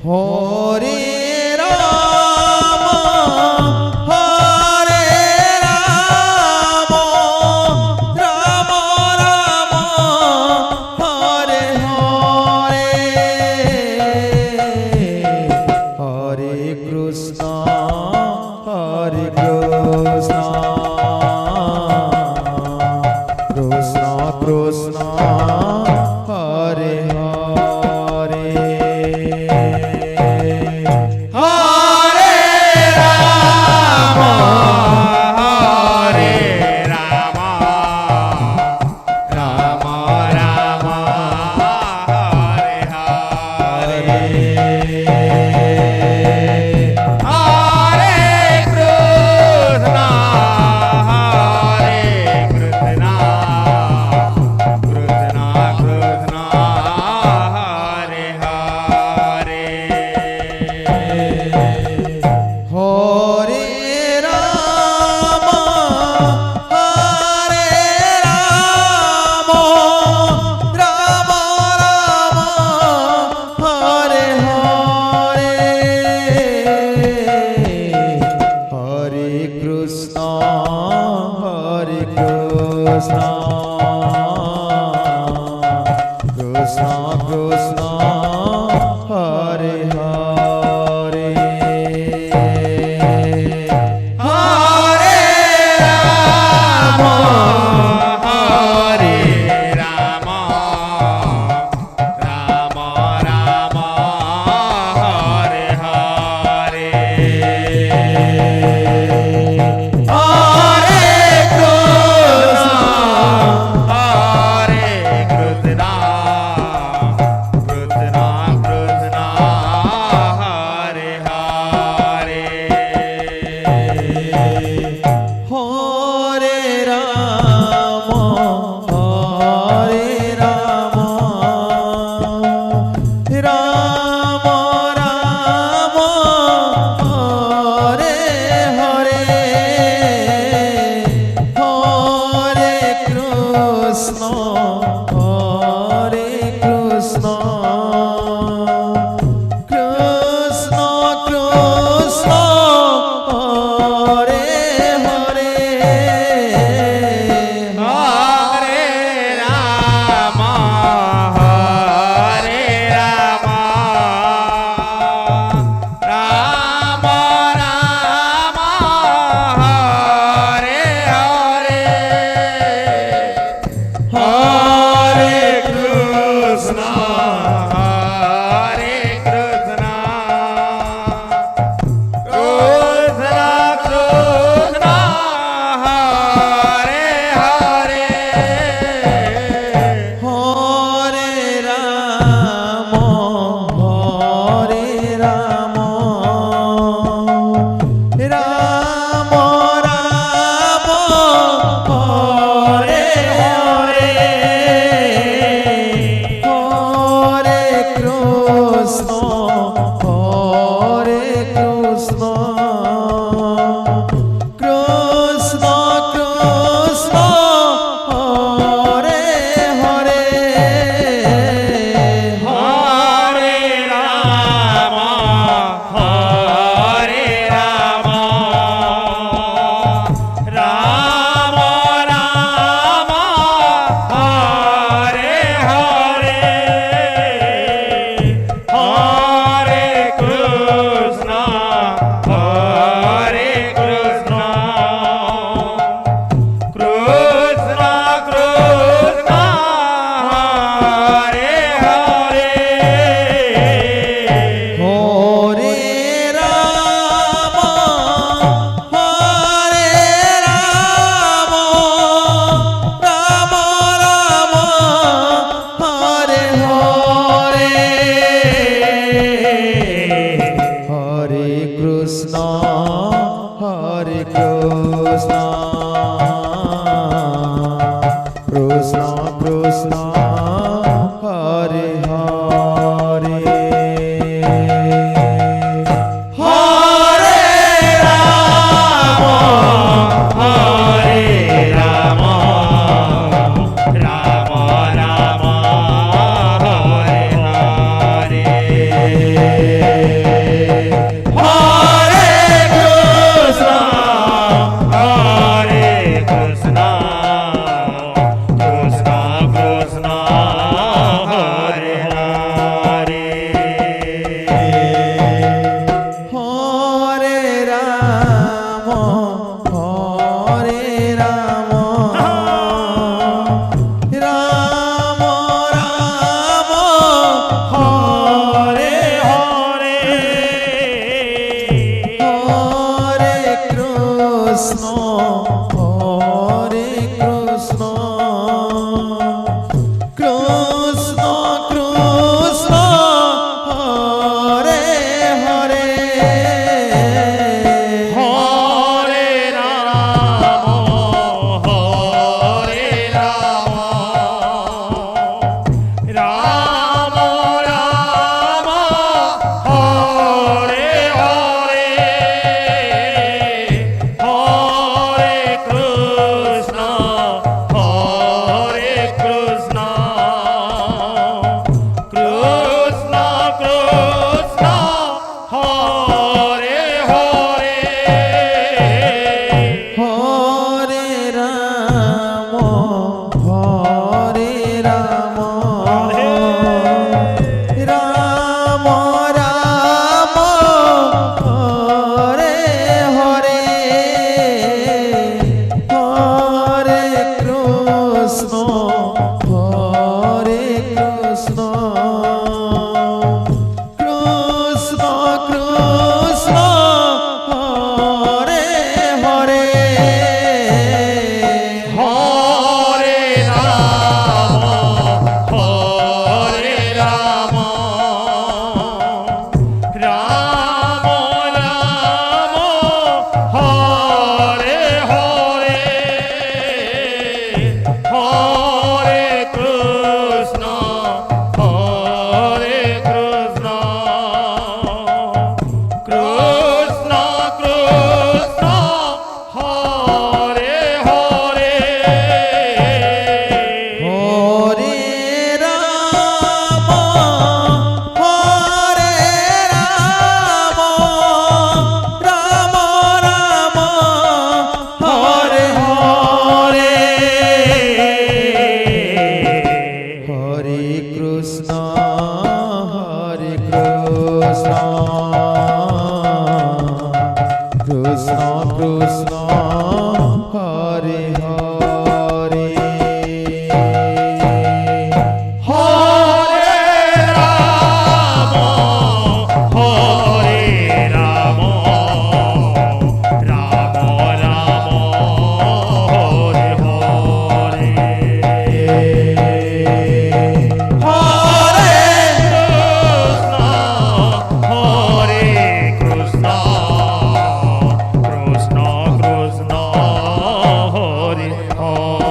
হরে রাম হরে রাম রাম রাম হরে হরে হরে কৃষ্ণ হরে Krishna Krishna Krishna Hare Hare Hare Rama, Hare Rama, Rama Rama, Hare Hare. Hare Krishna, Hare Krishna, Krishna Krishna, Hare Hare. হরে রাম হরে রাম রাম রাম হরে হরে হরে কৃষ্ণ হরে Krishna Krishna Krishna Hare Hare Hare Rama, Hare Rama, Rama Rama, Hare Hare. Hare Krishna, Krishna Krishna Krishna Hare Hare Hare Ram Ram Ram Hare Hare Hare Krishna Krishna Krishna Hare Hare Hare Ram হরে রাম রাম রাম হরে হরে হরে কৃষ্ণ হরে কৃষ্ণ কৃষ্ণ কৃষ্ণ হরে হরে হরে রাম হরে রাম রাম রাম হরে হরে হরে কৃষ্ণ হরে কৃষ্ণ কৃষ্ণ কৃষ্ণ হরে হরে হরে রাম হরে রাম রাম রাম হরে হরে হরে কৃষ্ণ হরে কৃষ্ণ কৃষ্ণ কৃষ্ণ হরে হরে হরে রাম হরে রাম রাম রাম হরে হরে হরে কৃষ্ণ হরে কৃষ্ণ কৃষ্ণ কৃষ্ণ হরে হরে হরে রাম হরে রাম রাম রাম হরে হরে হরে কৃষ্ণ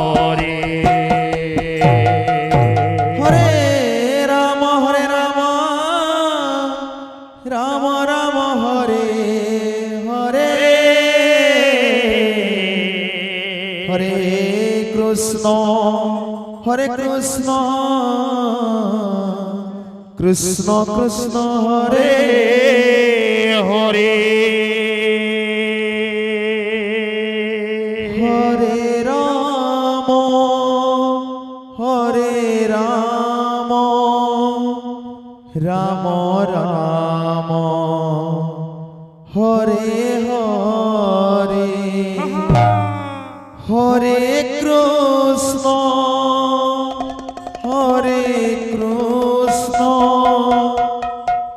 কৃষ্ণ কৃষ্ণ হরে হরে হরে রাম হরে রাম রাম রাম হরে হরে হরে কৃষ্ণ কৃষ্ণ কৃষ্ণ হরে হরে হরে রাম রাম রাম হরে হরে হরে কৃষ্ণ কৃষ্ণ কৃষ্ণ হরে হরে হরে রাম রাম রাম হরে হরে হরে কৃষ্ণ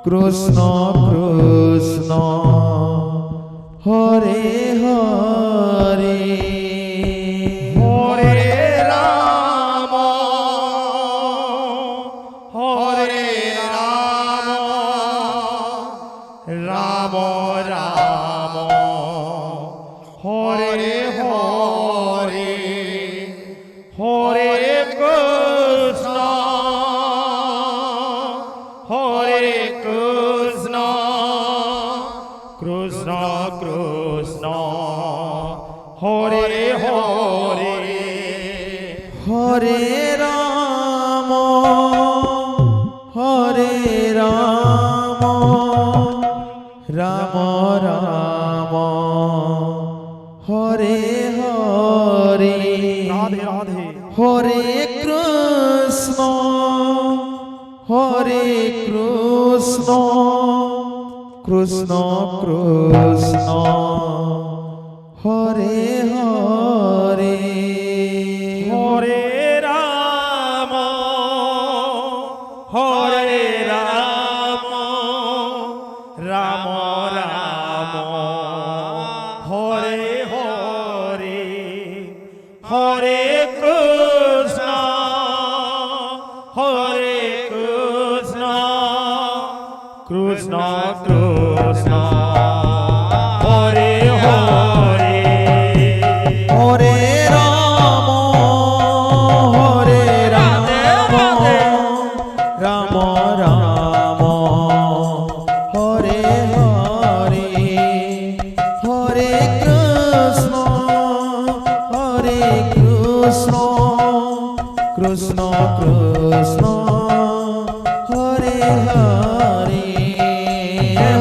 কৃষ্ণ কৃষ্ণ হরে হরে হরে রাম হরে রাম রাম রাম হরে হরে কৃষ্ণ হরে কৃষ্ণ কৃষ্ণ কৃষ্ণ হরে হরে হরে রাম হরে রাম রাম রাম হরে হরে রাধে রাধে হরে কৃষ্ণ হরে কৃষ্ণ কৃষ্ণ কৃষ্ণ হরে হরে হরে রাম হরে রাম রাম রাম হরে হরে হরে কৃষ্ণ হরে কৃষ্ণ কৃষ্ণ কৃষ্ণ হরে হরে হরে রাম হরে রাম রাম রাম হরে হরে হরে কৃষ্ণ কৃষ্ণ কৃষ্ণ হরে হরে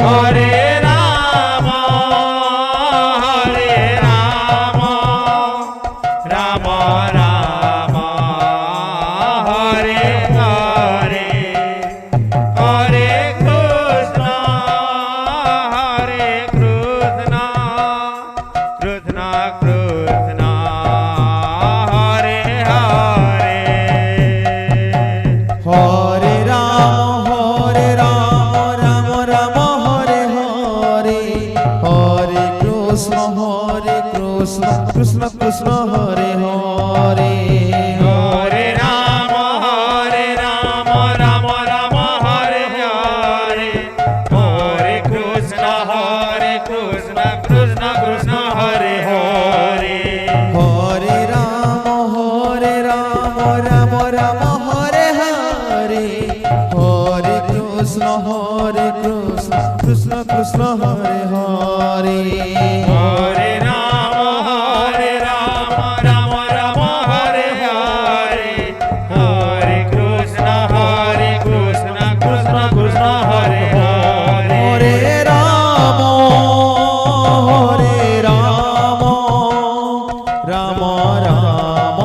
হরে রাম রাম রাম হরে হরে হরে কৃষ্ণ কৃষ্ণ কৃষ্ণ হরে হরে হরে রাম রাম রাম হরে হরে হরে কৃষ্ণ কৃষ্ণ কৃষ্ণ হরে হরে হরে রাম রাম রাম হরে হরে হরে কৃষ্ণ কৃষ্ণ কৃষ্ণ হরে হরে হরে রাম রাম রাম হরে হরে হরে কৃষ্ণ কৃষ্ণ কৃষ্ণ হরে হরে হরে রাম রাম রাম হরে হরে হরে কৃষ্ণ কৃষ্ণ কৃষ্ণ হরে হরে হরে রাম রাম রাম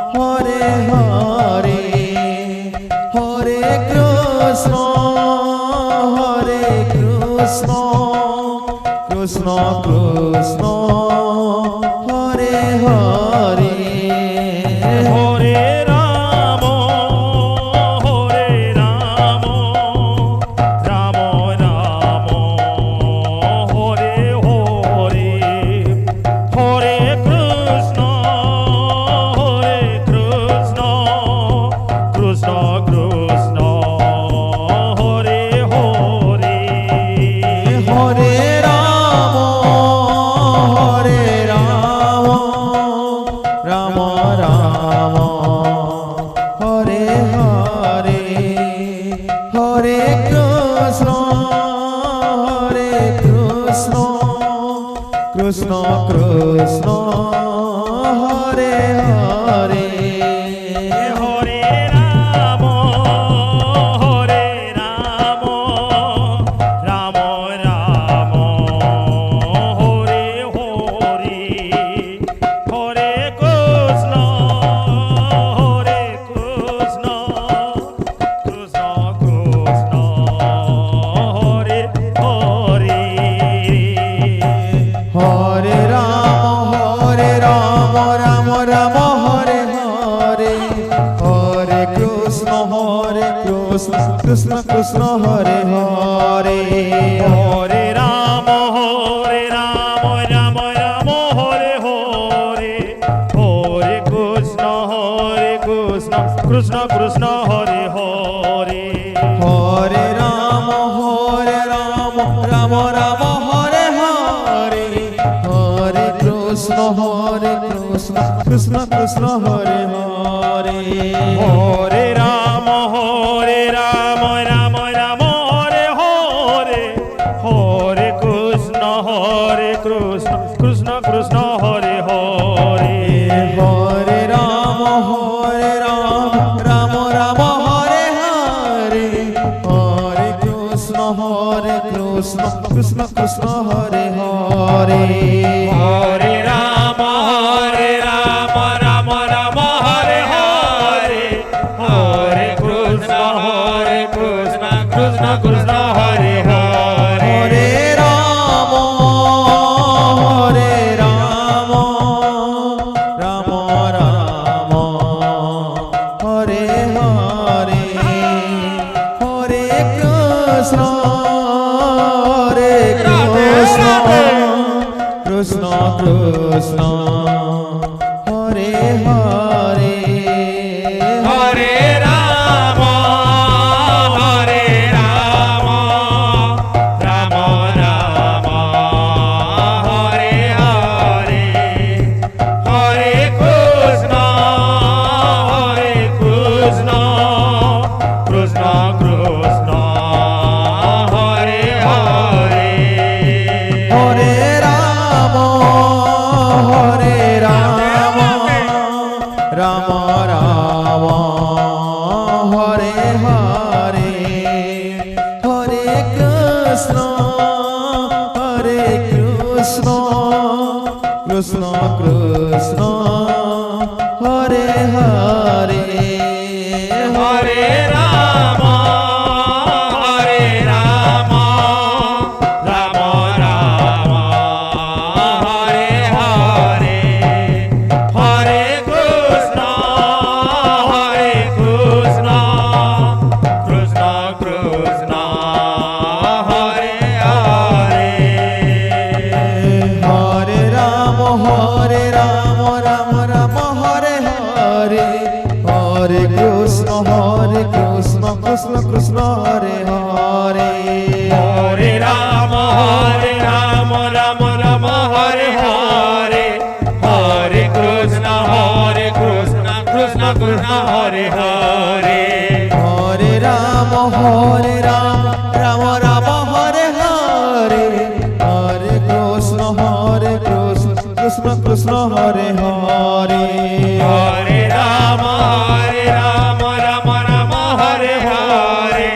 হরে হরে হরে কৃষ্ণ কৃষ্ণ কৃষ্ণ হরে হরে হরে রাম রাম রাম হরে হরে হরে কৃষ্ণ কৃষ্ণ কৃষ্ণ হরে হরে হরে রাম রাম রাম হরে হরে হরে কৃষ্ণ কৃষ্ণ কৃষ্ণ হরে হরে হরে রাম রাম রাম হরে হরে হরে কৃষ্ণ কৃষ্ণ কৃষ্ণ হরে হরে হরে রাম রাম রাম হরে হরে হরে কৃষ্ণ কৃষ্ণ কৃষ্ণ হরে হরে হরে রাম রাম রাম হরে হরে হরে কৃষ্ণ কৃষ্ণ কৃষ্ণ হরে হরে হরে রাম রাম রাম হরে হরে হরে কৃষ্ণ কৃষ্ণ কৃষ্ণ হরে হরে হরে রাম রাম রাম হরে হরে হরে কৃষ্ণ কৃষ্ণ কৃষ্ণ হরে হরে হরে রাম রাম রাম হরে হরে হরে কৃষ্ণ কৃষ্ণ কৃষ্ণ হরে হরে হরে রাম রাম রাম হরে হরে হরে কৃষ্ণ কৃষ্ণ কৃষ্ণ হরে হরে হরে রাম রাম রাম হরে হরে হরে কৃষ্ণ কৃষ্ণ কৃষ্ণ হরে হরে হরে রাম রাম রাম হরে হরে হরে কৃষ্ণ কৃষ্ণ কৃষ্ণ হরে হরে হরে রাম রাম রাম হরে হরে হরে কৃষ্ণ কৃষ্ণ কৃষ্ণ হরে হরে হরে রাম রাম রাম হরে হরে হরে কৃষ্ণ কৃষ্ণ কৃষ্ণ হরে হরে হরে রাম রাম রাম হরে হরে হরে কৃষ্ণ কৃষ্ণ কৃষ্ণ হরে হরে হরে রাম রাম রাম হরে হরে হরে কৃষ্ণ কৃষ্ণ কৃষ্ণ হরে হরে হরে রাম রাম রাম হরে হরে হরে কৃষ্ণ কৃষ্ণ কৃষ্ণ হরে হরে হরে রাম রাম রাম হরে হরে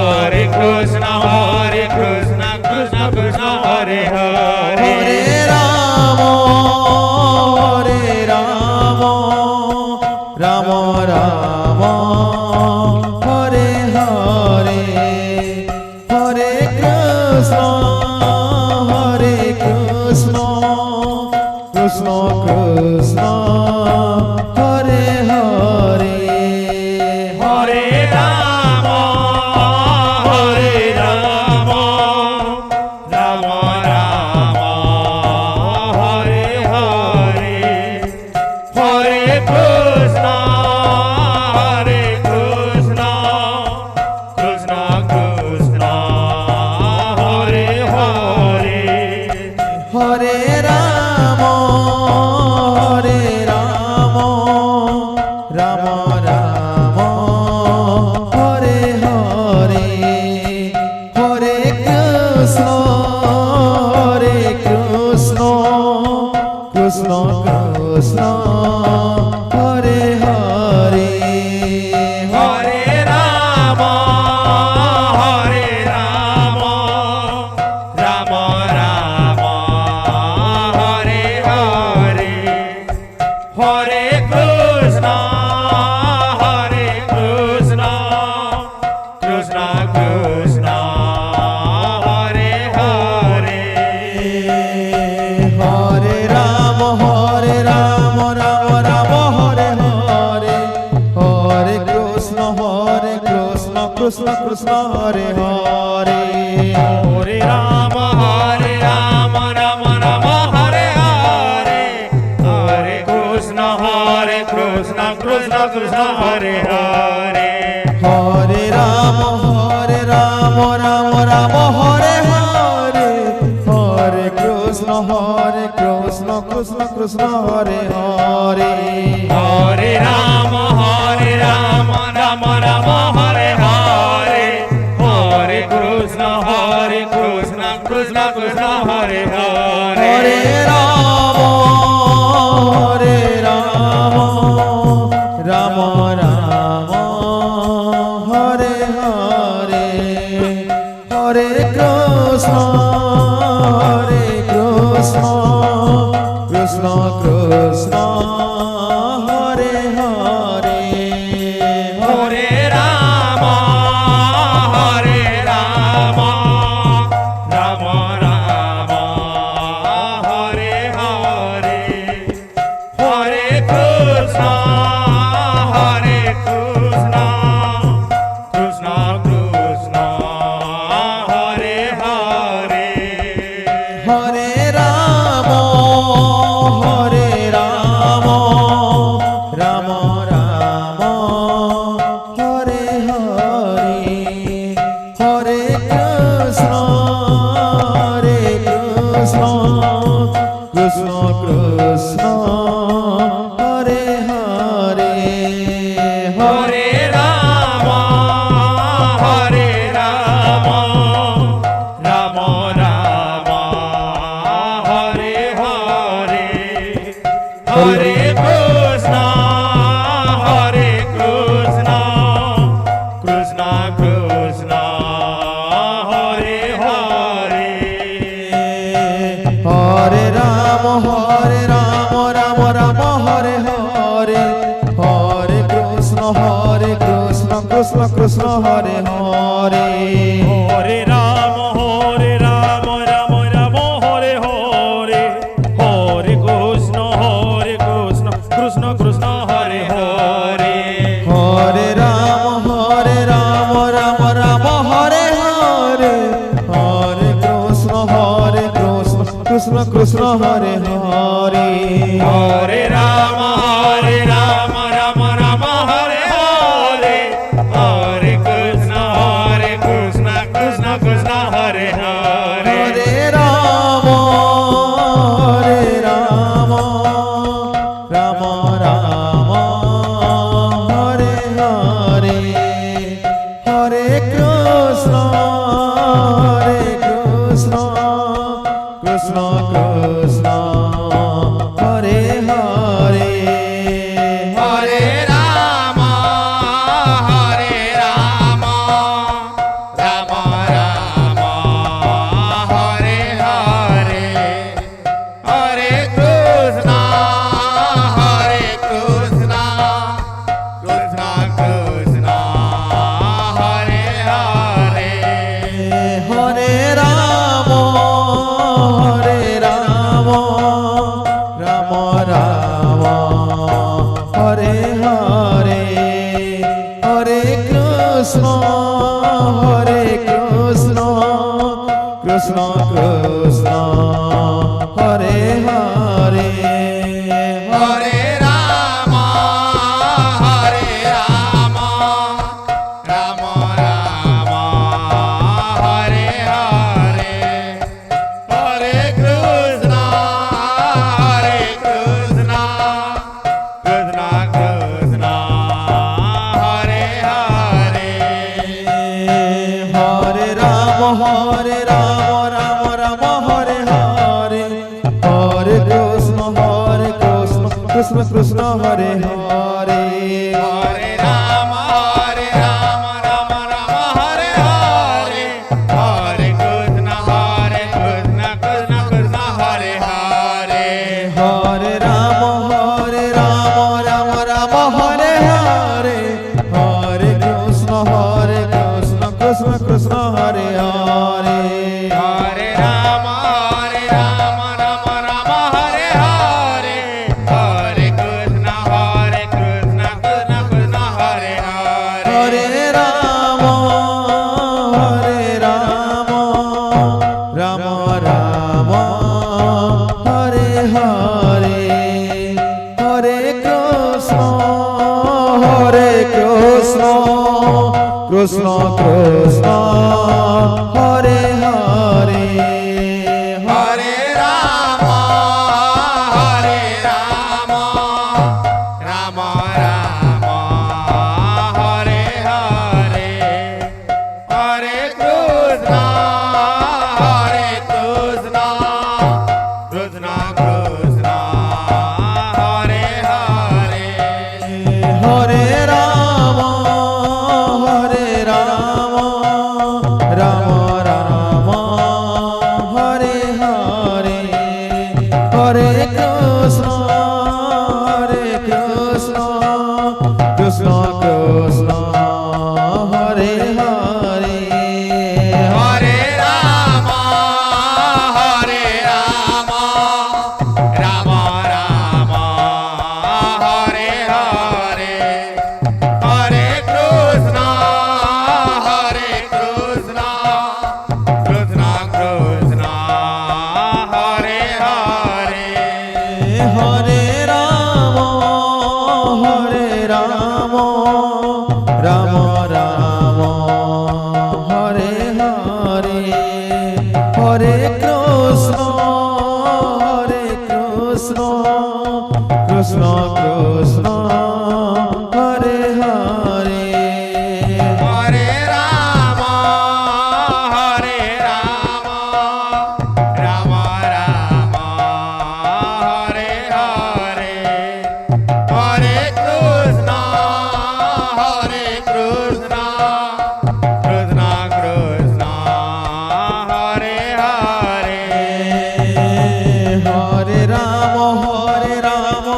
হরে কৃষ্ণ কৃষ্ণ কৃষ্ণ হরে হরে হরে রাম রাম রাম হরে হরে হরে কৃষ্ণ কৃষ্ণ কৃষ্ণ হরে হরে হরে রাম রাম রাম হরে হরে হরে কৃষ্ণ কৃষ্ণ কৃষ্ণ হরে হরে হরে রাম রাম রাম হরে হরে হরে কৃষ্ণ কৃষ্ণ কৃষ্ণ হরে হরে হরে রাম রাম রাম হরে হরে হরে কৃষ্ণ কৃষ্ণ কৃষ্ণ হরে হরে হরে রাম রাম রাম হরে হরে হরে কৃষ্ণ কৃষ্ণ কৃষ্ণ হরে হরে হরে রাম রাম রাম হরে হরে হরে কৃষ্ণ কৃষ্ণ কৃষ্ণ হরে হরে হরে রাম রাম রাম হরে হরে হরে কৃষ্ণ কৃষ্ণ কৃষ্ণ কৃষ্ণ হরে হরে হরে রাম রাম রাম হরে হরে হরে কৃষ্ণ কৃষ্ণ কৃষ্ণ হরে হরে হরে রাম রাম রাম হরে হরে হরে কৃষ্ণ কৃষ্ণ কৃষ্ণ হরে হরে হরে রাম রাম রাম হরে হরে হরে কৃষ্ণ কৃষ্ণ কৃষ্ণ হরে হরে হরে রাম রাম রাম হরে হরে হরে কৃষ্ণ কৃষ্ণ কৃষ্ণ হরে হরে হরে রাম রাম রাম হরে হরে হরে কৃষ্ণ কৃষ্ণ কৃষ্ণ কৃষ্ণ হরে হরে হরে রাম রাম রাম হরে হরে হরে কৃষ্ণ কৃষ্ণ কৃষ্ণ হরে হরে হরে রাম রাম রাম হরে হরে হরে কৃষ্ণ কৃষ্ণ কৃষ্ণ হরে হরে হরে রাম রাম রাম হরে হরে হরে কৃষ্ণ কৃষ্ণ কৃষ্ণ হরে হরে হরে রাম রাম রাম হরে হরে হরে কৃষ্ণ কৃষ্ণ কৃষ্ণ হরে হরে হরে রাম রাম রাম হরে হরে হরে কৃষ্ণ কৃষ্ণ কৃষ্ণ হরে হরে হরে রাম রাম রাম হরে হরে হরে কৃষ্ণ কৃষ্ণ কৃষ্ণ হরে হরে হরে রাম রাম রাম হরে হরে হরে কৃষ্ণ কৃষ্ণ কৃষ্ণ হরে হরে হরে রাম রাম রাম হরে হরে হরে কৃষ্ণ কৃষ্ণ কৃষ্ণ হরে হরে হরে রাম রাম রাম হরে হরে হরে কৃষ্ণ কৃষ্ণ কৃষ্ণ হরে হরে হরে রাম রাম রাম হরে হরে হরে কৃষ্ণ কৃষ্ণ কৃষ্ণ হরে হরে হরে রাম রাম রাম হরে হরে হরে কৃষ্ণ কৃষ্ণ কৃষ্ণ হরে হরে হরে রাম রাম রাম হরে হরে হরে কৃষ্ণ কৃষ্ণ কৃষ্ণ হরে হরে হরে রাম রাম রাম হরে হরে হরে কৃষ্ণ কৃষ্ণ কৃষ্ণ হরে হরে হরে রাম হরে রাম রাম রাম হরে হরে হরে কৃষ্ণ কৃষ্ণ কৃষ্ণ হরে হরে হরে রাম রাম রাম হরে হরে হরে কৃষ্ণ কৃষ্ণ কৃষ্ণ হরে হরে হরে রাম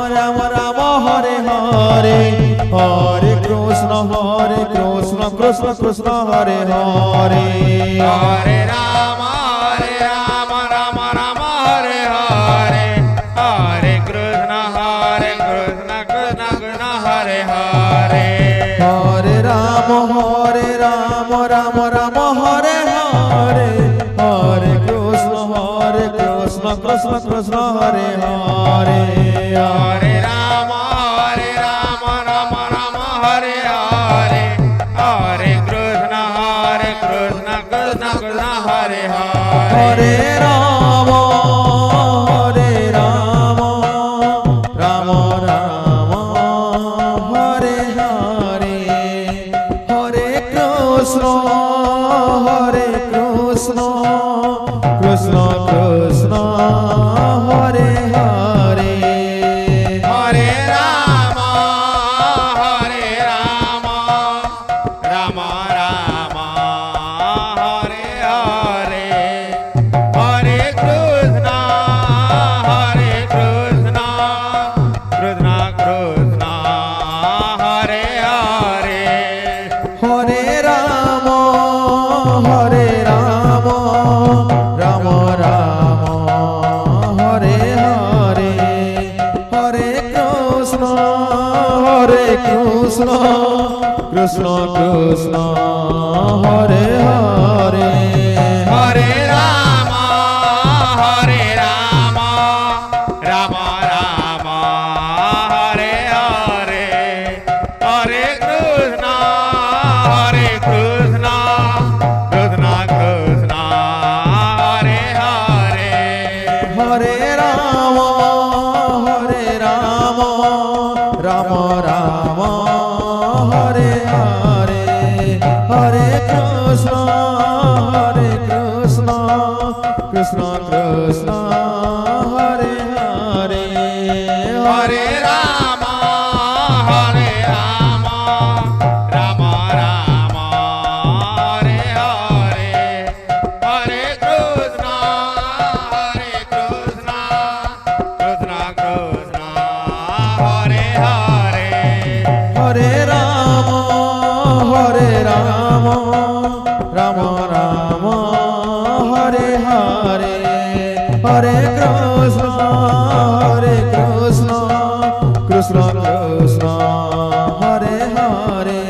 রাম রাম হরে হরে হরে কৃষ্ণ কৃষ্ণ কৃষ্ণ হরে হরে হরে রাম রাম রাম হরে হরে হরে কৃষ্ণ কৃষ্ণ কৃষ্ণ হরে হরে হরে রাম রাম রাম হরে হরে হরে কৃষ্ণ কৃষ্ণ কৃষ্ণ হরে হরে হরে রাম রাম রাম হরে হরে হরে কৃষ্ণ কৃষ্ণ কৃষ্ণ হরে হরে হরে রাম রাম রাম হরে হরে হরে কৃষ্ণ কৃষ্ণ কৃষ্ণ হরে হরে হরে রাম রাম রাম হরে হরে হরে কৃষ্ণ কৃষ্ণ কৃষ্ণ হরে হরে হরে রাম রাম রাম হরে হরে হরে কৃষ্ণ কৃষ্ণ কৃষ্ণ হরে হরে হরে রাম রাম রাম হরে হরে হরে কৃষ্ণ কৃষ্ণ কৃষ্ণ হরে হরে হরে রাম রাম রাম হরে হরে হরে কৃষ্ণ কৃষ্ণ কৃষ্ণ হরে হরে হরে রাম রাম রাম হরে হরে হরে কৃষ্ণ কৃষ্ণ কৃষ্ণ হরে হরে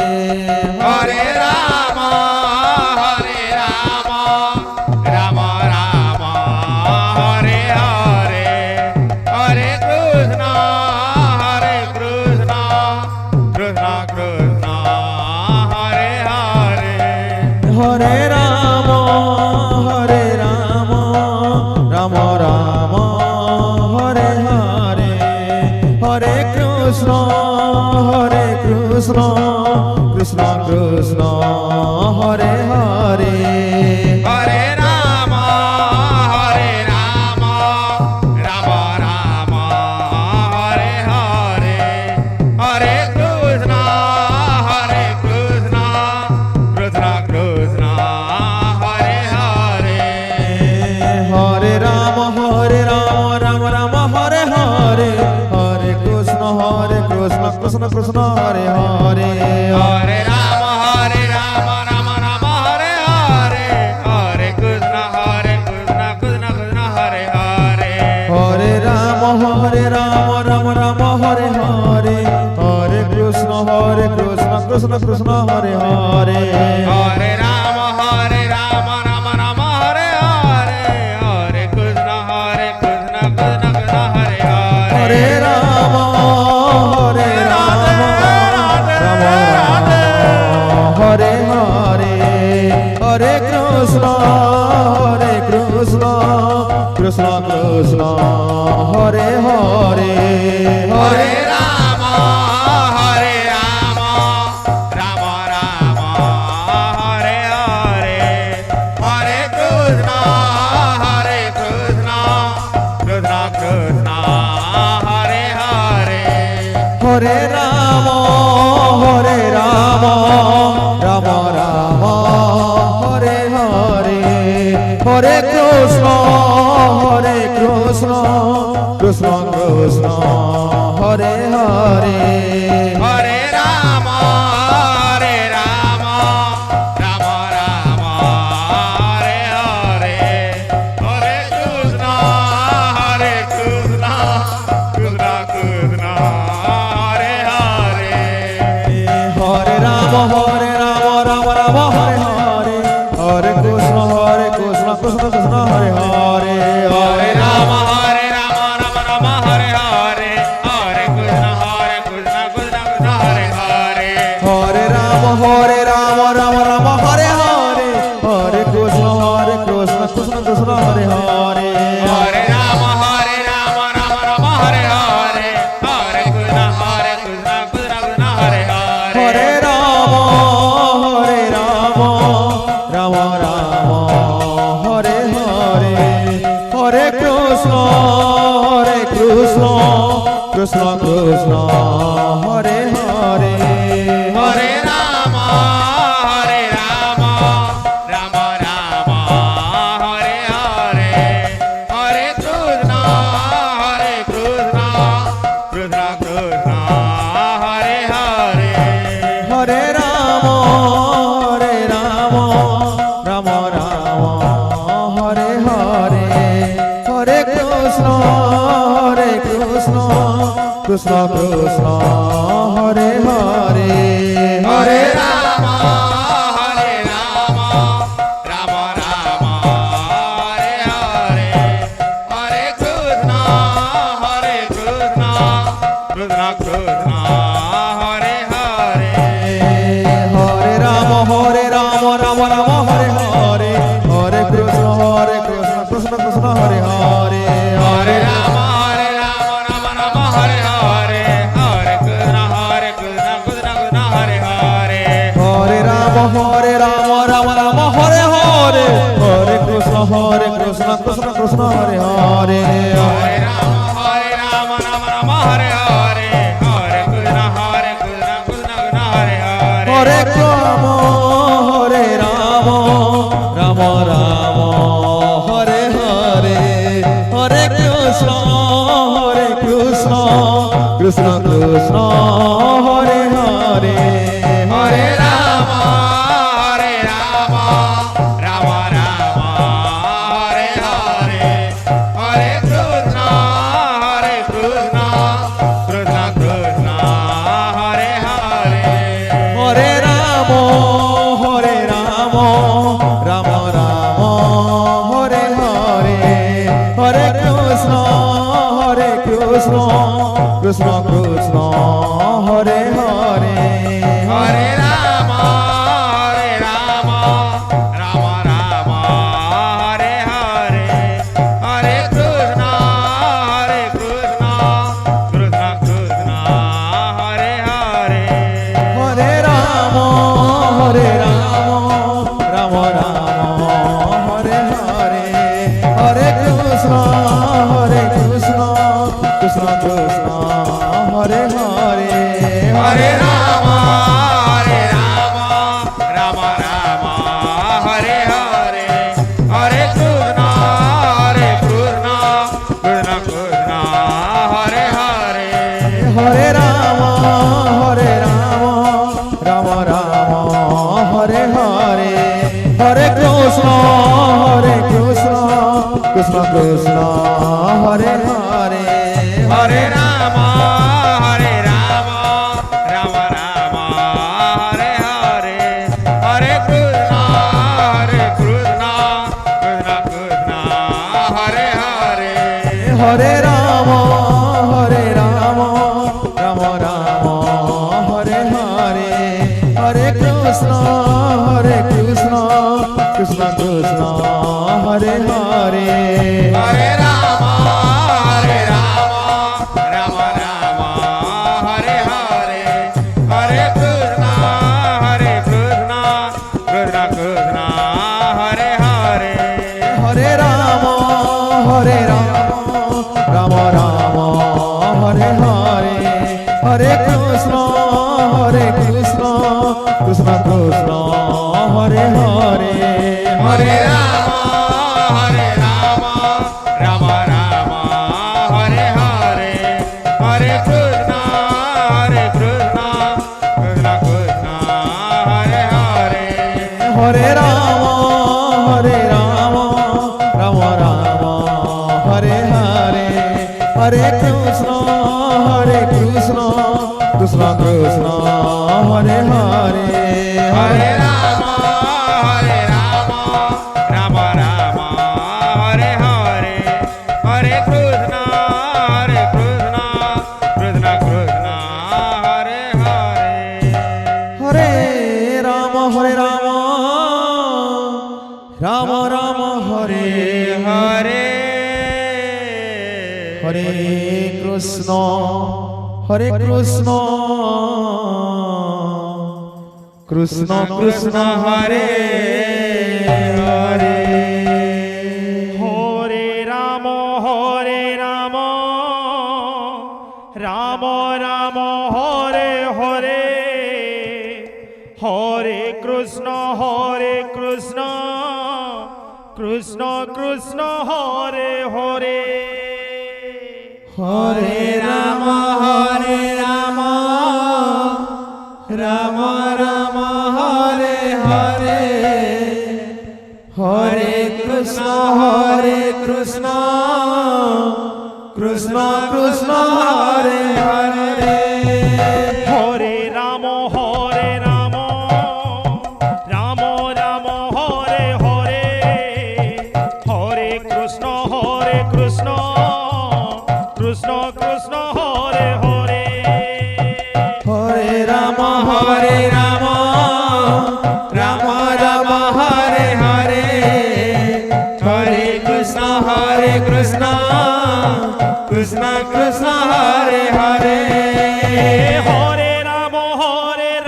হরে রাম রাম রাম হরে হরে হরে কৃষ্ণ কৃষ্ণ কৃষ্ণ হরে হরে হরে রাম রাম রাম হরে হরে হরে কৃষ্ণ কৃষ্ণ কৃষ্ণ হরে হরে হরে রাম রাম রাম হরে হরে হরে কৃষ্ণ কৃষ্ণ কৃষ্ণ হরে হরে হরে রাম রাম রাম হরে হরে হরে কৃষ্ণ কৃষ্ণ কৃষ্ণ হরে হরে হরে রাম রাম রাম হরে হরে হরে কৃষ্ণ কৃষ্ণ কৃষ্ণ হরে হরে হরে রাম রাম রাম হরে হরে হরে কৃষ্ণ কৃষ্ণ কৃষ্ণ হরে হরে হরে রাম রাম রাম হরে হরে হরে কৃষ্ণ কৃষ্ণ কৃষ্ণ হরে হরে হরে রাম রাম রাম হরে হরে হরে কৃষ্ণ কৃষ্ণ কৃষ্ণ হরে হরে কৃষ্ণ হরে হরে হরে রাম হরে Ram Ram Ram Hare Hare Hare Krishna Krishna Krishna Hare Hare Hare Ram Ram Ram Hare Hare Hare Krishna Krishna Krishna Hare Hare Hare Ram Ram Ram Hare Hare Hare Krishna Krishna Krishna Hare Hare Hare Ram Ram Ram Hare Hare Hare Krishna Krishna Krishna Hare Hare Hare Ram Ram Ram Hare Hare Hare Krishna Krishna Krishna Hare Hare Hare Ram Ram Ram Hare Hare Hare Krishna Krishna Krishna Hare Hare Hare Ram Ram Ram Hare Hare Hare Krishna Krishna Krishna Hare Hare Hare Ram Ram Ram Hare Hare Hare Krishna Krishna Krishna Hare Hare Hare Ram Ram Ram Ram Hare Hare Hare Krishna Krishna Krishna Krishna Hare Hare Hare Ram Ram Ram Hare Hare Hare Krishna Krishna Krishna Hare Hare Hare Ram Ram Ram Ram Hare Hare Hare Krishna Krishna Krishna Krishna Hare Hare Hare Ram Ram Ram Hare Hare Hare Krishna Krishna Krishna Hare Hare Hare Ram Ram Ram Hare Hare Hare Krishna Krishna Krishna Hare Hare Hare Ram Ram Ram Hare Hare Hare Krishna Krishna Krishna Hare Hare Hare Ram Ram Ram Hare Hare Hare Krishna Krishna Krishna Hare Hare Hare Ram Ram Ram Hare Hare Hare Krishna Krishna Krishna Hare Hare Hare Ram Ram Ram Ram Hare Hare Hare Krishna Krishna Krishna Krishna Hare Hare Hare Ram Ram Ram Hare Hare Hare Krishna Krishna Krishna Hare Hare Hare Ram Ram Ram Ram Hare Hare Hare Krishna Krishna Krishna Krishna Hare Hare Hare Ram Ram Ram Hare Hare Hare Krishna Krishna Krishna Hare Hare Hare Ram Ram Ram Hare Hare Hare Krishna Krishna Krishna Krishna Hare Hare Hare Ram Ram Ram Hare Hare Hare Krishna Krishna Krishna Hare Hare Hare Ram Ram Ram Hare Hare Hare Krishna Krishna Krishna Krishna Hare Hare Hare Ram Ram Ram Hare Hare Hare Krishna Krishna Krishna Hare Hare Hare Ram Hare Hare Krishna Krishna Krishna Hare Hare Hare Rama, Rama Rama, Hare Hare, Hare Krishna, Krishna Krishna, Hare Hare. Hare Rama Rama Rama Hare Hare Hare Krishna Krishna Krishna Hare Hare Hare Rama, Rama Rama, Hare Hare, Hare Krishna, Krishna Krishna, Hare Hare. Hare Rama Rama Rama Hare Hare Hare Krishna Krishna Krishna Krishna Hare Hare Hare Rama Rama Rama Hare Hare Hare Krishna Krishna Krishna Hare Hare Hare Rama Rama Rama Hare Hare Hare Krishna Krishna Krishna Hare Hare Hare Rama Rama Rama Hare Hare Hare Krishna Krishna Krishna Hare Hare Hare Rama Rama Rama Hare Hare Hare Krishna Krishna Krishna Hare Hare Hare Rama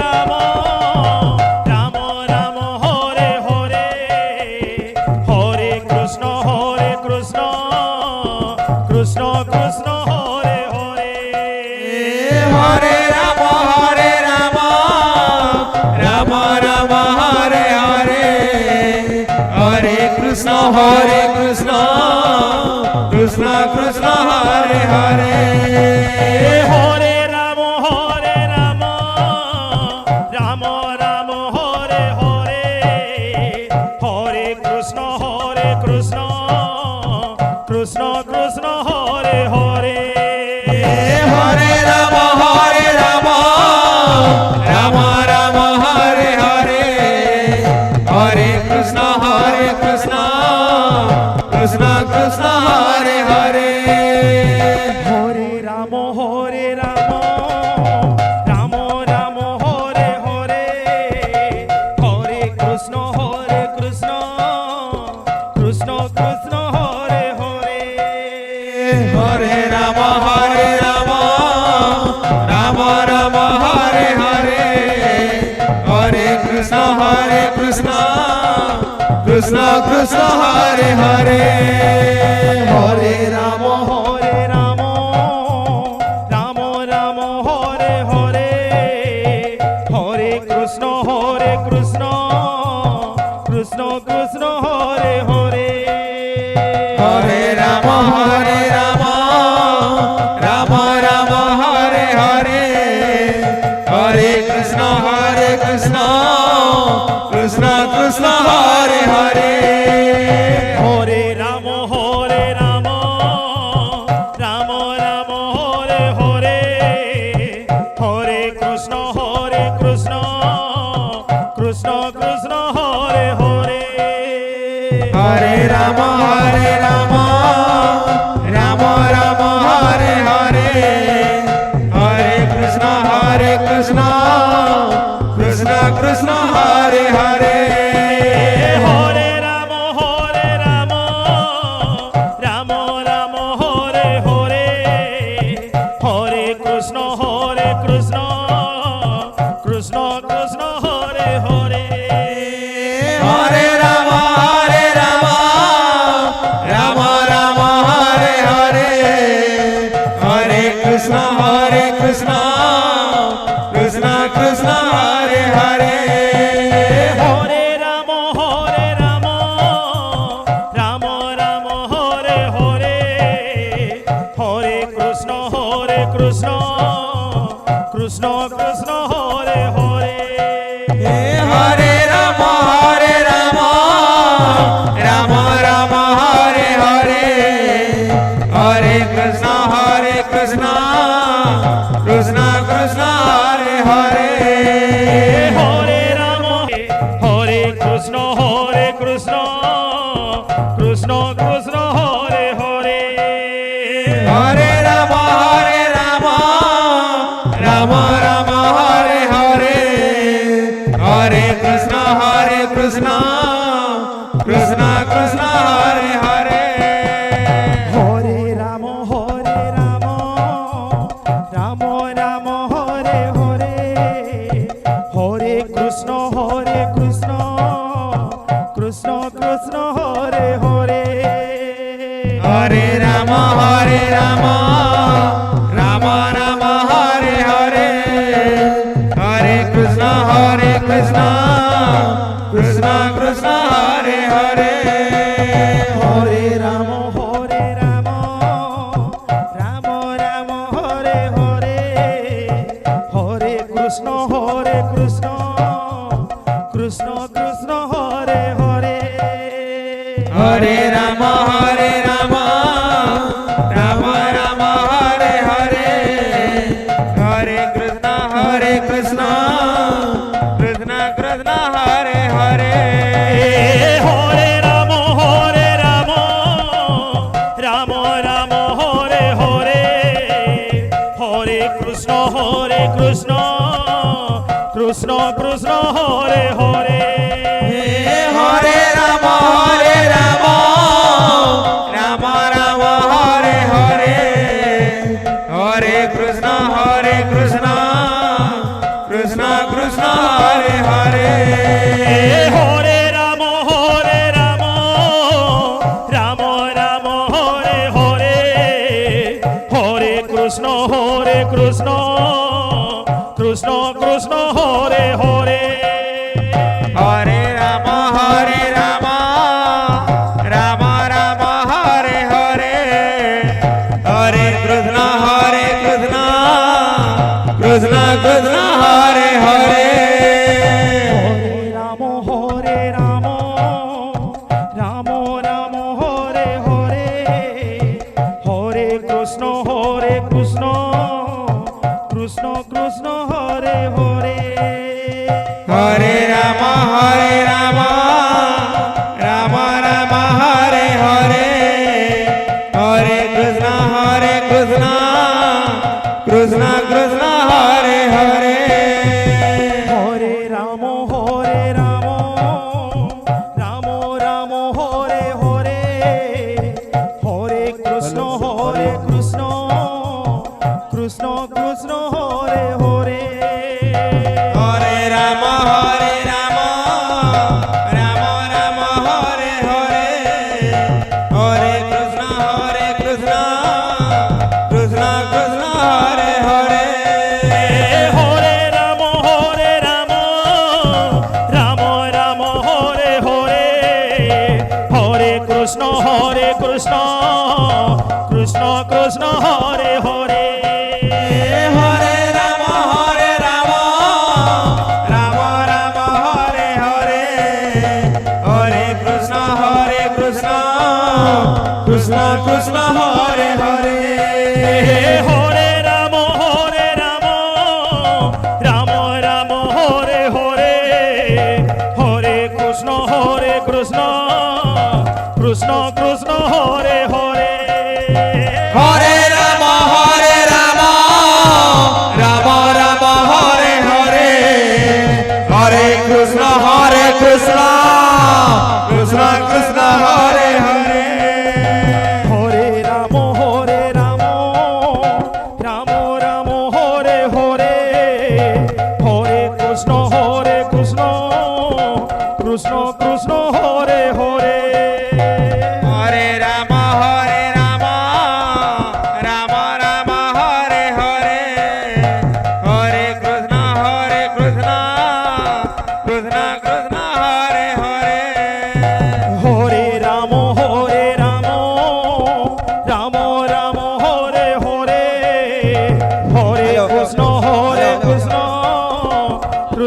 Rama Rama Hare Hare Hare Krishna Krishna Krishna Hare Hare Hare Rama Rama Rama Hare Hare Hare Krishna Krishna Krishna Hare Hare Hare Rama Rama Rama Hare Hare Hare Krishna Krishna Krishna Hare Hare Hare Rama Rama Rama Hare Hare Hare Krishna Krishna Krishna Hare Hare Hare Rama Rama Rama Hare Hare Hare Krishna Krishna Hare Hare Hare Rama Rama Rama Hare Hare Hare Krishna Krishna Hare Hare Hare Rama Rama Rama Hare Hare Hare Krishna Krishna Hare Hare Hare Rama Rama Rama Hare Hare Hare Krishna Krishna Hare Hare Hare Rama Rama Rama Hare Hare Hare Krishna Krishna Hare Hare Hare Rama Rama Rama Hare Hare Hare Krishna Krishna Hare Hare Hare Rama Rama Rama Hare Hare Hare Krishna Krishna Hare Hare Hare Rama Rama Rama Hare Hare Hare Krishna Krishna, Krishna Krishna, Hare Hare. Hare Rama, Rama Rama, Hare Hare. Hare Krishna, Krishna Krishna, Hare Hare. Hare Rama, Rama Rama, Hare Hare. Hare Krishna, Krishna Krishna, Hare Hare. Hare Rama, Hare Krishna, Krishna Krishna, Hare Hare. Hare Rama, Rama Rama, Hare Hare. Hare Krishna, Krishna Krishna, Hare Hare. Hare Rama, Rama Rama, Hare Hare. Hare Krishna, Krishna Krishna, Hare Hare. Hare Rama, Rama Rama, Hare Hare. Hare Krishna, Krishna Krishna, Hare Hare. Hare Rama, Rama Rama, Hare Hare. Hare Krishna, Krishna Krishna, Hare Hare. Hare Rama, Rama Rama, Hare Hare. Hare Krishna, Krishna Krishna, Hare Hare. Hare Rama, Rama Rama, Hare Hare. Hare Krishna, Krishna Krishna, Hare Hare. Hare Rama, Rama Rama, Hare Hare. Hare Krishna, Krishna Krishna, Hare Hare. Hare Rama, Rama Rama, Hare Hare. Hare Krishna, Krishna Krishna, Hare Hare. Hare Rama, Rama Rama, Hare Hare. Hare Krishna, Krishna Krishna, Hare Hare. Hare Rama, Rama Rama, Hare Hare. Hare Krishna, Krishna Krishna, Hare Hare. Hare Rama, Rama Rama, Hare Hare. Hare Krishna, Krishna Krishna, Hare Hare. Hare Rama, Rama Rama, Hare Hare. Hare Krishna, Krishna Krishna, Hare Hare. Hare Rama, Rama Rama, Hare Hare. Hare Krishna, Krishna Krishna, Hare Hare. Hare Rama, Rama Rama, Hare Hare. Hare Krishna, Krishna Krishna, Hare Hare. Hare Rama, Rama Rama, Hare Hare. Hare Krishna, Krishna Krishna, Hare Hare. Hare Rama, Rama Rama, Hare Hare. Hare Krishna, Krishna Krishna, Hare Hare. Hare Rama, Rama Rama, Hare Hare. Hare Krishna, Krishna Krishna, Hare Hare. Hare Rama, Rama Rama, Hare Hare. Hare Krishna, Krishna Krishna, Hare Hare.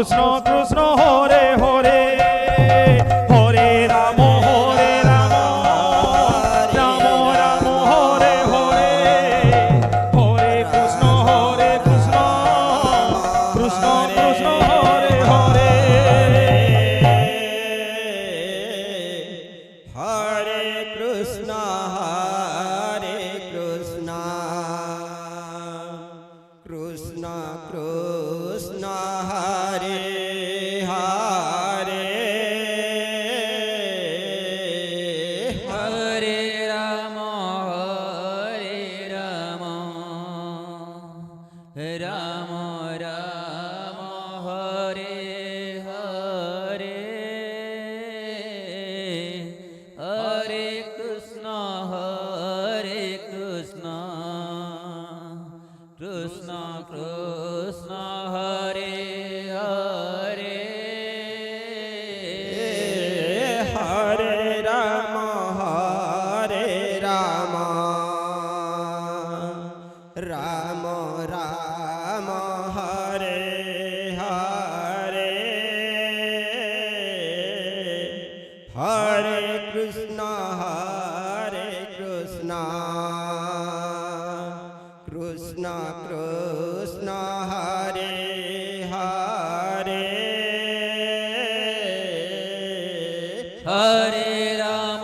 Krishna Krishna Hare Hare Hare Ram Ram Ram Hare Hare Hare Krishna Krishna Krishna Hare Hare Hare Krishna Krishna Krishna Hare Hare Hare Ram Ram Ram Hare Hare Hare Krishna Krishna Krishna Hare Hare Hare Ram Ram Ram Hare Hare Hare Krishna Krishna Krishna Hare Hare Hare Ram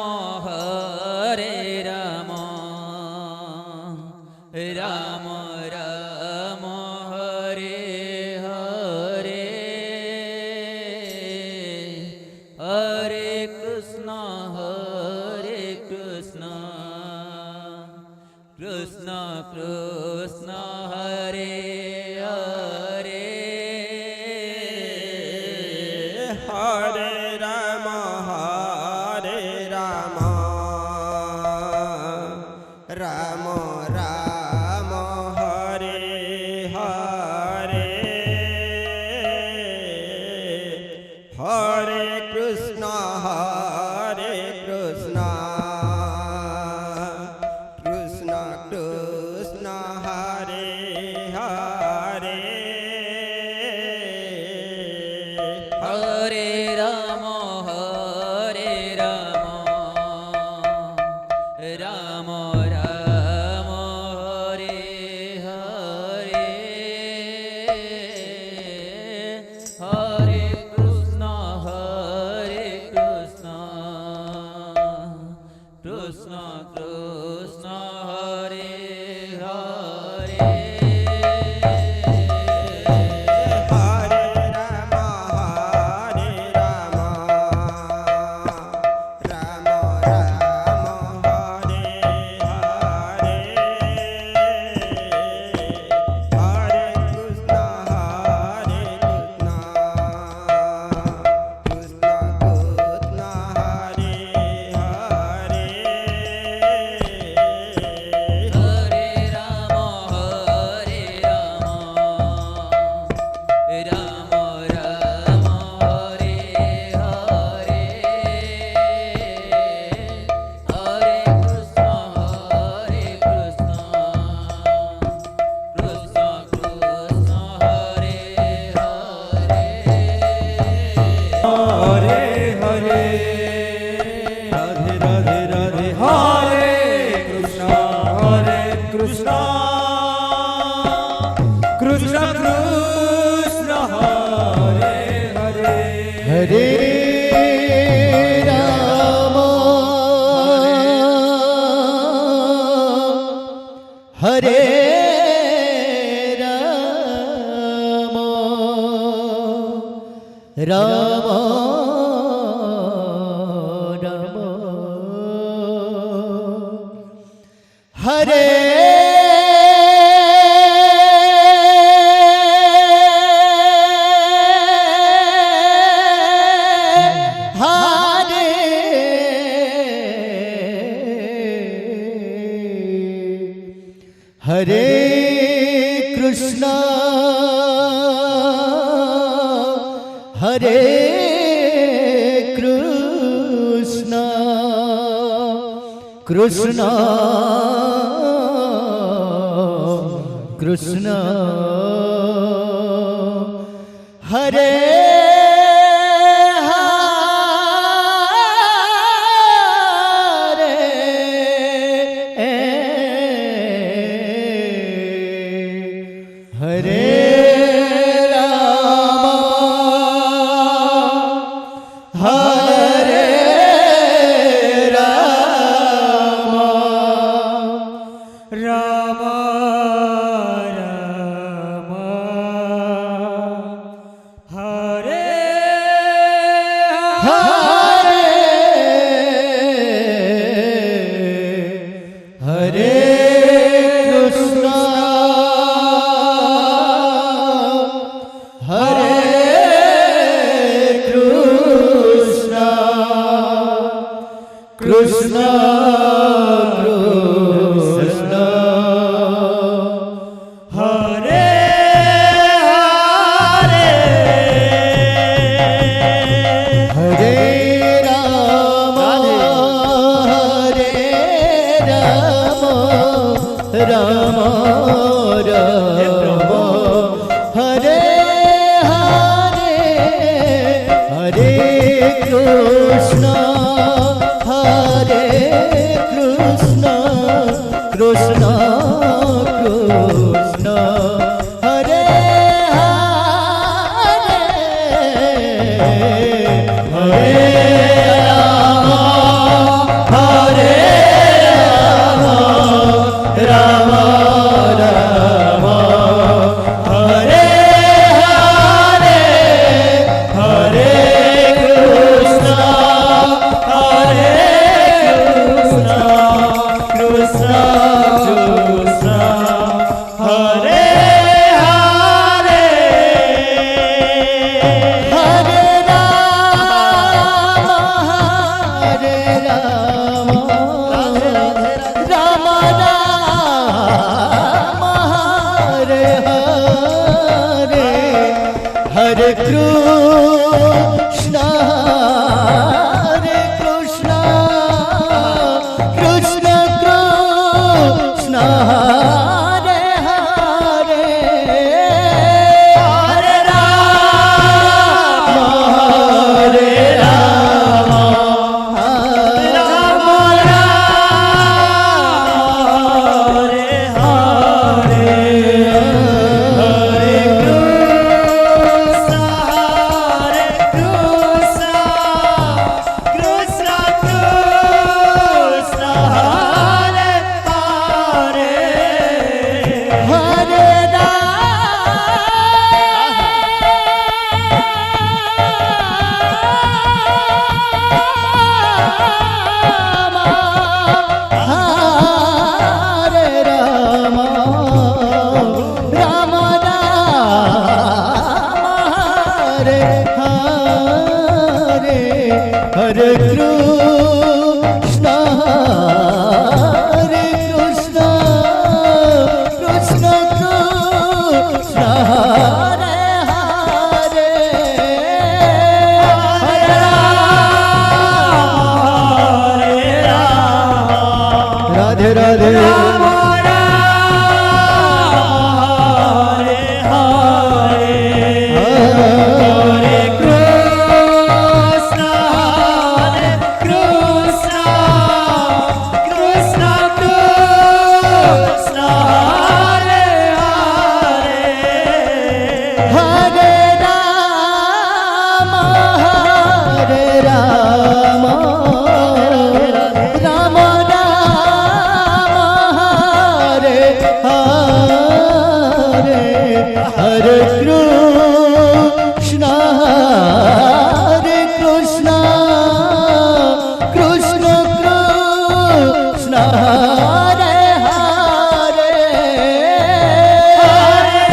Ram Ram Hare Hare Hare Krishna Krishna Krishna Hare Hare Hare Ram Ram Ram Hare Hare Hare Krishna Krishna Krishna Hare Hare Hare Ram Ram Ram Hare Hare Hare Krishna Krishna Krishna Hare Hare Hare Ram Ram Ram Hare Hare Hare Krishna Krishna Krishna Hare Hare Hare Ram Ram Ram Hare Hare Hare Krishna Krishna Krishna Hare Hare Hare Hare Radhe Radhe Radhe হরে কৃষ্ণ কৃষ্ণ কৃষ্ণ হরে হরে হরে রাম হরে রাম রাম রাম হরে हरे कृष्ण हरे कृष्ण कृष्ण कृष्ण हरे हरे राम हरे राम राम राम हरे हरे हरे कृष्णा हरे कृष्णा कृष्णा कृष्णा हरे हरे हरे राम राम राम हरे हरे हरे कृष्णा कृष्णा कृष्णा हरे हरे हरे राम राम राम हरे हरे हरे कृष्णा कृष्णा कृष्णा हरे हरे हरे राम राम राम हरे हरे हरे कृष्णा कृष्णा कृष्णा हरे हरे हरे राम राम हरे हरे हरे कृष्णा कृष्णा कृष्णा हरे हरे हरे राम राम हरे हरे हरे कृष्णा कृष्णा कृष्णा हरे हरे हरे राम राधे राधे हरे कृष्णा कृष्णा कृष्णा हरे हरे राम राम राम हरे हरे हरे कृष्णा कृष्णा कृष्णा हरे हरे हरे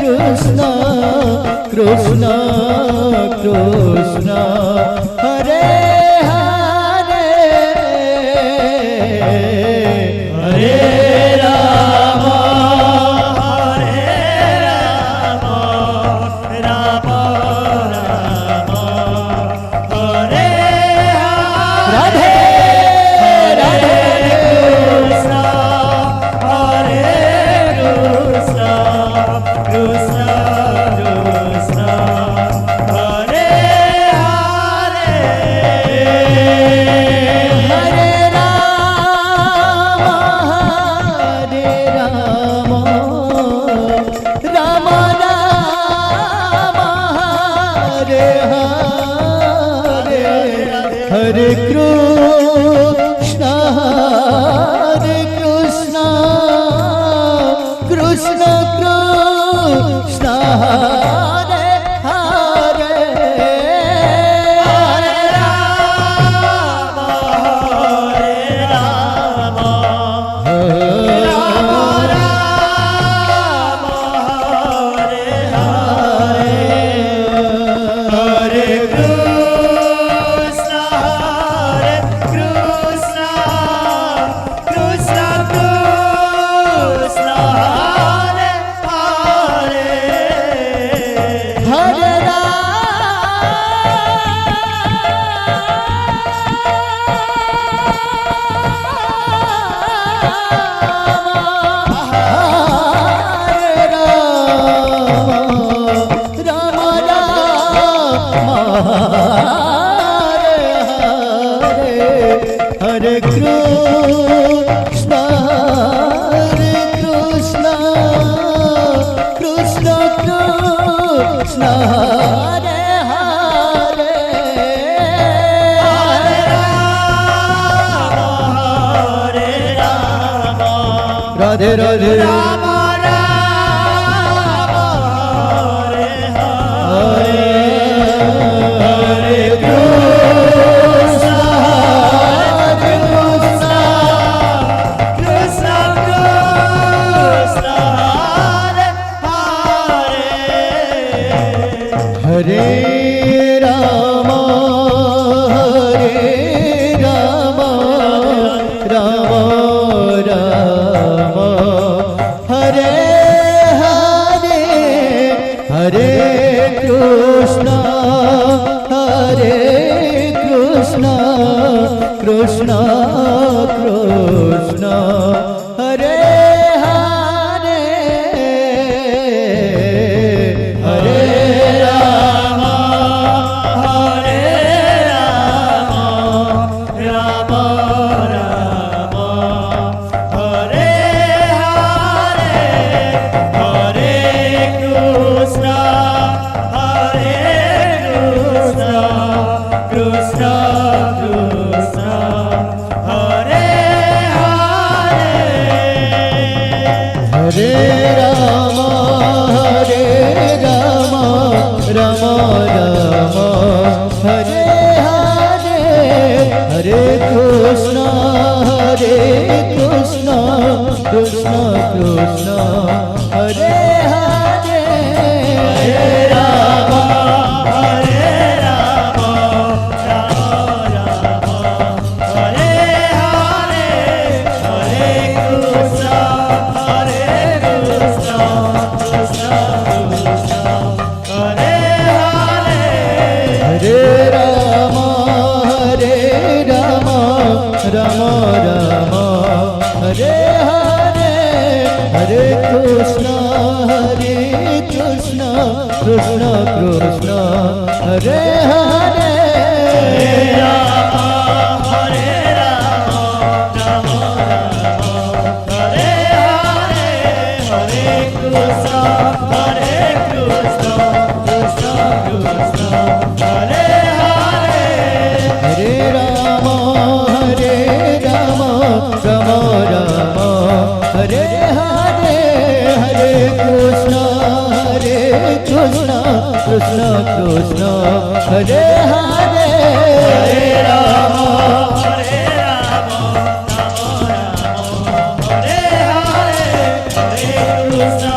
कृष्ण कृष्ण कृष्ण हरे हरे हरे राम राम राम हरे राधे राधे कृष्ण हरे कृष्ण कृष्ण कृष्ण हरे हरे हरे राम राम राम हरे हरे हरे कृष्ण कृष्ण कृष्ण हरे हरे हरे राम हरे कृष्ण कृष्ण कृष्ण हरे हरे कृष्ण कृष्ण कृष्ण हरे हरे हरे राम राधे राधे राम राम हरे हरे हरे कृष्ण कृष्ण कृष्ण कृष्ण हरे हरे हरे राम राम राम हरे हरे हरे कृष्ण कृष्ण कृष्ण हरे हरे हरे राम राम राम हरे हरे हरे कृष्ण कृष्ण कृष्ण हरे हरे हरे राम राम राम हरे हरे हरे कृष्ण कृष्ण कृष्ण हरे हरे हरे राम राम राम हरे हरे हरे कृष्ण कृष्ण कृष्ण हरे हरे हरे राम राम राम हरे हरे हरे कृष्ण कृष्ण कृष्ण हरे हरे हरे राम राम हरे हरे हरे कृष्ण कृष्ण कृष्ण हरे हरे हरे राम राम राम हरे हरे हरे कृष्ण कृष्ण कृष्ण हरे हरे हरे राम हरे हरे हरे कृष्ण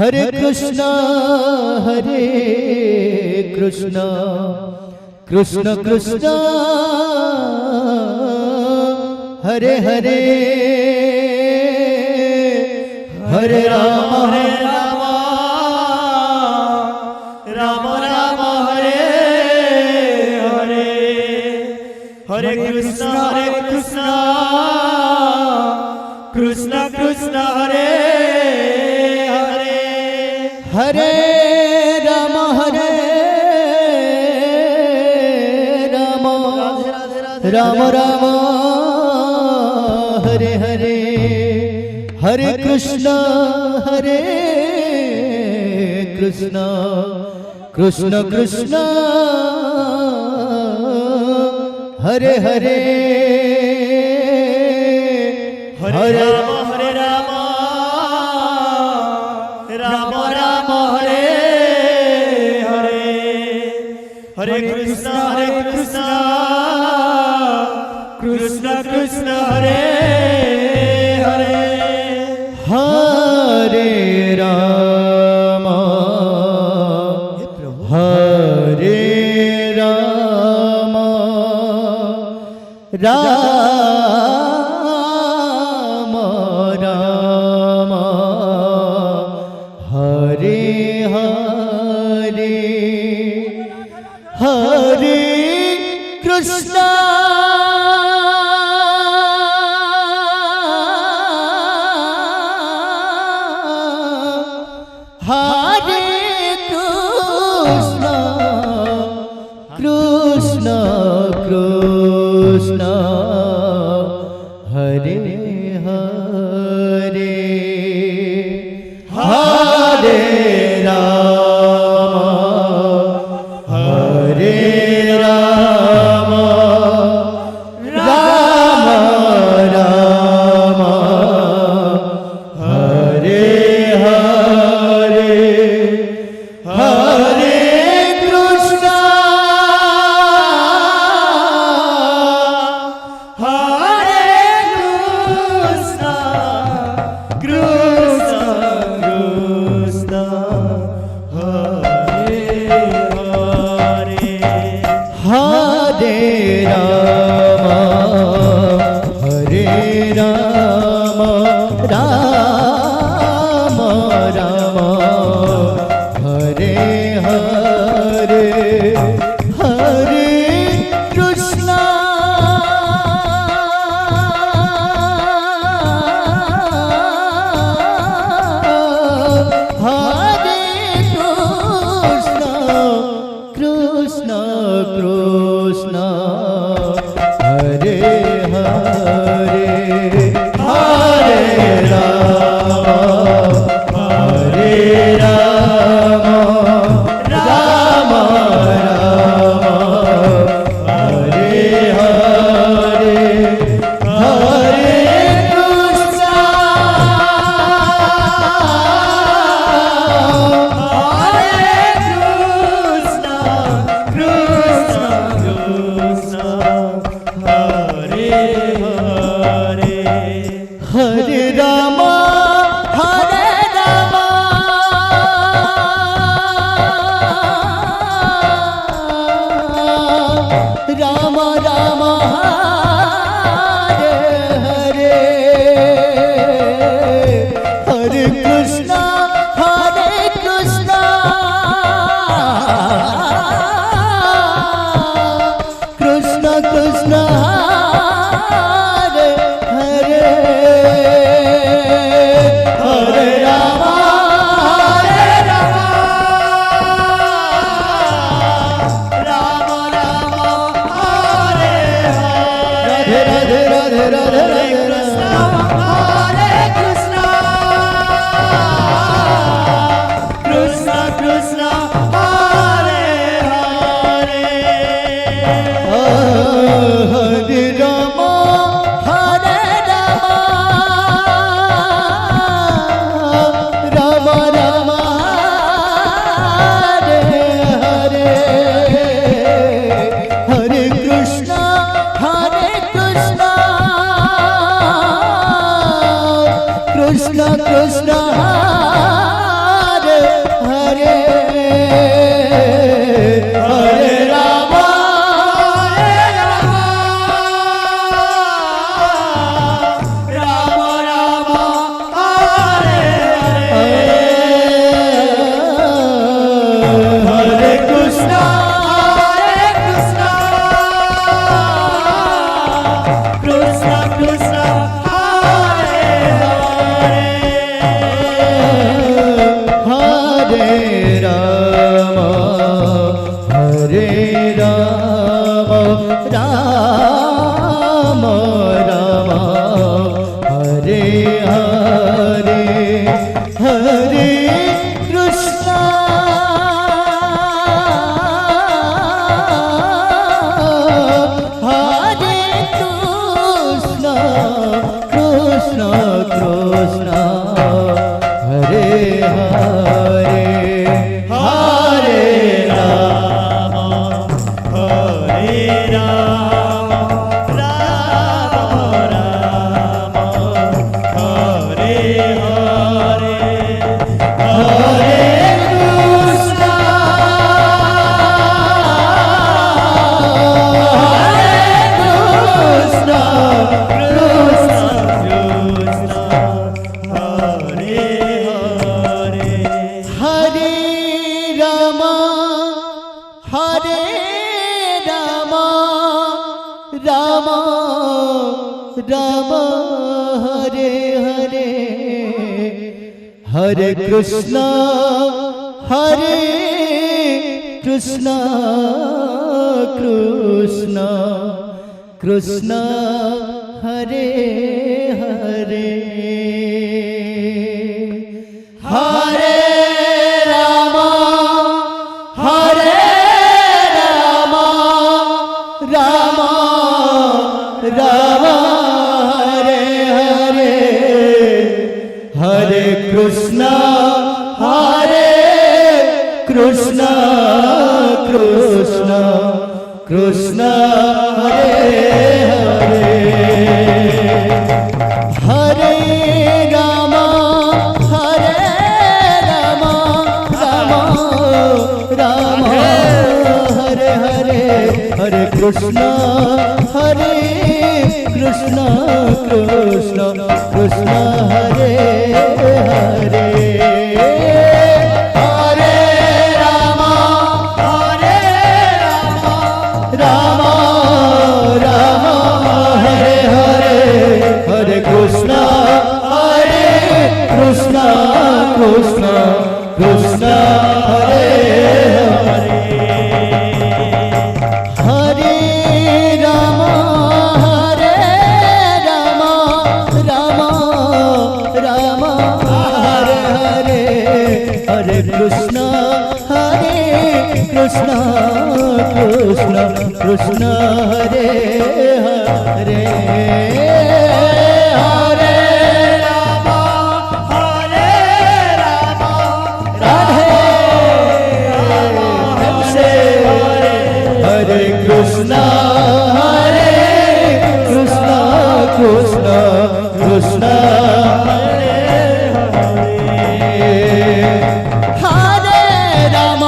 हरे कृष्णा कृष्ण कृष्ण हरे हरे हरे राम राम राम हरे हरे हरे कृष्ण कृष्ण कृष्ण हरे हरे हरे राम राम राम हरे हरे हरे कृष्ण कृष्ण कृष्ण हरे हरे हरे राम राम राम हरे हरे हरे कृष्ण कृष्ण कृष्ण हरे हरे हरे राम राम राम हरे हरे हरे कृष्ण हरे कृष्ण कृष्ण कृष्ण हरे हरे हरे राम राम राम हरे हरे हरे कृष्ण हरे राम राम राम हरे हरे हरे कृष्ण कृष्ण कृष्ण कृष्ण हरे हरे हरे राम राम राम हरे हरे हरे कृष्ण कृष्ण कृष्ण कृष्ण हरे हरे हरे राम राम राम हरे हरे हरे कृष्ण कृष्ण कृष्ण कृष्ण हरे हरे हरे राम राम राम हरे हरे हरे कृष्ण कृष्ण कृष्ण कृष्ण हरे हरे हरे राम राम राम हरे हरे हरे कृष्ण कृष्ण कृष्ण कृष्ण हरे हरे हरे राम राधे हरे कृष्ण कृष्ण कृष्ण हरे हरे राम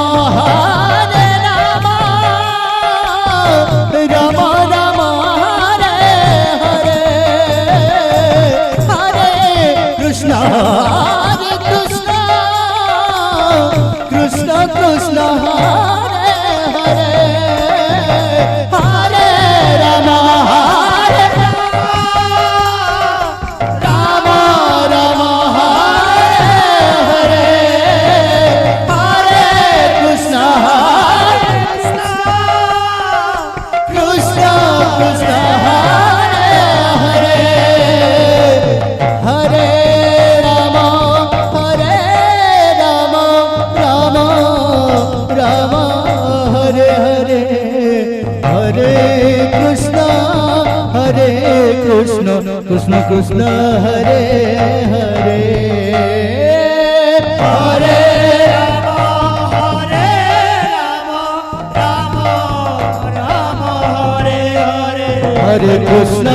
राम राम हरे हरे हरे कृष्ण कृष्ण कृष्ण हरे हरे हरे राम राम राम हरे हरे कृष्ण कृष्ण कृष्ण हरे हरे हरे राम राम राम हरे हरे हरे कृष्ण कृष्ण कृष्ण हरे हरे हरे हरे कृष्ण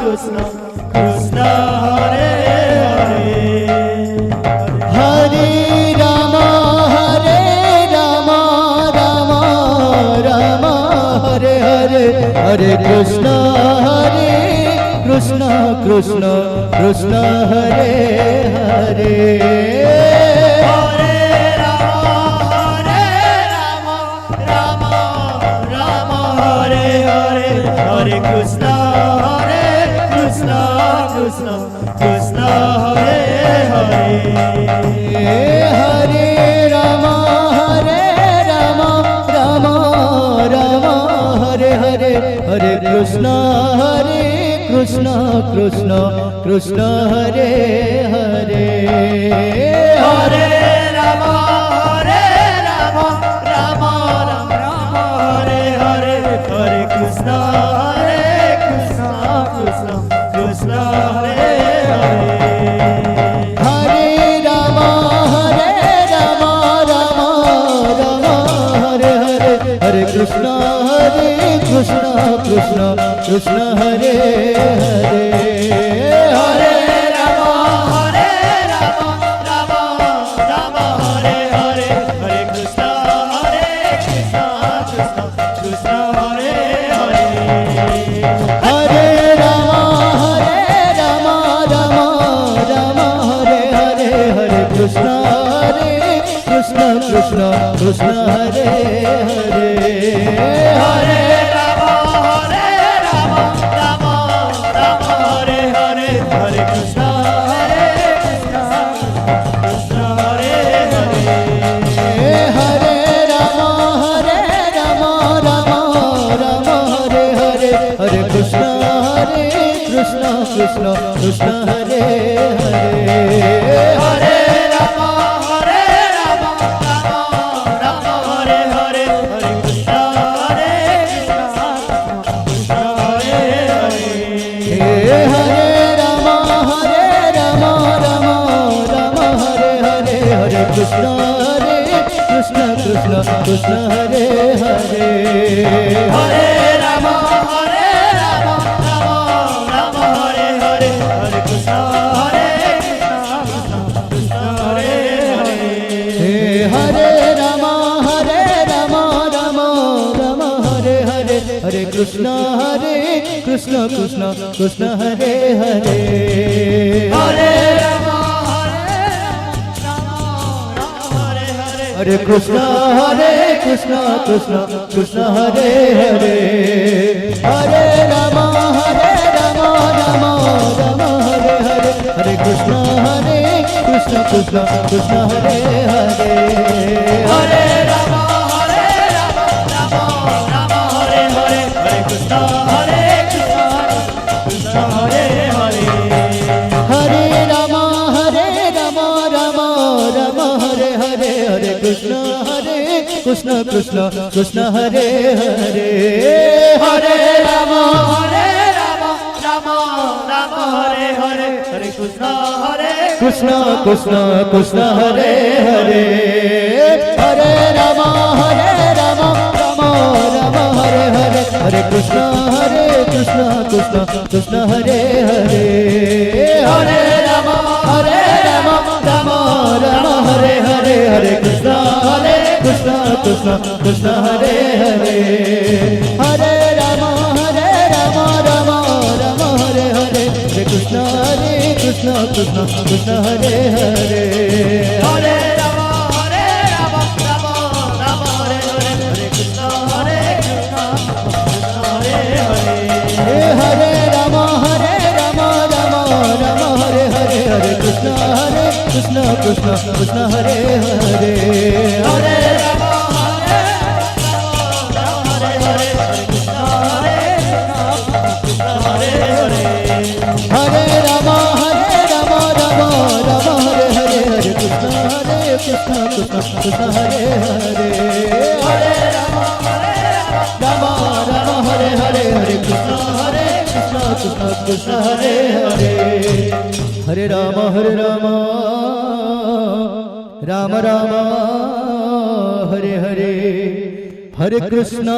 कृष्ण कृष्ण हरे हरे हरे राम राम राम हरे हरे हरे कृष्ण कृष्ण कृष्ण हरे हरे हरे कृष्ण कृष्ण कृष्ण हरे हरे हरे राम राम राम हरे हरे हरे कृष्ण कृष्ण कृष्ण हरे हरे हरे राम राम हरे हरे हरे कृष्ण कृष्ण हरे हरे हरे राम राम हरे हरे हरे कृष्ण कृष्ण हरे हरे हरे राम राम हरे हरे हरे कृष्ण कृष्ण हरे हरे हरे राम राम हरे हरे हरे कृष्ण कृष्ण कृष्ण कृष्ण हरे हरे हरे राम राम राम हरे हरे हरे कृष्ण कृष्ण हरे हरे हरे राम राम राम हरे हरे हरे कृष्ण कृष्ण कृष्ण कृष्ण हरे हरे हरे राम राम राम हरे हरे हरे कृष्ण कृष्ण हरे हरे हरे राम राम राम हरे हरे हरे कृष्ण कृष्ण कृष्ण कृष्ण हरे हरे हरे राम राम हरे हरे हरे कृष्ण कृष्ण हरे हरे हरे राम राम राम हरे हरे हरे कृष्ण कृष्ण कृष्ण हरे हरे हरे राम हरे कृष्ण कृष्ण कृष्ण हरे हरे हरे राम राम हरे हरे हरे कृष्ण कृष्ण कृष्ण हरे हरे हरे राम राम हरे हरे हरे कृष्ण कृष्ण हरे हरे हरे राम राम हरे हरे हरे कृष्ण कृष्ण कृष्ण हरे हरे हरे राम राम हरे हरे हरे कृष्ण कृष्ण हरे हरे हरे राम राम हरे हरे हरे कृष्ण कृष्ण हरे हरे हरे राम राम हरे हरे हरे कृष्ण कृष्ण हरे हरे हरे राम राम हरे हरे हरे कृष्ण कृष्ण हरे हरे हरे राम राम हरे हरे हरे कृष्ण हरे हरे हरे राम राम हरे हरे हरे कृष्ण कृष्ण हरे हरे हरे राम हरे हरे हरे कृष्ण हरे हरे हरे राम हरे हरे हरे कृष्ण कृष्ण हरे हरे हरे राम हरे हरे हरे कृष्ण कृष्ण हरे हरे हरे राम राम राम हरे हरे हरे कृष्ण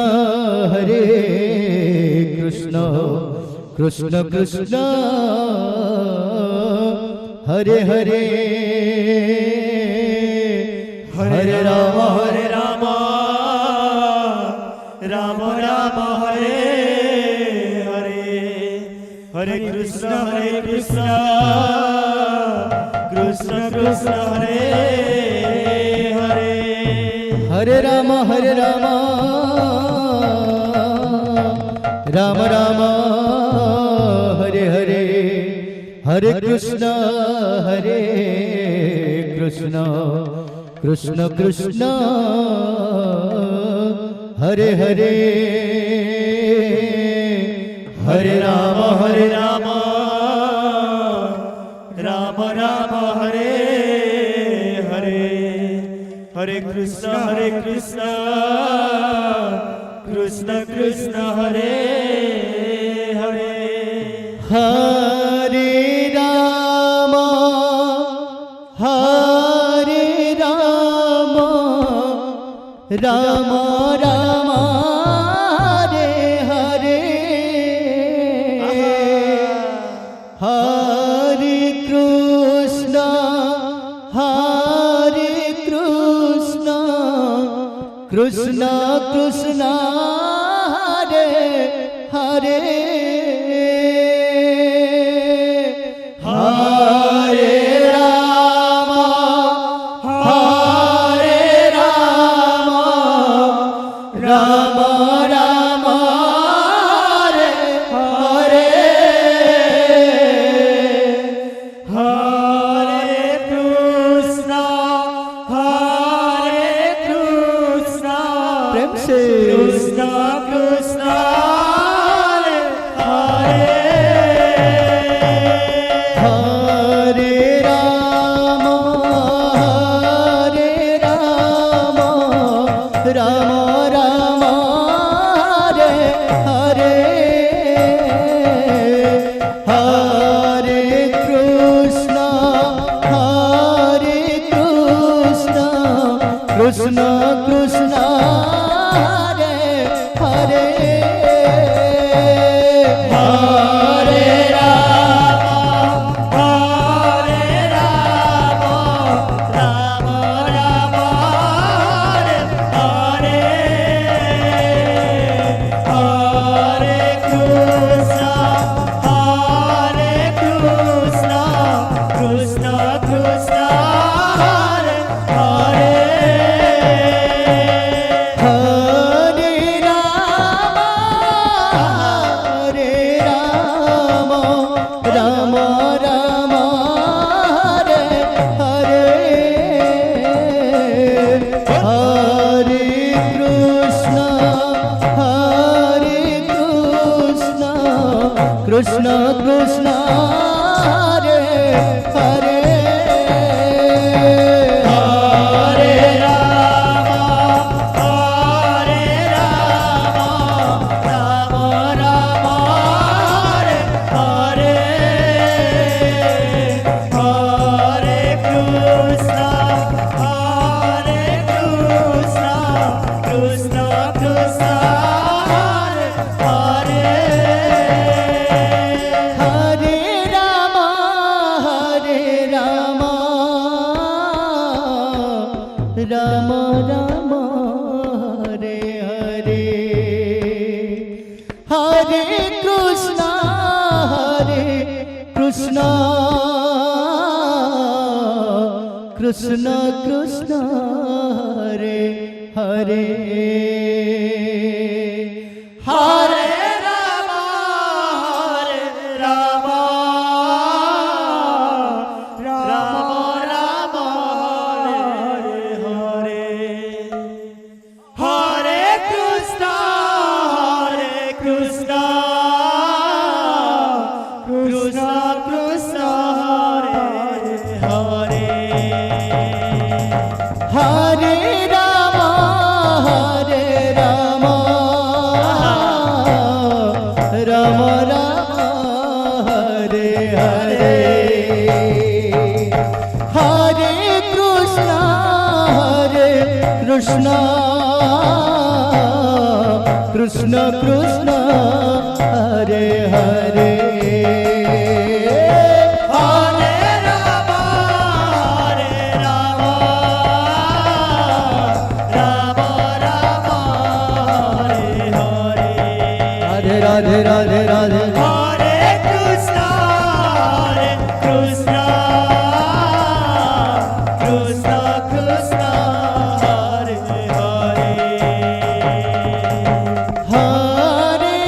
कृष्ण कृष्ण हरे हरे हरे राम राम राम हरे हरे हरे कृष्ण कृष्ण कृष्ण हरे हरे हरे राम राम राम हरे हरे हरे कृष्ण कृष्ण कृष्ण हरे हरे हरे राम राम राम हरे हरे हरे कृष्ण कृष्ण कृष्ण हरे हरे हरे राम राम राम हरे हरे हरे कृष्ण कृष्ण कृष्ण हरे हरे हरे राम বলছে কৃষ্ণ কৃষ্ণ হরে হরে রাম রাম রাম হরে হরে হরে কৃষ্ণ কৃষ্ণ কৃষ্ণ হরে হরে হরে রাম রাম রাম হরে হরে হরে কৃষ্ণ কৃষ্ণ কৃষ্ণ হরে হরে হরে রাম রাম রাম হরে হরে হরে কৃষ্ণ কৃষ্ণ কৃষ্ণ হরে হরে হরে রাম রাম রাম হরে হরে হরে কৃষ্ণ কৃষ্ণ কৃষ্ণ হরে হরে হরে রাম রাম রাম হরে হরে হরে কৃষ্ণ কৃষ্ণ কৃষ্ণ কৃষ্ণ হরে হরে হরে রাম রাম রাম হরে হরে হরে কৃষ্ণ কৃষ্ণ কৃষ্ণ হরে হরে হরে রাম রাম রাম হরে হরে হরে কৃষ্ণ কৃষ্ণ কৃষ্ণ কৃষ্ণ হরে হরে হরে রাম রাম রাম হরে হরে রাধে রাধে রাধে হরে কৃষ্ণ কৃষ্ণ কৃষ্ণ হরে হরে হরে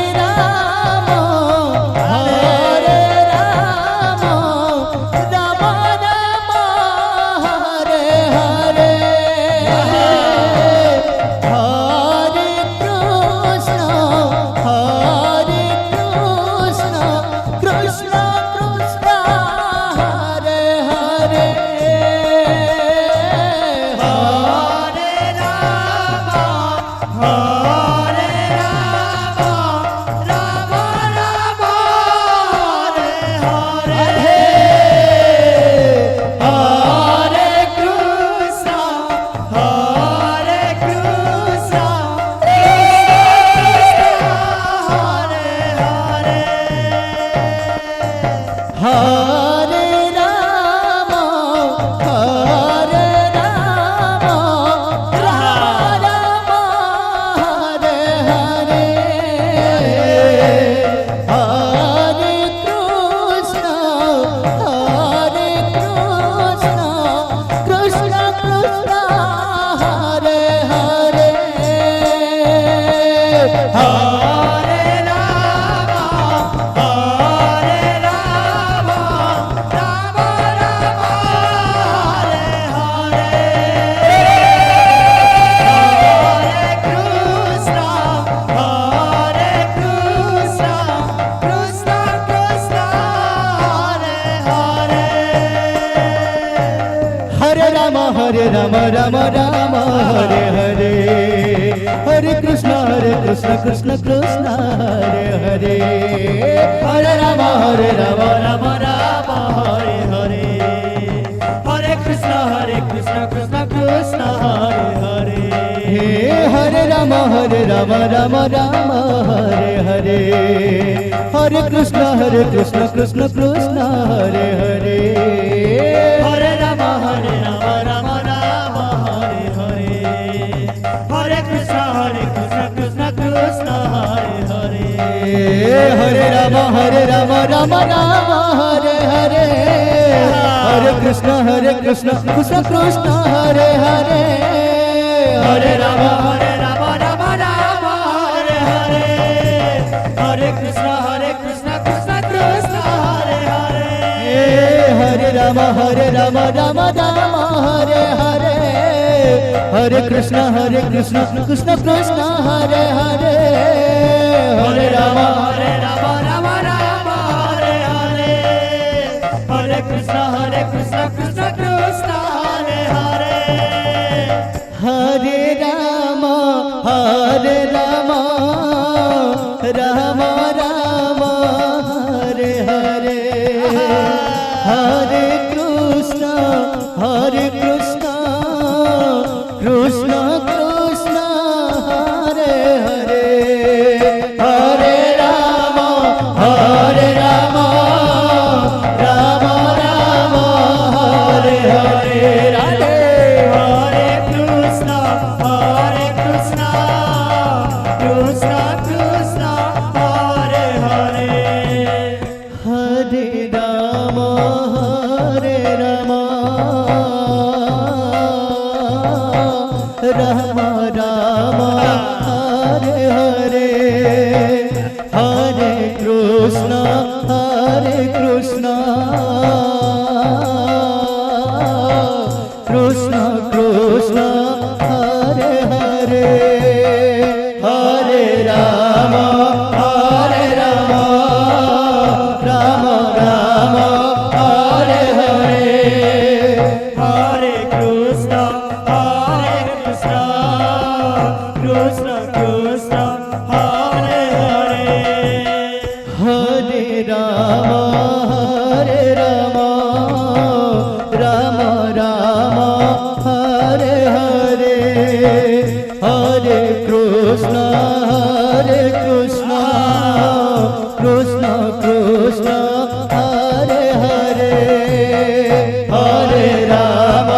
राम राम हरे हरे हरे कृष्ण कृष्ण कृष्ण हरे हरे हरे राम राम राम हरे हरे हरे कृष्ण कृष्ण कृष्ण हरे हरे हरे राम राम राम हरे हरे हरे कृष्ण कृष्ण कृष्ण हरे हरे हरे राम राम राम हरे हरे हरे कृष्ण कृष्ण कृष्ण हरे हरे हरे राम राम हरे हरे हरे कृष्ण कृष्ण कृष्ण हरे हरे हरे राम राम राम हरे हरे हरे कृष्ण कृष्ण कृष्ण हरे हरे हरे राम राम हरे हरे हरे कृष्ण कृष्ण कृष्ण हरे हरे हरे राम राम हरे हरे हरे कृष्ण कृष्ण कृष्ण हरे हरे हरे राम राम राम हरे हरे हरे कृष्ण कृष्ण कृष्ण हरे हरे हरे राम राम राम हरे हरे हरे कृष्ण कृष्ण कृष्ण हरे हरे हरे राम राम राम हरे हरे हरे कृष्ण कृष्ण कृष्ण हरे हरे हरे राम राम राम हरे हरे हरे कृष्ण कृष्ण कृष्ण हरे हरे हरे राम राम राम हरे हरे हरे कृष्ण कृष्ण कृष्ण हरे हरे हरे राम राम राम हरे हरे हरे कृष्ण कृष्ण कृष्ण हरे हरे हरे राम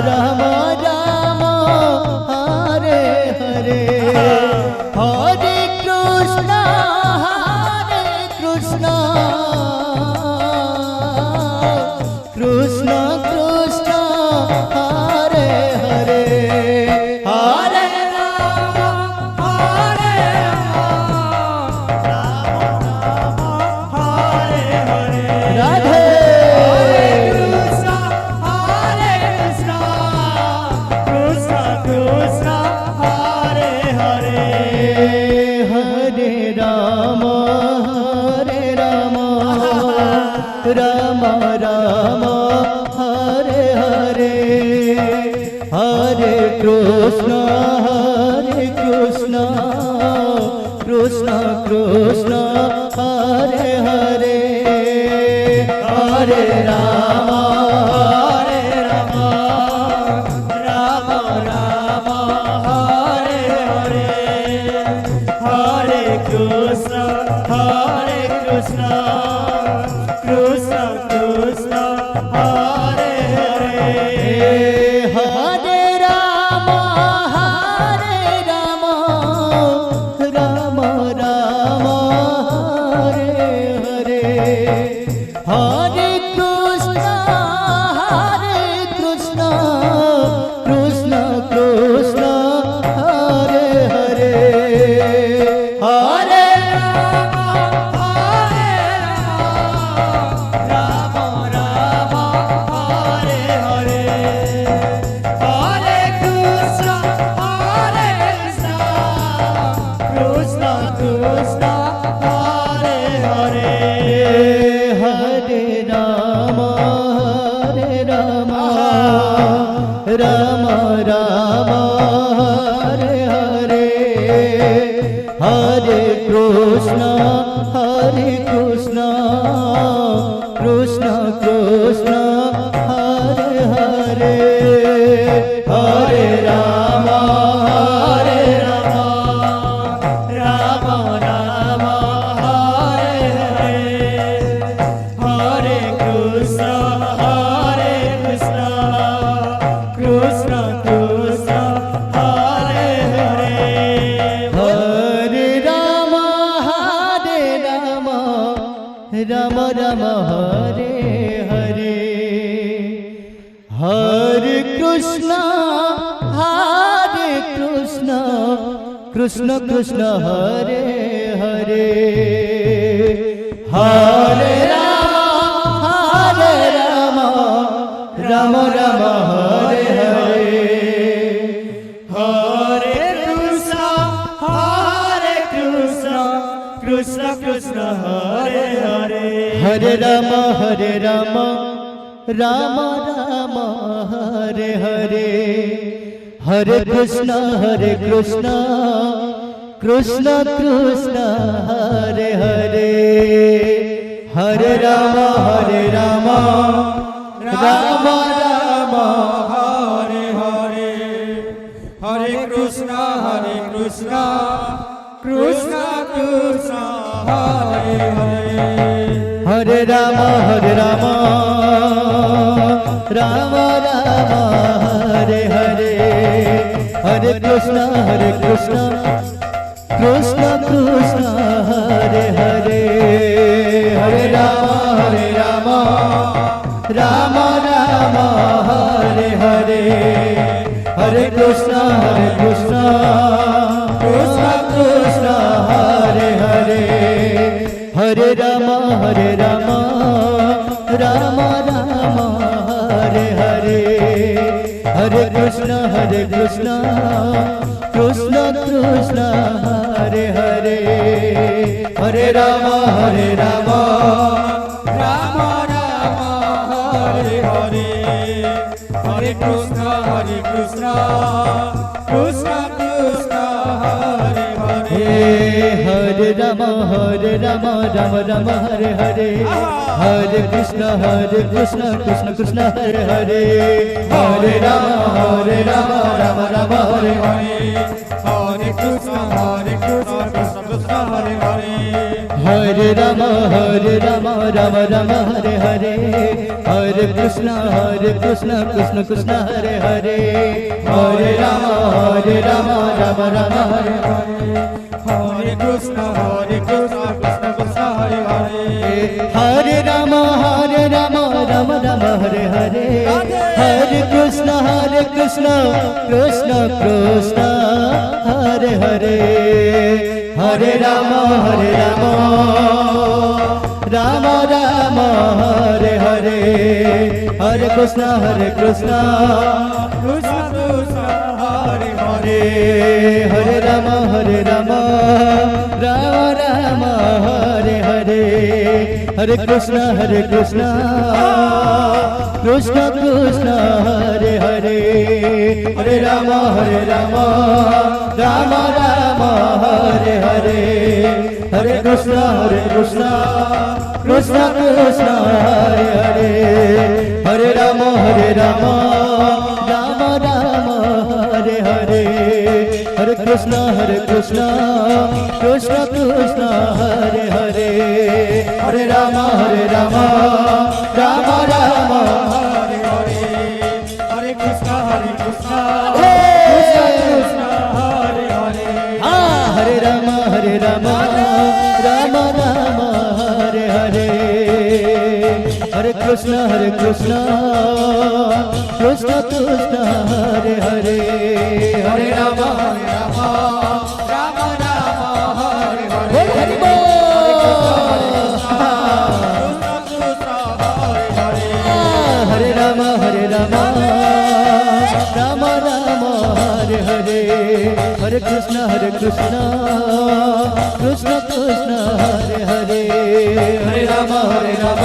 राम राम हरे हरे हरे कृष्ण कृष्ण कृष्ण हरे हरे हरे राम हरे हरे राधे कृष्ण कृष्ण हरे हरे हरे राम राम राम हरे हरे हरे कृष्ण कृष्ण कृष्ण हरे हरे हरे राम राम राम हरे हरे हरे कृष्ण कृष्ण कृष्ण हरे हरे हरे राम राम राम हरे हरे हरे कृष्ण कृष्ण कृष्ण हरे हरे हरे हरे राम राम राम हरे हरे हरे कृष्ण कृष्ण कृष्ण हरे हरे हरे राम राम राम हरे हरे हरे कृष्ण कृष्ण कृष्ण हरे हरे हरे राम राम राम हरे हरे हरे कृष्ण कृष्ण कृष्ण हरे हरे हरे राम राम राम हरे हरे हरे कृष्ण कृष्ण कृष्ण हरे हरे हरे राम राम राम हरे हरे हरे कृष्ण कृष्ण कृष्ण हरे हरे हरे राम राम राम हरे हरे हरे कृष्ण कृष्ण कृष्ण हरे हरे हरे राम राम राम हरे हरे हरे कृष्ण कृष्ण कृष्ण हरे हरे हरे राम राम हरे हरे हरे कृष्ण कृष्ण हरे हरे हरे राम राम हरे हरे हरे कृष्ण कृष्ण हरे हरे हरे राम राम हरे हरे हरे कृष्ण कृष्ण हरे हरे हरे राम राम राम हरे हरे हरे कृष्ण कृष्ण कृष्ण हरे हरे हरे राम राम राम हरे हरे हरे कृष्ण कृष्ण कृष्ण हरे हरे हरे राम राम राम हरे हरे हरे कृष्ण कृष्ण कृष्ण हरे हरे हरे राम राम राम हरे हरे हरे कृष्ण कृष्ण कृष्ण हरे हरे हरे राम राम राम हरे हरे हरे कृष्ण कृष्ण हरे हरे हरे राम राम राम हरे हरे हरे कृष्ण कृष्ण हरे हरे हरे राम राम राम हरे हरे हरे कृष्ण कृष्ण हरे हरे हरे राम राम राम हरे हरे हरे कृष्ण कृष्ण हरे हरे हरे राम राम हरे हरे हरे कृष्ण कृष्ण हरे हरे हरे राम राम राम हरे हरे हरे कृष्ण कृष्ण हरे हरे हरे राम राम हरे हरे हरे कृष्ण कृष्ण हरे हरे हरे राम राम हरे हरे हरि बोल हरे राम राम हरे हरे हरे कृष्ण कृष्ण हरे हरे हरे राम हरे राम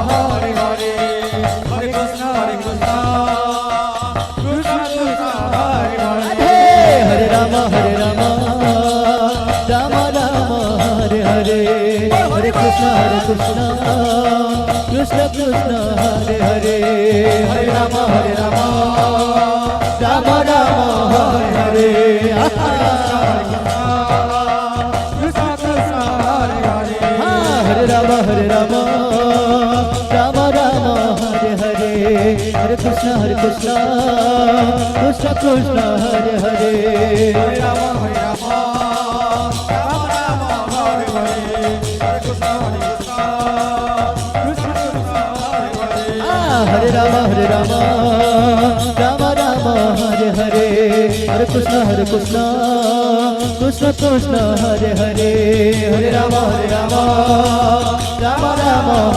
हरे हरे हरे कृष्ण कृष्ण कृष्ण हरे हरे हरे राम राम राम हरे हरे हरे कृष्ण कृष्ण कृष्ण कृष्ण हरे हरे हरे राम राम राम हरे हरे कृष्ण कृष्ण हरे हरे हरे राम राम राम हरे हरे हरे कृष्ण कृष्ण कृष्ण कृष्ण हरे हरे हरे राम राम राम हरे हरे हरे कृष्ण कृष्ण कृष्ण हरे हरे हरे राम राम राम हरे हरे हरे कृष्ण कृष्ण कृष्ण कृष्ण हरे हरे हरे राम राम राम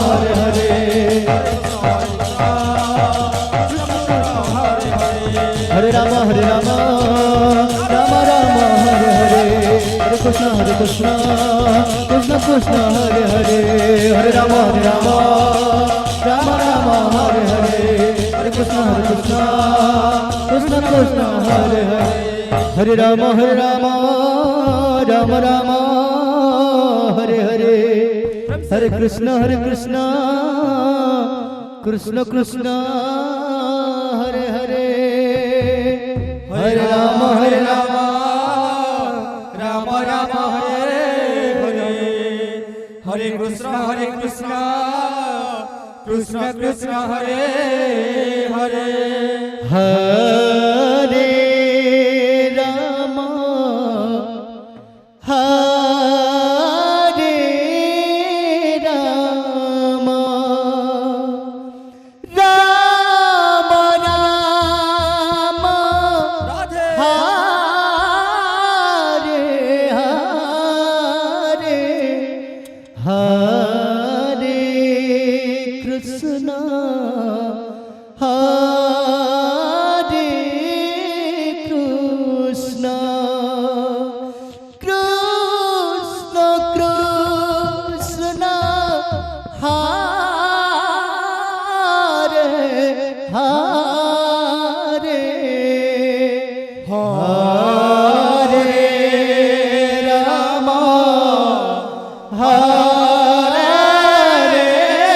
हरे हरे हरे राम राम हरे हरे हरे कृष्ण कृष्ण कृष्ण हरे हरे हरे राम राम हरे हरे हरे कृष्ण कृष्ण कृष्ण हरे हरे हरे राम राम राम हरे हरे हरे कृष्ण कृष्ण कृष्ण हरे हरे हरे राम राम राम हरे हरे हरे कृष्ण कृष्ण कृष्ण हरे हरे हरे राम हरे राम राम राम राधे हरे हरे हरे कृष्ण हरे कृष्ण कृष्ण कृष्ण हरे हरे हरे राम हरे राम राम हरे हरे हरे कृष्ण हरे कृष्ण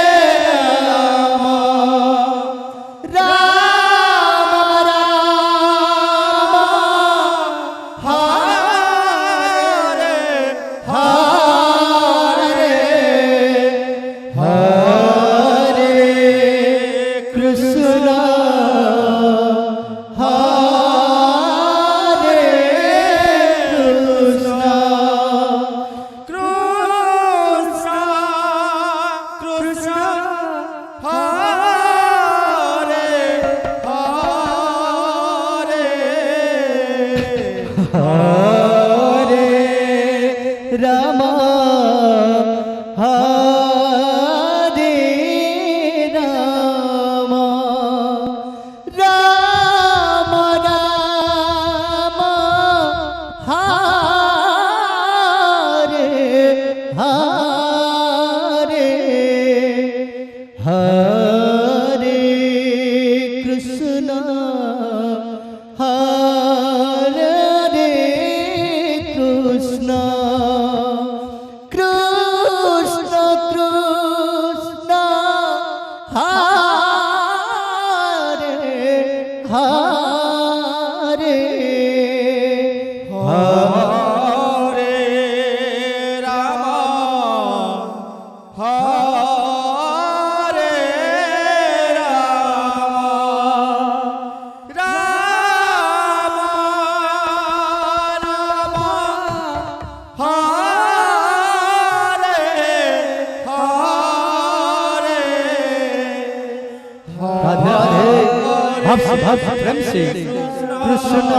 कृष्ण कृष्ण हरे हरे हरे राम हरे राम राम राम हरे हरे हरे कृष्ण हरे कृष्ण कृष्ण कृष्ण हरे हरे हरे राम हरे राम राम राम हरे हरे राधे राधे प्रेम से कृष्ण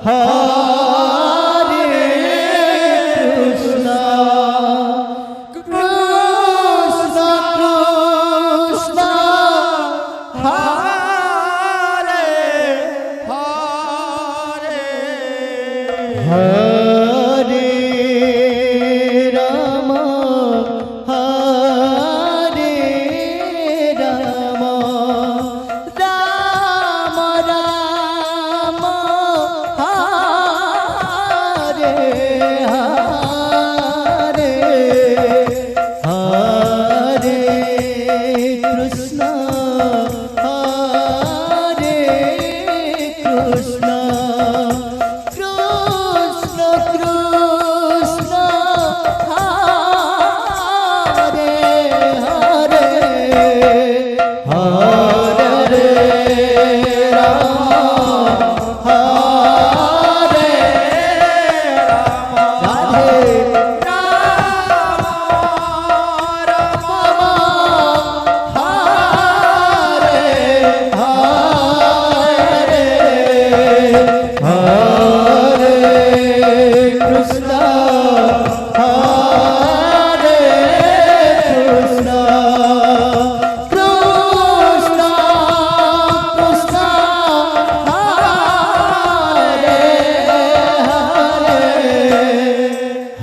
हरे Krishna Krishna Krishna Hare Hare Hare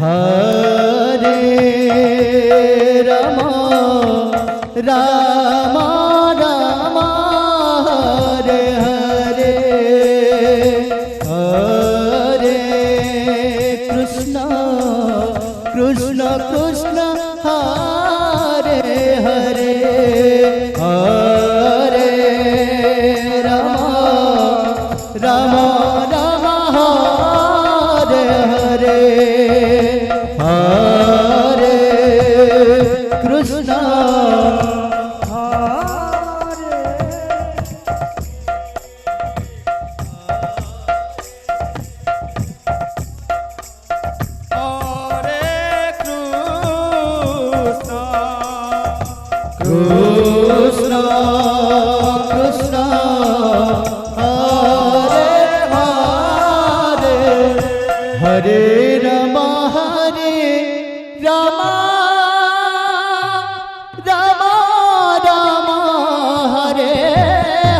Hare Rama Rama Rama Hare Hare Hare Krishna Krishna Krishna Hare Hare Hare Rama Rama Rama Hare Hare Hare Krishna Krishna Krishna Hare Hare Hare Rama Hare Rama Rama Rama Hare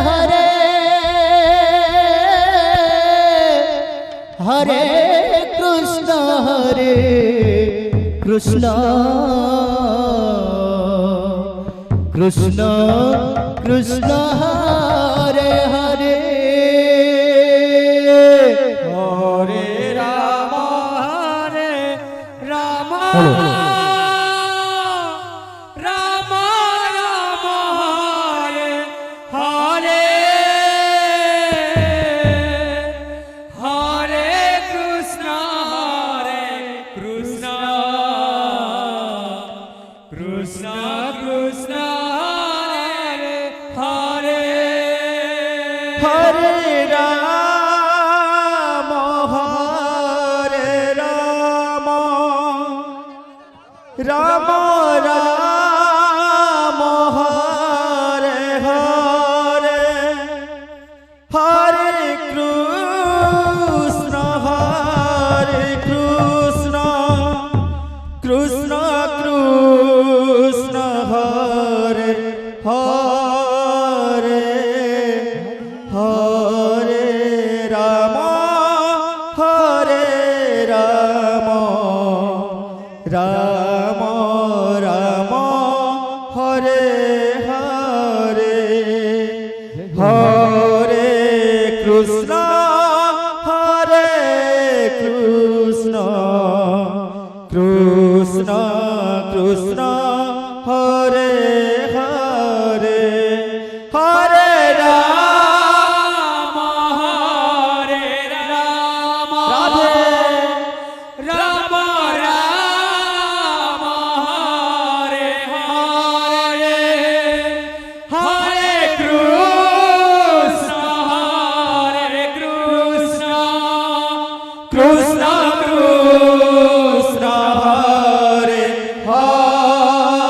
Hare Hare Krishna Krishna Krishna Krishna Hare Hare Hare Rama Hare Rama Hello. Rama Rama Hare Hare Hare Krishna Krishna Krishna Krishna Hare Hare Hare Rama Hare Rama Rama Rama Hare Hare Hare Krishna Krishna Krishna Hare Hare Hare Rama Rama Rama Hare Hare Hare Krishna Krishna Krishna Hare Hare Hare Rama Hare Rama Radhe Rama Rama Hare Hare Hare Krishna Krishna Krishna Hare Hare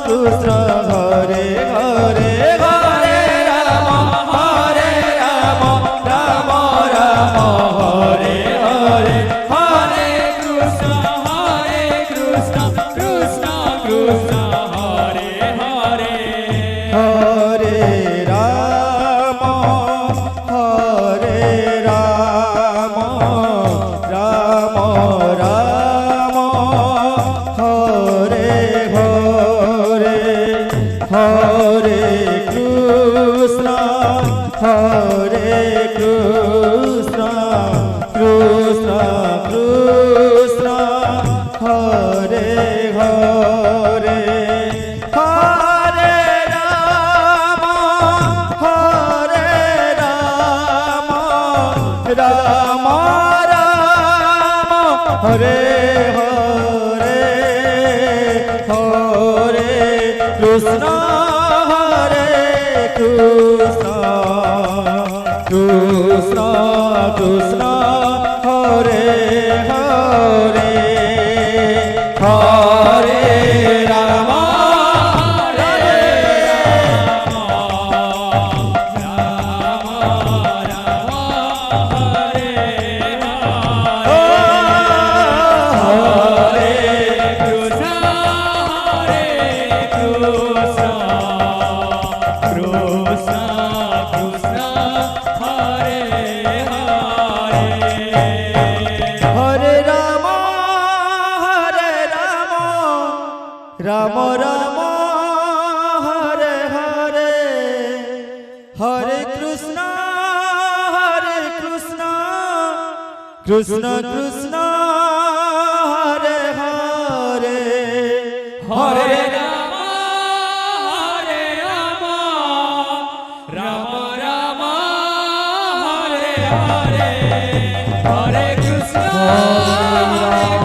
Krishna Hare Hare Hare Ram Ram Ram Hare Hare Hare Krishna Krishna Krishna Hare Hare Hare Ram Ram Ram Hare Hare Hare Krishna Krishna Krishna Krishna Hare Hare Hare Ram Ram Ram Hare Hare Hare Krishna Krishna Krishna Krishna Hare Hare Hare Ram হরে রাম রাম রাম হরে হরে হরে কৃষ্ণ কৃষ্ণ কৃষ্ণ হরে হরে হরে রাম রাম রাম হরে হরে হরে কৃষ্ণ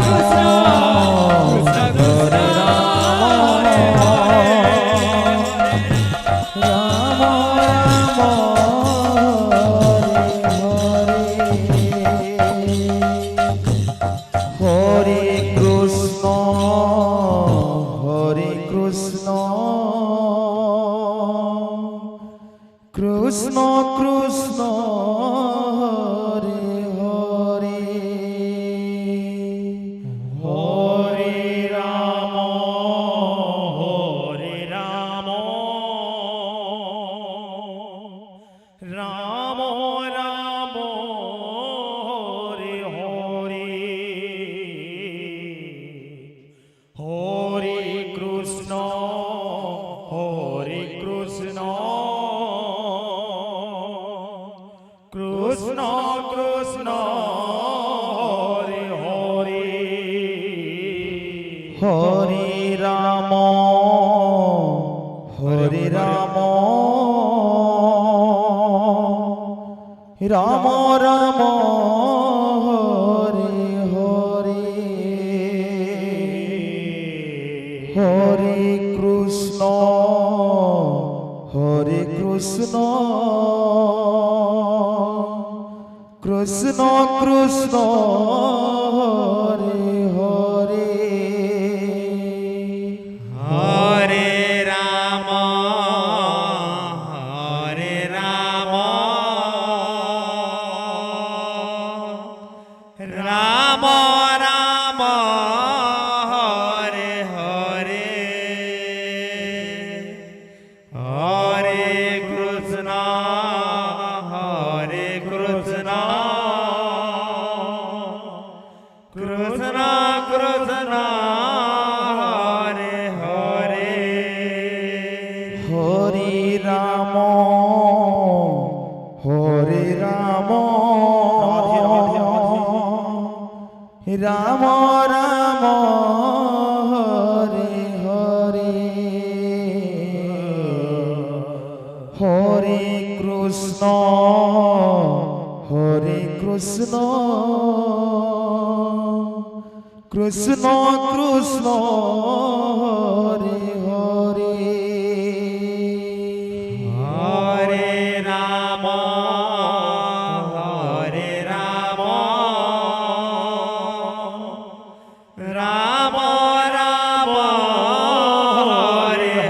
কৃষ্ণ হরে কৃষ্ণ হরে কৃষ্ণ কৃষ্ণ কৃষ্ণ হরে হরে হরে রাম রাম রাম হরে হরে হরে কৃষ্ণ কৃষ্ণ কৃষ্ণ হরে হরে হরে রাম রাম রাম হরে হরে হরে কৃষ্ণ কৃষ্ণ কৃষ্ণ হরে হরে হরে রাম রাম রাম হরে হরে হরে কৃষ্ণ কৃষ্ণ কৃষ্ণ হরে হরে হরে রাম রাম রাম হরে হরে হরে কৃষ্ণ কৃষ্ণ কৃষ্ণ কৃষ্ণ হরে হরে হরে রাম রাম রাম হরে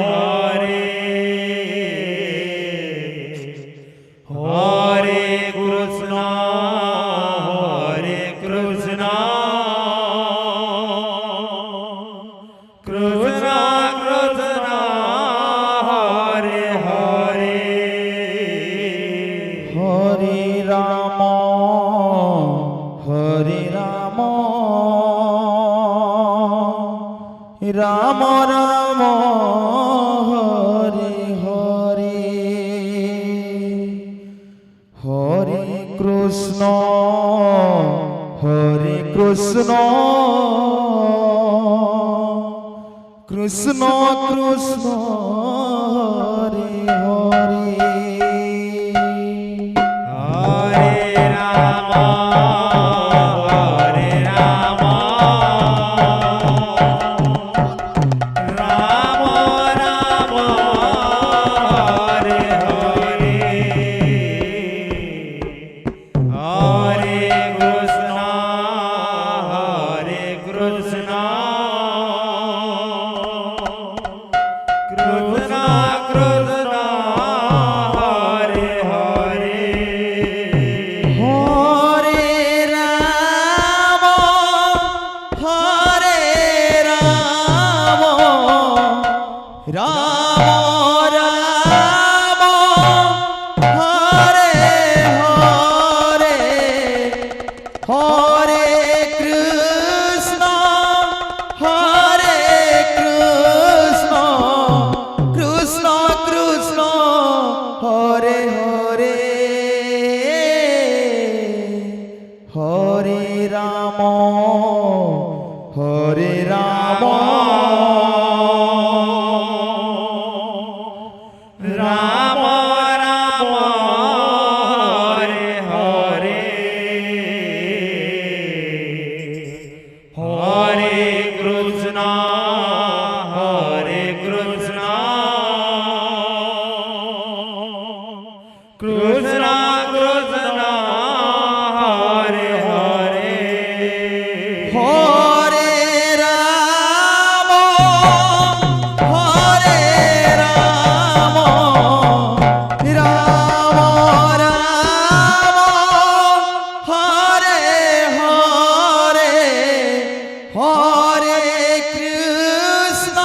রাম হরে হরে হরে কৃষ্ণ কৃষ্ণ কৃষ্ণ হরে হরে হরে রাম রাম রাম হরে হরে হরে কৃষ্ণ কৃষ্ণ কৃষ্ণ হরে হরে হরে রাম রাম রাম হরে হরে হরে কৃষ্ণ কৃষ্ণ কৃষ্ণ হরে হরে হরে রাম রাম রাম হরে হরে হরে কৃষ্ণ কৃষ্ণ কৃষ্ণ হরে হরে হরে রাম রাম রাম হরে হরে হরে কৃষ্ণ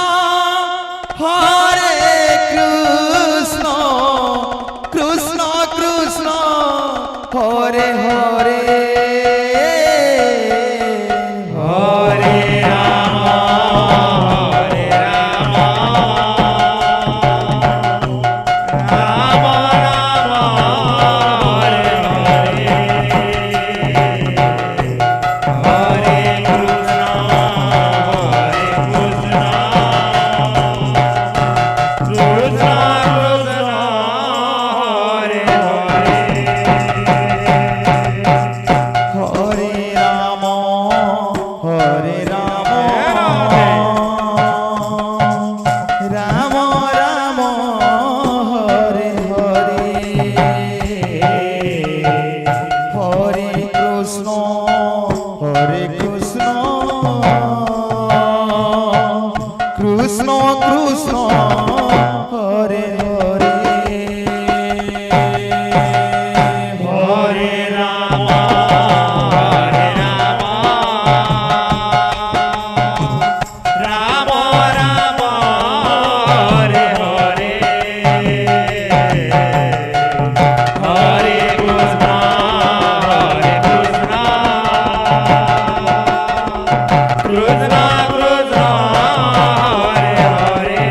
কৃষ্ণ কৃষ্ণ হরে হরে হরে রাম রাম রাম হরে হরে হরে কৃষ্ণ কৃষ্ণ কৃষ্ণ হরে হরে হরে রাম রাম রাম হরে হরে হরে কৃষ্ণ কৃষ্ণ কৃষ্ণ হরে হরে হরে রাম রাম রাম হরে হরে হরে কৃষ্ণ কৃষ্ণ কৃষ্ণ হরে হরে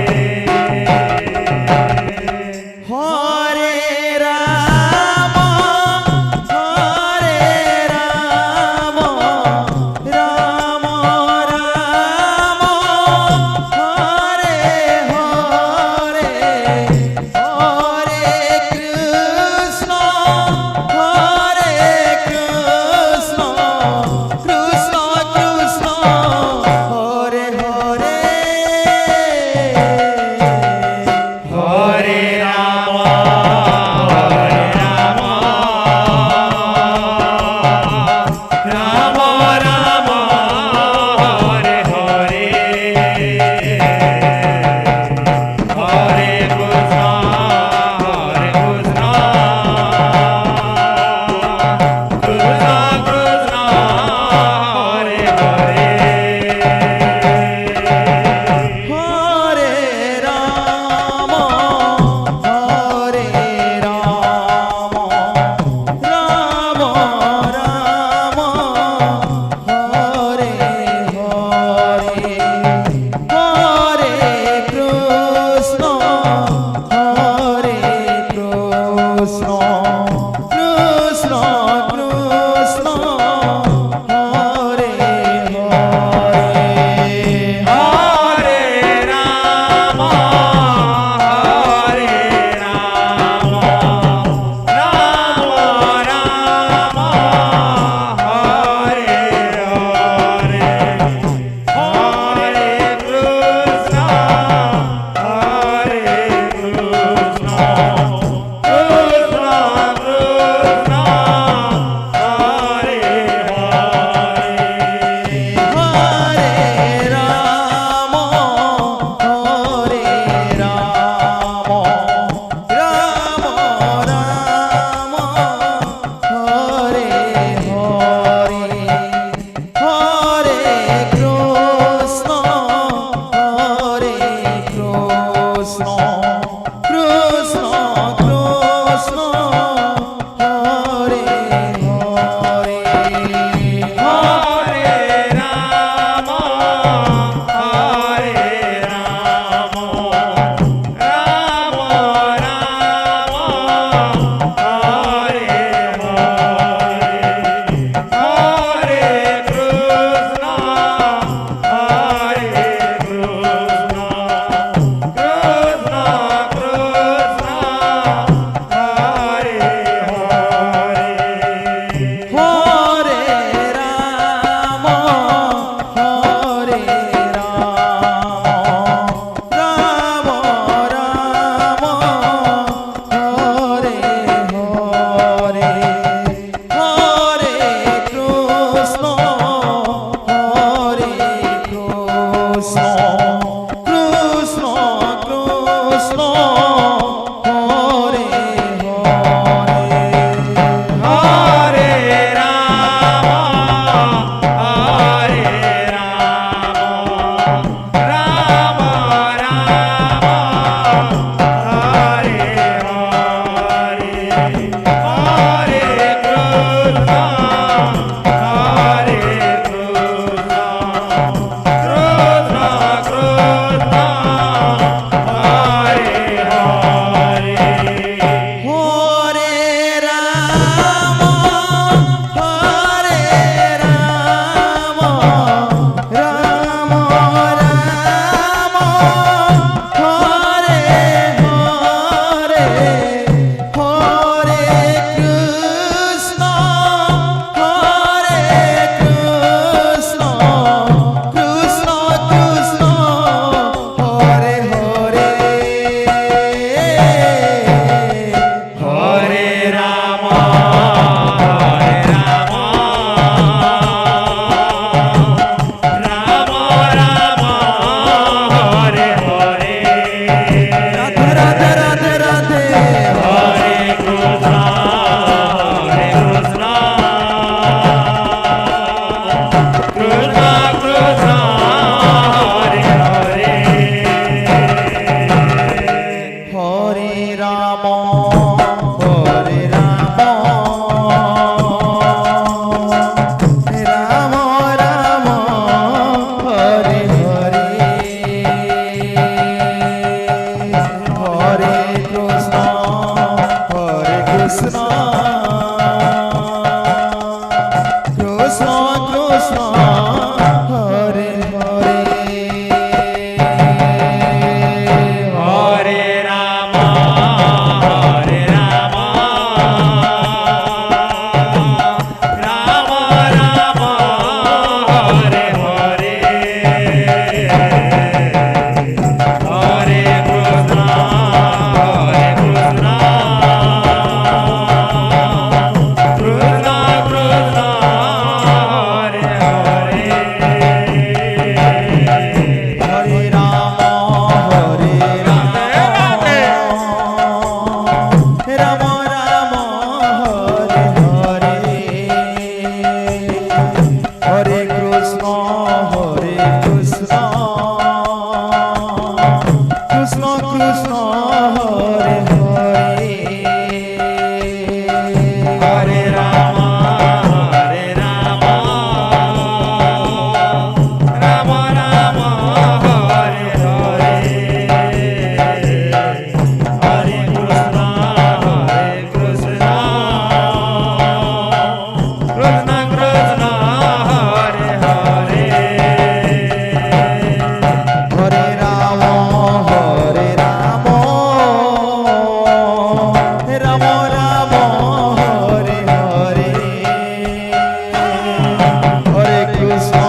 কৃষ্ণ হরে হরে হরে রাম রাম রাম হরে হরে হরে কৃষ্ণ কৃষ্ণ কৃষ্ণ হরে হরে হরে রাম হরে Ram Ram Ram Hare Hare Hare Krishna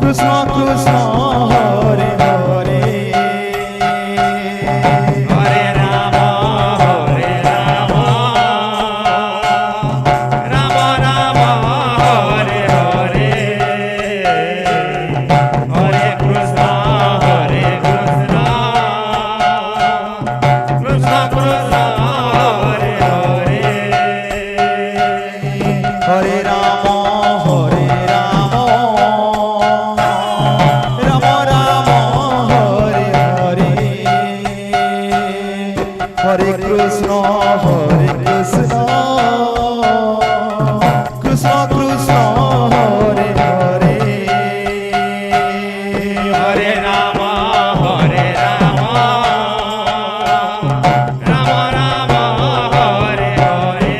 Krishna Krishna Hare Hare Hare Ram Ram Ram Hare Hare Hare Krishna Krishna Krishna Hare Hare Hare Ram Ram Ram Hare Hare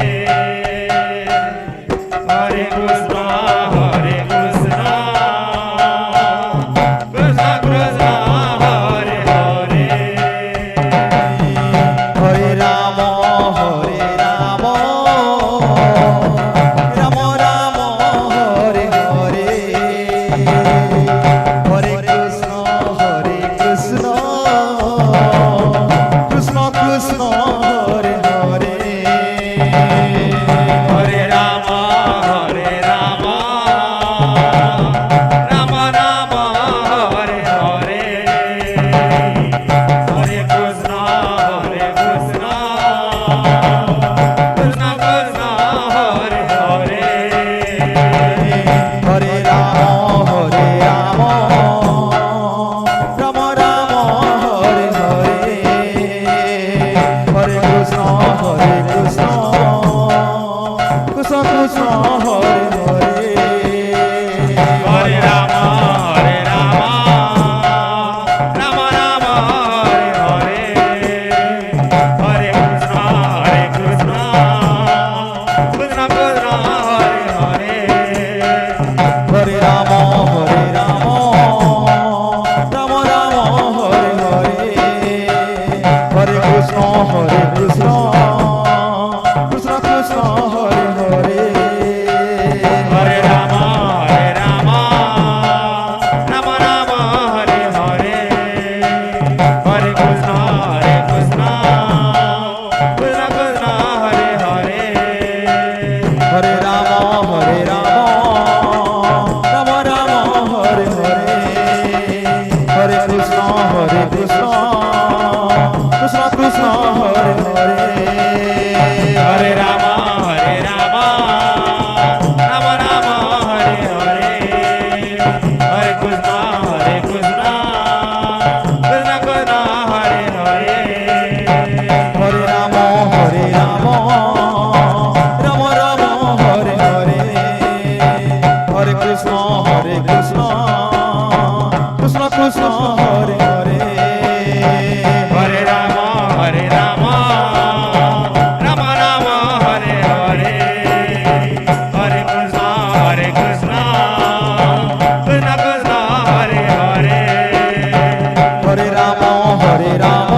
Hare Krishna Krishna Krishna Hare Hare Hare Ram Ram Ram Hare Hare Hare Krishna Krishna Krishna Hare Hare Hare Ram Ram Ram Hare Hare Hare Krishna Krishna Krishna Hare Hare Hare Ram Ram Ram Hare Hare Hare Krishna Krishna Krishna Hare Hare Hare Ram Ram Ram Hare Hare Hare Krishna Krishna Krishna Hare Hare Hare Ram Ram Ram Hare Hare Hare Krishna Krishna Krishna Krishna Hare Hare Hare Ram Ram Ram Hare Hare Hare Krishna Krishna Krishna Hare Hare Hare Ram Ram Ram Hare Hare Hare Krishna Krishna Krishna Krishna Hare Hare Hare Ram Ram Ram Hare Hare Hare Krishna Krishna Krishna Hare Hare Hare Ram Ram Ram Hare Hare Hare Krishna Krishna Krishna Krishna Hare Hare Hare Ram Ram Ram Hare Hare Hare Krishna Krishna Krishna Hare Hare Hare Ram Ram Ram Hare Hare Hare Krishna Krishna Krishna Krishna Hare Hare Hare Ram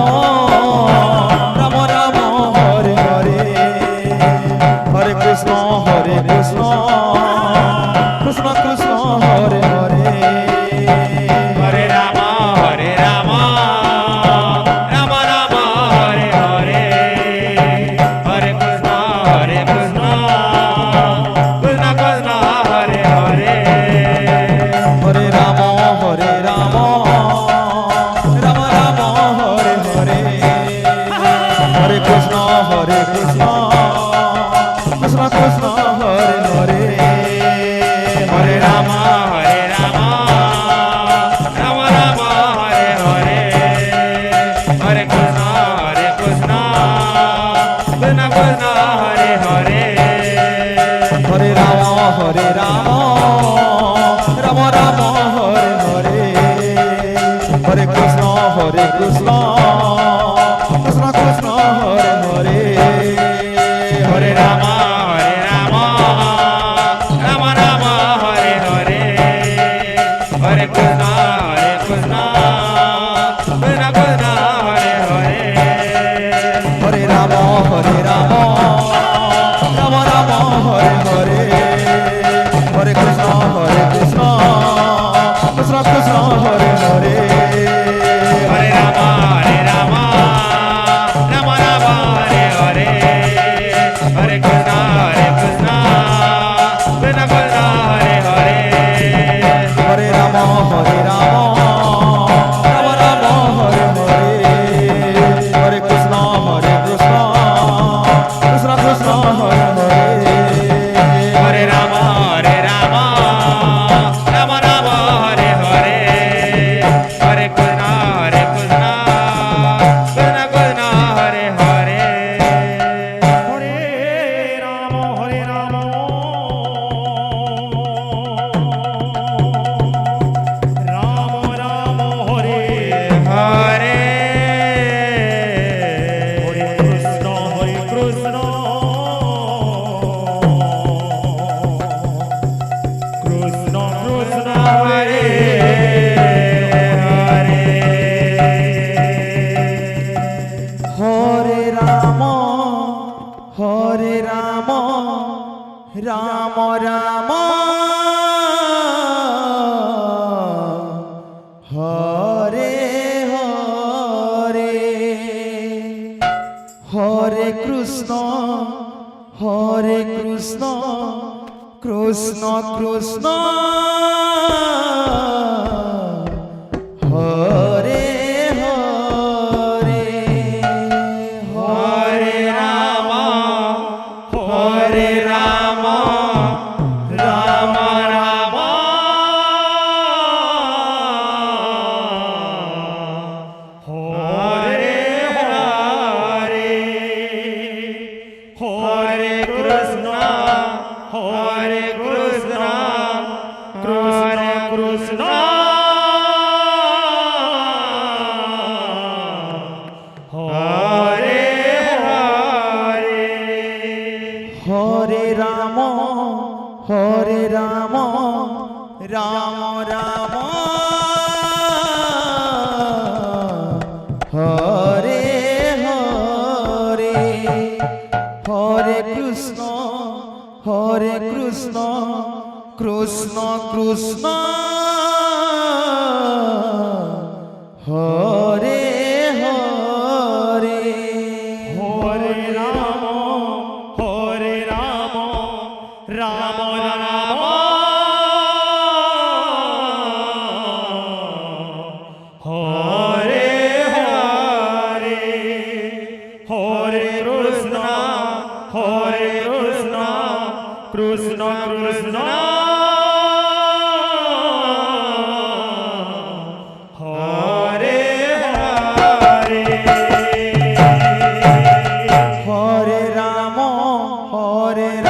Ram Ram Hare Hare Hare Krishna Krishna Krishna Krishna Hare Hare Hare Ram Hare Krishna, Krishna Krishna, Hare Hare, Hare Rama, Rama Rama, Hare Hare, Hare Krishna, Krishna Krishna, Hare Hare. Hare Rama, Rama Rama, Hare Hare, Hare Krishna, Krishna Krishna, Hare Hare. Hare Rama, Rama Rama, Hare Hare, Hare Krishna, Krishna Krishna, Hare Hare. Hare Rama, Rama Rama, Hare Hare, Hare Krishna, Krishna Krishna, Hare Hare. Hare Rama, Rama Rama, Hare Hare, Hare Krishna, Krishna Krishna, Hare Hare. Hare Rama, Rama Rama, Hare Hare Krishna, Krishna Krishna, Hare Hare Rama, Rama Rama, Hare Hare, Hare Krishna, Krishna Krishna, Hare Hare. Hare Rama, Rama Rama, Hare Hare, Hare Krishna, Krishna Krishna, Hare Hare. Hare Rama, Rama Rama, Hare Hare, Hare Krishna, Krishna Krishna, Hare Hare. Hare Rama, Rama Rama, Hare Hare, Hare Krishna, Krishna Krishna, Hare Hare. Hare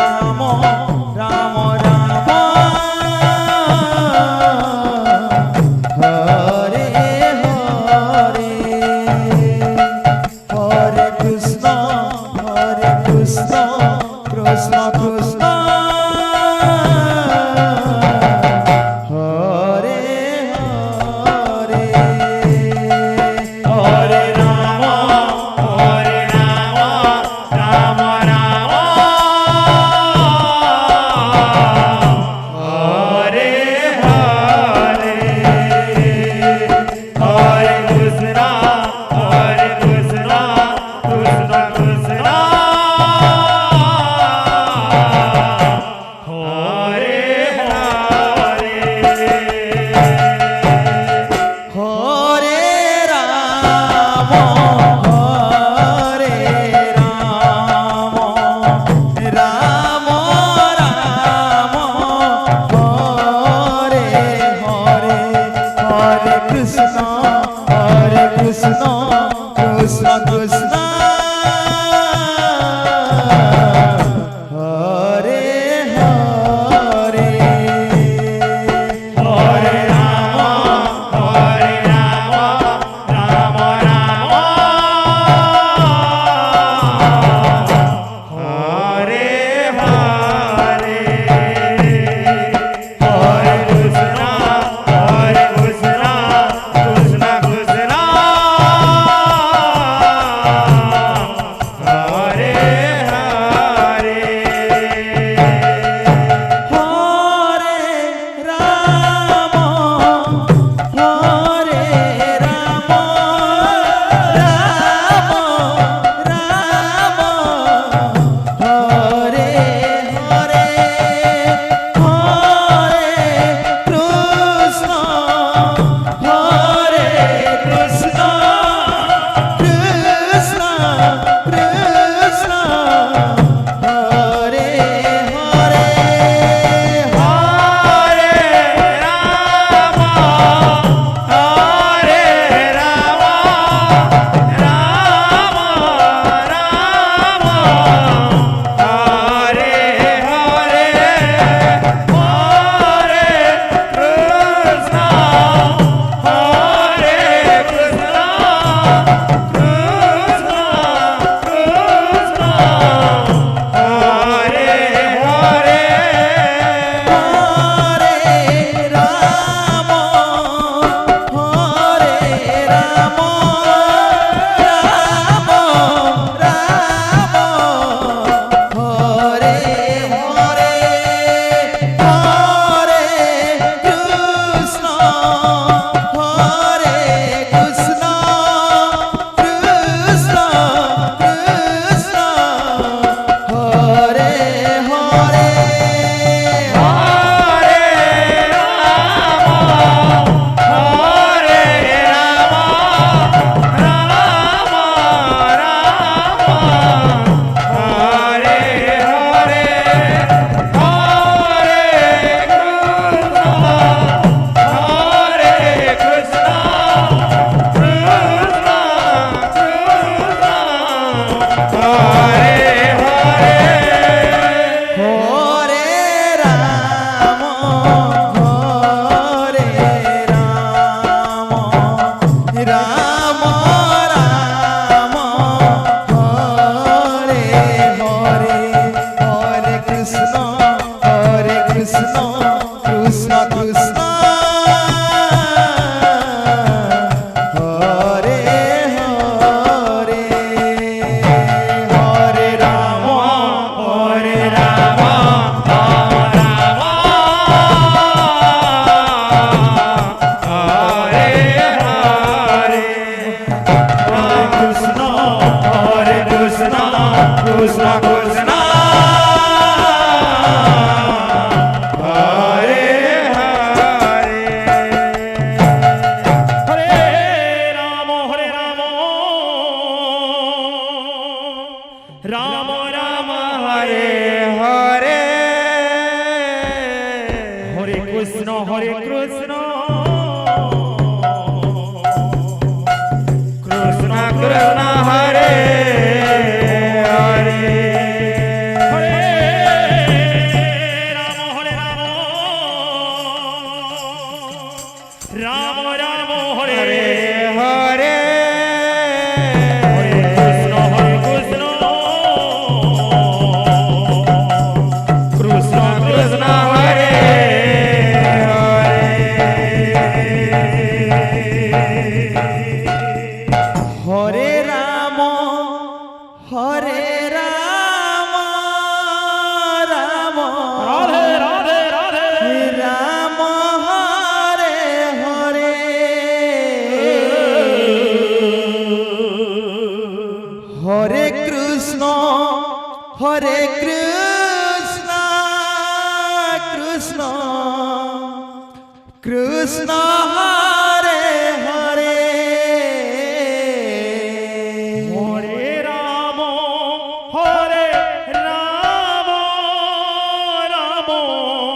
Rama, Rama Rama, Hare Hare, Hare Krishna, Krishna Krishna, Hare Hare. Hare Rama, Rama Rama, Hare Hare, Hare Krishna, Krishna Krishna, Hare Hare. Hare Rama, Rama Rama, Hare Hare, Hare Krishna, Krishna Krishna, Hare Hare. Hare Rama, Hare Hare Krishna Krishna Krishna Krishna Hare Hare Ram হরে রাম রাম রাধে রাধে রাধে রাম হরে হরে হরে কৃষ্ণ কৃষ্ণ কৃষ্ণ হরে হরে হরে রাম হরে রাম রাম রাম হরে হরে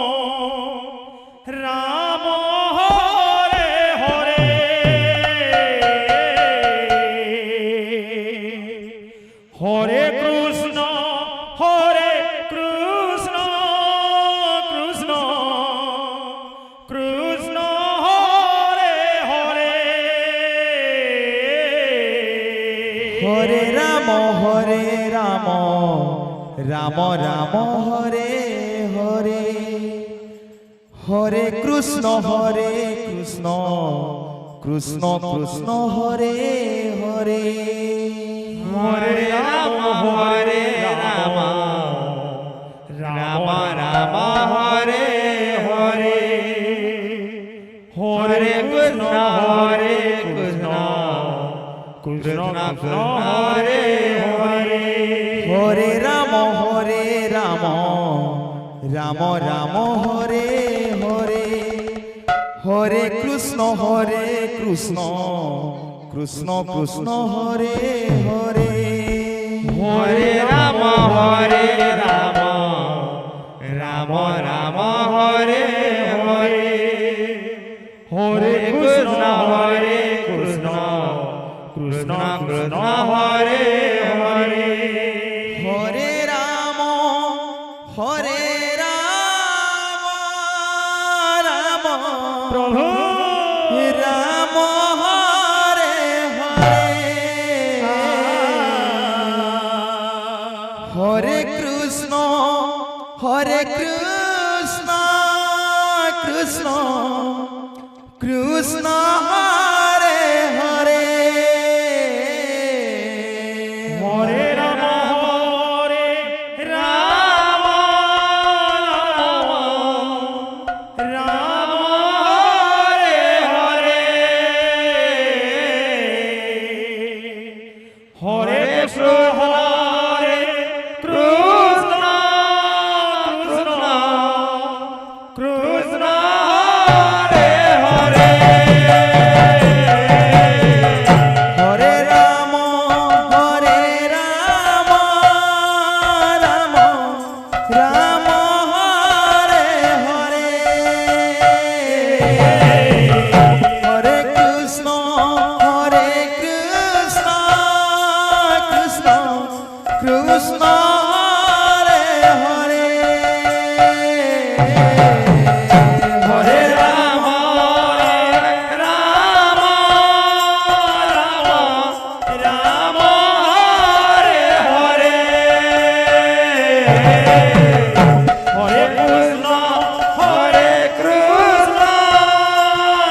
হরে কৃষ্ণ কৃষ্ণ কৃষ্ণ হরে হরে হরে রাম রাম রাম হরে হরে হরে কৃষ্ণ কৃষ্ণ কৃষ্ণ হরে হরে হরে রাম রাম রাম হরে হরে হরে কৃষ্ণ কৃষ্ণ কৃষ্ণ হরে হরে হরে রাম রাম রাম হরে হরে হরে কৃষ্ণ কৃষ্ণ কৃষ্ণ হরে হরে হরে রাম রাম রাম হরে হরে হরে কৃষ্ণ কৃষ্ণ কৃষ্ণ কৃষ্ণ হরে হরে হরে রাম রাম প্রভু রাম হরে হরে হরে কৃষ্ণ কৃষ্ণ কৃষ্ণ হরে হরে হরে রাম রাম রাম হরে হরে হরে কৃষ্ণ কৃষ্ণ কৃষ্ণ হরে হরে হরে রাম রাম রাম হরে হরে হরে কৃষ্ণ কৃষ্ণ কৃষ্ণ হরে হরে হরে রাম রাম রাম হরে হরে হরে কৃষ্ণ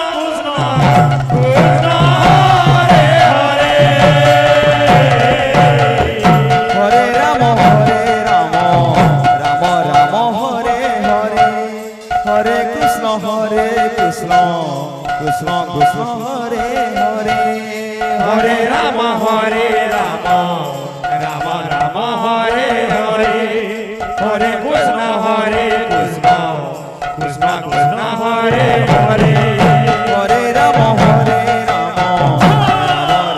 কৃষ্ণ কৃষ্ণ হরে হরে হরে রাম রাম রাম হরে হরে হরে কৃষ্ণ কৃষ্ণ কৃষ্ণ হরে হরে হরে রাম রাম রাম হরে হরে হরে কৃষ্ণ কৃষ্ণ কৃষ্ণ কৃষ্ণ হরে হরে হরে রাম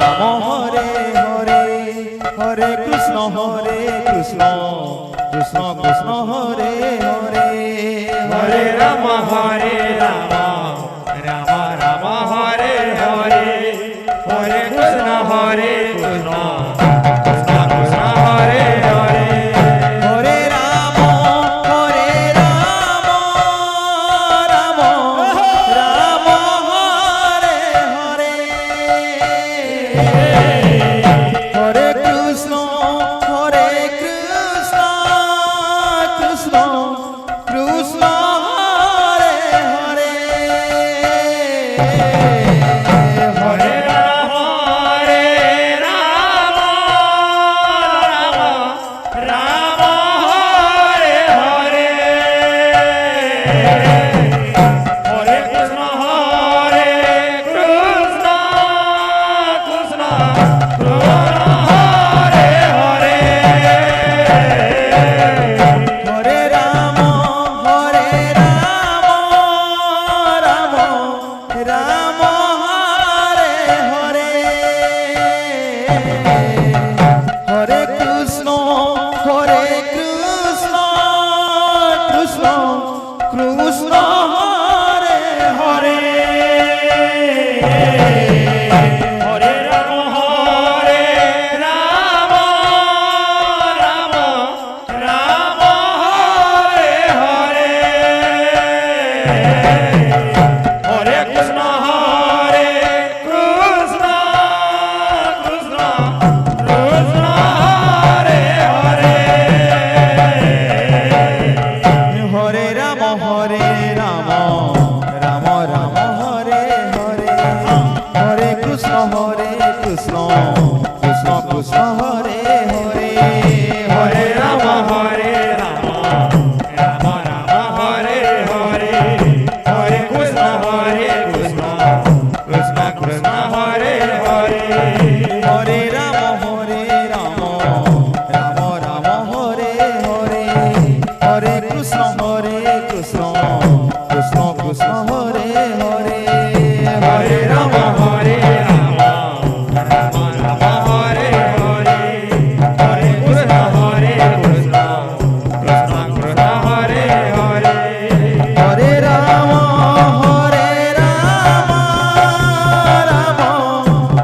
রাম হরে হরে হরে কৃষ্ণ কৃষ্ণ কৃষ্ণ হরে হরে হরে রাম রাম রাম হরে হরে হরে কৃষ্ণ কৃষ্ণ কৃষ্ণ কৃষ্ণ হরে হরে হরে রাম রাম রাম হরে হরে হরে কৃষ্ণ কৃষ্ণ কৃষ্ণ হরে হরে হরে রাম রাম হরে হরে হরে কৃষ্ণ কৃষ্ণ কৃষ্ণ হরে হরে হরে রাম রাম রাম হরে হরে হরে কৃষ্ণ কৃষ্ণ কৃষ্ণ হরে হরে হরে রাম রাম রাম হরে হরে হরে কৃষ্ণ কৃষ্ণ কৃষ্ণ কৃষ্ণ হরে হরে হরে রাম রাম রাম হরে হরে হরে কৃষ্ণ কৃষ্ণ কৃষ্ণ হরে হরে হরে রাম রাম রাম হরে হরে হরে কৃষ্ণ কৃষ্ণ কৃষ্ণ কৃষ্ণ হরে হরে হরে রাম রাম রাম হরে হরে হরে কৃষ্ণ কৃষ্ণ কৃষ্ণ হরে হরে হরে রাম রাম রাম হরে হরে হরে কৃষ্ণ কৃষ্ণ কৃষ্ণ কৃষ্ণ হরে হরে হরে রাম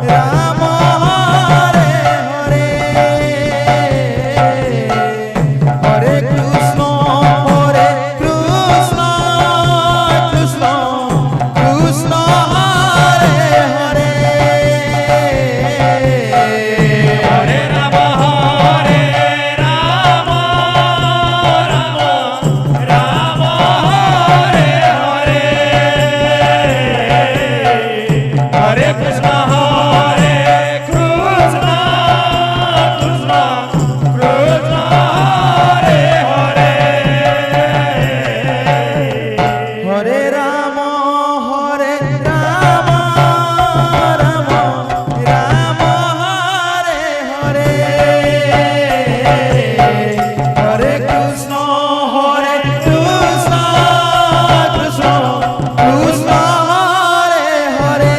রাম হরে হরে হরে কৃষ্ণ কৃষ্ণ কৃষ্ণ হরে হরে হরে রাম রাম রাম হরে হরে হরে কৃষ্ণ কৃষ্ণ কৃষ্ণ কৃষ্ণ হরে হরে হরে রাম রাম রাম হরে হরে হরে কৃষ্ণ কৃষ্ণ কৃষ্ণ হরে হরে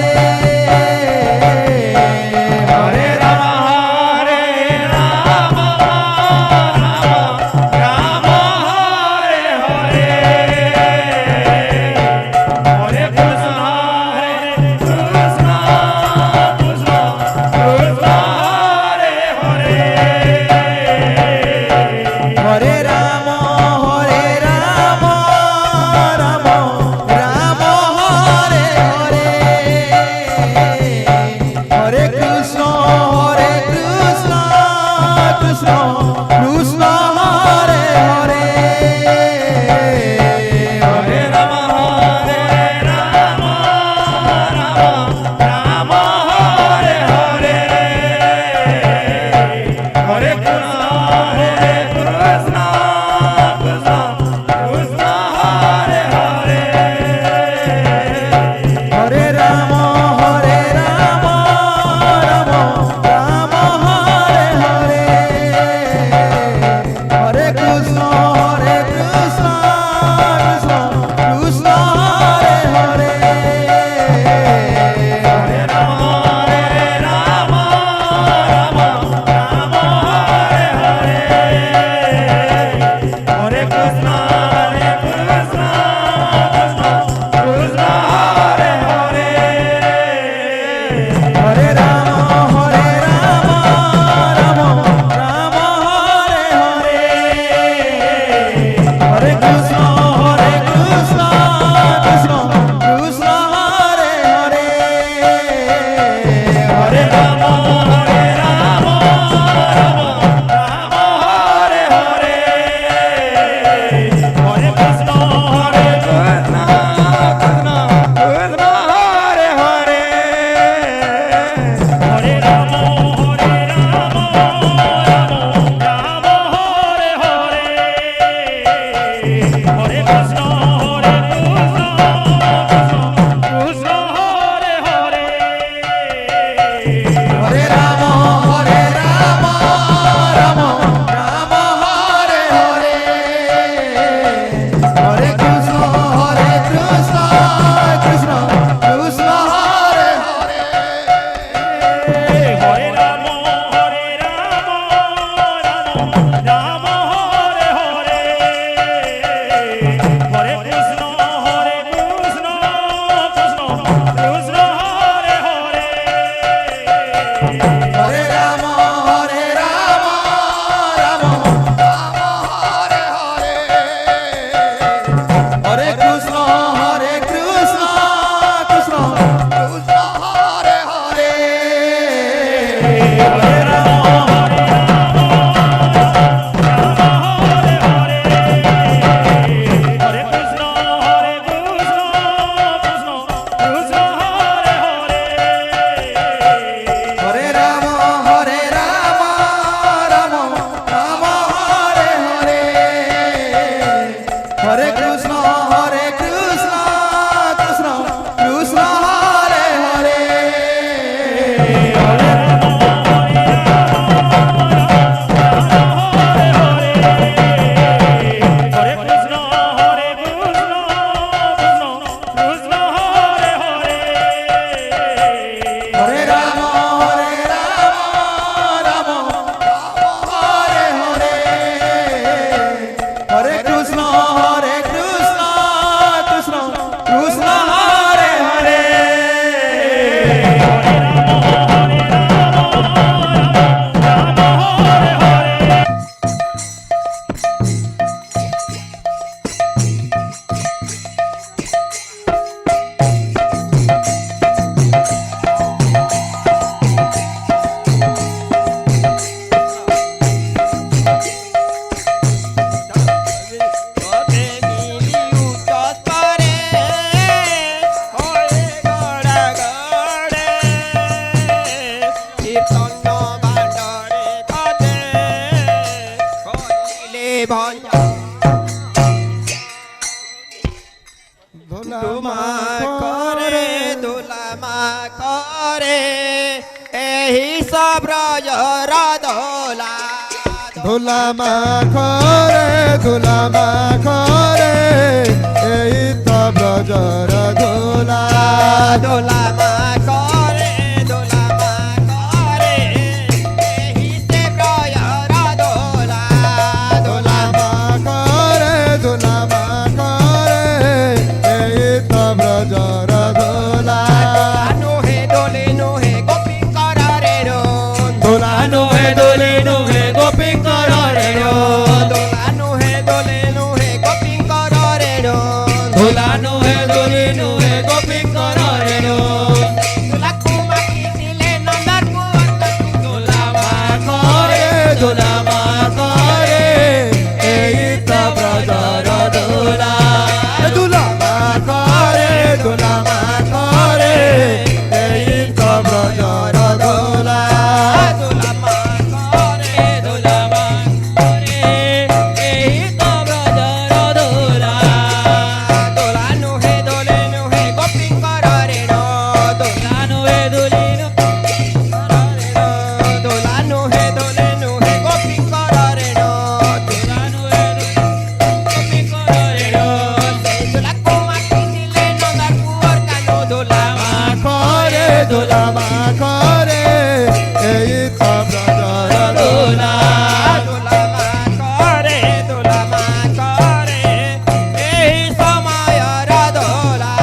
ধুলামা করে ধুলামা করে এই সব রজর দোলা ধুলামা করে এই তো ব্রজর ধুলা ধুলামা করে এই সে রজর দোলা ধুলামা করে এই তো ব্রজর ধুলা নোহে দোলে নোহে গোপী করারে রো ধুলা নোহে দোলে নোহে গোপী করে দোলা নোহে দোলে নোহে গোপী করারে রো ধুলা নোহে দোলে নোহে গোপী করে দোলা কুমাকি দিলে নন্দর কুয়ার ধুলামা করে এই তো ব্রজর ধুলা ধুলামা করে এই তো ব্রজর ধুলা ধুলামা করে এই তো ব্রজর ধুলা দোলা নোহে দোলে নোহে গোপী করারে রো দোলা নোহে দুলিন দোলা নোহে দোলে নোহে গোপী করারে রো দোলা নোহে গোপী করারে রো দোলা কুমাকি দিলে নন্দর কুয়ার কানো দোলা করে ধুলামা করে এই তো ব্রজর ধুলা দোলামা করে এই সময়ের দোলা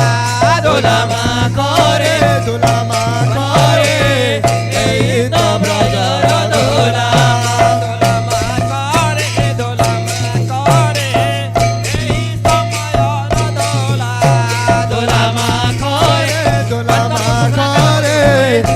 দোলামা করে এই তো ব্রজর ধুলা দোলামা করে এই সময়ের দোলা দোলামা করে ধুলামা করে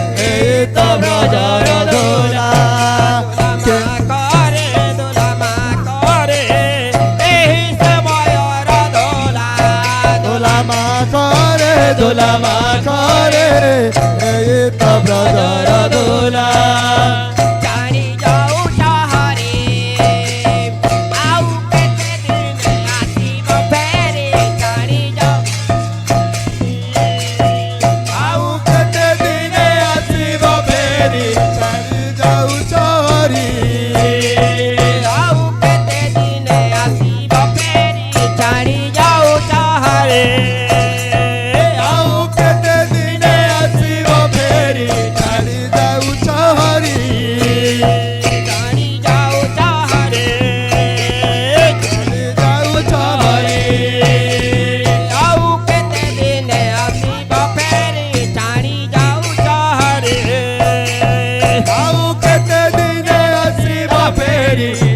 রে